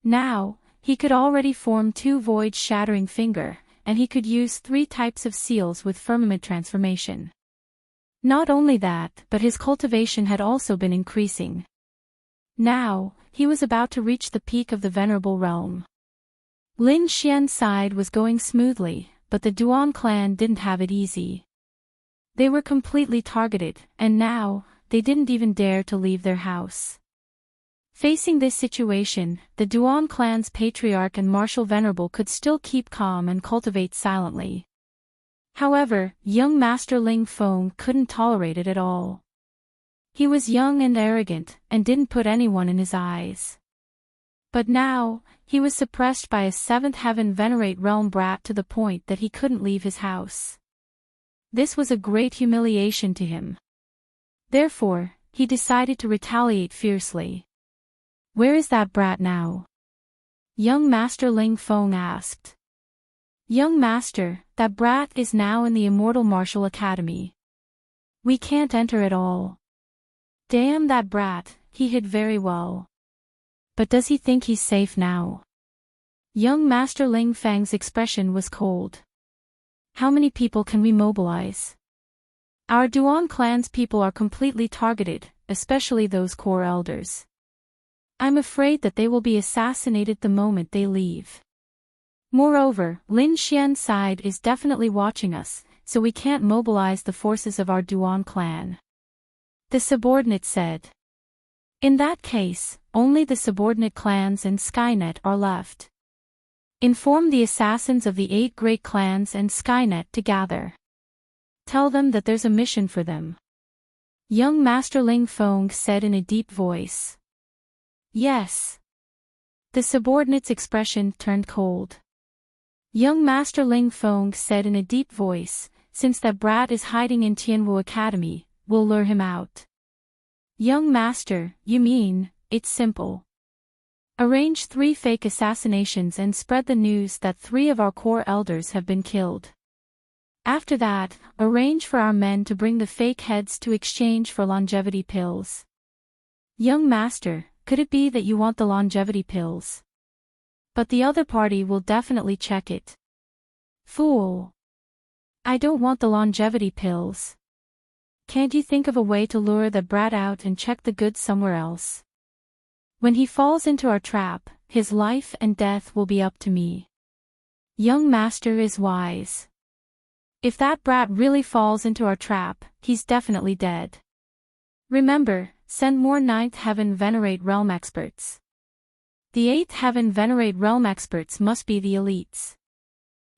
Now, he could already form 2 Void Shattering Finger, and he could use 3 types of seals with Firmament Transformation. Not only that, but his cultivation had also been increasing. Now, he was about to reach the peak of the Venerable Realm. Lin Xian's side was going smoothly, but the Duan clan didn't have it easy. They were completely targeted, and now, they didn't even dare to leave their house. Facing this situation, the Duan clan's patriarch and martial venerable could still keep calm and cultivate silently. However, young Master Ling Feng couldn't tolerate it at all. He was young and arrogant, and didn't put anyone in his eyes. But now, he was suppressed by a 7th heaven venerate realm brat to the point that he couldn't leave his house. This was a great humiliation to him. Therefore, he decided to retaliate fiercely. Where is that brat now? Young Master Ling Feng asked. Young Master, that brat is now in the Immortal Martial Academy. We can't enter at all. Damn that brat, he hid very well. But does he think he's safe now? Young Master Ling Feng's expression was cold. How many people can we mobilize? Our Duan clan's people are completely targeted, especially those core elders. I'm afraid that they will be assassinated the moment they leave. Moreover, Lin Xian's side is definitely watching us, so we can't mobilize the forces of our Duan clan. The subordinate said. In that case, only the subordinate clans and Skynet are left. Inform the assassins of the 8 great clans and Skynet to gather. Tell them that there's a mission for them. Young Master Ling Feng said in a deep voice. Yes. The subordinate's expression turned cold. Young Master Ling Feng said in a deep voice, since that brat is hiding in Tianwu Academy, we'll lure him out. Young Master, you mean, it's simple. Arrange 3 fake assassinations and spread the news that 3 of our core elders have been killed. After that, arrange for our men to bring the fake heads to exchange for longevity pills. Young Master, could it be that you want the longevity pills? But the other party will definitely check it. Fool. I don't want the longevity pills. Can't you think of a way to lure that brat out and check the goods somewhere else? When he falls into our trap, his life and death will be up to me. Young Master is wise. If that brat really falls into our trap, he's definitely dead. Remember, send more 9th Heaven Venerate Realm experts. The 8th Heaven Venerate Realm experts must be the elites.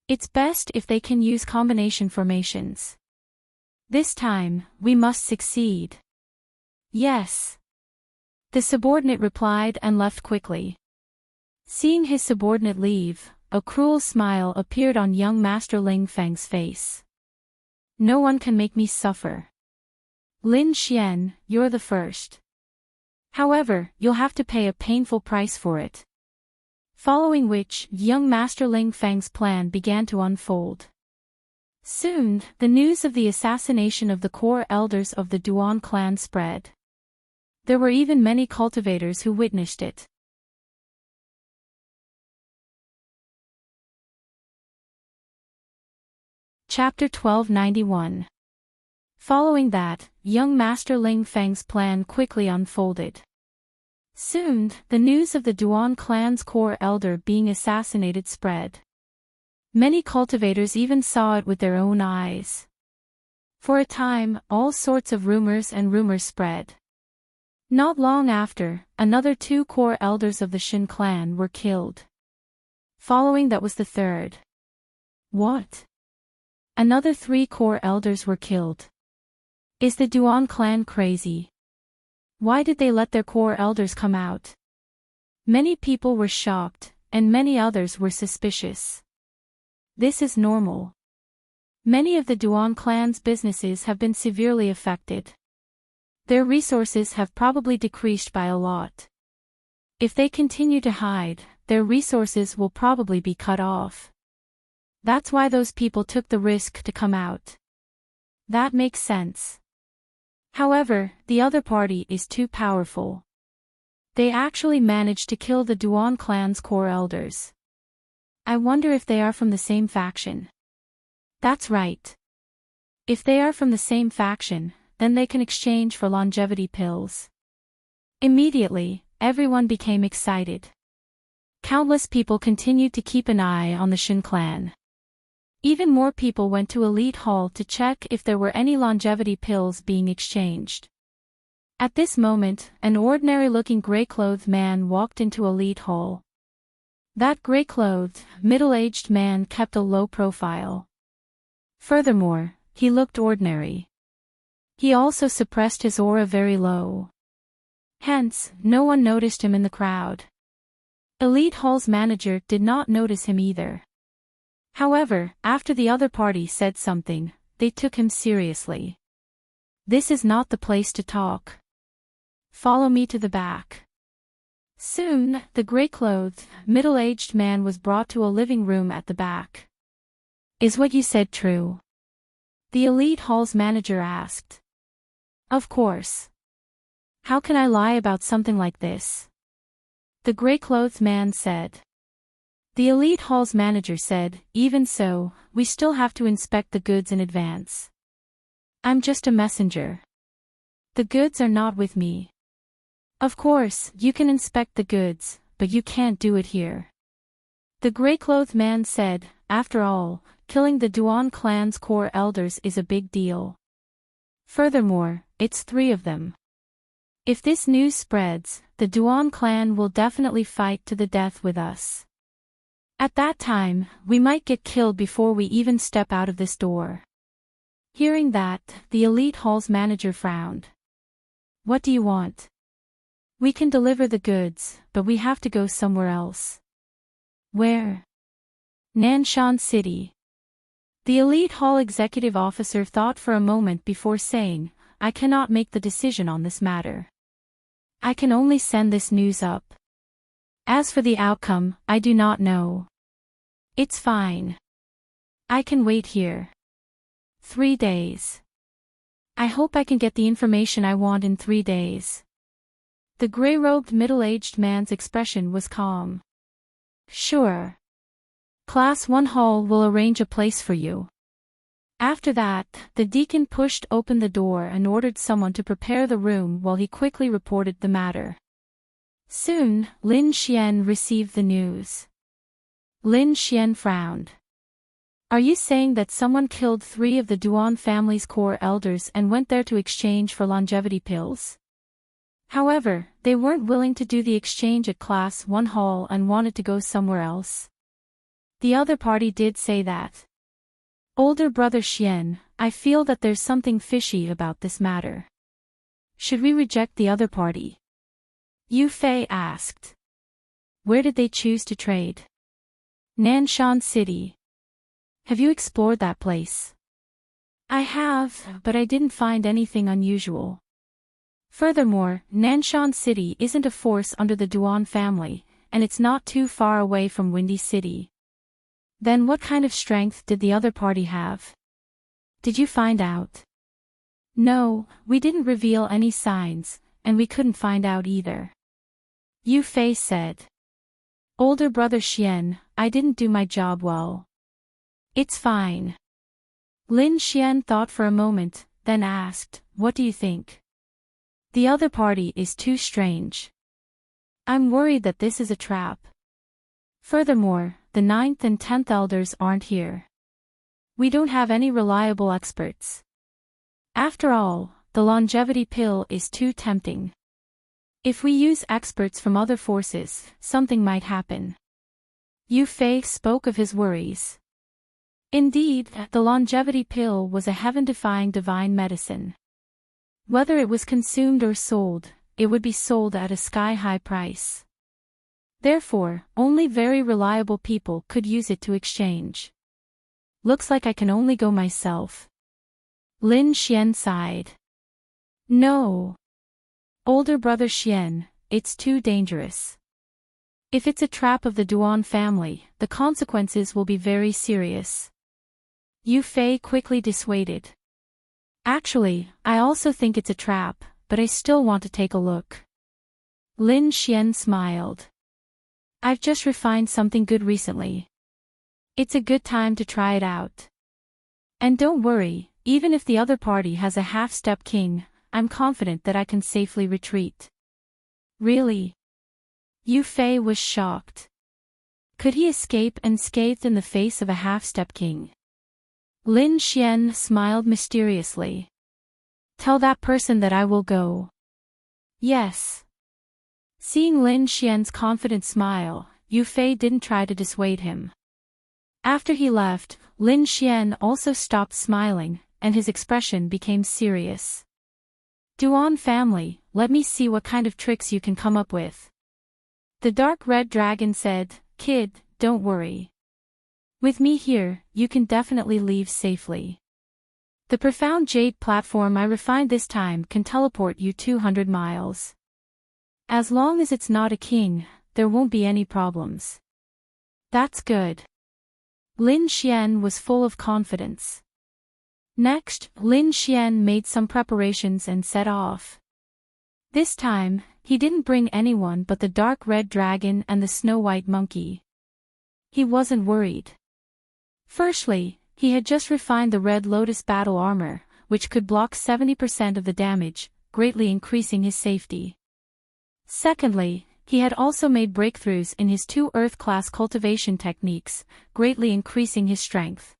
It's best if they can use combination formations. This time, we must succeed. Yes. The subordinate replied and left quickly. Seeing his subordinate leave, a cruel smile appeared on young Master Ling Feng's face. No one can make me suffer. Lin Xian, you're the first. However, you'll have to pay a painful price for it. Following which, young Master Ling Feng's plan began to unfold. Soon, the news of the assassination of the core elders of the Duan clan spread. There were even many cultivators who witnessed it. Chapter 1291. Following that, young Master Ling Feng's plan quickly unfolded. Soon, the news of the Duan clan's core elder being assassinated spread. Many cultivators even saw it with their own eyes. For a time, all sorts of rumors spread. Not long after, another 2 core elders of the Shin clan were killed. Following that was the 3rd. What? Another 3 core elders were killed. Is the Duan clan crazy? Why did they let their core elders come out? Many people were shocked, and many others were suspicious. This is normal. Many of the Duan clan's businesses have been severely affected. Their resources have probably decreased by a lot. If they continue to hide, their resources will probably be cut off. That's why those people took the risk to come out. That makes sense. However, the other party is too powerful. They actually managed to kill the Duan clan's core elders. I wonder if they are from the same faction. That's right. If they are from the same faction, then they can exchange for longevity pills. Immediately, everyone became excited. Countless people continued to keep an eye on the Shin clan. Even more people went to Elite Hall to check if there were any longevity pills being exchanged. At this moment, an ordinary-looking gray-clothed man walked into Elite Hall. That gray-clothed, middle-aged man kept a low profile. Furthermore, he looked ordinary. He also suppressed his aura very low. Hence, no one noticed him in the crowd. Elite Hall's manager did not notice him either. However, after the other party said something, they took him seriously. This is not the place to talk. Follow me to the back. Soon, the gray-clothed, middle-aged man was brought to a living room at the back. Is what you said true? The Elite Hall's manager asked. Of course. How can I lie about something like this? The gray-clothed man said. The Elite Hall's manager said, even so, we still have to inspect the goods in advance. I'm just a messenger. The goods are not with me. Of course, you can inspect the goods, but you can't do it here. The gray-clothed man said, after all, killing the Duan clan's core elders is a big deal. Furthermore, it's 3 of them. If this news spreads, the Duan clan will definitely fight to the death with us. At that time, we might get killed before we even step out of this door. Hearing that, the elite hall's manager frowned. What do you want? We can deliver the goods, but we have to go somewhere else. Where? Nanshan City. The elite hall executive officer thought for a moment before saying, I cannot make the decision on this matter. I can only send this news up. As for the outcome, I do not know. It's fine. I can wait here. 3 days. I hope I can get the information I want in 3 days. The gray-robed middle-aged man's expression was calm. Sure. Class 1 Hall will arrange a place for you. After that, the deacon pushed open the door and ordered someone to prepare the room while he quickly reported the matter. Soon, Lin Xian received the news. Lin Xian frowned. Are you saying that someone killed 3 of the Duan family's core elders and went there to exchange for longevity pills? However, they weren't willing to do the exchange at Class 1 Hall and wanted to go somewhere else. The other party did say that. Older brother Xian, I feel that there's something fishy about this matter. Should we reject the other party? Yu Fei asked. Where did they choose to trade? Nanshan City. Have you explored that place? I have, but I didn't find anything unusual. Furthermore, Nanshan City isn't a force under the Duan family, and it's not too far away from Windy City. Then what kind of strength did the other party have? Did you find out? No, we didn't reveal any signs, and we couldn't find out either. Yu Fei said. Older brother Xian, I didn't do my job well. It's fine. Lin Xian thought for a moment, then asked, what do you think? The other party is too strange. I'm worried that this is a trap. Furthermore, the 9th and 10th elders aren't here. We don't have any reliable experts. After all, the longevity pill is too tempting. If we use experts from other forces, something might happen. Yu Fei spoke of his worries. Indeed, the longevity pill was a heaven-defying divine medicine. Whether it was consumed or sold, it would be sold at a sky-high price. Therefore, only very reliable people could use it to exchange. Looks like I can only go myself. Lin Xian sighed. No. Older brother Xian, it's too dangerous. If it's a trap of the Duan family, the consequences will be very serious. Yu Fei quickly dissuaded. Actually, I also think it's a trap, but I still want to take a look. Lin Xian smiled. I've just refined something good recently. It's a good time to try it out. And don't worry, even if the other party has a half-step king, I'm confident that I can safely retreat. Really? Yu Fei was shocked. Could he escape unscathed in the face of a half-step king? Lin Xian smiled mysteriously. Tell that person that I will go. Yes. Seeing Lin Xian's confident smile, Yu Fei didn't try to dissuade him. After he left, Lin Xian also stopped smiling, and his expression became serious. Duan family, let me see what kind of tricks you can come up with. The dark red dragon said, Kid, don't worry. With me here, you can definitely leave safely. The profound jade platform I refined this time can teleport you 200 miles. As long as it's not a king, there won't be any problems. That's good. Lin Xian was full of confidence. Next, Lin Xian made some preparations and set off. This time, he didn't bring anyone but the dark red dragon and the snow-white monkey. He wasn't worried. Firstly, he had just refined the red lotus battle armor, which could block 70% of the damage, greatly increasing his safety. Secondly, he had also made breakthroughs in his 2 Earth-class cultivation techniques, greatly increasing his strength.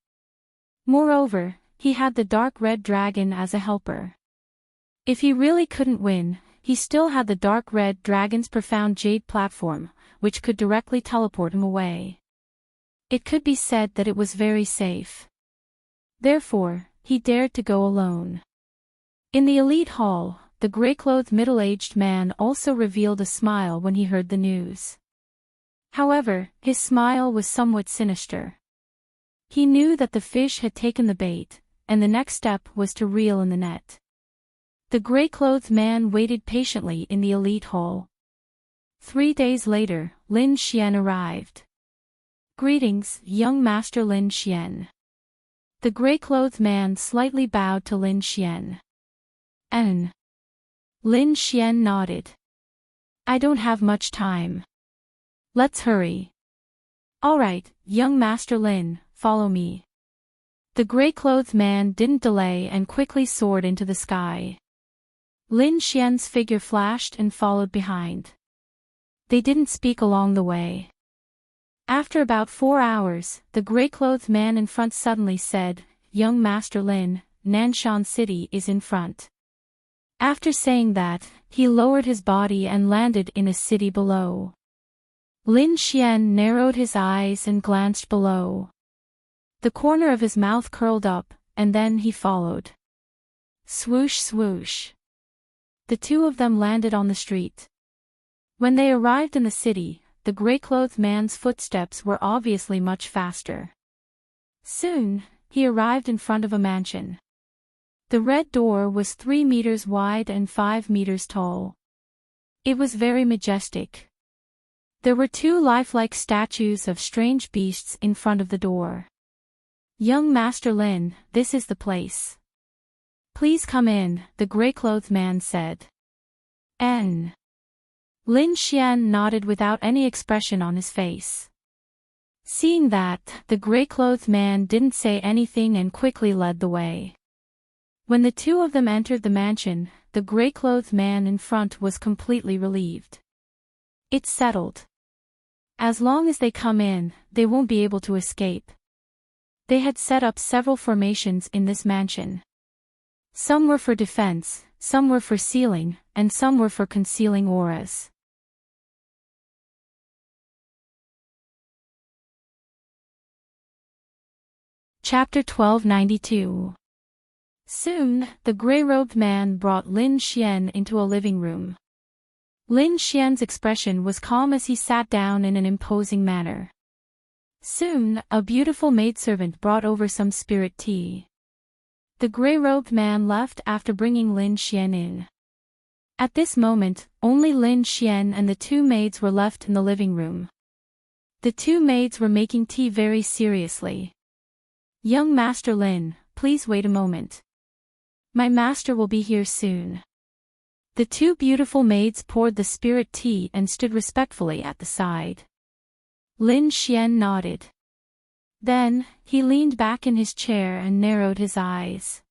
Moreover, he had the dark red dragon as a helper. If he really couldn't win, he still had the dark red dragon's profound jade platform, which could directly teleport him away. It could be said that it was very safe. Therefore, he dared to go alone. In the elite hall, the gray-clothed middle-aged man also revealed a smile when he heard the news. However, his smile was somewhat sinister. He knew that the fish had taken the bait, and the next step was to reel in the net. The gray-clothed man waited patiently in the elite hall. 3 days later, Lin Xian arrived. "Greetings, young Master Lin Xian." The gray-clothed man slightly bowed to Lin Xian. Lin Xian nodded. "I don't have much time. Let's hurry." "All right, young Master Lin, follow me." The gray-clothed man didn't delay and quickly soared into the sky. Lin Xian's figure flashed and followed behind. They didn't speak along the way. After about 4 hours, the gray-clothed man in front suddenly said, "Young Master Lin, Nanshan City is in front." After saying that, he lowered his body and landed in a city below. Lin Xian narrowed his eyes and glanced below. The corner of his mouth curled up, and then he followed. Swoosh swoosh. The 2 of them landed on the street. When they arrived in the city, the gray-clothed man's footsteps were obviously much faster. Soon, he arrived in front of a mansion. The red door was 3 meters wide and 5 meters tall. It was very majestic. There were 2 lifelike statues of strange beasts in front of the door. "Young Master Lin, this is the place. Please come in," the gray-clothed man said. Lin Xian nodded without any expression on his face. Seeing that, the gray-clothed man didn't say anything and quickly led the way. When the 2 of them entered the mansion, the gray-clothed man in front was completely relieved. It's settled. As long as they come in, they won't be able to escape. They had set up several formations in this mansion. Some were for defense, some were for sealing, and some were for concealing auras. Chapter 1292. Soon, the gray-robed man brought Lin Xian into a living room. Lin Xian's expression was calm as he sat down in an imposing manner. Soon, a beautiful maidservant brought over some spirit tea. The gray-robed man left after bringing Lin Xian in. At this moment, only Lin Xian and the 2 maids were left in the living room. The 2 maids were making tea very seriously. "Young Master Lin, please wait a moment. My master will be here soon." The 2 beautiful maids poured the spirit tea and stood respectfully at the side. Lin Xian nodded. Then, he leaned back in his chair and narrowed his eyes.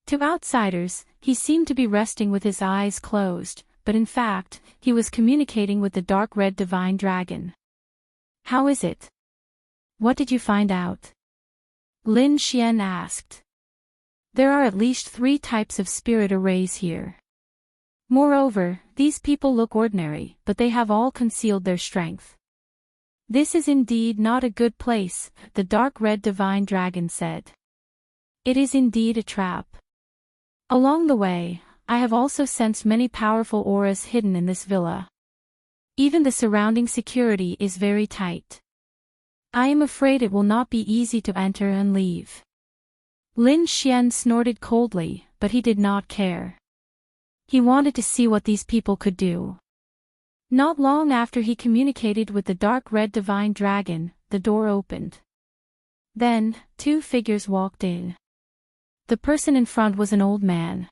To outsiders, he seemed to be resting with his eyes closed, but in fact, he was communicating with the dark red divine dragon. "How is it? What did you find out?" Lin Xian asked. "There are at least 3 types of spirit arrays here. Moreover, these people look ordinary, but they have all concealed their strength. This is indeed not a good place," the dark red divine dragon said. "It is indeed a trap. Along the way, I have also sensed many powerful auras hidden in this villa. Even the surrounding security is very tight. I am afraid it will not be easy to enter and leave." Lin Xian snorted coldly, but he did not care. He wanted to see what these people could do. Not long after he communicated with the dark red divine dragon, the door opened. Then, 2 figures walked in. The person in front was an old man.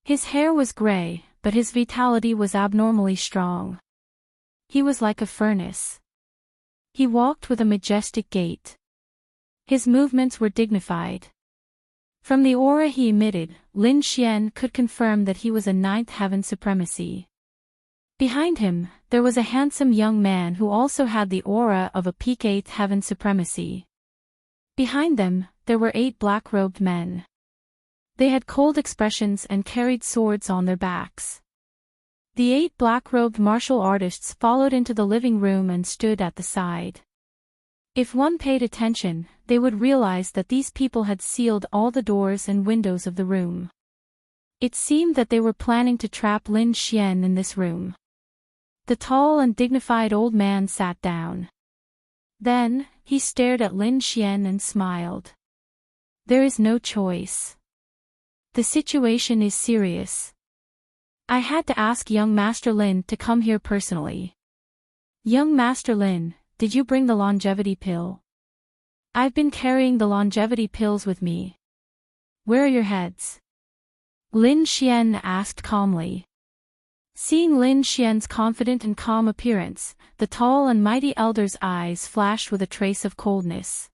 His hair was gray, but his vitality was abnormally strong. He was like a furnace. He walked with a majestic gait. His movements were dignified. From the aura he emitted, Lin Xian could confirm that he was a 9th heaven supremacy. Behind him, there was a handsome young man who also had the aura of a peak 8th heaven supremacy. Behind them, there were 8 black-robed men. They had cold expressions and carried swords on their backs. The 8 black-robed martial artists followed into the living room and stood at the side. If one paid attention, they would realize that these people had sealed all the doors and windows of the room. It seemed that they were planning to trap Lin Xian in this room. The tall and dignified old man sat down. Then, he stared at Lin Xian and smiled. There is no choice. The situation is serious. I had to ask young Master Lin to come here personally. Young Master Lin, did you bring the longevity pill? I've been carrying the longevity pills with me. Where are your heads? Lin Xian asked calmly. Seeing Lin Xian's confident and calm appearance, the tall and mighty elder's eyes flashed with a trace of coldness.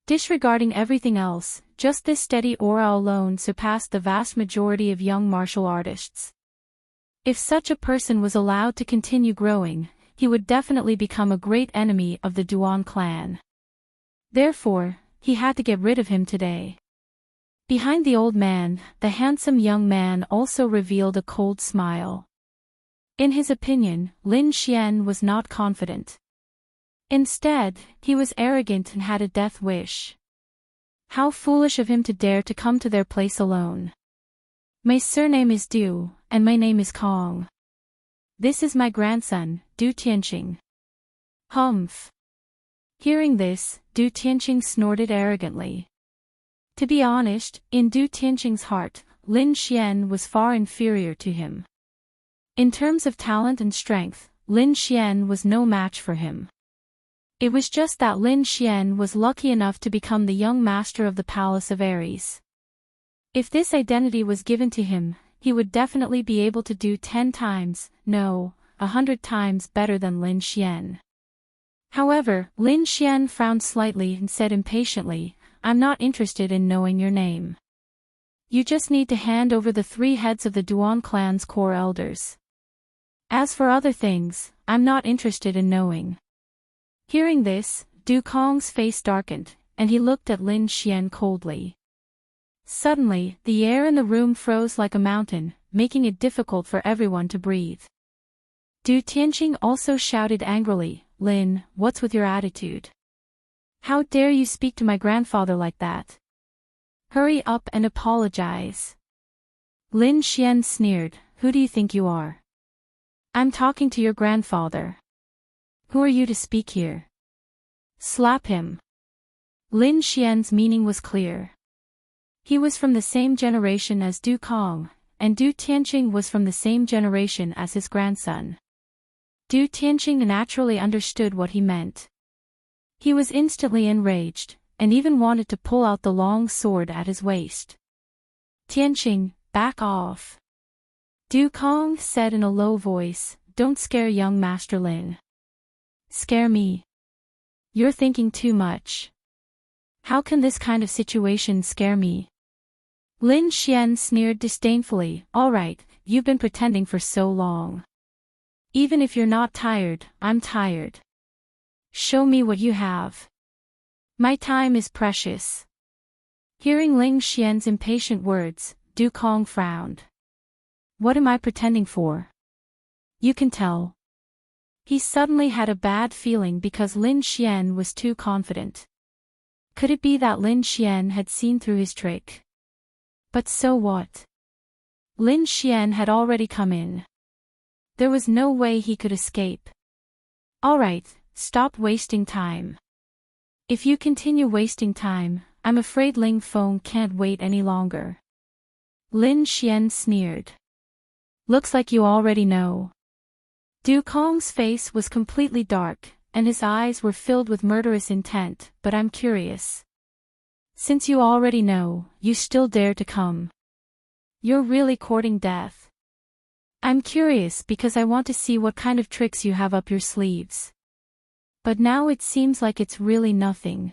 Disregarding everything else, just this steady aura alone surpassed the vast majority of young martial artists. If such a person was allowed to continue growing, he would definitely become a great enemy of the Duan clan. Therefore, he had to get rid of him today. Behind the old man, the handsome young man also revealed a cold smile. In his opinion, Lin Xian was not confident. Instead, he was arrogant and had a death wish. How foolish of him to dare to come to their place alone. My surname is Du, and my name is Kong. This is my grandson, Du Tianqing. Humph. Hearing this, Du Tianqing snorted arrogantly. To be honest, in Du Tianqing's heart, Lin Xian was far inferior to him. In terms of talent and strength, Lin Xian was no match for him. It was just that Lin Xian was lucky enough to become the young master of the Palace of Ares. If this identity was given to him, he would definitely be able to do 10 times, no, 100 times better than Lin Xian. However, Lin Xian frowned slightly and said impatiently, I'm not interested in knowing your name. You just need to hand over the 3 heads of the Duan clan's core elders. As for other things, I'm not interested in knowing. Hearing this, Du Kong's face darkened, and he looked at Lin Xian coldly. Suddenly, the air in the room froze like a mountain, making it difficult for everyone to breathe. Du Tianqing also shouted angrily, Lin, what's with your attitude? How dare you speak to my grandfather like that? Hurry up and apologize. Lin Xian sneered, who do you think you are? I'm talking to your grandfather. Who are you to speak here? Slap him. Lin Xian's meaning was clear. He was from the same generation as Du Kong, and Du Tianqing was from the same generation as his grandson. Du Tianqing naturally understood what he meant. He was instantly enraged, and even wanted to pull out the long sword at his waist. Tianqing, back off. Du Kong said in a low voice, don't scare young Master Lin. Scare me? You're thinking too much. How can this kind of situation scare me? Lin Xian sneered disdainfully, all right, you've been pretending for so long. Even if you're not tired, I'm tired. Show me what you have. My time is precious. Hearing Lin Xian's impatient words, Du Kong frowned. What am I pretending for? You can tell. He suddenly had a bad feeling because Lin Xian was too confident. Could it be that Lin Xian had seen through his trick? But so what? Lin Xian had already come in. There was no way he could escape. Alright, stop wasting time. If you continue wasting time, I'm afraid Ling Feng can't wait any longer. Lin Xian sneered. Looks like you already know. Du Kong's face was completely dark, and his eyes were filled with murderous intent, but I'm curious. Since you already know, you still dare to come. You're really courting death. I'm curious because I want to see what kind of tricks you have up your sleeves. But now it seems like it's really nothing.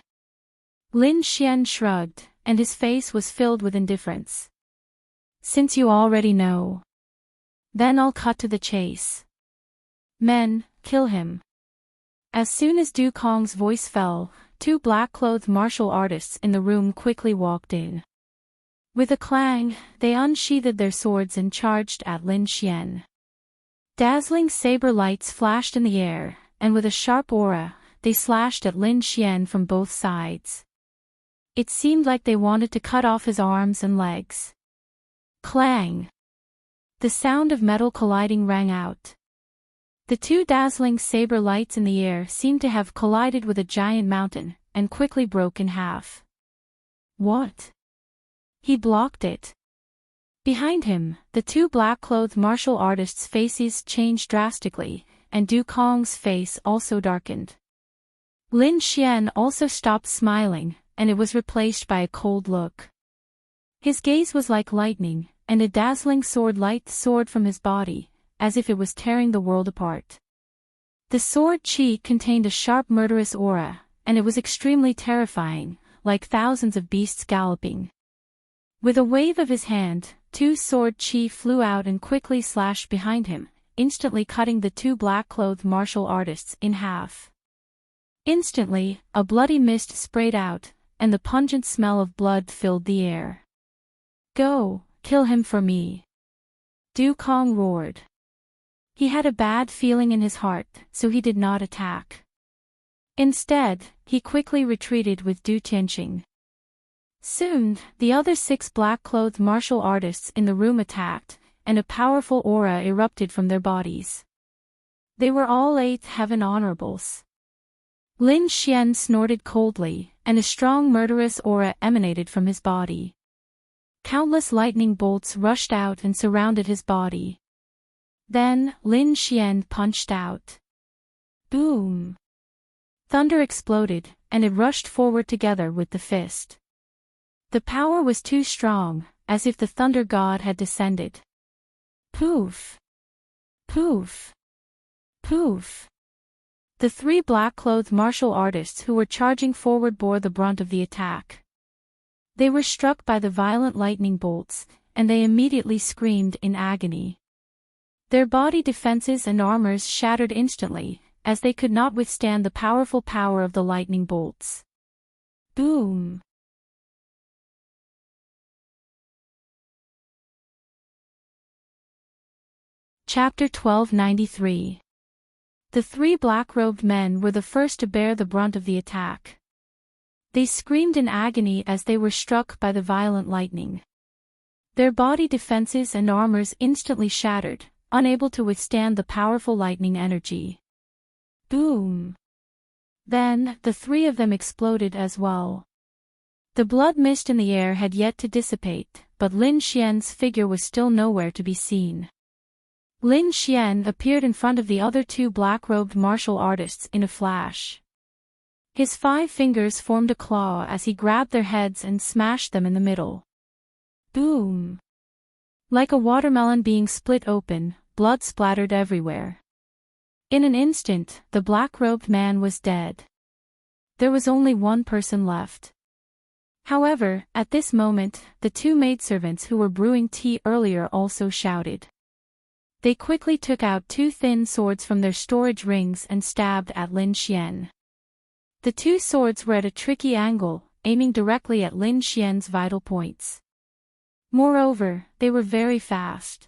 Lin Xian shrugged, and his face was filled with indifference. Since you already know. Then I'll cut to the chase. Men, kill him. As soon as Du Kong's voice fell, two black-clothed martial artists in the room quickly walked in. With a clang, they unsheathed their swords and charged at Lin Xian. Dazzling saber lights flashed in the air, and with a sharp aura, they slashed at Lin Xian from both sides. It seemed like they wanted to cut off his arms and legs. Clang! The sound of metal colliding rang out. The two dazzling saber lights in the air seemed to have collided with a giant mountain, and quickly broke in half. What? He blocked it. Behind him, the two black-clothed martial artists' faces changed drastically, and Du Kong's face also darkened. Lin Xian also stopped smiling, and it was replaced by a cold look. His gaze was like lightning, and a dazzling sword light soared from his body, as if it was tearing the world apart. The sword chi contained a sharp murderous aura, and it was extremely terrifying, like thousands of beasts galloping. With a wave of his hand, two sword chi flew out and quickly slashed behind him, instantly cutting the two black-clothed martial artists in half. Instantly, a bloody mist sprayed out, and the pungent smell of blood filled the air. Go, kill him for me! Du Kong roared. He had a bad feeling in his heart, so he did not attack. Instead, he quickly retreated with Du Tianqing. Soon, the other 6 black-clothed martial artists in the room attacked, and a powerful aura erupted from their bodies. They were all 8th heaven honorables. Lin Xian snorted coldly, and a strong murderous aura emanated from his body. Countless lightning bolts rushed out and surrounded his body. Then, Lin Xian punched out. Boom! Thunder exploded, and it rushed forward together with the fist. The power was too strong, as if the thunder god had descended. Poof! Poof! Poof! The 3 black-clothed martial artists who were charging forward bore the brunt of the attack. They were struck by the violent lightning bolts, and they immediately screamed in agony. Their body defenses and armors shattered instantly, as they could not withstand the powerful power of the lightning bolts. Boom! Chapter 1293. The 3 black-robed men were the first to bear the brunt of the attack. They screamed in agony as they were struck by the violent lightning. Their body defenses and armors instantly shattered, unable to withstand the powerful lightning energy. Boom! Then, the 3 of them exploded as well. The blood mist in the air had yet to dissipate, but Lin Xian's figure was still nowhere to be seen. Lin Xian appeared in front of the other 2 black-robed martial artists in a flash. His 5 fingers formed a claw as he grabbed their heads and smashed them in the middle. Boom! Like a watermelon being split open, blood splattered everywhere. In an instant, the black-robed man was dead. There was only one person left. However, at this moment, the 2 maidservants who were brewing tea earlier also shouted. They quickly took out 2 thin swords from their storage rings and stabbed at Lin Xian. The 2 swords were at a tricky angle, aiming directly at Lin Xian's vital points. Moreover, they were very fast.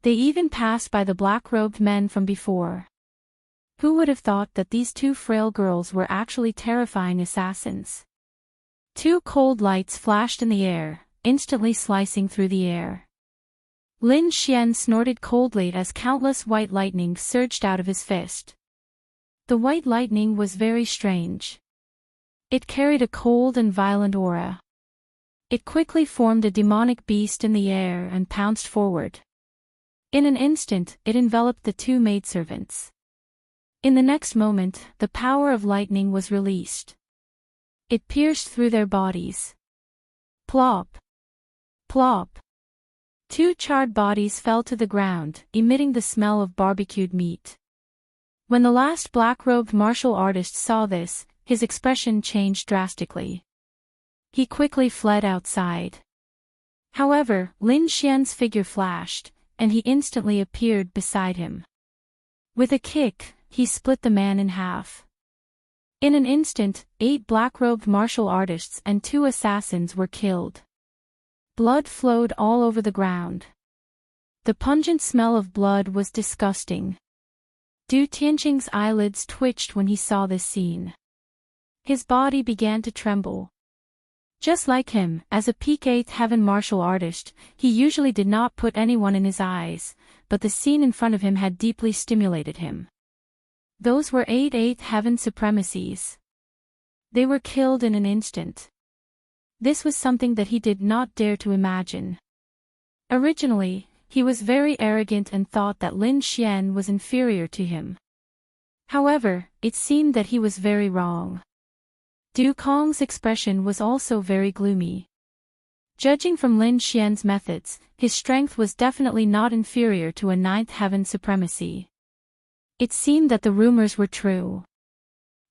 They even passed by the black-robed men from before. Who would have thought that these 2 frail girls were actually terrifying assassins? 2 cold lights flashed in the air, instantly slicing through the air. Lin Xian snorted coldly as countless white lightning surged out of his fist. The white lightning was very strange. It carried a cold and violent aura. It quickly formed a demonic beast in the air and pounced forward. In an instant, it enveloped the 2 maidservants. In the next moment, the power of lightning was released. It pierced through their bodies. Plop! Plop! 2 charred bodies fell to the ground, emitting the smell of barbecued meat. When the last black-robed martial artist saw this, his expression changed drastically. He quickly fled outside. However, Lin Xian's figure flashed, and he instantly appeared beside him. With a kick, he split the man in half. In an instant, 8 black-robed martial artists and 2 assassins were killed. Blood flowed all over the ground. The pungent smell of blood was disgusting. Du Tianqing's eyelids twitched when he saw this scene. His body began to tremble. Just like him, as a peak 8th heaven martial artist, he usually did not put anyone in his eyes, but the scene in front of him had deeply stimulated him. Those were 8 8th heaven supremacies. They were killed in an instant. This was something that he did not dare to imagine. Originally, he was very arrogant and thought that Lin Xian was inferior to him. However, it seemed that he was very wrong. Du Kong's expression was also very gloomy. Judging from Lin Xian's methods, his strength was definitely not inferior to a 9th heaven supremacy. It seemed that the rumors were true.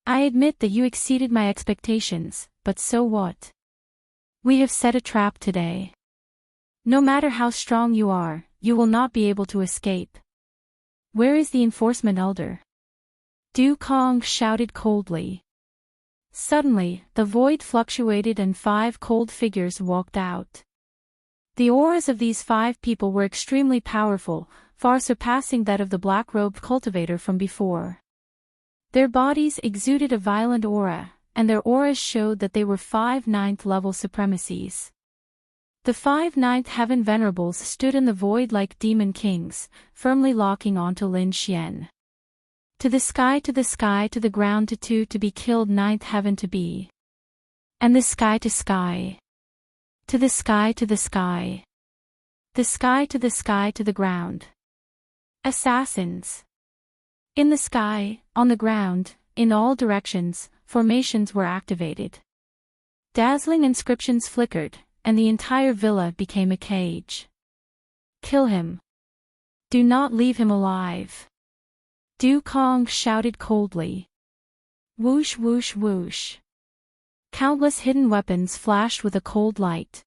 I admit that you exceeded my expectations, but so what? We have set a trap today. No matter how strong you are, you will not be able to escape. Where is the enforcement elder? Du Kong shouted coldly. Suddenly, the void fluctuated and 5 cold figures walked out. The auras of these 5 people were extremely powerful, far surpassing that of the black-robed cultivator from before. Their bodies exuded a violent aura, and their auras showed that they were 5 9th level supremacies. The 5 9th heaven venerables stood in the void like demon kings, firmly locking onto Lin Xian. To the sky, to the sky, to the ground, to be killed, 9th heaven to be. And the sky to sky. To the sky, to the sky. The sky, to the ground. Assassins. In the sky, on the ground, in all directions, formations were activated. Dazzling inscriptions flickered, and the entire villa became a cage. Kill him. Do not leave him alive. Du Kong shouted coldly. Whoosh whoosh whoosh. Countless hidden weapons flashed with a cold light.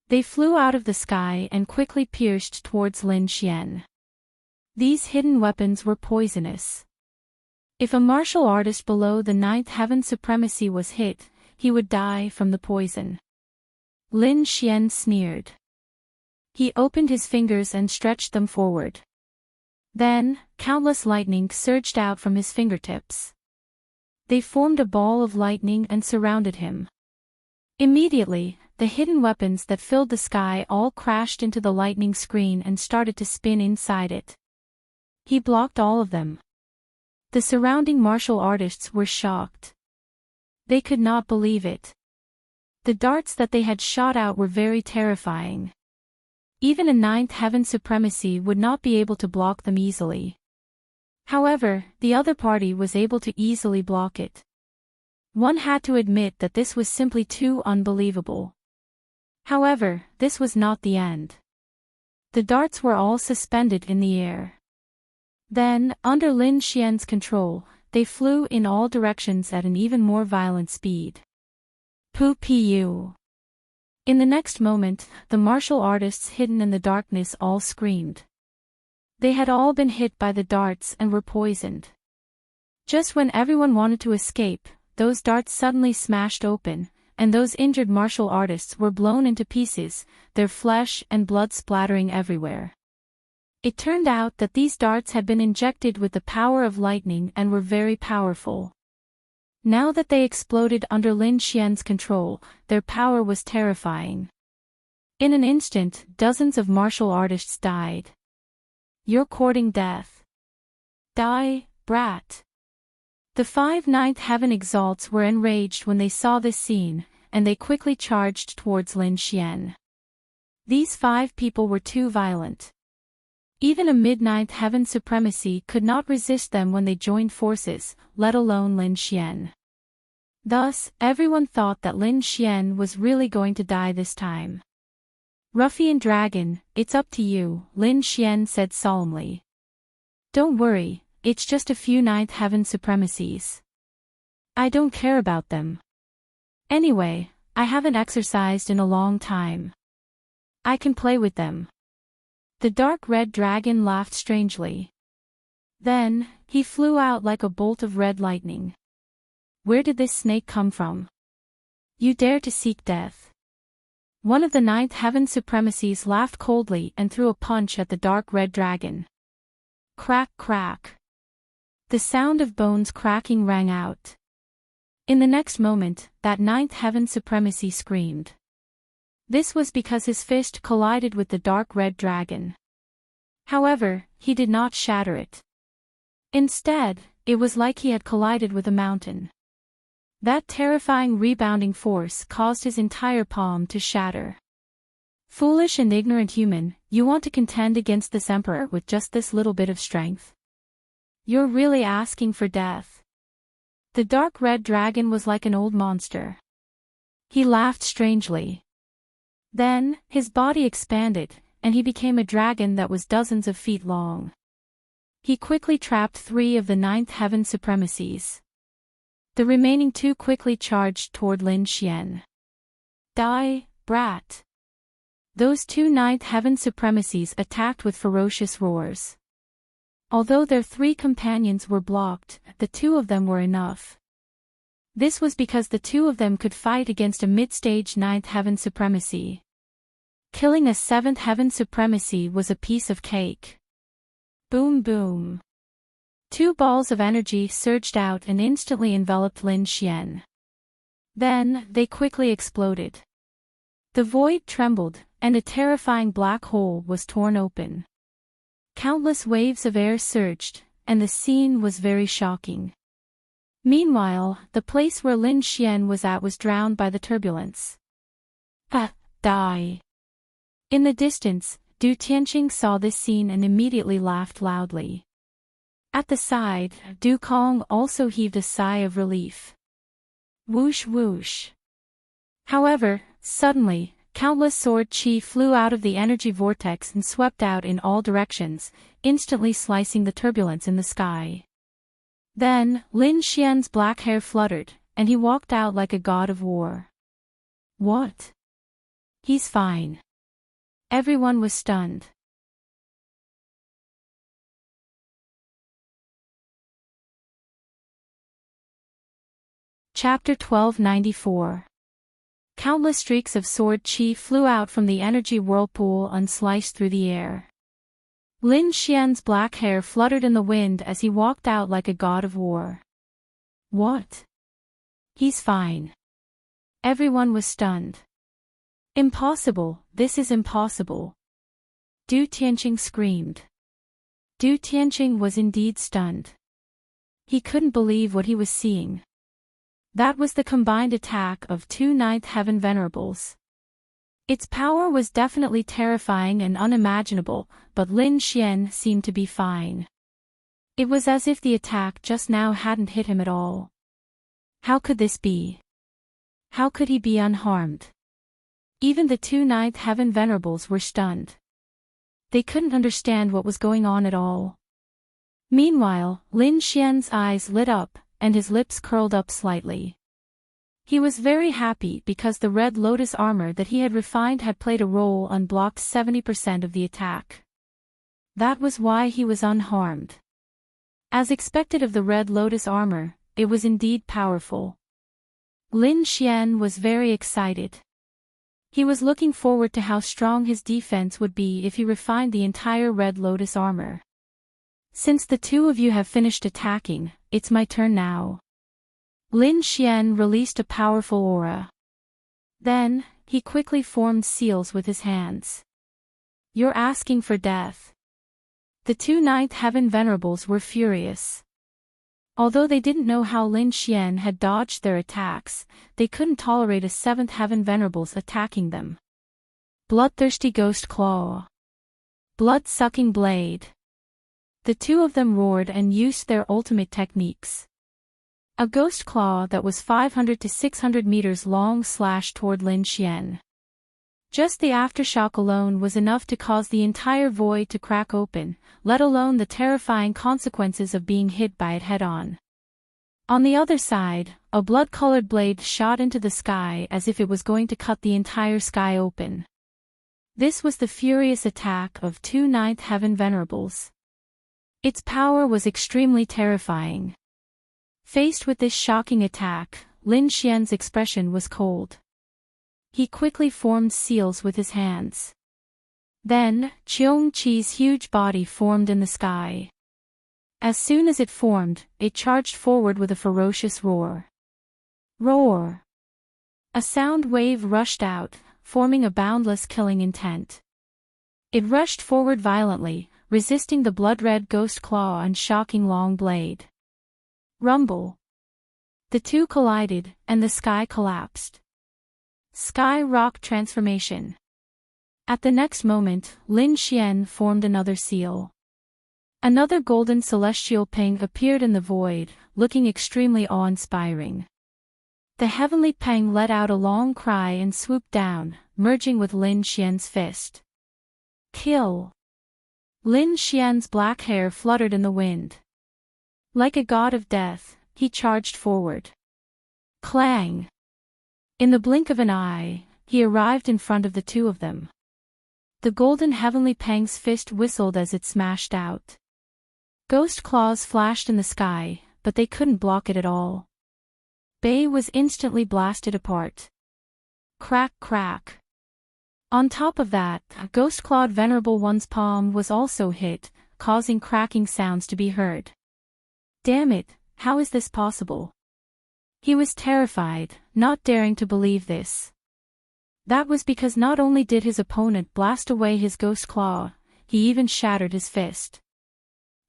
They flew out of the sky and quickly pierced towards Lin Xian. These hidden weapons were poisonous. If a martial artist below the 9th heaven supremacy was hit, he would die from the poison. Lin Xian sneered. He opened his fingers and stretched them forward. Then, countless lightning surged out from his fingertips. They formed a ball of lightning and surrounded him. Immediately, the hidden weapons that filled the sky all crashed into the lightning screen and started to spin inside it. He blocked all of them. The surrounding martial artists were shocked. They could not believe it. The darts that they had shot out were very terrifying. Even a 9th heaven supremacy would not be able to block them easily. However, the other party was able to easily block it. One had to admit that this was simply too unbelievable. However, this was not the end. The darts were all suspended in the air. Then, under Lin Xian's control, they flew in all directions at an even more violent speed. Pu. In the next moment, the martial artists hidden in the darkness all screamed. They had all been hit by the darts and were poisoned. Just when everyone wanted to escape, those darts suddenly smashed open, and those injured martial artists were blown into pieces, their flesh and blood splattering everywhere. It turned out that these darts had been injected with the power of lightning and were very powerful. Now that they exploded under Lin Xian's control, their power was terrifying. In an instant, dozens of martial artists died. You're courting death. Die, brat. The 5 9th heaven exalts were enraged when they saw this scene, and they quickly charged towards Lin Xian. These 5 people were too violent. Even a mid-9th heaven supremacy could not resist them when they joined forces, let alone Lin Xian. Thus, everyone thought that Lin Xian was really going to die this time. Ruffian dragon, it's up to you, Lin Xian said solemnly. Don't worry, it's just a few 9th heaven supremacies. I don't care about them. Anyway, I haven't exercised in a long time. I can play with them. The dark red dragon laughed strangely. Then, he flew out like a bolt of red lightning. Where did this snake come from? You dare to seek death? One of the ninth heaven supremacies laughed coldly and threw a punch at the dark red dragon. Crack, crack. The sound of bones cracking rang out. In the next moment, that ninth heaven supremacy screamed. This was because his fist collided with the dark red dragon. However, he did not shatter it. Instead, it was like he had collided with a mountain. That terrifying rebounding force caused his entire palm to shatter. Foolish and ignorant human, you want to contend against this emperor with just this little bit of strength? You're really asking for death. The dark red dragon was like an old monster. He laughed strangely. Then, his body expanded, and he became a dragon that was dozens of feet long. He quickly trapped 3 of the ninth heaven supremacies. The remaining 2 quickly charged toward Lin Xian. Die, brat! Those 2 ninth heaven supremacies attacked with ferocious roars. Although their 3 companions were blocked, the 2 of them were enough. This was because the 2 of them could fight against a mid-stage ninth heaven supremacy. Killing a 7th heaven supremacy was a piece of cake. Boom boom. 2 balls of energy surged out and instantly enveloped Lin Xian. Then, they quickly exploded. The void trembled, and a terrifying black hole was torn open. Countless waves of air surged, and the scene was very shocking. Meanwhile, the place where Lin Xian was at was drowned by the turbulence. Die. In the distance, Du Tianqing saw this scene and immediately laughed loudly. At the side, Du Kong also heaved a sigh of relief. Whoosh whoosh. However, suddenly, countless sword chi flew out of the energy vortex and swept out in all directions, instantly slicing the turbulence in the sky. Then, Lin Xian's black hair fluttered, and he walked out like a god of war. What? He's fine. Everyone was stunned. Chapter 1294. Countless streaks of sword chi flew out from the energy whirlpool and sliced through the air. Lin Xian's black hair fluttered in the wind as he walked out like a god of war. What? He's fine. Everyone was stunned. Impossible, this is impossible. Du Tianqing screamed. Du Tianqing was indeed stunned. He couldn't believe what he was seeing. That was the combined attack of 2 ninth heaven venerables. Its power was definitely terrifying and unimaginable, but Lin Xian seemed to be fine. It was as if the attack just now hadn't hit him at all. How could this be? How could he be unharmed? Even the 2 ninth heaven venerables were stunned. They couldn't understand what was going on at all. Meanwhile, Lin Xian's eyes lit up, and his lips curled up slightly. He was very happy because the red lotus armor that he had refined had played a role and blocked 70% of the attack. That was why he was unharmed. As expected of the red lotus armor, it was indeed powerful. Lin Xian was very excited. He was looking forward to how strong his defense would be if he refined the entire red lotus armor. Since the 2 of you have finished attacking, it's my turn now. Lin Xian released a powerful aura. Then, he quickly formed seals with his hands. You're asking for death. The 2 ninth heaven venerables were furious. Although they didn't know how Lin Xian had dodged their attacks, they couldn't tolerate a 7th heaven venerables attacking them. Bloodthirsty ghost claw. Blood-sucking blade. The 2 of them roared and used their ultimate techniques. A ghost claw that was 500 to 600 meters long slashed toward Lin Xian. Just the aftershock alone was enough to cause the entire void to crack open, let alone the terrifying consequences of being hit by it head-on. On the other side, a blood-colored blade shot into the sky as if it was going to cut the entire sky open. This was the furious attack of 2 ninth heaven venerables. Its power was extremely terrifying. Faced with this shocking attack, Lin Xian's expression was cold. He quickly formed seals with his hands. Then, Cheong Chi's huge body formed in the sky. As soon as it formed, it charged forward with a ferocious roar. Roar! A sound wave rushed out, forming a boundless killing intent. It rushed forward violently, resisting the blood-red ghost claw and shocking long blade. Rumble! The two collided, and the sky collapsed. Sky rock transformation. At the next moment, Lin Xian formed another seal. Another golden celestial peng appeared in the void, looking extremely awe-inspiring. The heavenly peng let out a long cry and swooped down, merging with Lin Xian's fist. Kill! Lin Xian's black hair fluttered in the wind. Like a god of death, he charged forward. Clang! In the blink of an eye, he arrived in front of the two of them. The golden heavenly peng's fist whistled as it smashed out. Ghost claws flashed in the sky, but they couldn't block it at all. Bei was instantly blasted apart. Crack crack. On top of that, a ghost-clawed Venerable One's palm was also hit, causing cracking sounds to be heard. Damn it, how is this possible? He was terrified, not daring to believe this. That was because not only did his opponent blast away his ghost claw, he even shattered his fist.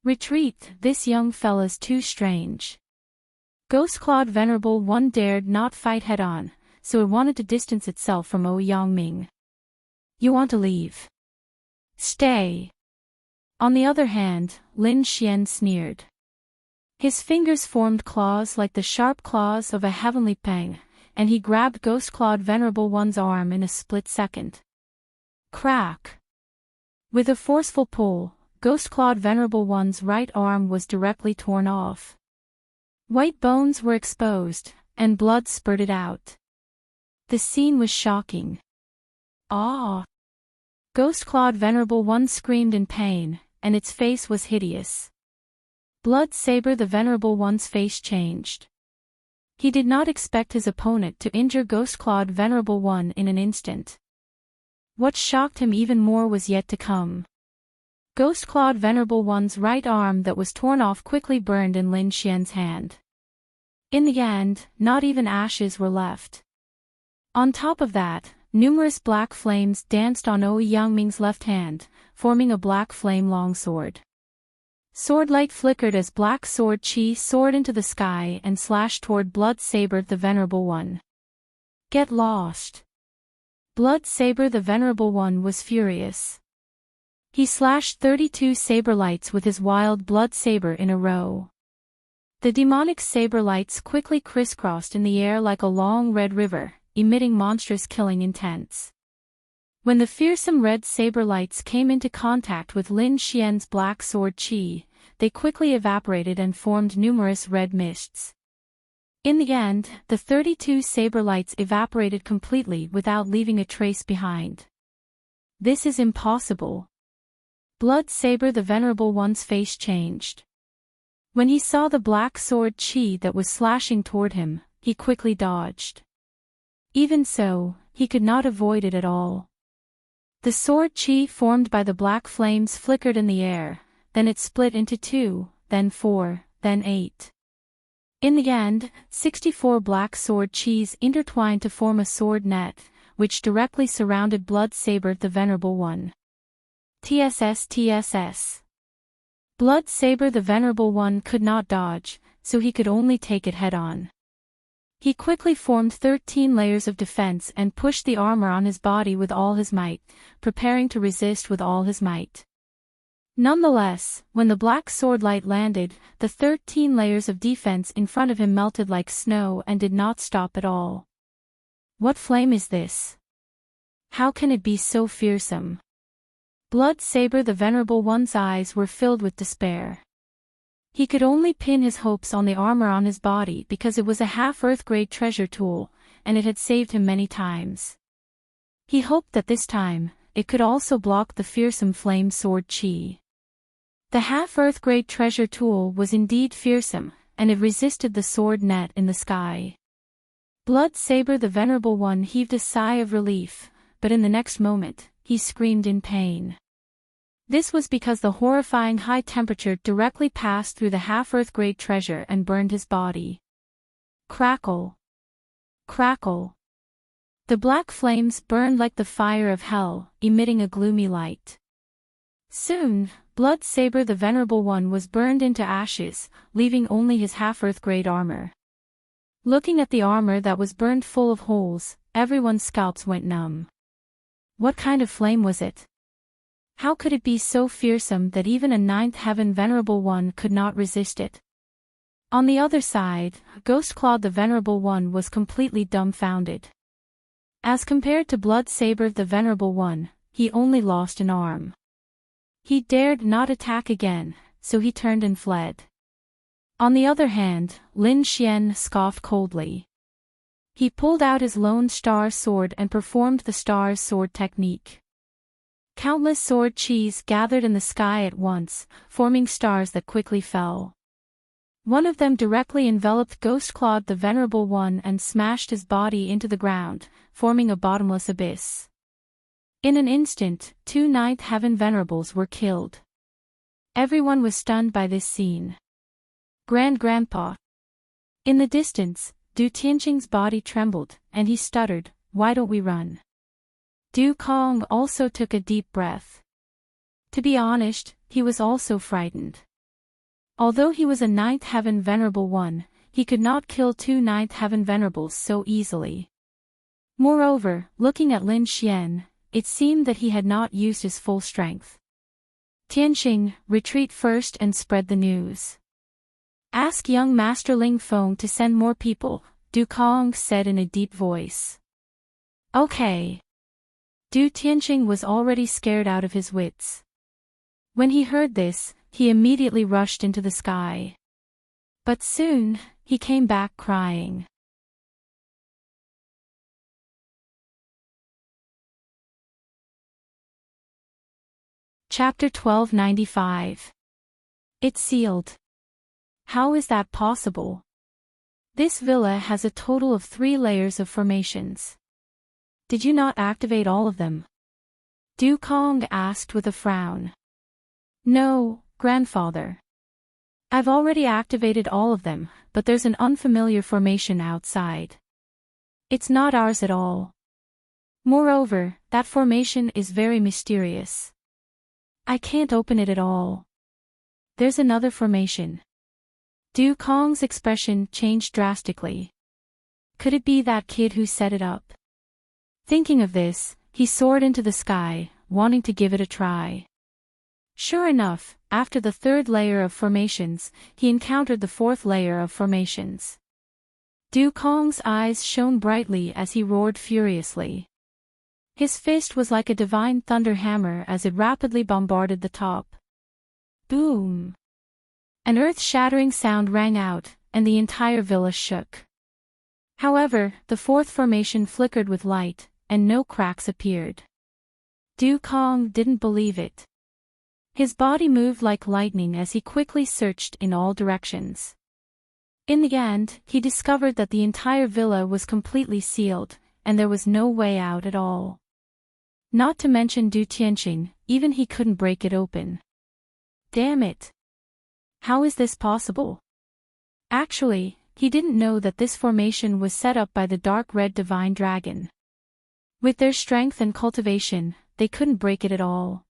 Retreat, this young fella's too strange. Ghost-clawed Venerable One dared not fight head-on, so it wanted to distance itself from Ouyangming. You want to leave? Stay. On the other hand, Lin Xian sneered. His fingers formed claws like the sharp claws of a heavenly peng, and he grabbed ghost-clawed Venerable One's arm in a split second. Crack! With a forceful pull, ghost-clawed Venerable One's right arm was directly torn off. White bones were exposed, and blood spurted out. The scene was shocking. Ah! Ghost-clawed Venerable One screamed in pain, and its face was hideous. Blood Saber the Venerable One's face changed. He did not expect his opponent to injure Ghost-clawed Venerable One in an instant. What shocked him even more was yet to come. Ghost-clawed Venerable One's right arm that was torn off quickly burned in Lin Xian's hand. In the end, not even ashes were left. On top of that, numerous black flames danced on Ouyangming's left hand, forming a black flame longsword. Swordlight flickered as Black Sword Chi soared into the sky and slashed toward Blood Saber the Venerable One. Get lost! Blood Saber the Venerable One was furious. He slashed 32 saber lights with his wild blood saber in a row. The demonic saber lights quickly crisscrossed in the air like a long red river, emitting monstrous killing intents. When the fearsome red saber lights came into contact with Lin Xian's black sword chi, they quickly evaporated and formed numerous red mists. In the end, the 32 saber lights evaporated completely without leaving a trace behind. This is impossible. Blood Saber the Venerable One's face changed. When he saw the black sword chi that was slashing toward him, he quickly dodged. Even so, he could not avoid it at all. The sword chi formed by the black flames flickered in the air, then it split into 2, then 4, then 8. In the end, 64 black sword chis intertwined to form a sword net, which directly surrounded Blood Saber the Venerable One. TSS. Blood Saber the Venerable One could not dodge, so he could only take it head-on. He quickly formed 13 layers of defense and pushed the armor on his body with all his might, preparing to resist with all his might. Nonetheless, when the black sword light landed, the 13 layers of defense in front of him melted like snow and did not stop at all. What flame is this? How can it be so fearsome? Blood Saber the Venerable One's eyes were filled with despair. He could only pin his hopes on the armor on his body because it was a half-Earth-grade treasure tool, and it had saved him many times. He hoped that this time, it could also block the fearsome flame sword chi. The half-earth grade treasure tool was indeed fearsome, and it resisted the sword net in the sky. Blood Saber the Venerable One heaved a sigh of relief, but in the next moment, he screamed in pain. This was because the horrifying high temperature directly passed through the half-earth grade treasure and burned his body. Crackle! Crackle! The black flames burned like the fire of hell, emitting a gloomy light. Soon, Blood Saber the Venerable One was burned into ashes, leaving only his half-earth grade armor. Looking at the armor that was burned full of holes, everyone's scalps went numb. What kind of flame was it? How could it be so fearsome that even a ninth heaven Venerable One could not resist it? On the other side, Ghostclawed the Venerable One was completely dumbfounded. As compared to Blood Saber the Venerable One, he only lost an arm. He dared not attack again, so he turned and fled. On the other hand, Lin Xian scoffed coldly. He pulled out his Lone Star Sword and performed the Star's Sword technique. Countless sword chis gathered in the sky at once, forming stars that quickly fell. One of them directly enveloped Ghostclawed the Venerable One and smashed his body into the ground, forming a bottomless abyss. In an instant, 2 ninth heaven venerables were killed. Everyone was stunned by this scene. Grandpa. In the distance, Du Tianqing's body trembled, and he stuttered, "Why don't we run?" Du Kong also took a deep breath. To be honest, he was also frightened. Although he was a ninth heaven Venerable One, he could not kill 2 ninth heaven venerables so easily. Moreover, looking at Lin Xian, it seemed that he had not used his full strength. Tianqing, retreat first and spread the news. Ask young Master Ling Feng to send more people, Du Kong said in a deep voice. Okay. Du Tianqing was already scared out of his wits. When he heard this, he immediately rushed into the sky. But soon, he came back crying. Chapter 1295. It's sealed. How is that possible? This villa has a total of 3 layers of formations. Did you not activate all of them? Du Kong asked with a frown. No, grandfather. I've already activated all of them, but there's an unfamiliar formation outside. It's not ours at all. Moreover, that formation is very mysterious. I can't open it at all. There's another formation. Du Kong's expression changed drastically. Could it be that kid who set it up? Thinking of this, he soared into the sky, wanting to give it a try. Sure enough, after the 3rd layer of formations, he encountered the 4th layer of formations. Du Kong's eyes shone brightly as he roared furiously. His fist was like a divine thunder hammer as it rapidly bombarded the top. Boom! An earth-shattering sound rang out, and the entire villa shook. However, the 4th formation flickered with light, and no cracks appeared. Du Kong didn't believe it. His body moved like lightning as he quickly searched in all directions. In the end, he discovered that the entire villa was completely sealed, and there was no way out at all. Not to mention Du Tianqing, even he couldn't break it open. Damn it! How is this possible? Actually, he didn't know that this formation was set up by the dark red divine dragon. With their strength and cultivation, they couldn't break it at all.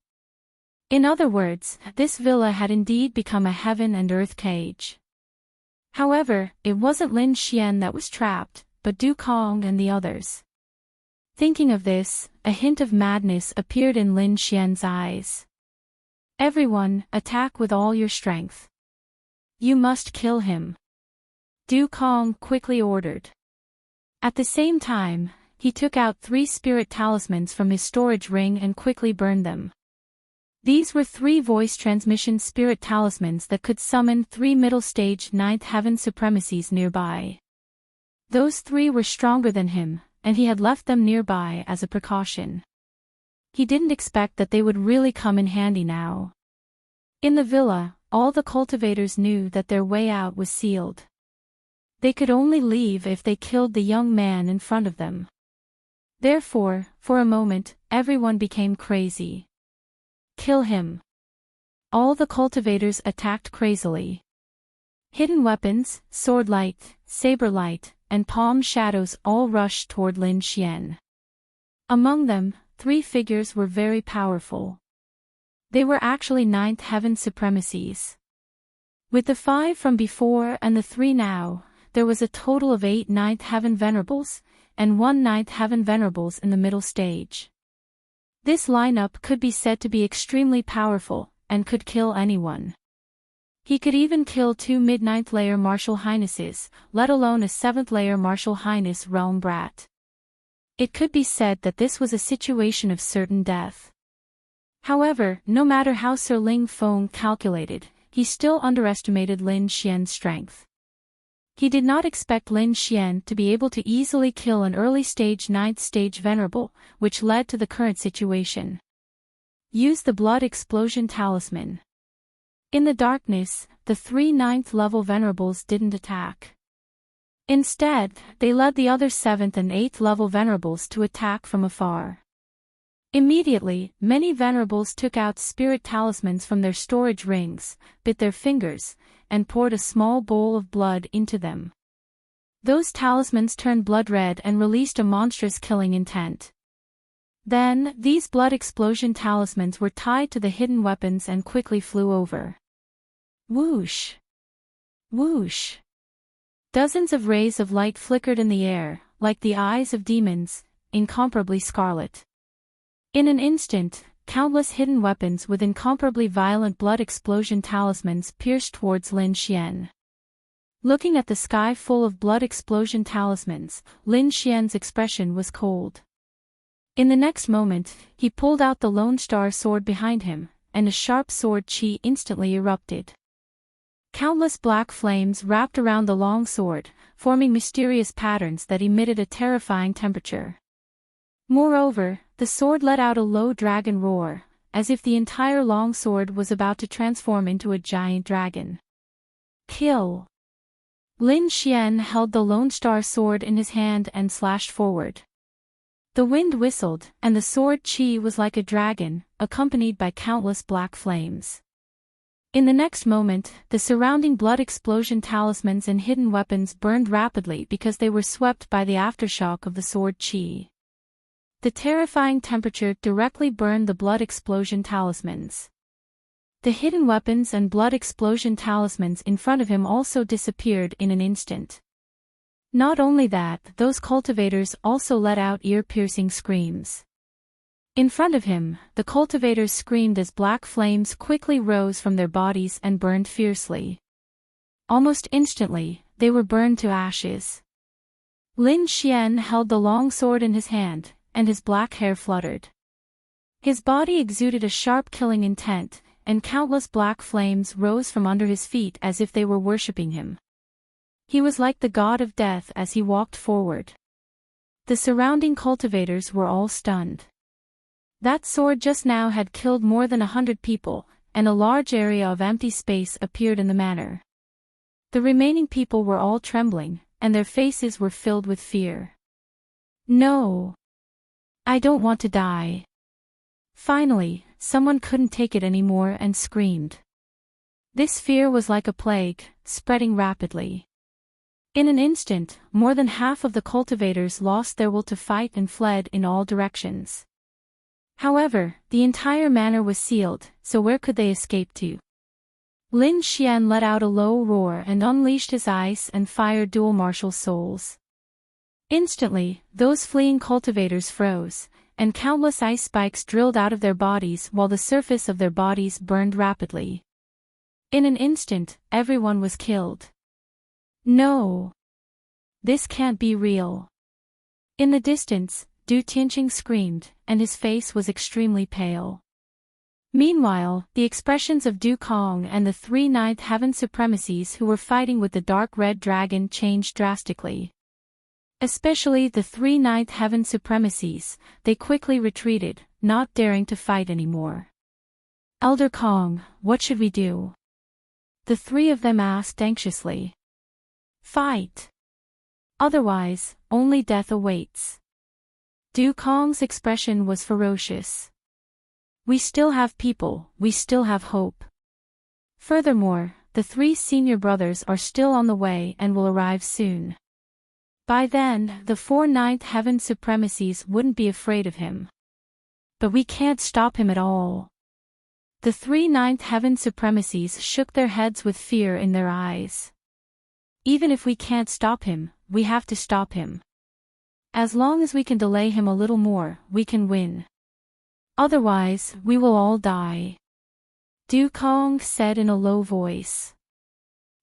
In other words, this villa had indeed become a heaven and earth cage. However, it wasn't Lin Xian that was trapped, but Du Kong and the others. Thinking of this, a hint of madness appeared in Lin Xian's eyes. Everyone, attack with all your strength. You must kill him. Du Kong quickly ordered. At the same time, he took out 3 spirit talismans from his storage ring and quickly burned them. These were 3 voice transmission spirit talismans that could summon 3 middle stage 9th heaven supremacies nearby. Those 3 were stronger than him, and he had left them nearby as a precaution. He didn't expect that they would really come in handy now. In the villa, all the cultivators knew that their way out was sealed. They could only leave if they killed the young man in front of them. Therefore, for a moment, everyone became crazy. Kill him. All the cultivators attacked crazily. Hidden weapons, sword light, saber light, and palm shadows all rushed toward Lin Xian. Among them, 3 figures were very powerful. They were actually 9th heaven supremacies. With the 5 from before and the 3 now, there was a total of 8 9th heaven venerables, and 1 9th heaven venerables in the middle stage. This lineup could be said to be extremely powerful, and could kill anyone. He could even kill 2 mid-9th layer martial highnesses, let alone a 7th layer martial highness realm brat. It could be said that this was a situation of certain death. However, no matter how Sir Ling Feng calculated, he still underestimated Lin Xian's strength. He did not expect Lin Xian to be able to easily kill an early stage 9th stage venerable, which led to the current situation. Use the blood explosion talisman. In the darkness, the 3 9th level venerables didn't attack. Instead, they led the other 7th and 8th level venerables to attack from afar. Immediately, many venerables took out spirit talismans from their storage rings, bit their fingers, and poured a small bowl of blood into them. Those talismans turned blood red and released a monstrous killing intent. Then, these blood explosion talismans were tied to the hidden weapons and quickly flew over. Whoosh! Whoosh! Dozens of rays of light flickered in the air, like the eyes of demons, incomparably scarlet. In an instant, countless hidden weapons with incomparably violent blood explosion talismans pierced towards Lin Xian. Looking at the sky full of blood explosion talismans, Lin Xian's expression was cold. In the next moment, he pulled out the Lone Star sword behind him, and a sharp sword chi instantly erupted. Countless black flames wrapped around the long sword, forming mysterious patterns that emitted a terrifying temperature. Moreover, the sword let out a low dragon roar, as if the entire long sword was about to transform into a giant dragon. Kill! Lin Xian held the Lone Star sword in his hand and slashed forward. The wind whistled, and the sword chi was like a dragon, accompanied by countless black flames. In the next moment, the surrounding blood explosion talismans and hidden weapons burned rapidly because they were swept by the aftershock of the sword chi. The terrifying temperature directly burned the blood explosion talismans. The hidden weapons and blood explosion talismans in front of him also disappeared in an instant. Not only that, those cultivators also let out ear-piercing screams. In front of him, the cultivators screamed as black flames quickly rose from their bodies and burned fiercely. Almost instantly, they were burned to ashes. Lin Xian held the long sword in his hand, and his black hair fluttered. His body exuded a sharp killing intent, and countless black flames rose from under his feet as if they were worshipping him. He was like the god of death as he walked forward. The surrounding cultivators were all stunned. That sword just now had killed more than 100 people, and a large area of empty space appeared in the manor. The remaining people were all trembling, and their faces were filled with fear. No! I don't want to die. Finally, someone couldn't take it anymore and screamed. This fear was like a plague, spreading rapidly. In an instant, more than half of the cultivators lost their will to fight and fled in all directions. However, the entire manor was sealed, so where could they escape to? Lin Xian let out a low roar and unleashed his ice and fire dual martial souls. Instantly, those fleeing cultivators froze, and countless ice spikes drilled out of their bodies while the surface of their bodies burned rapidly. In an instant, everyone was killed. No! This can't be real. In the distance, Du Tianqing screamed, and his face was extremely pale. Meanwhile, the expressions of Du Kong and the 3 9th heaven supremacies who were fighting with the dark red dragon changed drastically. Especially the 3 9th heaven supremacies, they quickly retreated, not daring to fight anymore. Elder Kong, what should we do? The three of them asked anxiously. Fight. Otherwise, only death awaits. Du Kong's expression was ferocious. We still have people, we still have hope. Furthermore, the three senior brothers are still on the way and will arrive soon. By then, the four ninth heaven supremacies wouldn't be afraid of him. But we can't stop him at all. The three ninth heaven supremacies shook their heads with fear in their eyes. Even if we can't stop him, we have to stop him. As long as we can delay him a little more, we can win. Otherwise, we will all die. Du Kong said in a low voice.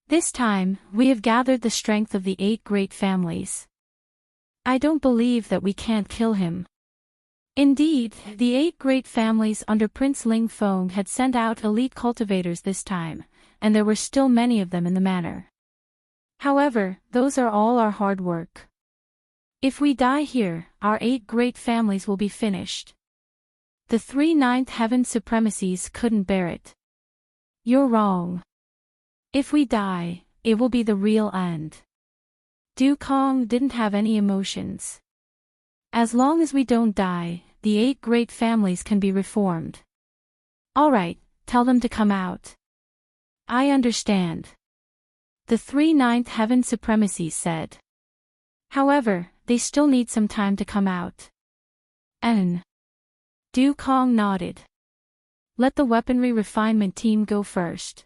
This time, we have gathered the strength of the 8 great families. I don't believe that we can't kill him. Indeed, the 8 great families under Prince Ling Feng had sent out elite cultivators this time, and there were still many of them in the manor. However, those are all our hard work. If we die here, our 8 great families will be finished. The 3 ninth heaven supremacies couldn't bear it. You're wrong. If we die, it will be the real end. Du Kong didn't have any emotions. As long as we don't die, the 8 great families can be reformed. All right, tell them to come out. I understand. The 3 ninth heaven supremacies said. However, they still need some time to come out. Du Kong nodded. Let the weaponry refinement team go first.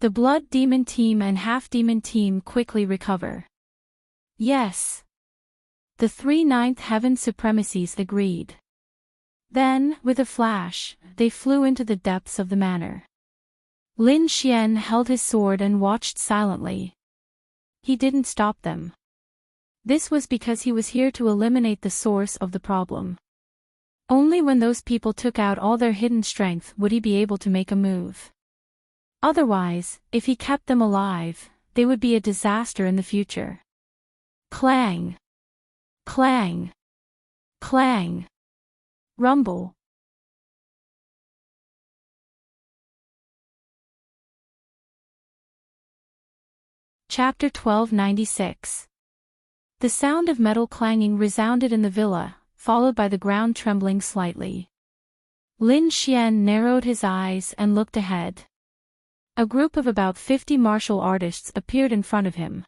The blood demon team and half-demon team quickly recover. Yes. The 3 ninth heaven supremacies agreed. Then, with a flash, they flew into the depths of the manor. Lin Xian held his sword and watched silently. He didn't stop them. This was because he was here to eliminate the source of the problem. Only when those people took out all their hidden strength would he be able to make a move. Otherwise, if he kept them alive, they would be a disaster in the future. Clang! Clang! Clang! Rumble! Chapter 1296. The sound of metal clanging resounded in the villa, followed by the ground trembling slightly. Lin Xian narrowed his eyes and looked ahead. A group of about 50 martial artists appeared in front of him.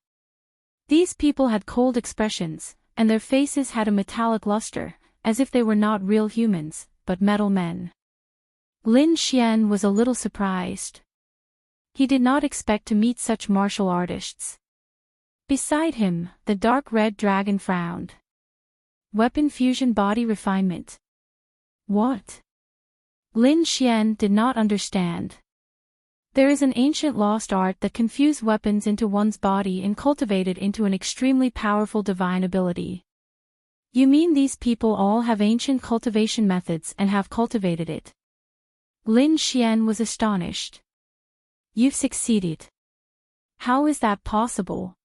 These people had cold expressions, and their faces had a metallic luster, as if they were not real humans, but metal men. Lin Xian was a little surprised. He did not expect to meet such martial artists. Beside him, the dark red dragon frowned. Weapon fusion body refinement. What? Lin Xian did not understand. There is an ancient lost art that can fuse weapons into one's body and cultivate it into an extremely powerful divine ability. You mean these people all have ancient cultivation methods and have cultivated it? Lin Xian was astonished. You've succeeded. How is that possible?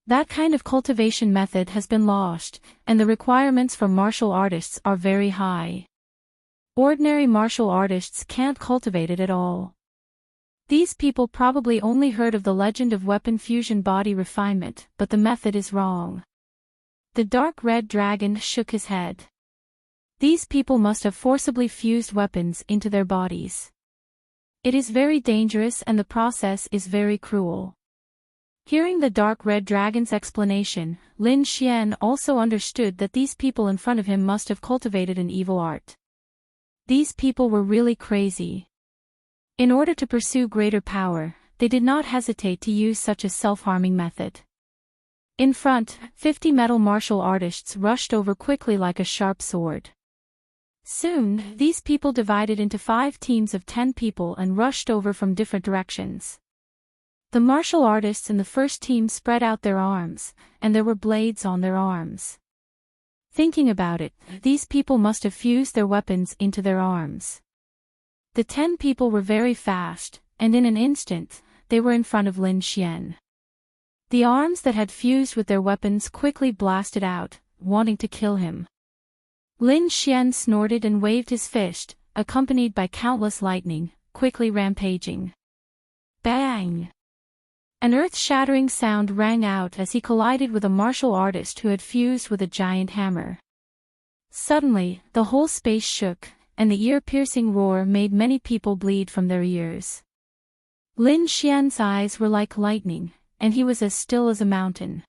That kind of cultivation method has been lost, and the requirements for martial artists are very high. Ordinary martial artists can't cultivate it at all. These people probably only heard of the legend of weapon fusion body refinement, but the method is wrong. The dark red dragon shook his head. These people must have forcibly fused weapons into their bodies. It is very dangerous and the process is very cruel. Hearing the dark red dragon's explanation, Lin Xian also understood that these people in front of him must have cultivated an evil art. These people were really crazy. In order to pursue greater power, they did not hesitate to use such a self-harming method. In front, 50 metal martial artists rushed over quickly like a sharp sword. Soon, these people divided into 5 teams of 10 people and rushed over from different directions. The martial artists in the first team spread out their arms, and there were blades on their arms. Thinking about it, these people must have fused their weapons into their arms. The 10 people were very fast, and in an instant, they were in front of Lin Xian. The arms that had fused with their weapons quickly blasted out, wanting to kill him. Lin Xian snorted and waved his fist, accompanied by countless lightning, quickly rampaging. Bang! An earth-shattering sound rang out as he collided with a martial artist who had fused with a giant hammer. Suddenly, the whole space shook, and the ear-piercing roar made many people bleed from their ears. Lin Xian's eyes were like lightning, and he was as still as a mountain.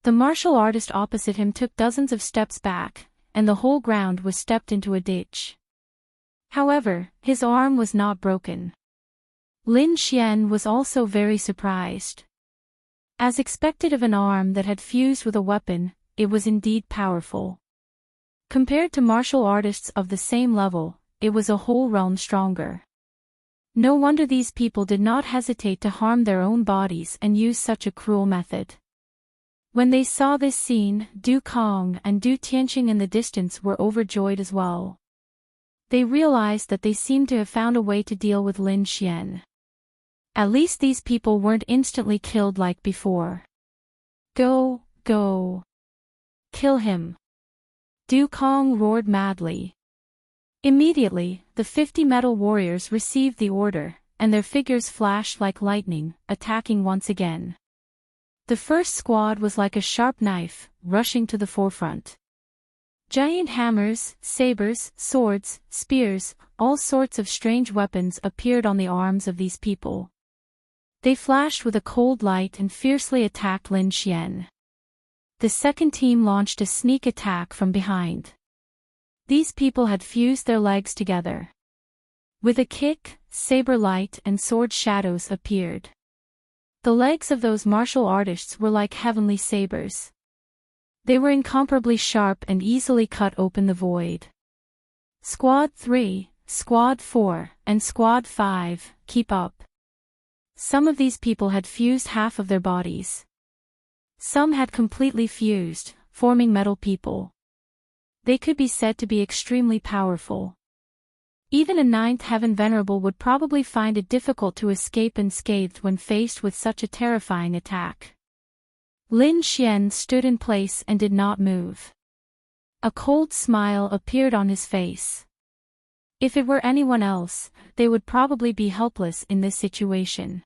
The martial artist opposite him took dozens of steps back, and the whole ground was stepped into a ditch. However, his arm was not broken. Lin Xian was also very surprised. As expected of an arm that had fused with a weapon, it was indeed powerful. Compared to martial artists of the same level, it was a whole realm stronger. No wonder these people did not hesitate to harm their own bodies and use such a cruel method. When they saw this scene, Du Kong and Du Tianqing in the distance were overjoyed as well. They realized that they seemed to have found a way to deal with Lin Xian. At least these people weren't instantly killed like before. Go, go. Kill him. Du Kong roared madly. Immediately, the 50 metal warriors received the order, and their figures flashed like lightning, attacking once again. The first squad was like a sharp knife, rushing to the forefront. Giant hammers, sabers, swords, spears, all sorts of strange weapons appeared on the arms of these people. They flashed with a cold light and fiercely attacked Lin Xian. The second team launched a sneak attack from behind. These people had fused their legs together. With a kick, saber light and sword shadows appeared. The legs of those martial artists were like heavenly sabers. They were incomparably sharp and easily cut open the void. Squad 3, Squad 4, and Squad 5, keep up. Some of these people had fused half of their bodies. Some had completely fused, forming metal people. They could be said to be extremely powerful. Even a ninth heaven venerable would probably find it difficult to escape unscathed when faced with such a terrifying attack. Lin Xian stood in place and did not move. A cold smile appeared on his face. If it were anyone else, they would probably be helpless in this situation.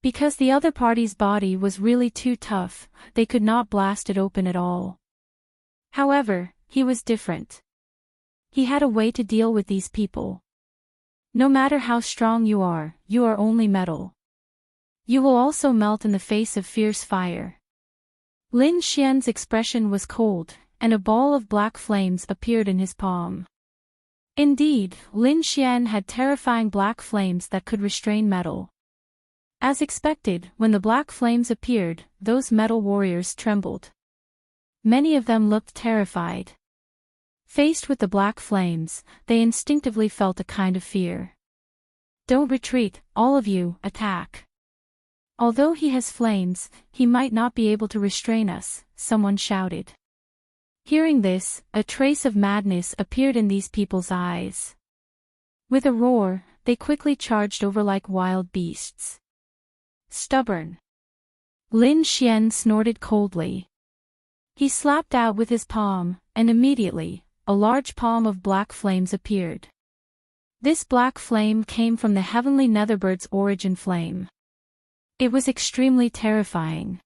Because the other party's body was really too tough, they could not blast it open at all. However, he was different. He had a way to deal with these people. No matter how strong you are only metal. You will also melt in the face of fierce fire. Lin Xian's expression was cold, and a ball of black flames appeared in his palm. Indeed, Lin Xian had terrifying black flames that could restrain metal. As expected, when the black flames appeared, those metal warriors trembled. Many of them looked terrified. Faced with the black flames, they instinctively felt a kind of fear. Don't retreat, all of you, attack. Although he has flames, he might not be able to restrain us, someone shouted. Hearing this, a trace of madness appeared in these people's eyes. With a roar, they quickly charged over like wild beasts. Stubborn. Lin Xian snorted coldly. He slapped out with his palm, and immediately, a large palm of black flames appeared. This black flame came from the heavenly netherbird's origin flame. It was extremely terrifying.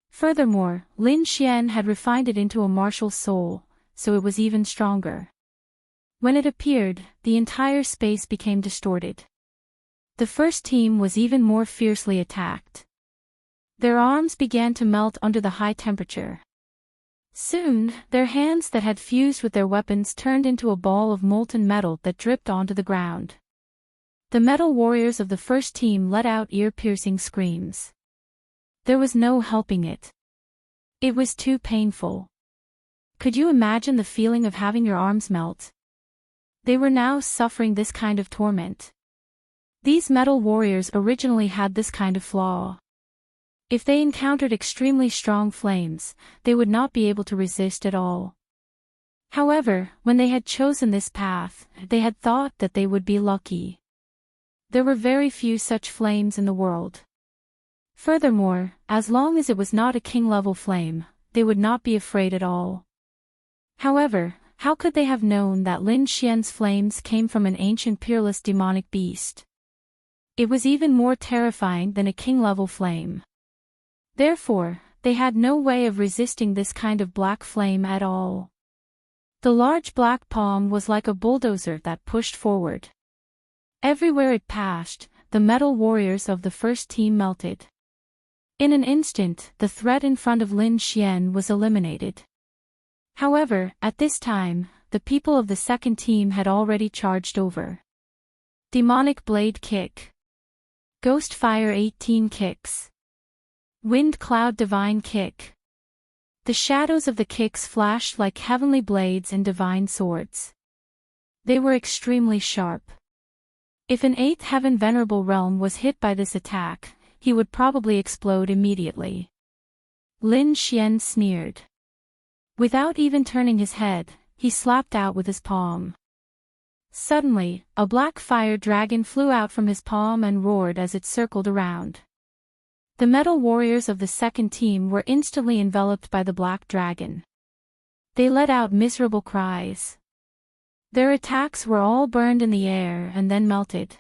Furthermore, Lin Xian had refined it into a martial soul, so it was even stronger. When it appeared, the entire space became distorted. The first team was even more fiercely attacked. Their arms began to melt under the high temperature. Soon, their hands that had fused with their weapons turned into a ball of molten metal that dripped onto the ground. The metal warriors of the first team let out ear-piercing screams. There was no helping it. It was too painful. Could you imagine the feeling of having your arms melt? They were now suffering this kind of torment. These metal warriors originally had this kind of flaw. If they encountered extremely strong flames, they would not be able to resist at all. However, when they had chosen this path, they had thought that they would be lucky. There were very few such flames in the world. Furthermore, as long as it was not a king-level flame, they would not be afraid at all. However, how could they have known that Lin Xian's flames came from an ancient peerless demonic beast? It was even more terrifying than a king-level flame. Therefore, they had no way of resisting this kind of black flame at all. The large black palm was like a bulldozer that pushed forward. Everywhere it passed, the metal warriors of the first team melted. In an instant, the threat in front of Lin Xian was eliminated. However, at this time, the people of the second team had already charged over. Demonic Blade Kick. Ghost Fire 18 Kicks. Wind Cloud Divine Kick. The shadows of the kicks flashed like heavenly blades and divine swords. They were extremely sharp. If an 8th Heaven Venerable Realm was hit by this attack, he would probably explode immediately. Lin Xian sneered. Without even turning his head, he slapped out with his palm. Suddenly, a black fire dragon flew out from his palm and roared as it circled around. The metal warriors of the second team were instantly enveloped by the black dragon. They let out miserable cries. Their attacks were all burned in the air and then melted.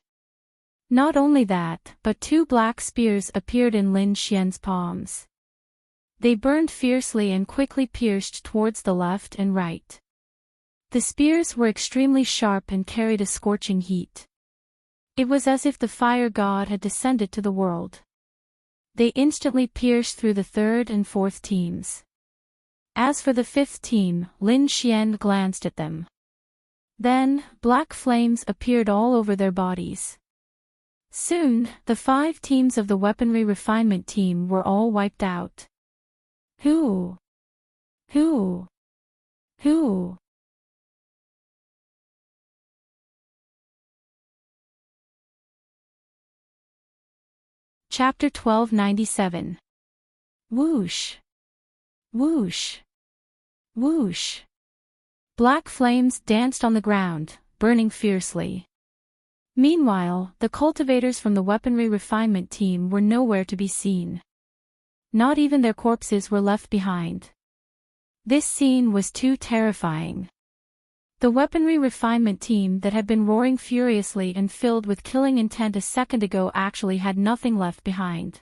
Not only that, but 2 black spears appeared in Lin Xian's palms. They burned fiercely and quickly pierced towards the left and right. The spears were extremely sharp and carried a scorching heat. It was as if the fire god had descended to the world. They instantly pierced through the 3rd and 4th teams. As for the 5th team, Lin Xian glanced at them. Then, black flames appeared all over their bodies. Soon, the 5 teams of the weaponry refinement team were all wiped out. Who? Chapter 1297. Whoosh! Whoosh! Whoosh! Black flames danced on the ground, burning fiercely. Meanwhile, the cultivators from the weaponry refinement team were nowhere to be seen. Not even their corpses were left behind. This scene was too terrifying. The weaponry refinement team that had been roaring furiously and filled with killing intent a second ago actually had nothing left behind.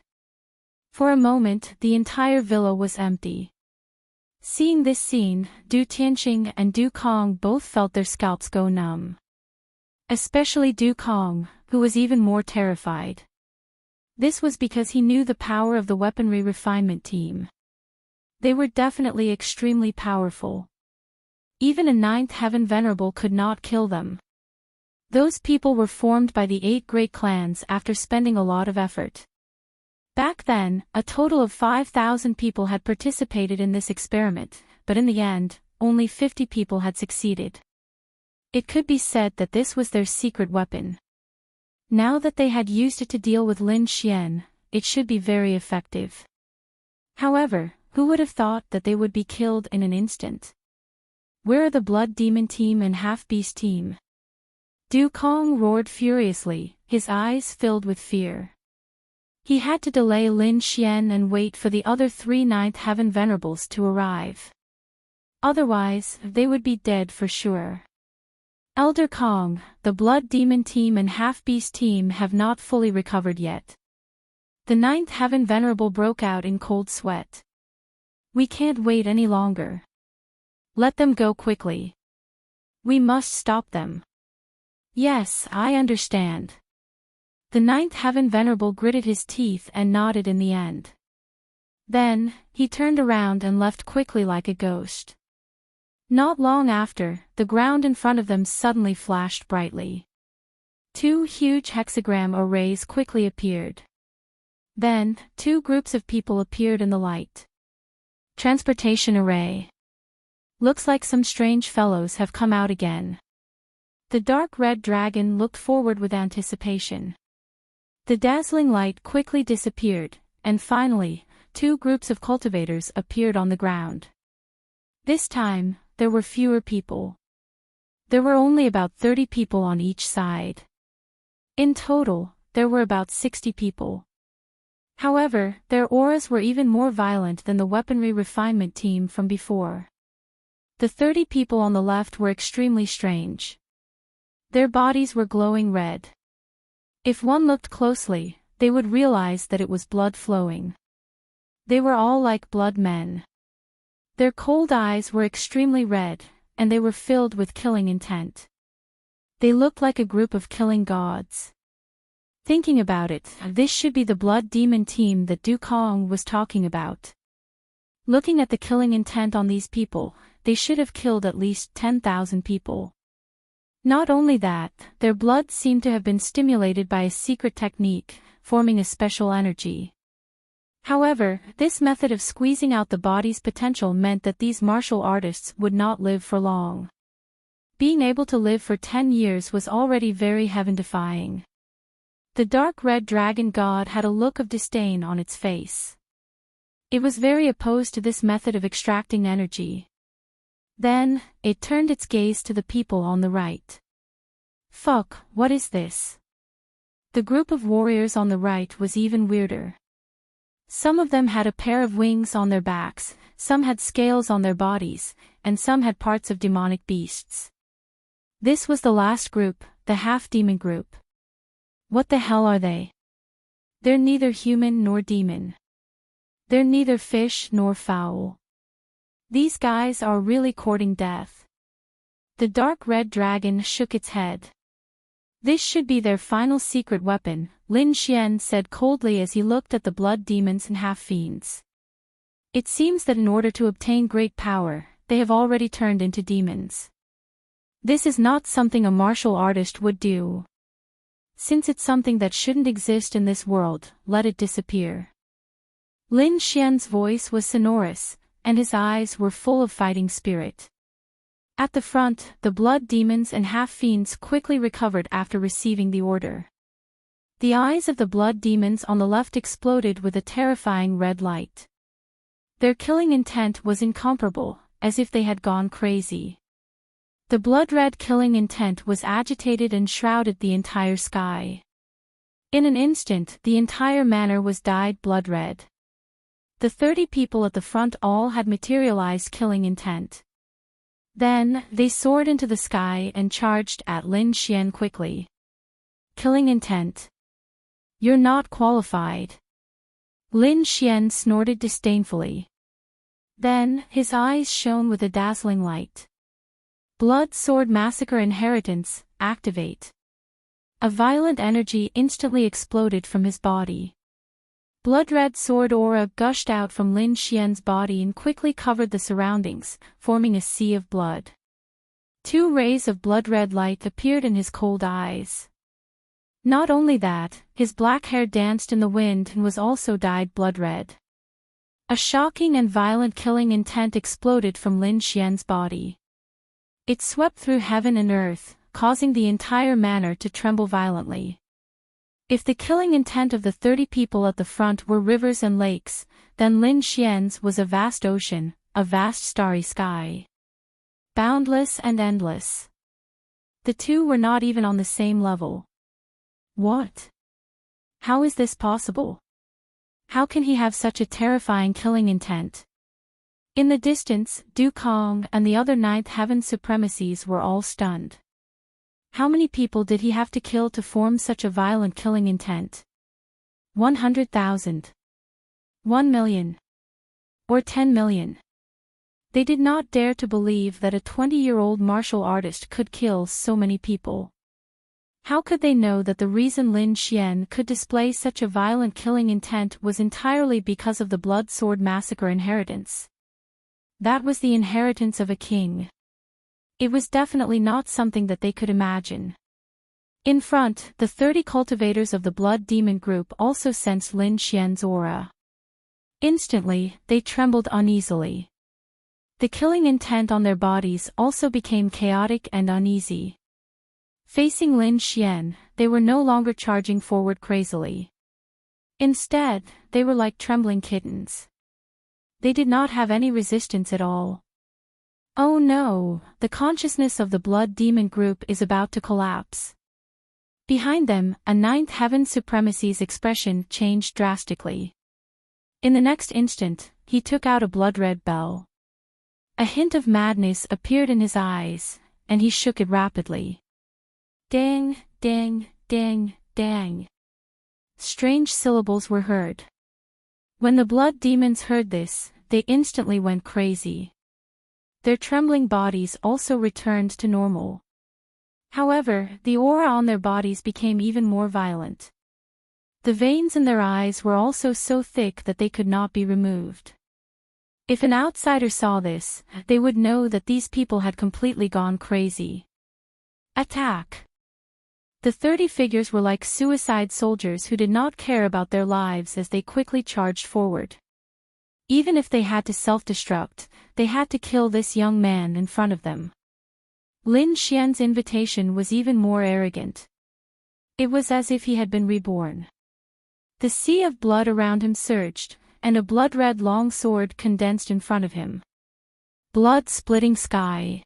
For a moment, the entire villa was empty. Seeing this scene, Du Tianqing and Du Kong both felt their scalps go numb. Especially Du Kong, who was even more terrified. This was because he knew the power of the weaponry refinement team. They were definitely extremely powerful. Even a 9th Heaven Venerable could not kill them. Those people were formed by the 8 great clans after spending a lot of effort. Back then, a total of 5,000 people had participated in this experiment, but in the end, only 50 people had succeeded. It could be said that this was their secret weapon. Now that they had used it to deal with Lin Xian, it should be very effective. However, who would have thought that they would be killed in an instant? Where are the Blood Demon team and Half-Beast team? Du Kong roared furiously, his eyes filled with fear. He had to delay Lin Xian and wait for the other 3 9th Heaven Venerables to arrive. Otherwise, they would be dead for sure. Elder Kong, the Blood Demon team and Half-Beast team have not fully recovered yet. The 9th Heaven Venerable broke out in cold sweat. We can't wait any longer. Let them go quickly. We must stop them. Yes, I understand. The 9th Heaven Venerable gritted his teeth and nodded in the end. Then, he turned around and left quickly like a ghost. Not long after, the ground in front of them suddenly flashed brightly. 2 huge hexagram arrays quickly appeared. Then, 2 groups of people appeared in the light. Transportation array. Looks like some strange fellows have come out again. The dark red dragon looked forward with anticipation. The dazzling light quickly disappeared, and finally, 2 groups of cultivators appeared on the ground. This time, there were fewer people. There were only about 30 people on each side. In total, there were about 60 people. However, their auras were even more violent than the weaponry refinement team from before. The 30 people on the left were extremely strange. Their bodies were glowing red. If one looked closely, they would realize that it was blood flowing. They were all like blood men. Their cold eyes were extremely red, and they were filled with killing intent. They looked like a group of killing gods. Thinking about it, this should be the blood demon team that Du Kong was talking about. Looking at the killing intent on these people, they should have killed at least 10,000 people. Not only that, their blood seemed to have been stimulated by a secret technique, forming a special energy. However, this method of squeezing out the body's potential meant that these martial artists would not live for long. Being able to live for 10 years was already very heaven-defying. The dark red dragon god had a look of disdain on its face. It was very opposed to this method of extracting energy. Then, it turned its gaze to the people on the right. Fuck, what is this? The group of warriors on the right was even weirder. Some of them had a pair of wings on their backs, some had scales on their bodies, and some had parts of demonic beasts. This was the last group, the half-demon group. What the hell are they? They're neither human nor demon. They're neither fish nor fowl. These guys are really courting death. The dark red dragon shook its head. This should be their final secret weapon, Lin Xian said coldly as he looked at the blood demons and half-fiends. It seems that in order to obtain great power, they have already turned into demons. This is not something a martial artist would do. Since it's something that shouldn't exist in this world, let it disappear. Lin Xian's voice was sonorous, and his eyes were full of fighting spirit. At the front, the blood demons and half-fiends quickly recovered after receiving the order. The eyes of the blood demons on the left exploded with a terrifying red light. Their killing intent was incomparable, as if they had gone crazy. The blood-red killing intent was agitated and shrouded the entire sky. In an instant, the entire manor was dyed blood-red. The 30 people at the front all had materialized killing intent. Then, they soared into the sky and charged at Lin Xian quickly. Killing intent. You're not qualified. Lin Xian snorted disdainfully. Then, his eyes shone with a dazzling light. Blood Sword Massacre Inheritance, activate. A violent energy instantly exploded from his body. Blood-red sword aura gushed out from Lin Xian's body and quickly covered the surroundings, forming a sea of blood. 2 rays of blood-red light appeared in his cold eyes. Not only that, his black hair danced in the wind and was also dyed blood-red. A shocking and violent killing intent exploded from Lin Xian's body. It swept through heaven and earth, causing the entire manor to tremble violently. If the killing intent of the 30 people at the front were rivers and lakes, then Lin Xian's was a vast ocean, a vast starry sky. Boundless and endless. The two were not even on the same level. What? How is this possible? How can he have such a terrifying killing intent? In the distance, Du Kong and the other Ninth Heaven Supremacies were all stunned. How many people did he have to kill to form such a violent killing intent? 100,000. 1 million. Or 10 million. They did not dare to believe that a 20-year-old martial artist could kill so many people. How could they know that the reason Lin Xian could display such a violent killing intent was entirely because of the Blood Sword Massacre inheritance? That was the inheritance of a king. It was definitely not something that they could imagine. In front, the 30 cultivators of the Blood Demon group also sensed Lin Xian's aura. Instantly, they trembled uneasily. The killing intent on their bodies also became chaotic and uneasy. Facing Lin Xian, they were no longer charging forward crazily. Instead, they were like trembling kittens. They did not have any resistance at all. Oh no, the consciousness of the Blood Demon group is about to collapse. Behind them, a Ninth Heaven Supremacy's expression changed drastically. In the next instant, he took out a blood-red bell. A hint of madness appeared in his eyes, and he shook it rapidly. Dang, dang, dang, dang. Strange syllables were heard. When the blood demons heard this, they instantly went crazy. Their trembling bodies also returned to normal. However, the aura on their bodies became even more violent. The veins in their eyes were also so thick that they could not be removed. If an outsider saw this, they would know that these people had completely gone crazy. Attack! The 30 figures were like suicide soldiers who did not care about their lives as they quickly charged forward. Even if they had to self-destruct, they had to kill this young man in front of them. Lin Xian's invitation was even more arrogant. It was as if he had been reborn. The sea of blood around him surged, and a blood-red long sword condensed in front of him. Blood-splitting sky.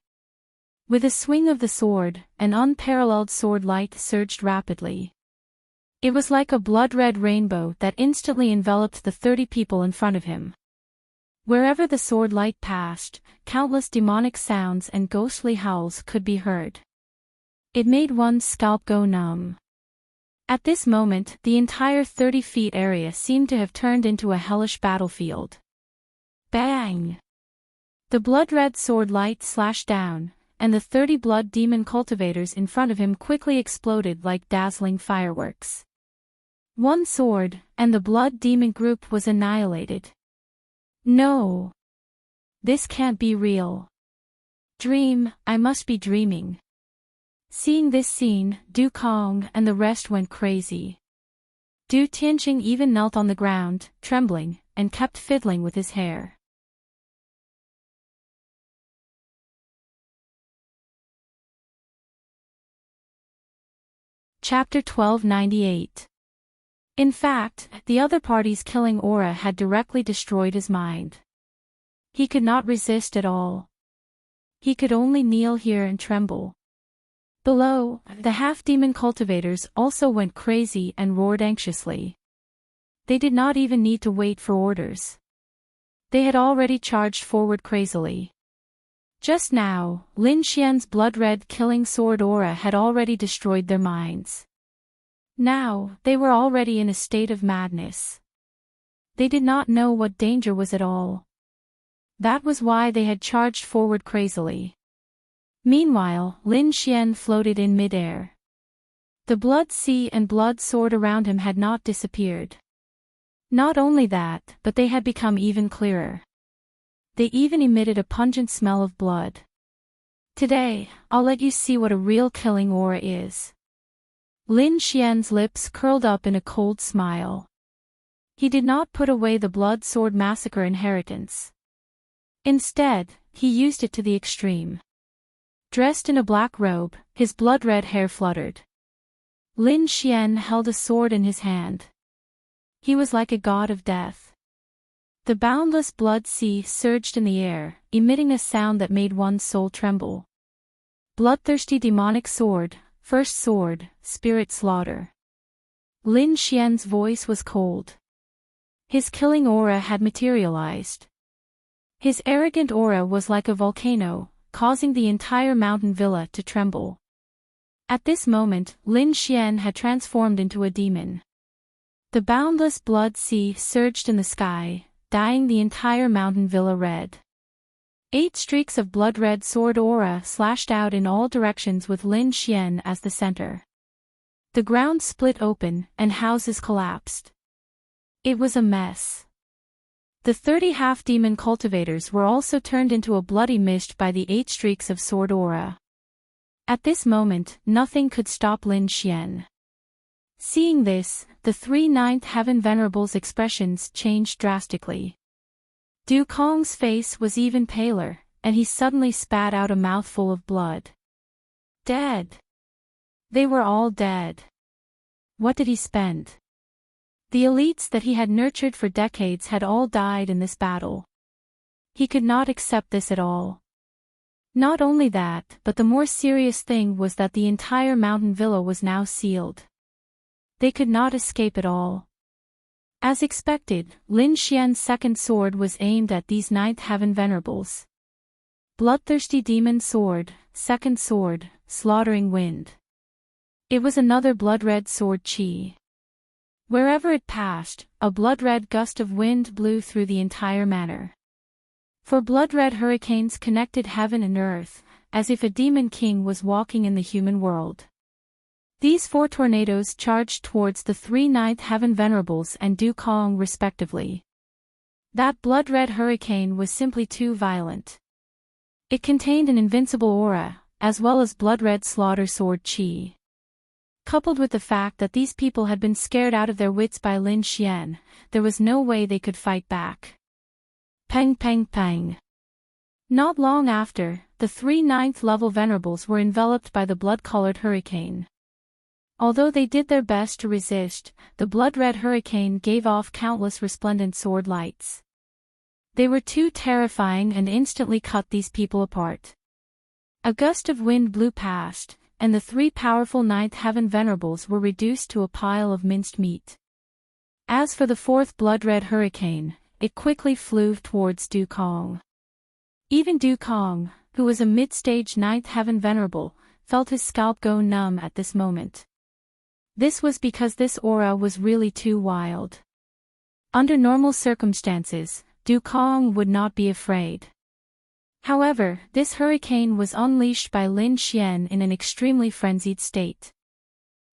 With a swing of the sword, an unparalleled sword light surged rapidly. It was like a blood-red rainbow that instantly enveloped the 30 people in front of him. Wherever the sword light passed, countless demonic sounds and ghostly howls could be heard. It made one's scalp go numb. At this moment, the entire 30 feet area seemed to have turned into a hellish battlefield. Bang! The blood-red sword light slashed down, and the 30 blood demon cultivators in front of him quickly exploded like dazzling fireworks. One sword, and the blood demon group was annihilated. No! This can't be real. Dream, I must be dreaming. Seeing this scene, Du Kong and the rest went crazy. Du Tianqing even knelt on the ground, trembling, and kept fiddling with his hair. Chapter 1298. In fact, the other party's killing aura had directly destroyed his mind. He could not resist at all. He could only kneel here and tremble. Below, the half-demon cultivators also went crazy and roared anxiously. They did not even need to wait for orders. They had already charged forward crazily. Just now, Lin Xian's blood-red killing sword aura had already destroyed their minds. Now, they were already in a state of madness. They did not know what danger was at all. That was why they had charged forward crazily. Meanwhile, Lin Xian floated in mid-air. The blood sea and blood sword around him had not disappeared. Not only that, but they had become even clearer. They even emitted a pungent smell of blood. Today, I'll let you see what a real killing aura is. Lin Xian's lips curled up in a cold smile. He did not put away the blood sword massacre inheritance. Instead, he used it to the extreme. Dressed in a black robe, his blood-red hair fluttered. Lin Xian held a sword in his hand. He was like a god of death. The boundless blood sea surged in the air, emitting a sound that made one's soul tremble. Bloodthirsty demonic sword, first sword, spirit slaughter. Lin Xian's voice was cold. His killing aura had materialized. His arrogant aura was like a volcano, causing the entire mountain villa to tremble. At this moment, Lin Xian had transformed into a demon. The boundless blood sea surged in the sky, dyeing the entire mountain villa red. 8 streaks of blood-red sword aura slashed out in all directions with Lin Xian as the center. The ground split open, and houses collapsed. It was a mess. The 30 half-demon cultivators were also turned into a bloody mist by the 8 streaks of sword aura. At this moment, nothing could stop Lin Xian. Seeing this, the 3 Ninth Heaven Venerables' expressions changed drastically. Du Kong's face was even paler, and he suddenly spat out a mouthful of blood. Dead. They were all dead. What did he spend? The elites that he had nurtured for decades had all died in this battle. He could not accept this at all. Not only that, but the more serious thing was that the entire mountain villa was now sealed. They could not escape at all. As expected, Lin Xian's second sword was aimed at these Ninth Heaven Venerables. Bloodthirsty demon sword, second sword, slaughtering wind. It was another blood-red sword chi. Wherever it passed, a blood-red gust of wind blew through the entire manor. For blood-red hurricanes connected heaven and earth, as if a demon king was walking in the human world. These 4 tornadoes charged towards the 3 ninth heaven venerables and Dukong respectively. That blood-red hurricane was simply too violent. It contained an invincible aura, as well as blood-red slaughter sword chi. Coupled with the fact that these people had been scared out of their wits by Lin Xian, there was no way they could fight back. Peng peng peng. Not long after, the 3 ninth level venerables were enveloped by the blood-colored hurricane. Although they did their best to resist, the blood-red hurricane gave off countless resplendent sword lights. They were too terrifying and instantly cut these people apart. A gust of wind blew past, and the 3 powerful ninth heaven venerables were reduced to a pile of minced meat. As for the 4th blood-red hurricane, it quickly flew towards Dukong. Even Dukong, who was a mid-stage ninth heaven venerable, felt his scalp go numb at this moment. This was because this aura was really too wild. Under normal circumstances, Dukong would not be afraid. However, this hurricane was unleashed by Lin Xian in an extremely frenzied state.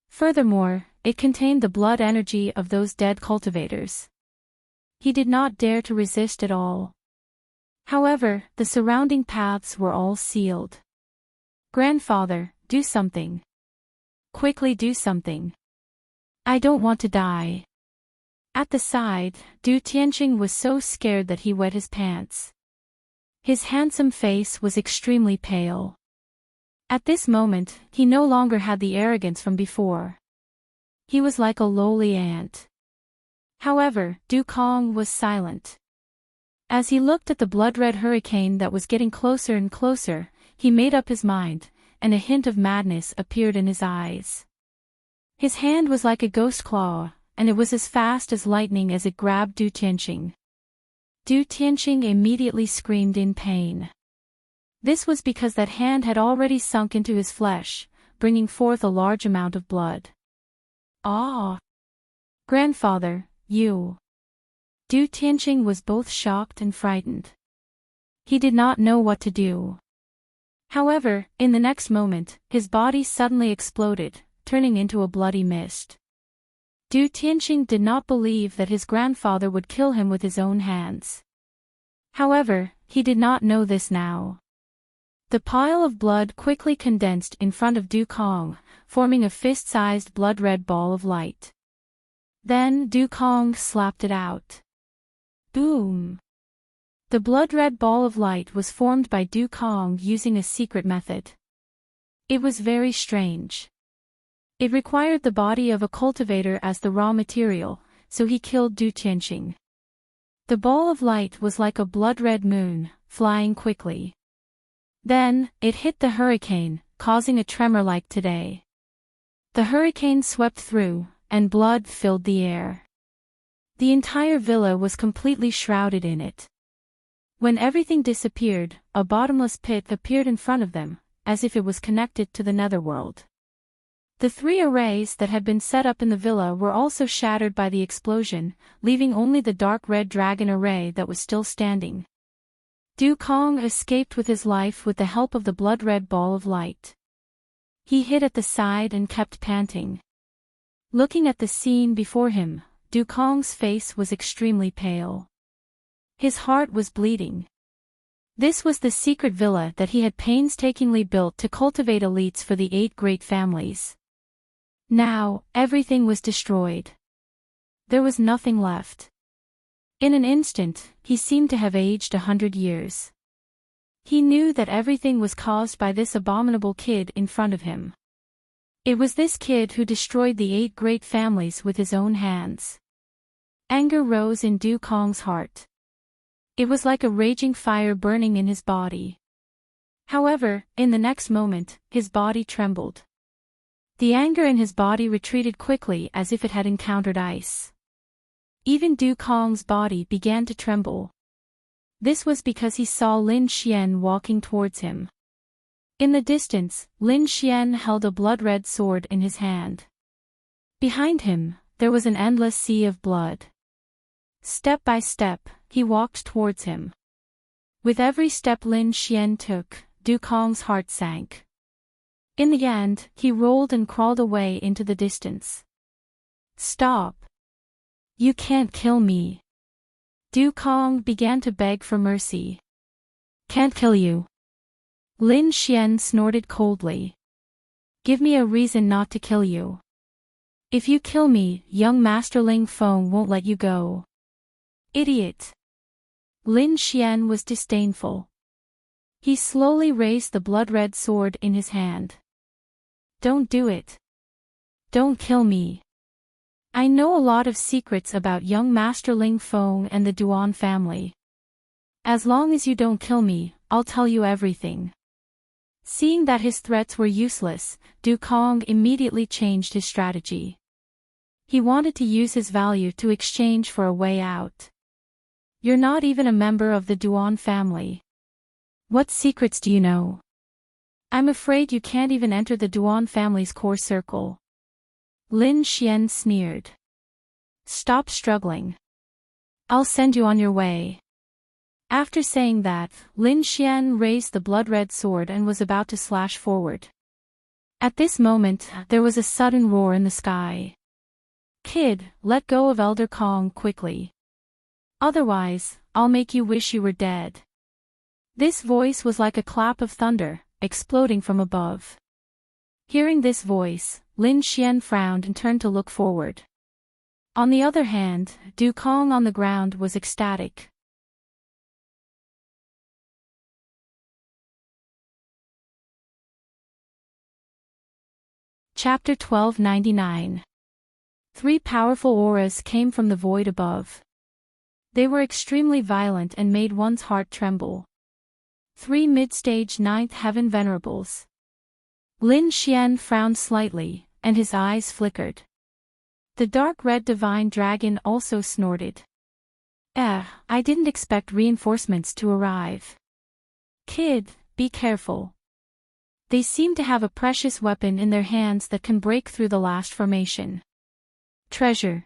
Furthermore, it contained the blood energy of those dead cultivators. He did not dare to resist at all. However, the surrounding paths were all sealed. Grandfather, do something. Quickly do something. I don't want to die. At the side, Du Tianqing was so scared that he wet his pants. His handsome face was extremely pale. At this moment, he no longer had the arrogance from before. He was like a lowly ant. However, Dukong was silent. As he looked at the blood-red hurricane that was getting closer and closer, he made up his mind, and a hint of madness appeared in his eyes. His hand was like a ghost claw, and it was as fast as lightning as it grabbed Du Tianqing. Du Tianqing immediately screamed in pain. This was because that hand had already sunk into his flesh, bringing forth a large amount of blood. Ah! Grandfather, you! Du Tianqing was both shocked and frightened. He did not know what to do. However, in the next moment, his body suddenly exploded, turning into a bloody mist. Du Tianqing did not believe that his grandfather would kill him with his own hands. However, he did not know this now. The pile of blood quickly condensed in front of Dukong, forming a fist-sized blood-red ball of light. Then Dukong slapped it out. Boom! The blood-red ball of light was formed by Dukong using a secret method. It was very strange. It required the body of a cultivator as the raw material, so he killed Du Tianqing. The ball of light was like a blood-red moon, flying quickly. Then, it hit the hurricane, causing a tremor like today. The hurricane swept through, and blood filled the air. The entire villa was completely shrouded in it. When everything disappeared, a bottomless pit appeared in front of them, as if it was connected to the netherworld. The 3 arrays that had been set up in the villa were also shattered by the explosion, leaving only the dark red dragon array that was still standing. Dukong escaped with his life with the help of the blood-red ball of light. He hid at the side and kept panting. Looking at the scene before him, Dukong's face was extremely pale. His heart was bleeding. This was the secret villa that he had painstakingly built to cultivate elites for the 8 great families. Now, everything was destroyed. There was nothing left. In an instant, he seemed to have aged 100 years. He knew that everything was caused by this abominable kid in front of him. It was this kid who destroyed the 8 great families with his own hands. Anger rose in Dukong's heart. It was like a raging fire burning in his body. However, in the next moment, his body trembled. The anger in his body retreated quickly as if it had encountered ice. Even Dukong's body began to tremble. This was because he saw Lin Xian walking towards him. In the distance, Lin Xian held a blood-red sword in his hand. Behind him, there was an endless sea of blood. Step by step, he walked towards him. With every step Lin Xian took, Du Kong's heart sank. In the end, he rolled and crawled away into the distance. Stop! You can't kill me. Du Kong began to beg for mercy. Can't kill you. Lin Xian snorted coldly. Give me a reason not to kill you. If you kill me, young Master Ling Feng won't let you go. Idiot. Lin Xian was disdainful. He slowly raised the blood-red sword in his hand. Don't do it. Don't kill me. I know a lot of secrets about young Master Ling Feng and the Duan family. As long as you don't kill me, I'll tell you everything. Seeing that his threats were useless, Du Kong immediately changed his strategy. He wanted to use his value to exchange for a way out. You're not even a member of the Duan family. What secrets do you know? I'm afraid you can't even enter the Duan family's core circle. Lin Xian sneered. Stop struggling. I'll send you on your way. After saying that, Lin Xian raised the blood-red sword and was about to slash forward. At this moment, there was a sudden roar in the sky. Kid, let go of Elder Kong quickly. Otherwise, I'll make you wish you were dead. This voice was like a clap of thunder, exploding from above. Hearing this voice, Lin Xian frowned and turned to look forward. On the other hand, Du Kong on the ground was ecstatic. Chapter 1299. 3 powerful auras came from the void above. They were extremely violent and made one's heart tremble. 3 mid-stage 9th heaven venerables. Lin Xian frowned slightly, and his eyes flickered. The dark red divine dragon also snorted. I didn't expect reinforcements to arrive. Kid, be careful. They seem to have a precious weapon in their hands that can break through the last formation. Treasure.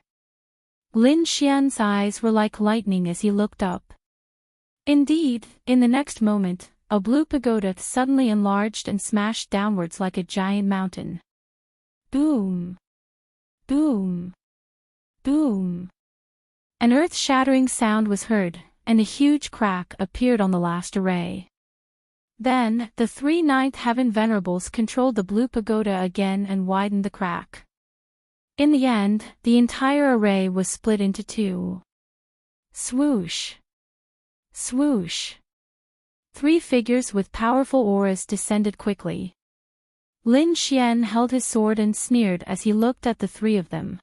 Lin Xian's eyes were like lightning as he looked up. Indeed, in the next moment, a blue pagoda suddenly enlarged and smashed downwards like a giant mountain. Boom! Boom! Boom! An earth-shattering sound was heard, and a huge crack appeared on the last array. Then, the 3 9th heaven venerables controlled the blue pagoda again and widened the crack. In the end, the entire array was split into 2. Swoosh! Swoosh! 3 figures with powerful auras descended quickly. Lin Xian held his sword and sneered as he looked at the 3 of them.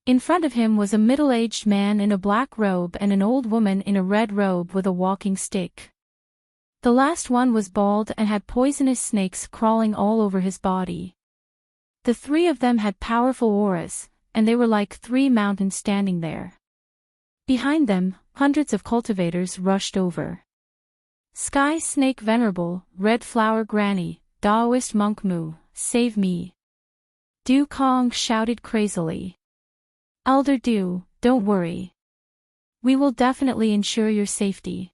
In front of him was a middle-aged man in a black robe and an old woman in a red robe with a walking stick. The last one was bald and had poisonous snakes crawling all over his body. The 3 of them had powerful auras, and they were like 3 mountains standing there. Behind them, hundreds of cultivators rushed over. Sky Snake Venerable, Red Flower Granny, Daoist Monk Mu, save me! Du Kong shouted crazily. Elder Du, don't worry. We will definitely ensure your safety.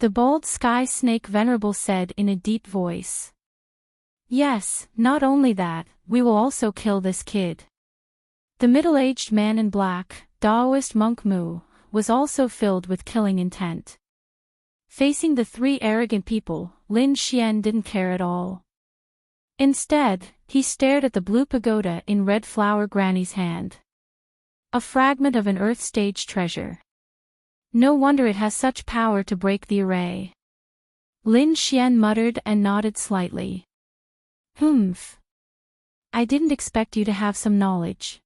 The bald Sky Snake Venerable said in a deep voice. Yes, not only that, we will also kill this kid. The middle-aged man in black, Daoist Monk Mu, was also filled with killing intent. Facing the 3 arrogant people, Lin Xian didn't care at all. Instead, he stared at the blue pagoda in Red Flower Granny's hand. A fragment of an Earth stage treasure. No wonder it has such power to break the array. Lin Xian muttered and nodded slightly. Humph. I didn't expect you to have some knowledge.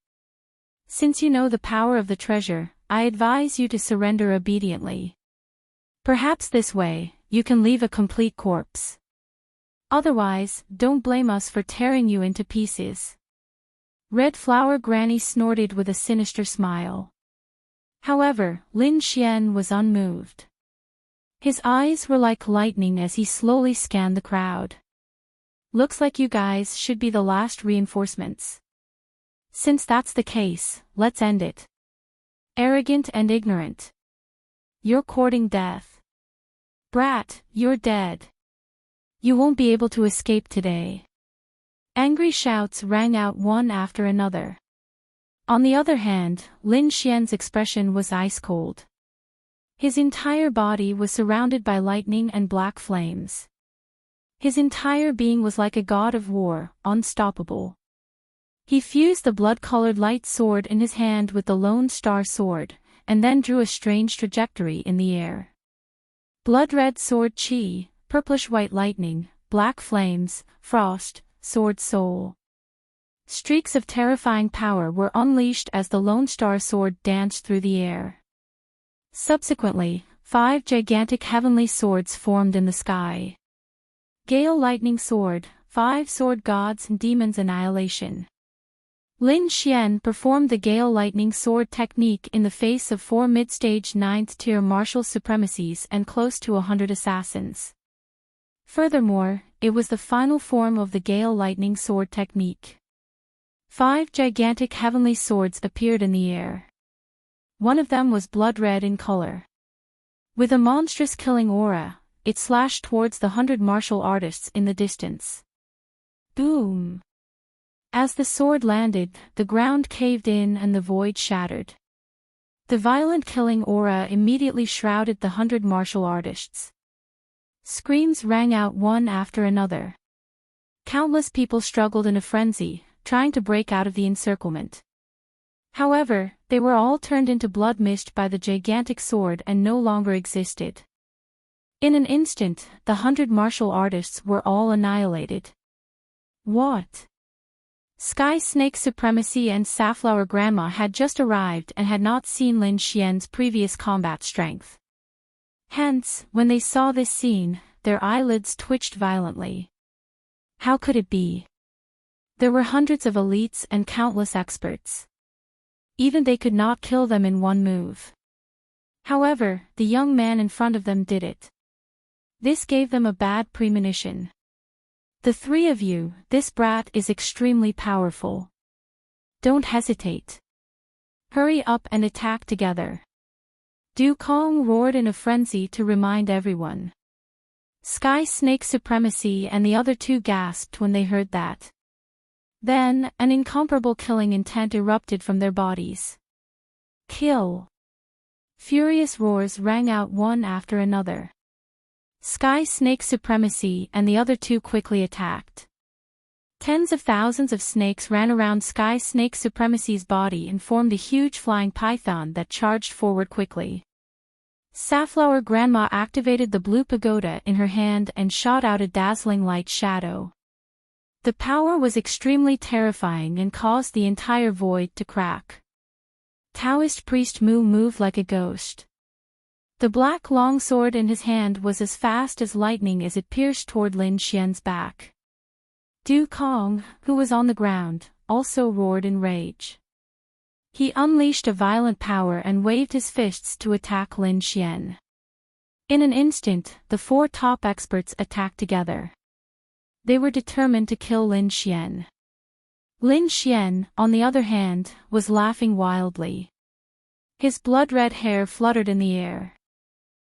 Since you know the power of the treasure, I advise you to surrender obediently. Perhaps this way, you can leave a complete corpse. Otherwise, don't blame us for tearing you into pieces. Red Flower Granny snorted with a sinister smile. However, Lin Xian was unmoved. His eyes were like lightning as he slowly scanned the crowd. Looks like you guys should be the last reinforcements. Since that's the case, let's end it. Arrogant and ignorant. You're courting death. Brat, you're dead. You won't be able to escape today. Angry shouts rang out one after another. On the other hand, Lin Xian's expression was ice-cold. His entire body was surrounded by lightning and black flames. His entire being was like a god of war, unstoppable. He fused the blood-colored light sword in his hand with the Lone Star sword, and then drew a strange trajectory in the air. Blood-red sword chi, purplish-white lightning, black flames, frost, sword soul. Streaks of terrifying power were unleashed as the Lone Star sword danced through the air. Subsequently, 5 gigantic heavenly swords formed in the sky. Gale Lightning Sword, 5 Sword Gods and Demons Annihilation. Lin Xian performed the Gale Lightning Sword technique in the face of 4 mid-stage 9th-tier martial supremacies and close to 100 assassins. Furthermore, it was the final form of the Gale Lightning Sword technique. 5 gigantic heavenly swords appeared in the air. One of them was blood-red in color. With a monstrous killing aura, it slashed towards the 100 martial artists in the distance. Boom! As the sword landed, the ground caved in and the void shattered. The violent killing aura immediately shrouded the 100 martial artists. Screams rang out one after another. Countless people struggled in a frenzy, trying to break out of the encirclement. However, they were all turned into blood mist by the gigantic sword and no longer existed. In an instant, the 100 martial artists were all annihilated. What? Sky Snake Supremacy and Safflower Grandma had just arrived and had not seen Lin Xian's previous combat strength. Hence, when they saw this scene, their eyelids twitched violently. How could it be? There were hundreds of elites and countless experts. Even they could not kill them in one move. However, the young man in front of them did it. This gave them a bad premonition. The 3 of you, this brat is extremely powerful. Don't hesitate. Hurry up and attack together. Du Kong roared in a frenzy to remind everyone. Sky Snake Supremacy and the other 2 gasped when they heard that. Then, an incomparable killing intent erupted from their bodies. Kill! Furious roars rang out one after another. Sky Snake Supremacy and the other 2 quickly attacked. Tens of thousands of snakes ran around Sky Snake Supremacy's body and formed a huge flying python that charged forward quickly. Safflower Grandma activated the blue pagoda in her hand and shot out a dazzling light shadow. The power was extremely terrifying and caused the entire void to crack. Taoist priest Mu moved like a ghost. The black longsword in his hand was as fast as lightning as it pierced toward Lin Xian's back. Du Kong, who was on the ground, also roared in rage. He unleashed a violent power and waved his fists to attack Lin Xian. In an instant, the 4 top experts attacked together. They were determined to kill Lin Xian. Lin Xian, on the other hand, was laughing wildly. His blood-red hair fluttered in the air.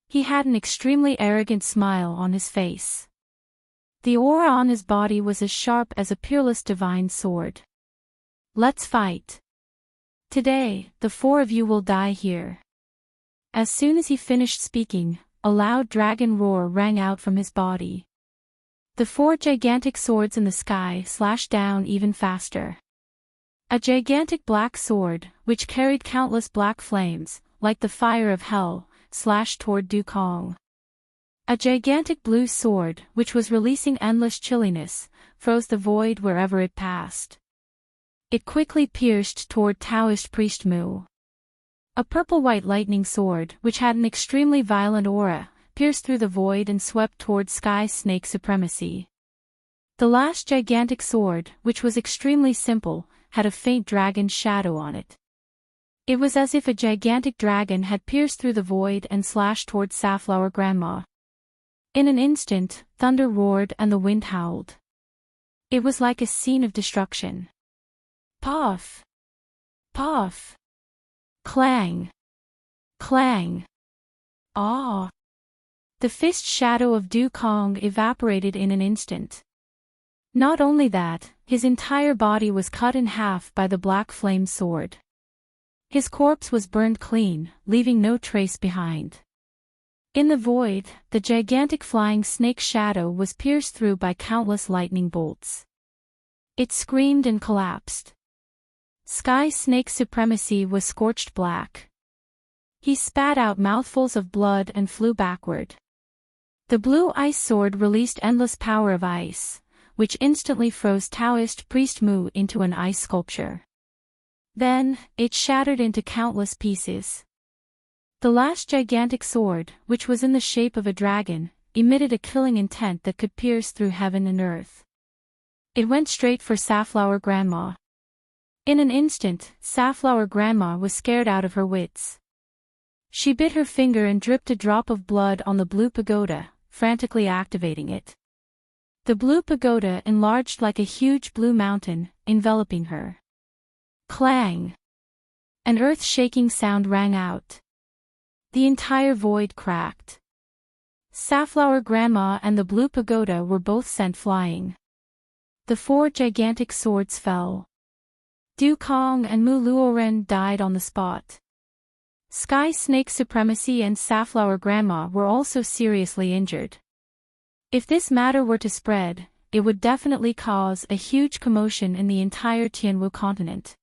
He had an extremely arrogant smile on his face. The aura on his body was as sharp as a peerless divine sword. Let's fight. Today, the 4 of you will die here. As soon as he finished speaking, a loud dragon roar rang out from his body. The 4 gigantic swords in the sky slashed down even faster. A gigantic black sword, which carried countless black flames, like the fire of hell, slashed toward Du Kong. A gigantic blue sword, which was releasing endless chilliness, froze the void wherever it passed. It quickly pierced toward Taoist priest Mu. A purple-white lightning sword, which had an extremely violent aura, pierced through the void and swept toward Sky Snake Supremacy. The last gigantic sword, which was extremely simple, had a faint dragon shadow on it. It was as if a gigantic dragon had pierced through the void and slashed towards Safflower Grandma. In an instant, thunder roared and the wind howled. It was like a scene of destruction. Puff! Puff! Clang! Clang! Ah! The fist shadow of Dukong evaporated in an instant. Not only that, his entire body was cut in half by the black flame sword. His corpse was burned clean, leaving no trace behind. In the void, the gigantic flying snake shadow was pierced through by countless lightning bolts. It screamed and collapsed. Sky Snake's supremacy was scorched black. He spat out mouthfuls of blood and flew backward. The blue ice sword released endless power of ice, which instantly froze Taoist priest Mu into an ice sculpture. Then, it shattered into countless pieces. The last gigantic sword, which was in the shape of a dragon, emitted a killing intent that could pierce through heaven and earth. It went straight for Safflower Grandma. In an instant, Safflower Grandma was scared out of her wits. She bit her finger and dripped a drop of blood on the blue pagoda, frantically activating it. The blue pagoda enlarged like a huge blue mountain, enveloping her. Clang! An earth-shaking sound rang out. The entire void cracked. Safflower Grandma and the blue pagoda were both sent flying. The 4 gigantic swords fell. Dukong and Mu Luoren died on the spot. Sky Snake's supremacy and Safflower Grandma were also seriously injured. If this matter were to spread, it would definitely cause a huge commotion in the entire Tianwu continent.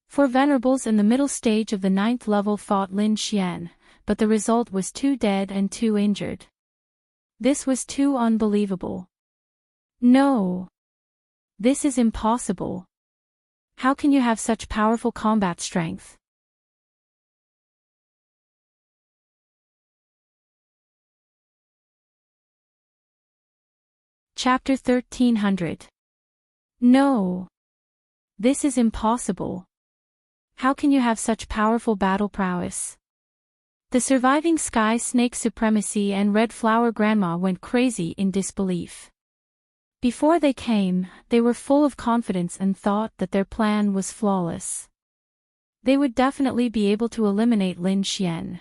4 venerables in the middle stage of the 9th level fought Lin Xian, but the result was 2 dead and 2 injured. This was too unbelievable. No. This is impossible. How can you have such powerful combat strength? Chapter 1300. No. This is impossible. How can you have such powerful battle prowess? The surviving Sky Snake supremacy and Red Flower Grandma went crazy in disbelief. Before they came, they were full of confidence and thought that their plan was flawless. They would definitely be able to eliminate Lin Xian.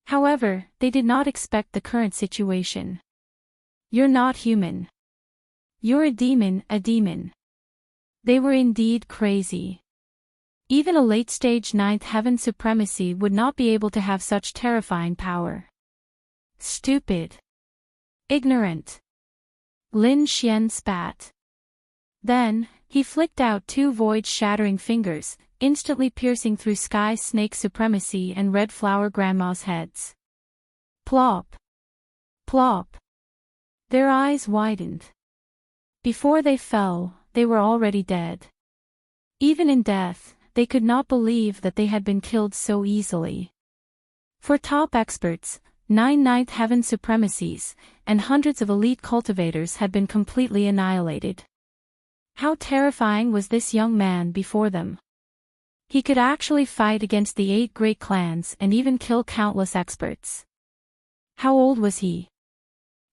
However, they did not expect the current situation. You're not human. You're a demon, a demon. They were indeed crazy. Even a late-stage 9th heaven supremacy would not be able to have such terrifying power. Stupid. Ignorant. Lin Xian spat. Then, he flicked out 2 void-shattering fingers, instantly piercing through Sky Snake supremacy and Red Flower Grandma's heads. Plop. Plop. Their eyes widened. Before they fell, they were already dead. Even in death, they could not believe that they had been killed so easily. For top experts, 9 9th heaven supremacies, and hundreds of elite cultivators had been completely annihilated. How terrifying was this young man before them? He could actually fight against the 8 great clans and even kill countless experts. How old was he?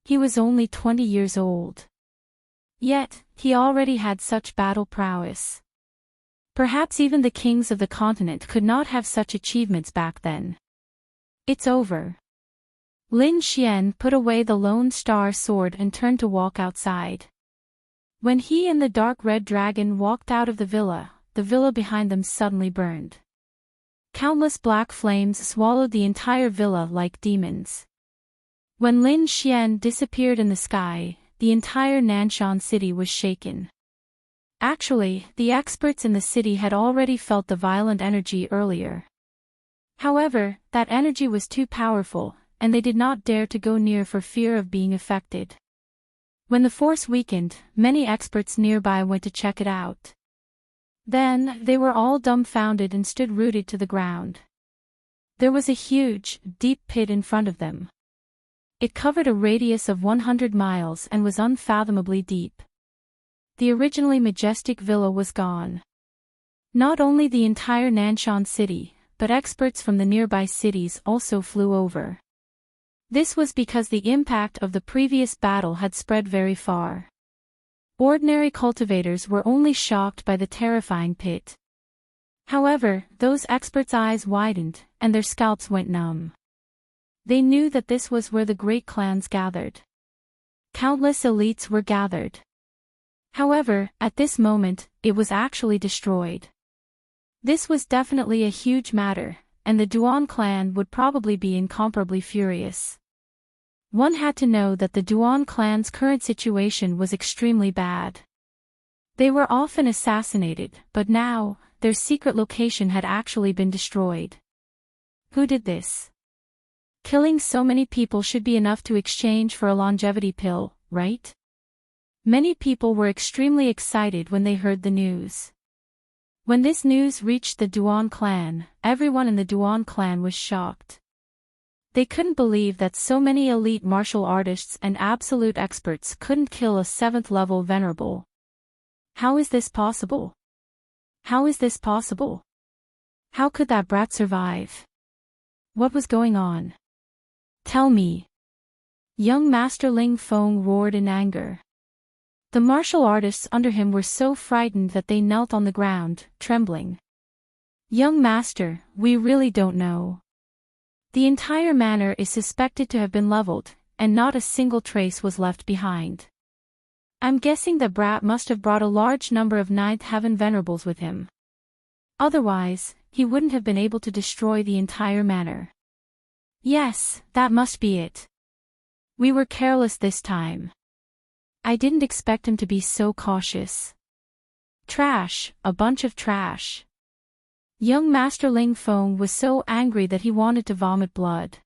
He was only 20 years old. Yet, he already had such battle prowess. Perhaps even the kings of the continent could not have such achievements back then. It's over. Lin Xian put away the Lone Star sword and turned to walk outside. When he and the dark red dragon walked out of the villa behind them suddenly burned. Countless black flames swallowed the entire villa like demons. When Lin Xian disappeared in the sky, the entire Nanshan city was shaken. Actually, the experts in the city had already felt the violent energy earlier. However, that energy was too powerful, and they did not dare to go near for fear of being affected. When the force weakened, many experts nearby went to check it out. Then, they were all dumbfounded and stood rooted to the ground. There was a huge, deep pit in front of them. It covered a radius of 100 miles and was unfathomably deep. The originally majestic villa was gone. Not only the entire Nanshan city, but experts from the nearby cities also flew over. This was because the impact of the previous battle had spread very far. Ordinary cultivators were only shocked by the terrifying pit. However, those experts' eyes widened, and their scalps went numb. They knew that this was where the great clans gathered. Countless elites were gathered. However, at this moment, it was actually destroyed. This was definitely a huge matter, and the Duan clan would probably be incomparably furious. One had to know that the Duan clan's current situation was extremely bad. They were often assassinated, but now, their secret location had actually been destroyed. Who did this? Killing so many people should be enough to exchange for a longevity pill, right? Many people were extremely excited when they heard the news. When this news reached the Duan clan, everyone in the Duan clan was shocked. They couldn't believe that so many elite martial artists and absolute experts couldn't kill a 7th-level venerable. How is this possible? How is this possible? How could that brat survive? What was going on? Tell me. Young Master Ling Feng roared in anger. The martial artists under him were so frightened that they knelt on the ground, trembling. Young Master, we really don't know. The entire manor is suspected to have been leveled, and not a single trace was left behind. I'm guessing the brat must have brought a large number of 9th Heaven Venerables with him. Otherwise, he wouldn't have been able to destroy the entire manor. Yes, that must be it. We were careless this time. I didn't expect him to be so cautious. Trash, a bunch of trash. Young Master Ling Feng was so angry that he wanted to vomit blood.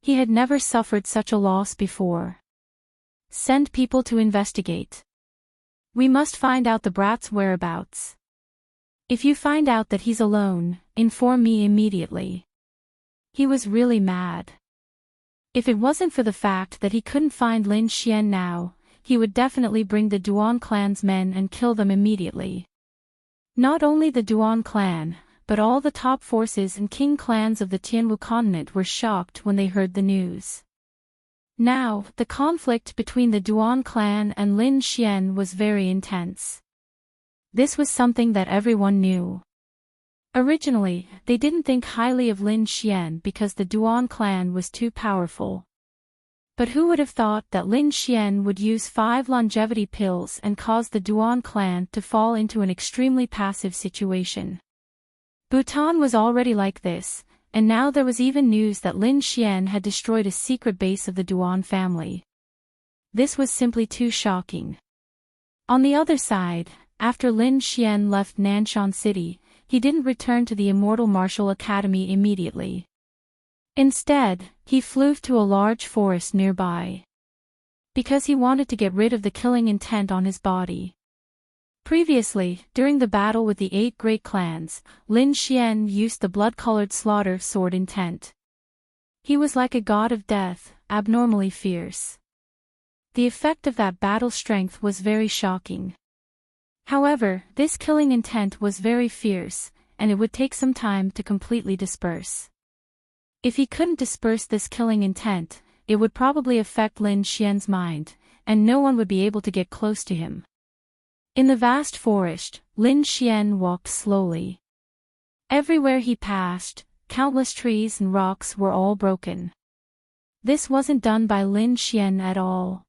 He had never suffered such a loss before. Send people to investigate. We must find out the brat's whereabouts. If you find out that he's alone, inform me immediately. He was really mad. If it wasn't for the fact that he couldn't find Lin Xian now, he would definitely bring the Duan clan's men and kill them immediately. Not only the Duan clan, but all the top forces and king clans of the Tianwu continent were shocked when they heard the news. Now, the conflict between the Duan clan and Lin Xian was very intense. This was something that everyone knew. Originally, they didn't think highly of Lin Xian because the Duan clan was too powerful. But who would have thought that Lin Xian would use 5 longevity pills and cause the Duan clan to fall into an extremely passive situation? Bhutan was already like this, and now there was even news that Lin Xian had destroyed a secret base of the Duan family. This was simply too shocking. On the other side, after Lin Xian left Nanshan City, he didn't return to the Immortal Martial Academy immediately. Instead, he flew to a large forest nearby. Because he wanted to get rid of the killing intent on his body. Previously, during the battle with the 8 great clans, Lin Xian used the blood-colored slaughter sword intent. He was like a god of death, abnormally fierce. The effect of that battle strength was very shocking. However, this killing intent was very fierce, and it would take some time to completely disperse. If he couldn't disperse this killing intent, it would probably affect Lin Xian's mind, and no one would be able to get close to him. In the vast forest, Lin Xian walked slowly. Everywhere he passed, countless trees and rocks were all broken. This wasn't done by Lin Xian at all.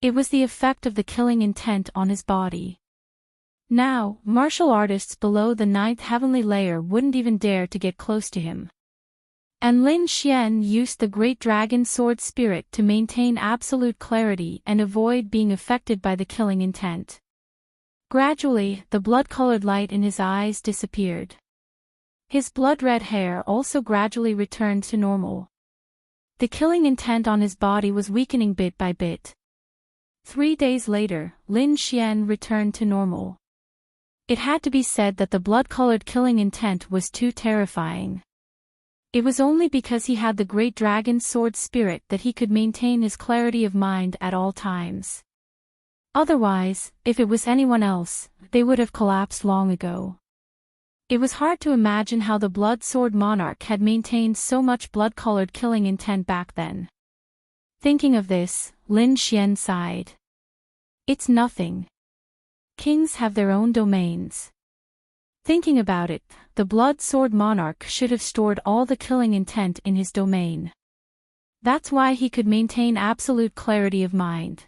It was the effect of the killing intent on his body. Now, martial artists below the 9th heavenly layer wouldn't even dare to get close to him. And Lin Xian used the Great Dragon Sword Spirit to maintain absolute clarity and avoid being affected by the killing intent. Gradually, the blood-colored light in his eyes disappeared. His blood-red hair also gradually returned to normal. The killing intent on his body was weakening bit by bit. 3 days later, Lin Xian returned to normal. It had to be said that the blood-colored killing intent was too terrifying. It was only because he had the Great Dragon Sword Spirit that he could maintain his clarity of mind at all times. Otherwise, if it was anyone else, they would have collapsed long ago. It was hard to imagine how the Blood Sword Monarch had maintained so much blood-colored killing intent back then. Thinking of this, Lin Xian sighed. It's nothing. Kings have their own domains. Thinking about it, the Blood Sword Monarch should have stored all the killing intent in his domain. That's why he could maintain absolute clarity of mind.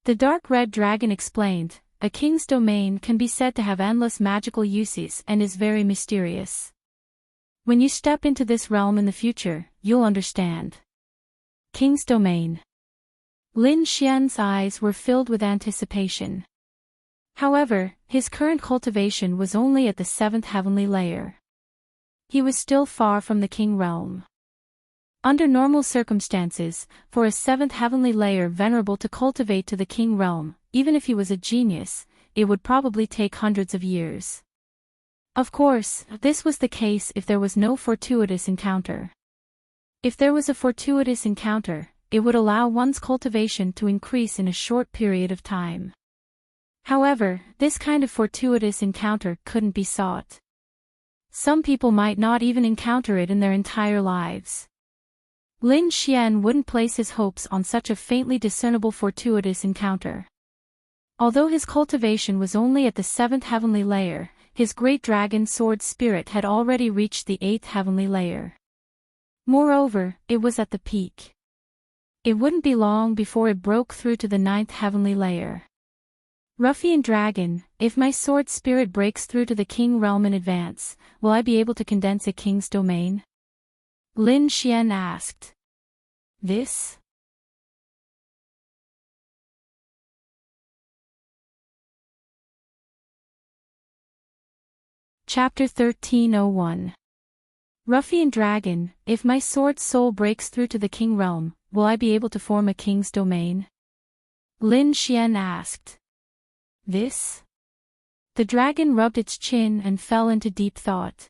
The Dark Red Dragon explained, a king's domain can be said to have endless magical uses and is very mysterious. When you step into this realm in the future, you'll understand. King's domain. Lin Xian's eyes were filled with anticipation. However, his current cultivation was only at the 7th heavenly layer. He was still far from the king realm. Under normal circumstances, for a 7th heavenly layer venerable to cultivate to the king realm, even if he was a genius, it would probably take hundreds of years. Of course, this was the case if there was no fortuitous encounter. If there was a fortuitous encounter, it would allow one's cultivation to increase in a short period of time. However, this kind of fortuitous encounter couldn't be sought. Some people might not even encounter it in their entire lives. Lin Xian wouldn't place his hopes on such a faintly discernible fortuitous encounter. Although his cultivation was only at the 7th heavenly layer, his great dragon sword spirit had already reached the 8th heavenly layer. Moreover, it was at the peak. It wouldn't be long before it broke through to the 9th heavenly layer. Ruffian Dragon, if my sword spirit breaks through to the king realm in advance, will I be able to condense a king's domain? Lin Xian asked. This? Chapter 1301. Ruffian Dragon, if my sword's soul breaks through to the king realm, will I be able to form a king's domain? Lin Xian asked. This? The dragon rubbed its chin and fell into deep thought.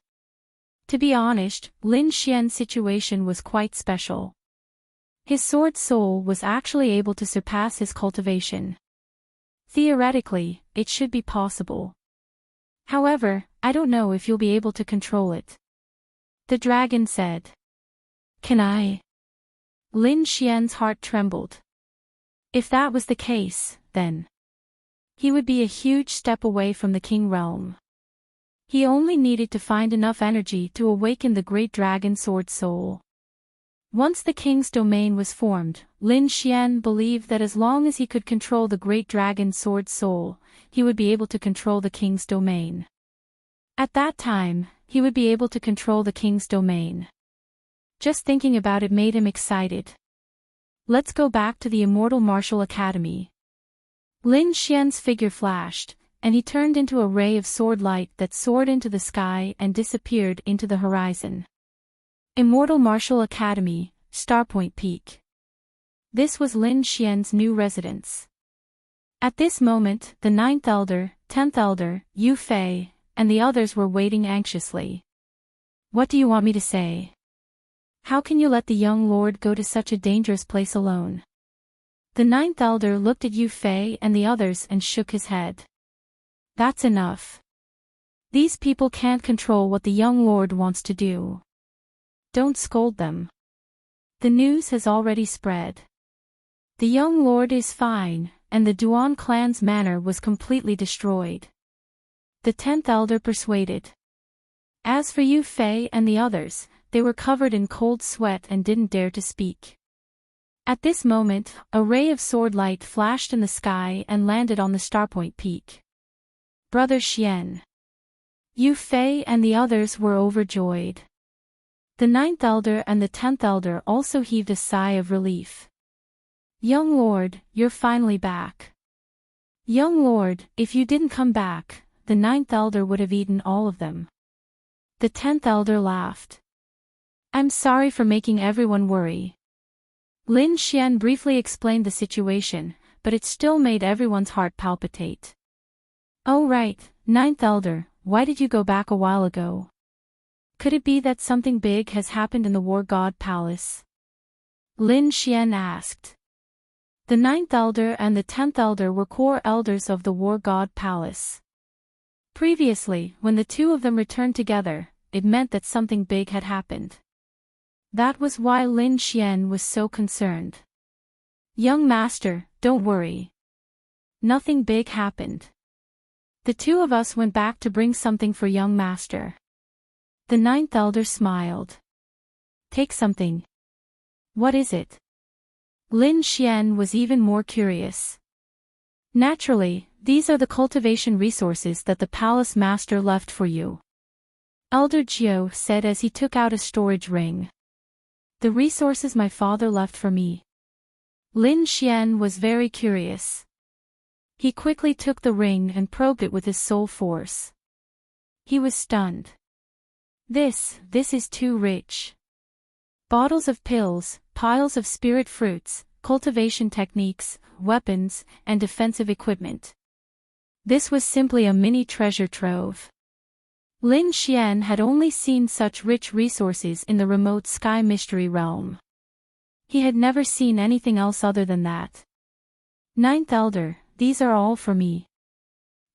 To be honest, Lin Xian's situation was quite special. His sword soul was actually able to surpass his cultivation. Theoretically, it should be possible. However, I don't know if you'll be able to control it. The dragon said. Can I? Lin Xian's heart trembled. If that was the case, then he would be a huge step away from the king realm. He only needed to find enough energy to awaken the great dragon sword soul. Once the king's domain was formed, Lin Xian believed that as long as he could control the great dragon sword soul, he would be able to control the king's domain. At that time, he would be able to control the king's domain. Just thinking about it made him excited. Let's go back to the Immortal Martial Academy. Lin Xian's figure flashed, and he turned into a ray of sword light that soared into the sky and disappeared into the horizon. Immortal Martial Academy, Starpoint Peak. This was Lin Xian's new residence. At this moment, the 9th Elder, 10th Elder, Yu Fei, and the others were waiting anxiously. What do you want me to say? How can you let the young lord go to such a dangerous place alone? The 9th Elder looked at Yu Fei and the others and shook his head. That's enough. These people can't control what the young lord wants to do. Don't scold them. The news has already spread. The young lord is fine, and the Duan clan's manor was completely destroyed. The 10th Elder persuaded. As for Yu Fei and the others, they were covered in cold sweat and didn't dare to speak. At this moment, a ray of sword light flashed in the sky and landed on the Starpoint Peak. Brother Xian. Yu Fei and the others were overjoyed. The 9th Elder and the 10th Elder also heaved a sigh of relief. Young Lord, you're finally back. Young Lord, if you didn't come back, the 9th Elder would have eaten all of them. The 10th Elder laughed. I'm sorry for making everyone worry. Lin Xian briefly explained the situation, but it still made everyone's heart palpitate. Oh right, 9th Elder, why did you go back a while ago? Could it be that something big has happened in the War God Palace? Lin Xian asked. The 9th Elder and the 10th Elder were core elders of the War God Palace. Previously, when the two of them returned together, it meant that something big had happened. That was why Lin Xian was so concerned. Young master, don't worry. Nothing big happened. The two of us went back to bring something for young master. The ninth elder smiled. Take something. What is it? Lin Xian was even more curious. Naturally, these are the cultivation resources that the palace master left for you. Elder Jiu said as he took out a storage ring. The resources my father left for me. Lin Xian was very curious. He quickly took the ring and probed it with his soul force. He was stunned. This is too rich. Bottles of pills, piles of spirit fruits, cultivation techniques, weapons, and defensive equipment. This was simply a mini treasure trove. Lin Xian had only seen such rich resources in the remote sky mystery realm. He had never seen anything else other than that. Ninth Elder, these are all for me.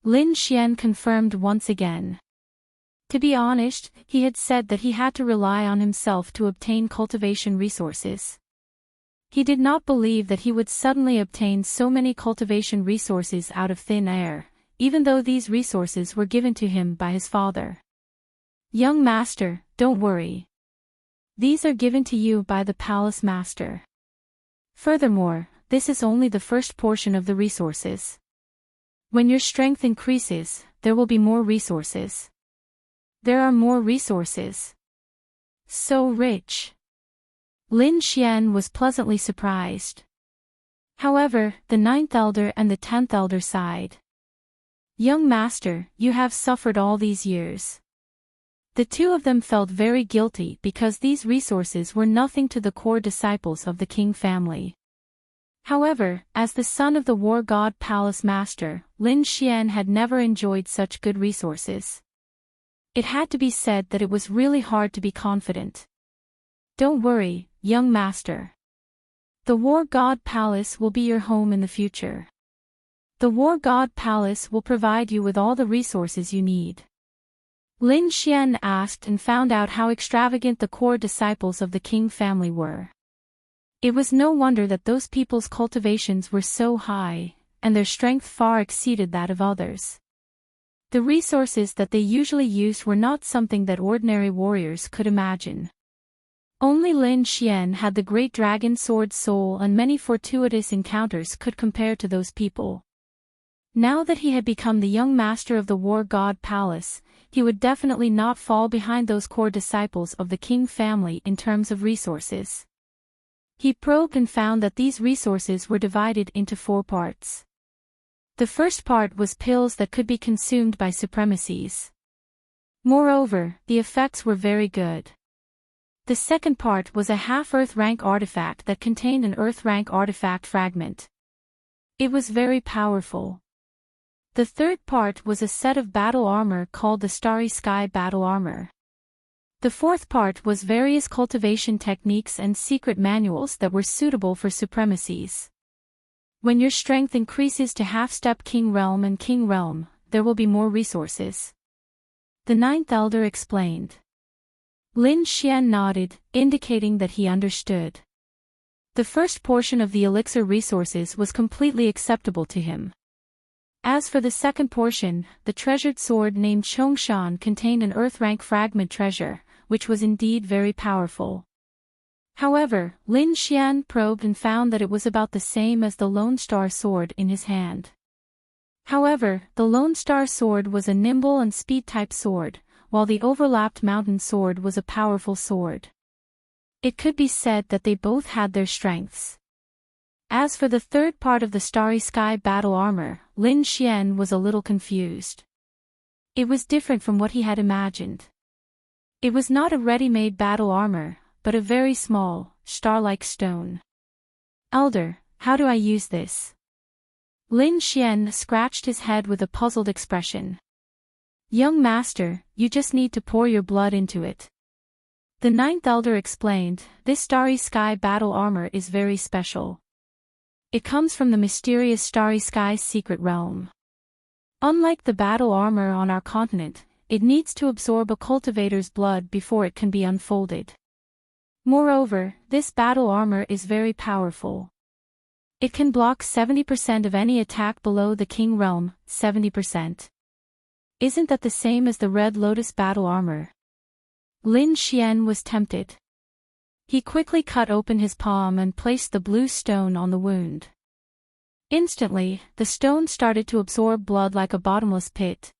Lin Xian confirmed once again. To be honest, he had said that he had to rely on himself to obtain cultivation resources. He did not believe that he would suddenly obtain so many cultivation resources out of thin air, even though these resources were given to him by his father. Young master, don't worry. These are given to you by the palace master. Furthermore, this is only the first portion of the resources. When your strength increases, there will be more resources. There are more resources. So rich. Lin Xian was pleasantly surprised. However, the ninth elder and the 10th elder sighed. Young master, you have suffered all these years. The two of them felt very guilty because these resources were nothing to the core disciples of the king family. However, as the son of the war god palace master, Lin Xian had never enjoyed such good resources. It had to be said that it was really hard to be confident. Don't worry, young master. The war god palace will be your home in the future. The war god palace will provide you with all the resources you need. Lin Xian asked and found out how extravagant the core disciples of the king family were. It was no wonder that those people's cultivations were so high, and their strength far exceeded that of others. The resources that they usually used were not something that ordinary warriors could imagine. Only Lin Xian had the great dragon sword soul, and many fortuitous encounters could compare to those people. Now that he had become the young master of the war god palace, he would definitely not fall behind those core disciples of the king family in terms of resources. He probed and found that these resources were divided into 4 parts. The first part was pills that could be consumed by supremacies. Moreover, the effects were very good. The second part was a half-Earth rank artifact that contained an Earth rank artifact fragment. It was very powerful. The third part was a set of battle armor called the Starry Sky Battle Armor. The fourth part was various cultivation techniques and secret manuals that were suitable for supremacies. When your strength increases to half-step King Realm and King Realm, there will be more resources. The ninth elder explained. Lin Xian nodded, indicating that he understood. The first portion of the elixir resources was completely acceptable to him. As for the second portion, the treasured sword named Chongshan contained an Earth-rank fragment treasure, which was indeed very powerful. However, Lin Xian probed and found that it was about the same as the Lone Star sword in his hand. However, the Lone Star sword was a nimble and speed-type sword, while the overlapped mountain sword was a powerful sword. It could be said that they both had their strengths. As for the third part of the Starry Sky Battle Armor, Lin Xian was a little confused. It was different from what he had imagined. It was not a ready-made battle armor, but a very small, star-like stone. Elder, how do I use this? Lin Xian scratched his head with a puzzled expression. Young master, you just need to pour your blood into it. The ninth elder explained, this Starry Sky Battle Armor is very special. It comes from the mysterious Starry Sky's secret realm. Unlike the battle armor on our continent, it needs to absorb a cultivator's blood before it can be unfolded. Moreover, this battle armor is very powerful. It can block 70% of any attack below the King Realm, 70%. Isn't that the same as the Red Lotus battle armor? Lin Xian was tempted. He quickly cut open his palm and placed the blue stone on the wound. Instantly, the stone started to absorb blood like a bottomless pit.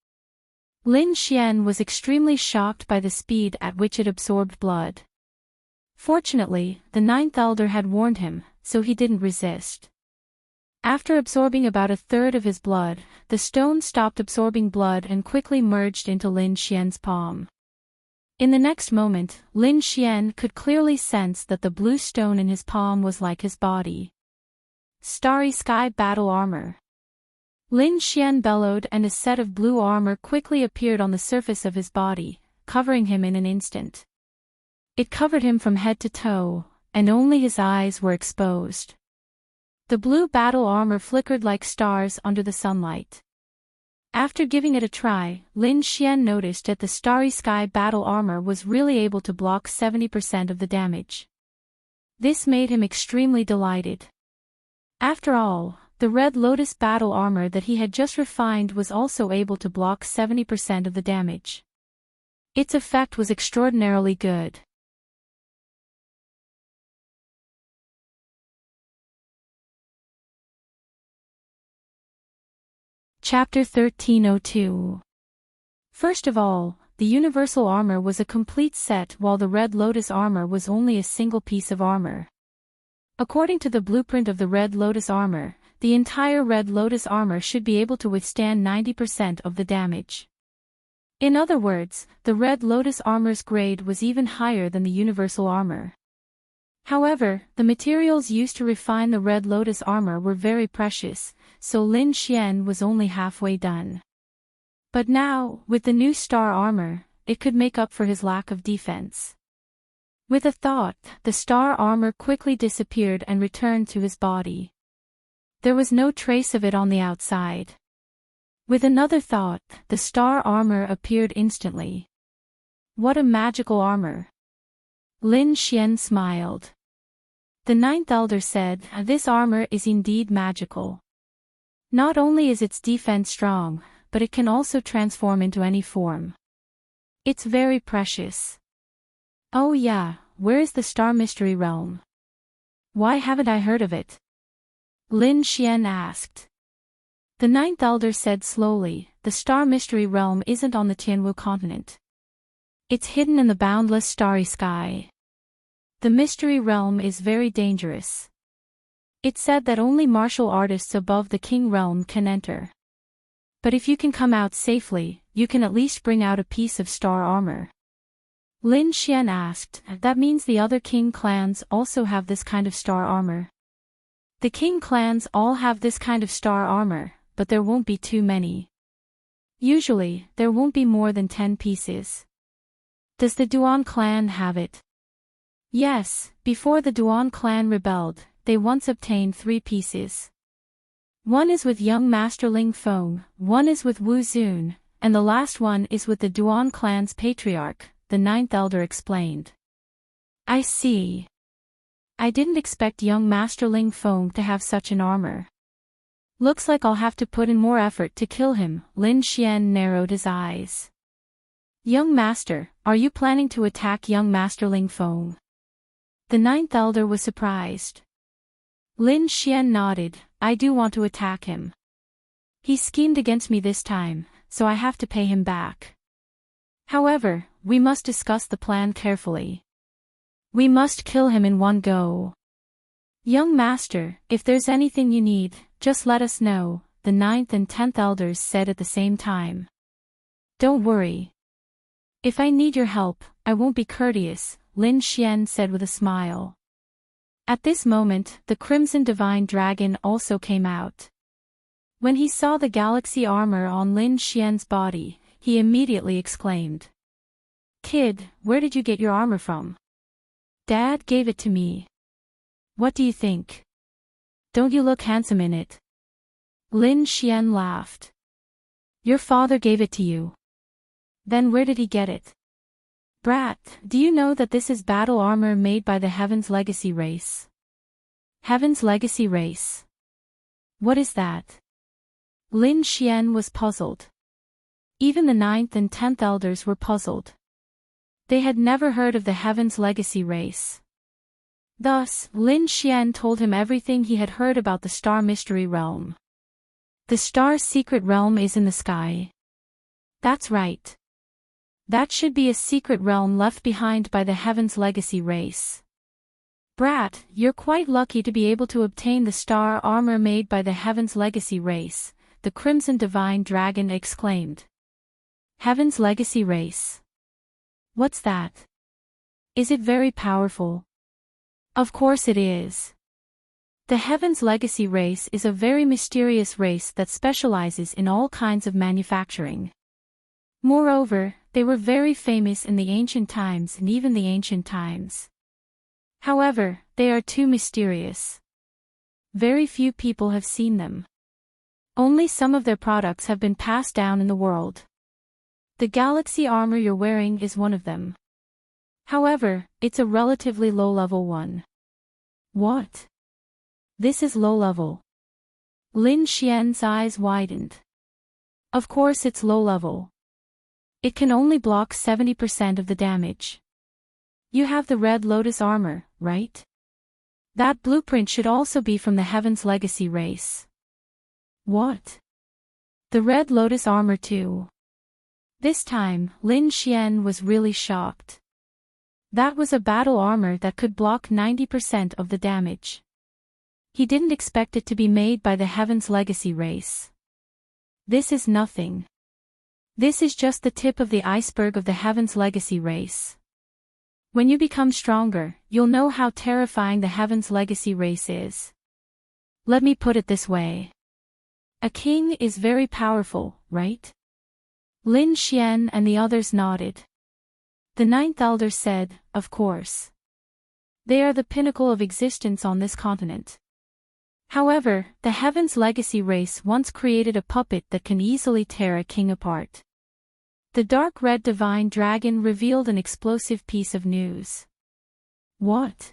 Lin Xian was extremely shocked by the speed at which it absorbed blood. Fortunately, the ninth elder had warned him, so he didn't resist. After absorbing about a third of his blood, the stone stopped absorbing blood and quickly merged into Lin Xian's palm. In the next moment, Lin Xian could clearly sense that the blue stone in his palm was like his body. Starry Sky Battle Armor. Lin Xian bellowed and a set of blue armor quickly appeared on the surface of his body, covering him in an instant. It covered him from head to toe, and only his eyes were exposed. The blue battle armor flickered like stars under the sunlight. After giving it a try, Lin Xian noticed that the Starry Sky battle armor was really able to block 70% of the damage. This made him extremely delighted. After all, the Red Lotus battle armor that he had just refined was also able to block 70% of the damage. Its effect was extraordinarily good. Chapter 1302. First of all, the Universal Armor was a complete set while the Red Lotus Armor was only a single piece of armor. According to the blueprint of the Red Lotus Armor, the entire Red Lotus Armor should be able to withstand 90% of the damage. In other words, the Red Lotus Armor's grade was even higher than the Universal Armor. However, the materials used to refine the Red Lotus Armor were very precious, so Lin Xian was only halfway done. But now, with the new Star Armor, it could make up for his lack of defense. With a thought, the Star Armor quickly disappeared and returned to his body. There was no trace of it on the outside. With another thought, the Star Armor appeared instantly. What a magical armor! Lin Xian smiled. The ninth elder said, "This armor is indeed magical. Not only is its defense strong, but it can also transform into any form. It's very precious." Oh yeah, where is the Star Mystery Realm? Why haven't I heard of it? Lin Xian asked. The ninth elder said slowly, the Star Mystery Realm isn't on the Tianwu continent. It's hidden in the boundless starry sky. The Mystery Realm is very dangerous. It's said that only martial artists above the King Realm can enter. But if you can come out safely, you can at least bring out a piece of star armor. Lin Xian asked, that means the other King clans also have this kind of star armor? The King clans all have this kind of star armor, but there won't be too many. Usually, there won't be more than 10 pieces. Does the Duan clan have it? Yes, before the Duan clan rebelled, they once obtained 3 pieces. One is with young Master Ling Feng, one is with Wu Zun, and the last one is with the Duan clan's patriarch, the ninth elder explained. I see. I didn't expect young Master Ling Feng to have such an armor. Looks like I'll have to put in more effort to kill him. Lin Xian narrowed his eyes. Young Master, are you planning to attack young Master Ling Feng? The ninth elder was surprised. Lin Xian nodded, I do want to attack him. He schemed against me this time, so I have to pay him back. However, we must discuss the plan carefully. We must kill him in one go. Young Master, if there's anything you need, just let us know, the ninth and 10th elders said at the same time. Don't worry. If I need your help, I won't be courteous, Lin Xian said with a smile. At this moment, the Crimson Divine Dragon also came out. When he saw the galaxy armor on Lin Xian's body, he immediately exclaimed. Kid, where did you get your armor from? Dad gave it to me. What do you think? Don't you look handsome in it? Lin Xian laughed. Your father gave it to you. Then where did he get it? Brat, do you know that this is battle armor made by the Heaven's Legacy race? Heaven's Legacy race? What is that? Lin Xian was puzzled. Even the 9th and 10th elders were puzzled. They had never heard of the Heaven's Legacy race. Thus, Lin Xian told him everything he had heard about the Star Mystery Realm. The Star's secret realm is in the sky. That's right. That should be a secret realm left behind by the Heaven's Legacy race. Brat, you're quite lucky to be able to obtain the star armor made by the Heaven's Legacy race, the Crimson Divine Dragon exclaimed. Heaven's Legacy race? What's that? Is it very powerful? Of course it is. The Heaven's Legacy race is a very mysterious race that specializes in all kinds of manufacturing. Moreover, they were very famous in the ancient times and even the ancient times. However, they are too mysterious. Very few people have seen them. Only some of their products have been passed down in the world. The galaxy armor you're wearing is one of them. However, it's a relatively low-level one. What? This is low-level. Lin Xian's eyes widened. Of course it's low-level. It can only block 70% of the damage. You have the Red Lotus armor, right? That blueprint should also be from the Heaven's Legacy race. What? The Red Lotus armor too. This time, Lin Xian was really shocked. That was a battle armor that could block 90% of the damage. He didn't expect it to be made by the Heaven's Legacy race. This is nothing. This is just the tip of the iceberg of the Heaven's Legacy race. When you become stronger, you'll know how terrifying the Heaven's Legacy race is. Let me put it this way. A king is very powerful, right? Lin Xian and the others nodded. The 9th elder said, of course. They are the pinnacle of existence on this continent. However, the Heaven's Legacy race once created a puppet that can easily tear a king apart. The dark red divine dragon revealed an explosive piece of news. What?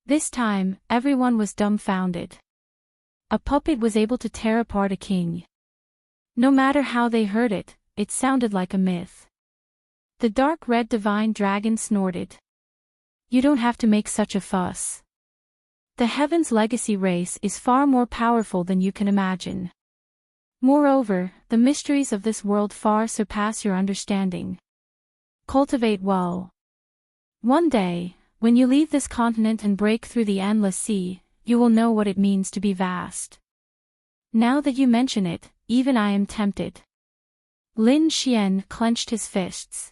This time, everyone was dumbfounded. A puppet was able to tear apart a king. No matter how they heard it, it sounded like a myth. The dark red divine dragon snorted. You don't have to make such a fuss. The Heaven's Legacy race is far more powerful than you can imagine. Moreover, the mysteries of this world far surpass your understanding. Cultivate well. One day, when you leave this continent and break through the endless sea, you will know what it means to be vast. Now that you mention it, even I am tempted. Lin Xian clenched his fists.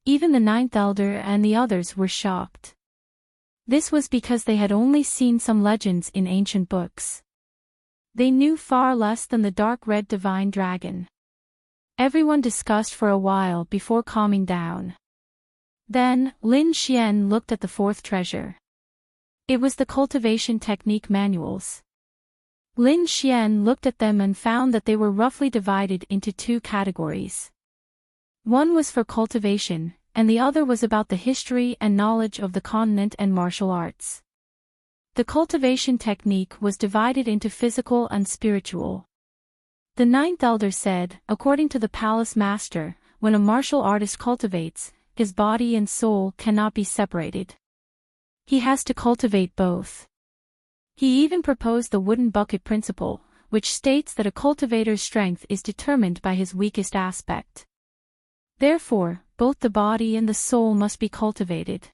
Even the 9th elder and the others were shocked. This was because they had only seen some legends in ancient books. They knew far less than the dark red divine dragon. Everyone discussed for a while before calming down. Then, Lin Xian looked at the 4th treasure. It was the cultivation technique manuals. Lin Xian looked at them and found that they were roughly divided into 2 categories. One was for cultivation, and the other was about the history and knowledge of the continent and martial arts. The cultivation technique was divided into physical and spiritual. The 9th elder said, according to the palace master, when a martial artist cultivates, his body and soul cannot be separated. He has to cultivate both. He even proposed the wooden bucket principle, which states that a cultivator's strength is determined by his weakest aspect. Therefore, both the body and the soul must be cultivated.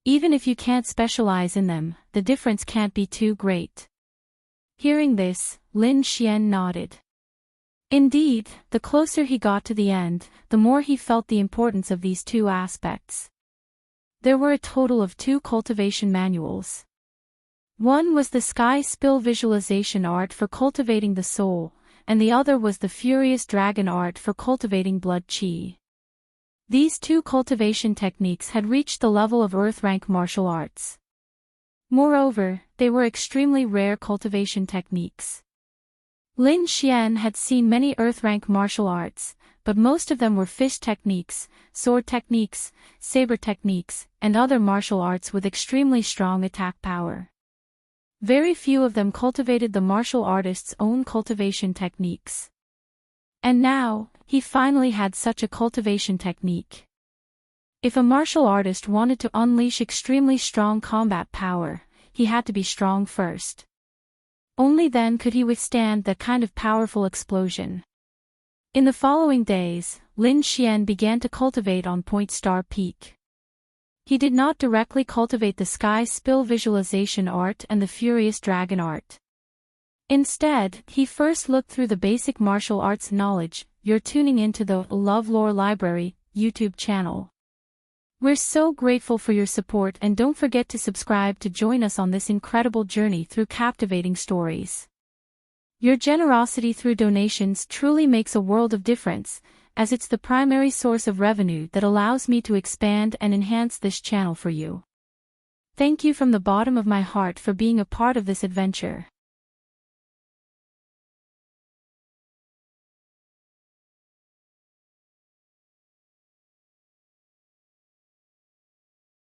Even if you can't specialize in them, the difference can't be too great. Hearing this, Lin Xian nodded. Indeed, the closer he got to the end, the more he felt the importance of these 2 aspects. There were a total of 2 cultivation manuals. One was the sky spill visualization art for cultivating the soul, and the other was the furious dragon art for cultivating blood qi. These 2 cultivation techniques had reached the level of Earth rank martial arts. Moreover, they were extremely rare cultivation techniques. Lin Xian had seen many Earth-rank martial arts, but most of them were fish techniques, sword techniques, saber techniques, and other martial arts with extremely strong attack power. Very few of them cultivated the martial artist's own cultivation techniques. And now, he finally had such a cultivation technique. If a martial artist wanted to unleash extremely strong combat power, he had to be strong first. Only then could he withstand that kind of powerful explosion. In the following days, Lin Xian began to cultivate on Point Star Peak. He did not directly cultivate the Sky Spill visualization art and the Furious Dragon art. Instead, he first looked through the basic martial arts knowledge. You're tuning into the LoveLore Library YouTube channel. We're so grateful for your support, and don't forget to subscribe to join us on this incredible journey through captivating stories. Your generosity through donations truly makes a world of difference, as it's the primary source of revenue that allows me to expand and enhance this channel for you. Thank you from the bottom of my heart for being a part of this adventure.